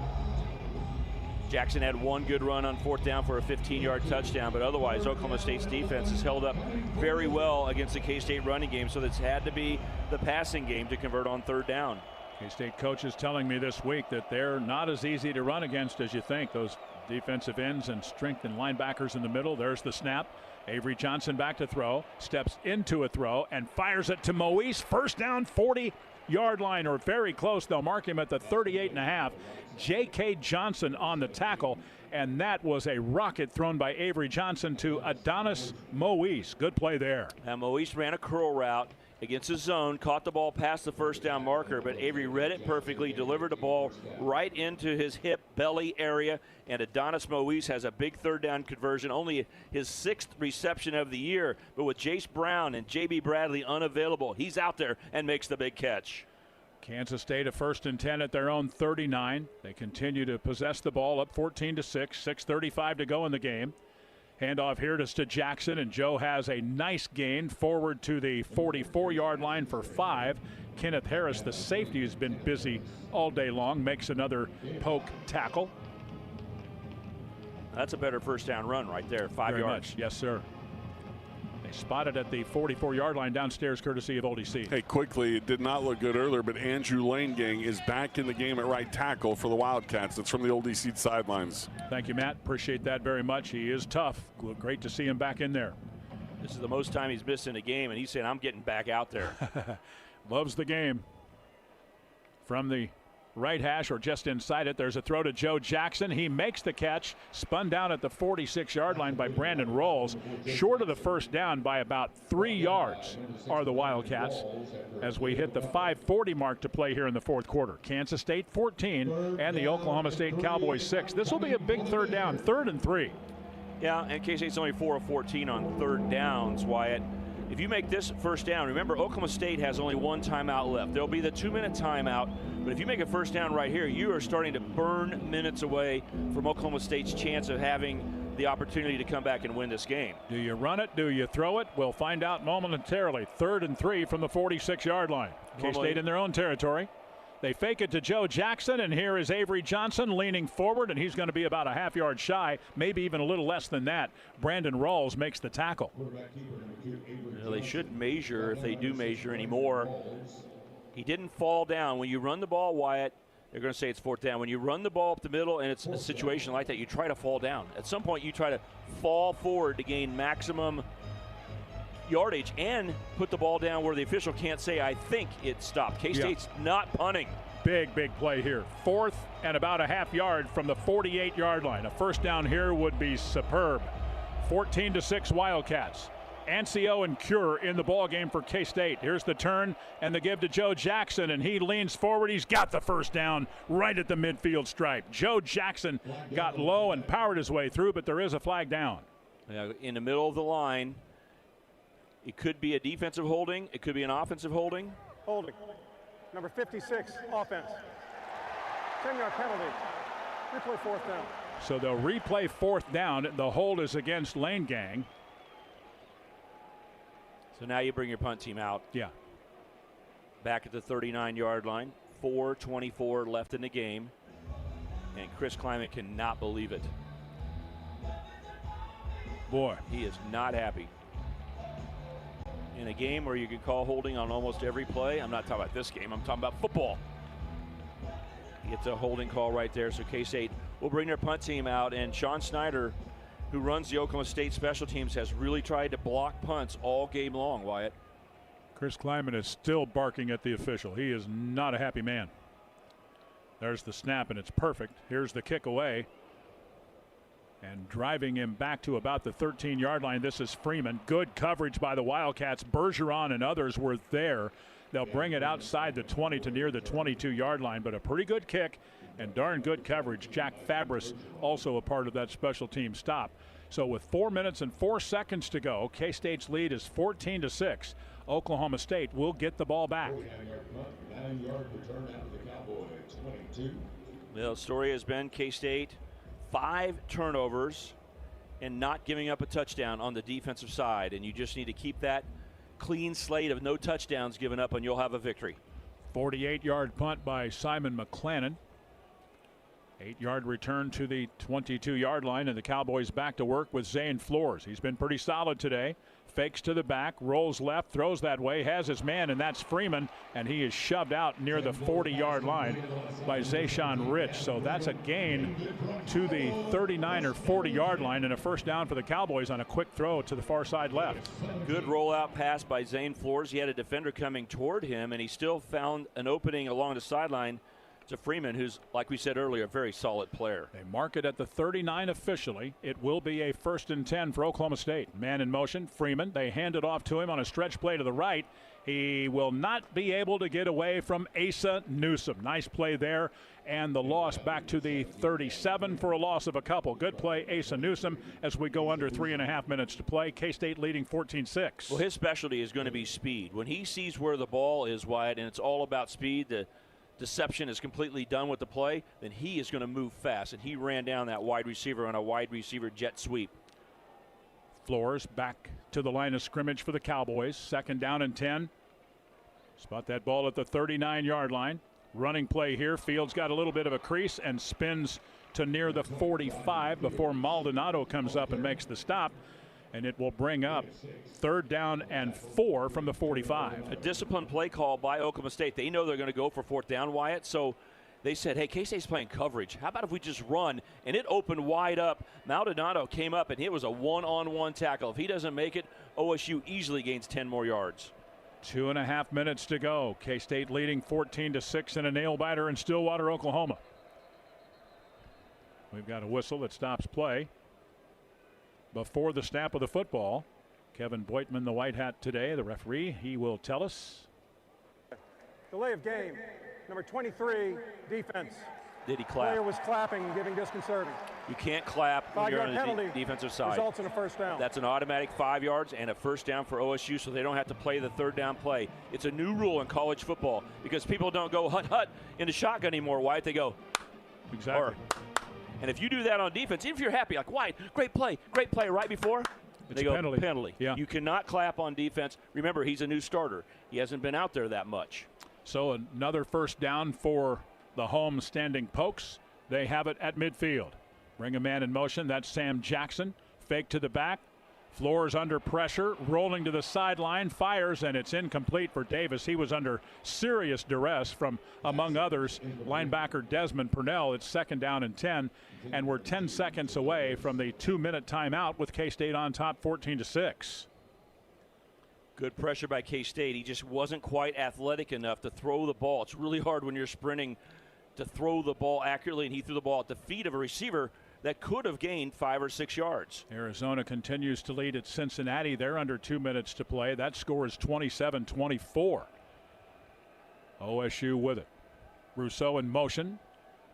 Jackson had one good run on 4th down for a 15-yard touchdown, but otherwise Oklahoma State's defense has held up very well against the K-State running game, so it's had to be the passing game to convert on 3rd down. K-State coaches telling me this week that they're not as easy to run against as you think. Those defensive ends and strength and linebackers in the middle. There's the snap. Avery Johnson back to throw, steps into a throw and fires it to Moise. 1st down, 40-yard line, or very close. They'll mark him at the 38.5. J.K. Johnson on the tackle, and that was a rocket thrown by Avery Johnson to Adonis Moise. Good play there. And Moise ran a curl route against his zone, caught the ball past the 1st down marker, but Avery read it perfectly, delivered the ball right into his hip belly area, and Adonis Moise has a big 3rd down conversion, only his 6th reception of the year, but with Jace Brown and J.B. Bradley unavailable, he's out there and makes the big catch. Kansas State a 1st and 10 at their own 39. They continue to possess the ball, up 14-6, 6:35 to go in the game. Handoff here to Jackson, and Joe has a nice gain forward to the 44-yard line for 5. Kenneth Harris, the safety, has been busy all day long, makes another poke tackle. That's a better 1st down run right there, 5 yards. Much. Yes, sir. They spotted at the 44-yard line downstairs, courtesy of Oldie C. Hey, quickly, it did not look good earlier, but Andrew Lanegang is back in the game at right tackle for the Wildcats. That's from the Oldie C sidelines. Thank you, Matt. Appreciate that very much. He is tough. Great to see him back in there. This is the most time he's missed in a game, and he's saying, I'm getting back out there. Loves the game. From the right hash or just inside it, there's a throw to Joe Jackson. He makes the catch, spun down at the 46-yard line by Brandon Rawls. Short of the 1st down by about 3 yards are the Wildcats as we hit the 5:40 mark to play here in the 4th quarter. Kansas State 14 and the Oklahoma State Cowboys 6. This will be a big 3rd down, 3rd and 3. Yeah, and K-State's only 4 of 14 on 3rd downs, Wyatt. If you make this 1st down, remember Oklahoma State has only 1 timeout left. There'll be the 2-minute timeout, but if you make a 1st down right here, you are starting to burn minutes away from Oklahoma State's chance of having the opportunity to come back and win this game. Do you run it? Do you throw it? We'll find out momentarily. 3rd and 3 from the 46-yard line. K-State in their own territory. They fake it to Joe Jackson, and here is Avery Johnson leaning forward, and he's going to be about a half-yard shy, maybe even a little less than that. Brandon Rawls makes the tackle. Well, they should measure, if they do measure anymore. He didn't fall down. When you run the ball, Wyatt, they're going to say it's 4th down. When you run the ball up the middle and it's a situation like that, you try to fall down. At some point, you try to fall forward to gain maximum yardage and put the ball down where the official can't say, I think it stopped. K-State's not punting. Big play here. 4th and about a half yard from the 48-yard line. A 1st down here would be superb. 14-6 Wildcats. Ancio and Cure in the ball game for K-State. Here's the turn and the give to Joe Jackson, and he leans forward. He's got the 1st down right at the midfield stripe. Joe Jackson got low and powered his way through, but there is a flag down. In the middle of the line, it could be a defensive holding. It could be an offensive holding. Holding. Number 56, offense. 10-yard penalty. Replay 4th down. So they'll replay 4th down. The hold is against Lanegang. So now you bring your punt team out. Yeah. Back at the 39-yard line. 4:24 left in the game. And Chris Klieman cannot believe it. Boy. He is not happy. In a game where you can call holding on almost every play. I'm not talking about this game. I'm talking about football. It's a holding call right there. So K-State will bring their punt team out. And Sean Snyder, who runs the Oklahoma State special teams, has really tried to block punts all game long, Wyatt. Chris Klieman is still barking at the official. He is not a happy man. There's the snap, and it's perfect. Here's the kick away. And driving him back to about the 13-yard line, this is Freeman. Good coverage by the Wildcats. Bergeron and others were there. They'll bring it outside the 20 to near the 22-yard line, but a pretty good kick and darn good coverage. Jack Fabris also a part of that special team stop. So with 4 minutes and 4 seconds to go, K-State's lead is 14-6. Oklahoma State will get the ball back. 9-yard return out of the Cowboys, 22. The story has been K-State 5 turnovers and not giving up a touchdown on the defensive side, and you just need to keep that clean slate of no touchdowns given up and you'll have a victory. 48-yard punt by Simon McClannon. 8-yard return to the 22-yard line, and the Cowboys back to work with Zane Flores. He's been pretty solid today. Fakes to the back, rolls left, throws that way, has his man, and that's Freeman, and he is shoved out near the 40-yard line by Zayshawn Rich. So that's a gain to the 39 or 40-yard line and a first down for the Cowboys on a quick throw to the far side left. Good rollout pass by Zane Flores. He had a defender coming toward him, and he still found an opening along the sideline to Freeman, who's, like we said earlier, a very solid player. They mark it at the 39 officially. It will be a 1st and 10 for Oklahoma State. Man in motion, Freeman. They hand it off to him on a stretch play to the right. He will not be able to get away from Asa Newsome. Nice play there, and the loss back to the 37 for a loss of a couple. Good play, Asa Newsome, as we go under 3.5 minutes to play. K-State leading 14-6. Well, his specialty is going to be speed. When he sees where the ball is wide and it's all about speed, the deception is completely done with the play, then he is going to move fast, and he ran down that wide receiver on a wide receiver jet sweep. Flores back to the line of scrimmage for the Cowboys. 2nd down and 10. Spot that ball at the 39-yard line. Running play here. Fields got a little bit of a crease and spins to near the 45 before Maldonado comes up and makes the stop. And it will bring up 3rd down and 4 from the 45. A disciplined play call by Oklahoma State. They know they're going to go for 4th down, Wyatt. So they said, hey, K-State's playing coverage. How about if we just run? And it opened wide up. Maldonado came up, and it was a one-on-one tackle. If he doesn't make it, OSU easily gains 10 more yards. 2.5 minutes to go. K-State leading 14-6 in a nail-biter in Stillwater, Oklahoma. We've got a whistle that stops play. Before the snap of the football, Kevin Boitman, the white hat today, the referee, he will tell us. Delay of game, number 23, defense. Did he clap? Player was clapping, giving disconcerting. You can't clap when you're on the defensive side. Results in a first down. That's an automatic 5 yards and a first down for OSU, so they don't have to play the 3rd down play. It's a new rule in college football because people don't go hut in the shotgun anymore, Wyatt. They go exactly. And if you do that on defense, even if you're happy, like, Wyatt, great play right before, they go penalty. Yeah. You cannot clap on defense. Remember, he's a new starter. He hasn't been out there that much. So another first down for the home standing Pokes. They have it at midfield. Bring a man in motion. That's Sam Jackson. Fake to the back. Flores under pressure, rolling to the sideline, fires, and it's incomplete for Davis. He was under serious duress from, among others, linebacker Desmond Purnell. It's 2nd down and 10, and we're 10 seconds away from the 2-minute timeout with K-State on top 14-6. Good pressure by K-State. He just wasn't quite athletic enough to throw the ball. It's really hard when you're sprinting to throw the ball accurately, and he threw the ball at the feet of a receiver that could have gained 5 or 6 yards. Arizona continues to lead at Cincinnati. They're under 2 minutes to play. That score is 27-24. OSU with it. Rousseau in motion.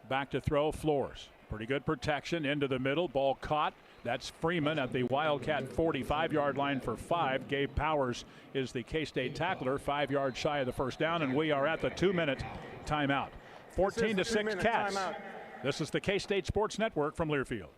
Back to throw, Flores. Pretty good protection into the middle. Ball caught. That's Freeman at the Wildcat 45-yard line for 5. Gabe Powers is the K-State tackler, 5 yards shy of the first down, and we are at the 2-minute timeout. 14-6 Cats. Timeout. This is the K-State Sports Network from Learfield.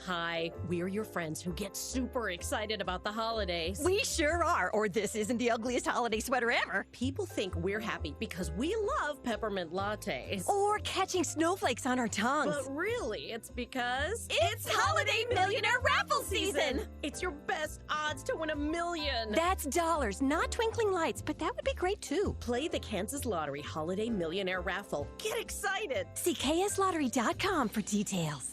Hi, we're your friends who get super excited about the holidays. We sure are, or this isn't the ugliest holiday sweater ever. People think we're happy because we love peppermint lattes. Or catching snowflakes on our tongues. But really, it's because it's Holiday Millionaire Raffle season. It's your best odds to win $1 million. That's dollars, not twinkling lights, but that would be great too. Play the Kansas Lottery Holiday Millionaire Raffle. Get excited. See kslottery.com for details.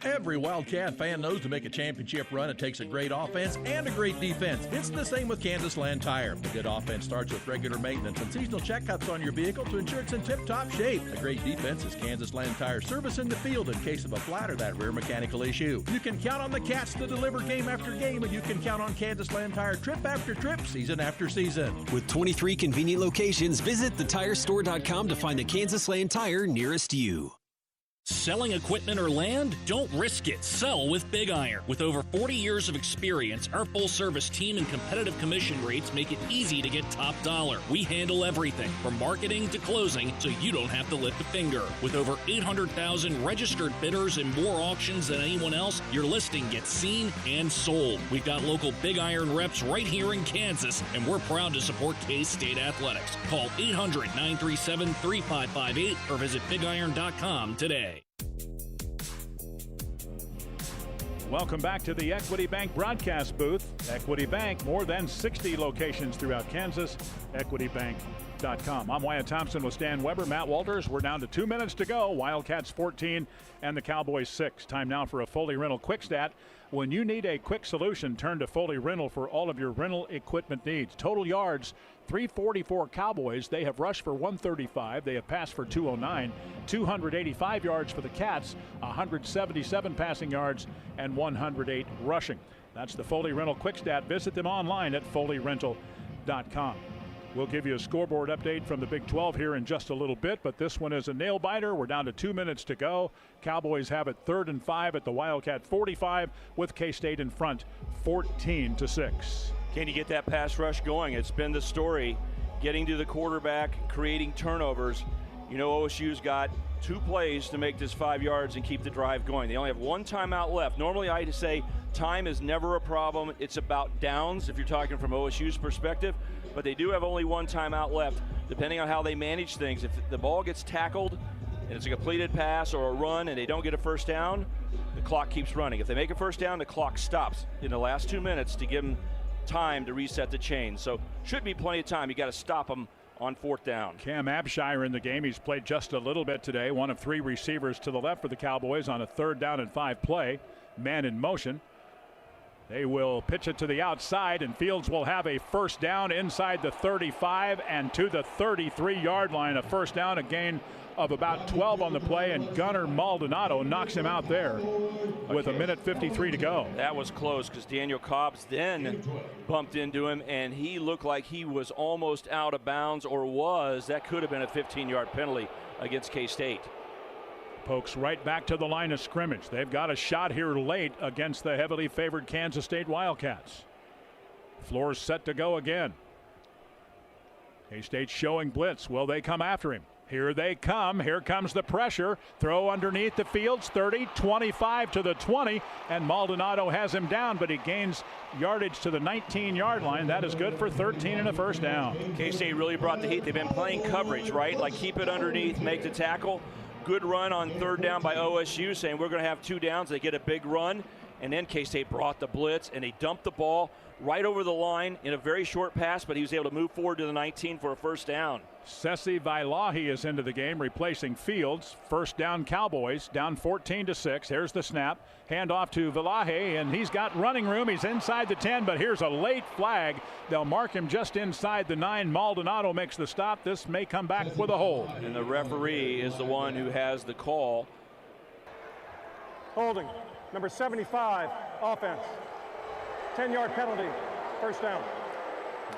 Every Wildcat fan knows to make a championship run, it takes a great offense and a great defense. It's the same with Kansas Land Tire. A good offense starts with regular maintenance and seasonal checkups on your vehicle to ensure it's in tip-top shape. A great defense is Kansas Land Tire service in the field in case of a flat or that rare mechanical issue. You can count on the Cats to deliver game after game, and you can count on Kansas Land Tire trip after trip, season after season. With 23 convenient locations, visit thetirestore.com to find the Kansas Land Tire nearest you. Selling equipment or land? Don't risk it. Sell with Big Iron. With over 40 years of experience, our full-service team and competitive commission rates make it easy to get top dollar. We handle everything from marketing to closing, so you don't have to lift a finger. With over 800,000 registered bidders and more auctions than anyone else, your listing gets seen and sold. We've got local Big Iron reps right here in Kansas, and we're proud to support K-State Athletics. Call 800-937-3558 or visit bigiron.com today. Welcome back to the Equity Bank broadcast booth. Equity Bank, more than 60 locations throughout Kansas. EquityBank.com. I'm Wyatt Thompson with Stan Weber, Matt Walters. We're down to 2 minutes to go. Wildcats 14 and the Cowboys 6. Time now for a Foley Rental Quick Stat. When you need a quick solution, turn to Foley Rental for all of your rental equipment needs. Total yards, 344 Cowboys. They have rushed for 135. They have passed for 209. 285 yards for the Cats, 177 passing yards, and 108 rushing. That's the Foley Rental Quick Stat. Visit them online at FoleyRental.com. We'll give you a scoreboard update from the Big 12 here in just a little bit, but this one is a nail-biter. We're down to 2 minutes to go. Cowboys have it 3rd and 5 at the Wildcat 45 with K-State in front 14-6. Can you get that pass rush going? It's been the story, getting to the quarterback, creating turnovers. You know, OSU's got 2 plays to make this 5 yards and keep the drive going. They only have 1 timeout left. Normally I say time is never a problem. It's about downs if you're talking from OSU's perspective. But they do have only 1 timeout left, depending on how they manage things. If the ball gets tackled and it's a completed pass or a run and they don't get a first down, the clock keeps running. If they make a first down, the clock stops in the last 2 minutes to give them time to reset the chain. So should be plenty of time. You got to stop them on 4th down. Cam Abshire in the game. He's played just a little bit today. 1 of 3 receivers to the left for the Cowboys on a 3rd down and 5 play. Man in motion. They will pitch it to the outside, and Fields will have a first down inside the 35 and to the 33-yard line. A first down, a gain of about 12 on the play, and Gunnar Maldonado knocks him out there with a minute 53 to go. That was close because Daniel Cobbs then bumped into him, and he looked like he was almost out of bounds, or was. That could have been a 15-yard penalty against K-State. Pokes right back to the line of scrimmage. They've got a shot here late against the heavily favored Kansas State Wildcats. Floor's set to go again. K-State showing blitz. Will they come after him? Here they come. Here comes the pressure. Throw underneath the Fields. 30, 25 to the 20, and Maldonado has him down, but he gains yardage to the 19-yard line. That is good for 13 and a first down. K-State really brought the heat. They've been playing coverage, right? Like keep it underneath, make the tackle. Good run on 3rd down by OSU, saying we're going to have 2 downs. They get a big run, and then K-State brought the blitz, and they dumped the ball right over the line in a very short pass, but he was able to move forward to the 19 for a first down. Sessi Vailahi is into the game, replacing Fields. First down Cowboys, down 14-6. Here's the snap. Hand off to Vailahi, and he's got running room. He's inside the 10, but here's a late flag. They'll mark him just inside the 9. Maldonado makes the stop. This may come back with a hold. And the referee is the one who has the call. Holding. Number 75, offense. 10-yard penalty, first down.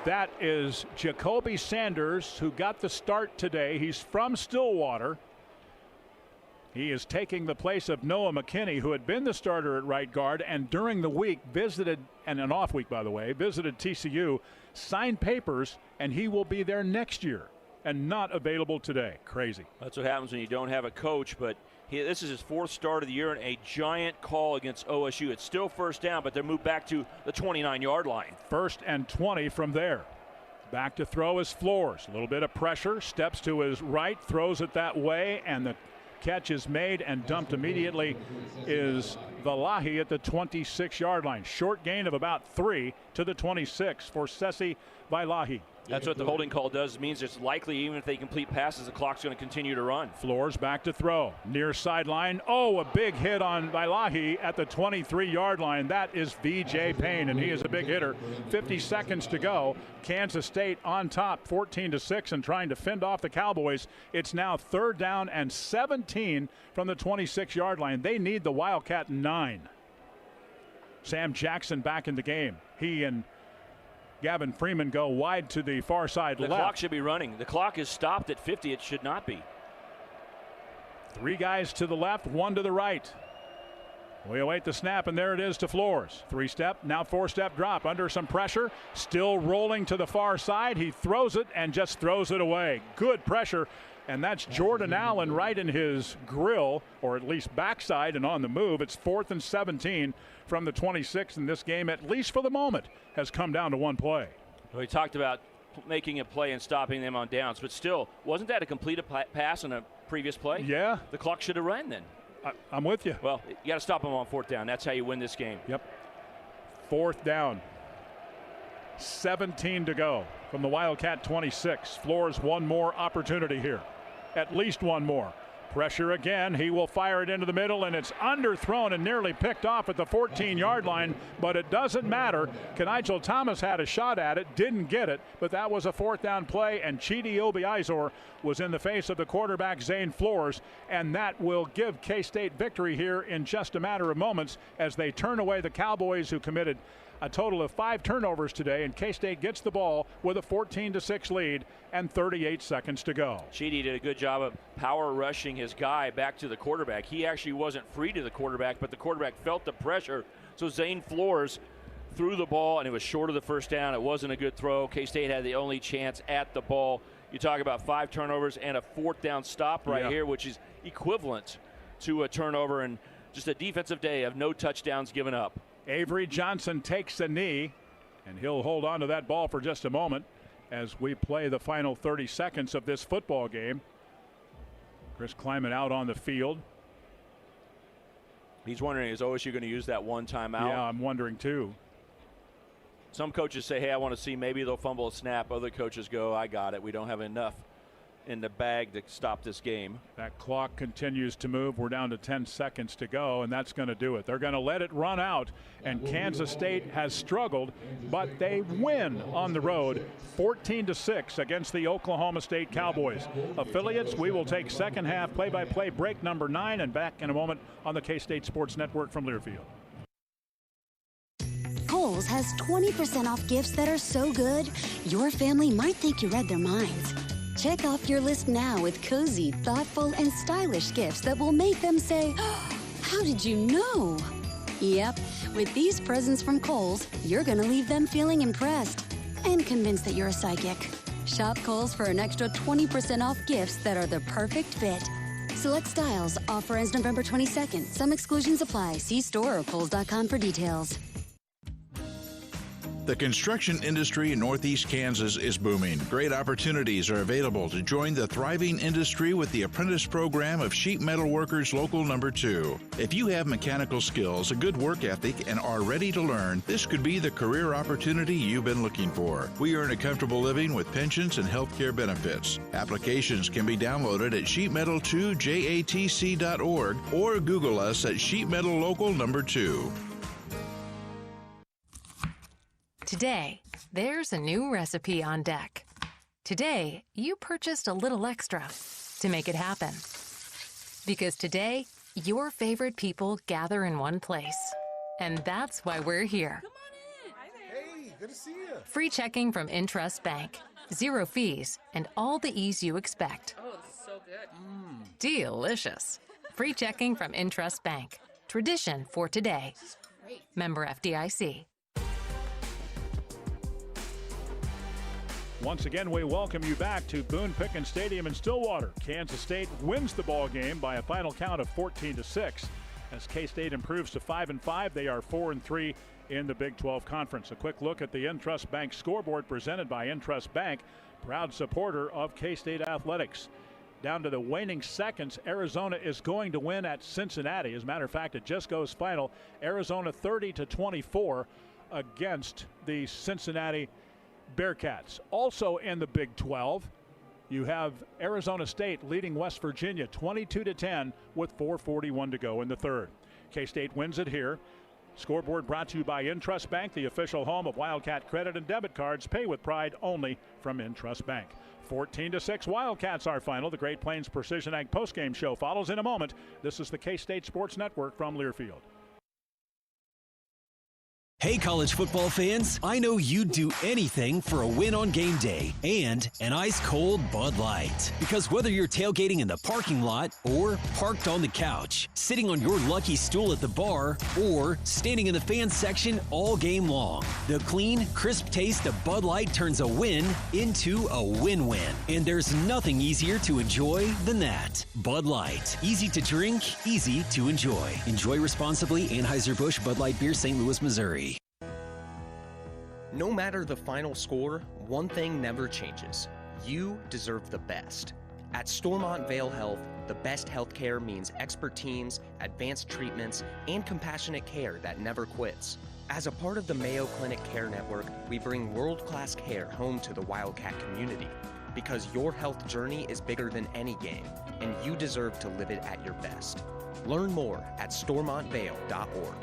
That is Jacoby Sanders, who got the start today. He's from Stillwater. He is taking the place of Noah McKinney, who had been the starter at right guard, and during the week visited, and an off week by the way, visited TCU, signed papers, and he will be there next year and not available today. Crazy. That's what happens when you don't have a coach, but this is his 4th start of the year and a giant call against OSU. It's still first down, but they're moved back to the 29-yard line. 1st and 20 from there. Back to throw is Flores. A little bit of pressure, steps to his right, throws it that way, and the catch is made and dumped immediately is Vailahi at the 26-yard line. Short gain of about 3 to the 26 for Sessi Vailahi. That's what the holding call does. It means it's likely even if they complete passes, the clock's going to continue to run. Flores back to throw. Near sideline. Oh, a big hit on Vailahi at the 23-yard line. That is VJ Payne, and he is a big hitter. 50 seconds to go. Kansas State on top, 14-6, and trying to fend off the Cowboys. It's now 3rd down and 17 from the 26-yard line. They need the Wildcat 9. Sam Jackson back in the game. He and Gavin Freeman go wide to the far side left. The clock should be running. The clock is stopped at 50. It should not be. Three guys to the left, one to the right. We await the snap, and there it is to Flores. 3-step, now 4-step drop under some pressure. Still rolling to the far side. He throws it and just throws it away. Good pressure, and that's Jordan Allen right in his grill, or at least backside and on the move. It's 4th and 17 from the 26, and this game, at least for the moment, has come down to one play. We talked about making a play and stopping them on downs, but still, wasn't that a completed pass on a previous play? Yeah. The clock should have run then. I'm with you. Well, you got to stop them on 4th down. That's how you win this game. Yep. 4th down. 17 to go from the Wildcat 26. Flores one more opportunity here. At least one more. Pressure again. He will fire it into the middle, and it's underthrown and nearly picked off at the 14-yard line, but it doesn't matter. Kenigel Thomas had a shot at it, didn't get it, but that was a 4th down play, and Chidi Obiizor was in the face of the quarterback, Zane Flores, and that will give K-State victory here in just a matter of moments as they turn away the Cowboys, who committed a total of 5 turnovers today, and K-State gets the ball with a 14-6 lead and 38 seconds to go. Chidi did a good job of power rushing his guy back to the quarterback. He actually wasn't free to the quarterback, but the quarterback felt the pressure. So Zane Flores threw the ball, and it was short of the 1st down. It wasn't a good throw. K-State had the only chance at the ball. You talk about 5 turnovers and a 4th down stop right here, which is equivalent to a turnover, and just a defensive day of no touchdowns given up. Avery Johnson takes a knee, and he'll hold on to that ball for just a moment as we play the final 30 seconds of this football game. Chris Kleiman out on the field. He's wondering, is OSU going to use that one timeout? Yeah, I'm wondering too. Some coaches say, hey, I want to see, maybe they'll fumble a snap. Other coaches go, I got it. We don't have enough in the bag to stop this game. That clock continues to move. We're down to 10 seconds to go, and that's going to do it. They're going to let it run out, and Kansas State has struggled, but they win on the road 14-6 against the Oklahoma State Cowboys. Affiliates, we will take second half play-by-play break number 9 and back in a moment on the K-State Sports Network from Learfield. Kohl's has 20% off gifts that are so good, your family might think you read their minds. Check off your list now with cozy, thoughtful, and stylish gifts that will make them say, oh, how did you know? Yep, with these presents from Kohl's, you're going to leave them feeling impressed and convinced that you're a psychic. Shop Kohl's for an extra 20% off gifts that are the perfect fit. Select styles. Offer ends November 22nd. Some exclusions apply. See store or kohls.com for details. The construction industry in Northeast Kansas is booming. Great opportunities are available to join the thriving industry with the apprentice program of Sheet Metal Workers Local Number 2. If you have mechanical skills, a good work ethic, and are ready to learn, this could be the career opportunity you've been looking for. We earn a comfortable living with pensions and health care benefits. Applications can be downloaded at sheetmetal2jatc.org or Google us at Sheet Metal Local Number 2. Today, there's a new recipe on deck. Today, you purchased a little extra to make it happen. Because today, your favorite people gather in one place. And that's why we're here. Come on in. Hey, good to see you. Free checking from Intrust Bank. 0 fees and all the ease you expect. Oh, this is so good. Delicious. Free checking from Intrust Bank. Tradition for today. This is great. Member FDIC. Once again, we welcome you back to Boone Pickens Stadium in Stillwater. Kansas State wins the ball game by a final count of 14-6. As K-State improves to 5-5, they are 4-3 in the Big 12 Conference. A quick look at the Intrust Bank scoreboard presented by Intrust Bank, proud supporter of K-State athletics. Down to the waning seconds, Arizona is going to win at Cincinnati. As a matter of fact, it just goes final. Arizona 30-24 against the Cincinnati Bearcats. Also in the Big 12, you have Arizona State leading West Virginia 22-10 with 4:41 to go in the third. K-State wins it here. Scoreboard brought to you by Intrust Bank, the official home of Wildcat credit and debit cards. Pay with pride only from Intrust Bank. 14-6 Wildcats our final. The Great Plains Precision Ag postgame show follows in a moment. This is the K-State Sports Network from Learfield. Hey, college football fans, I know you'd do anything for a win on game day and an ice-cold Bud Light. Because whether you're tailgating in the parking lot or parked on the couch, sitting on your lucky stool at the bar, or standing in the fan section all game long, the clean, crisp taste of Bud Light turns a win into a win-win. And there's nothing easier to enjoy than that. Bud Light. Easy to drink, easy to enjoy. Enjoy responsibly. Anheuser-Busch Bud Light Beer, St. Louis, Missouri. No matter the final score, one thing never changes. You deserve the best. At Stormont Vale Health, the best healthcare means expert teams, advanced treatments, and compassionate care that never quits. As a part of the Mayo Clinic Care Network, we bring world-class care home to the Wildcat community. Because your health journey is bigger than any game, and you deserve to live it at your best. Learn more at stormontvale.org.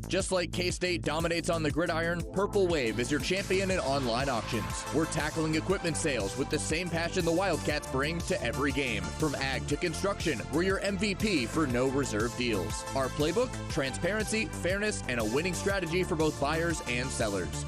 Just like K-State dominates on the gridiron, Purple Wave is your champion in online auctions. We're tackling equipment sales with the same passion the Wildcats bring to every game. From ag to construction, we're your MVP for no reserve deals. Our playbook, transparency, fairness, and a winning strategy for both buyers and sellers.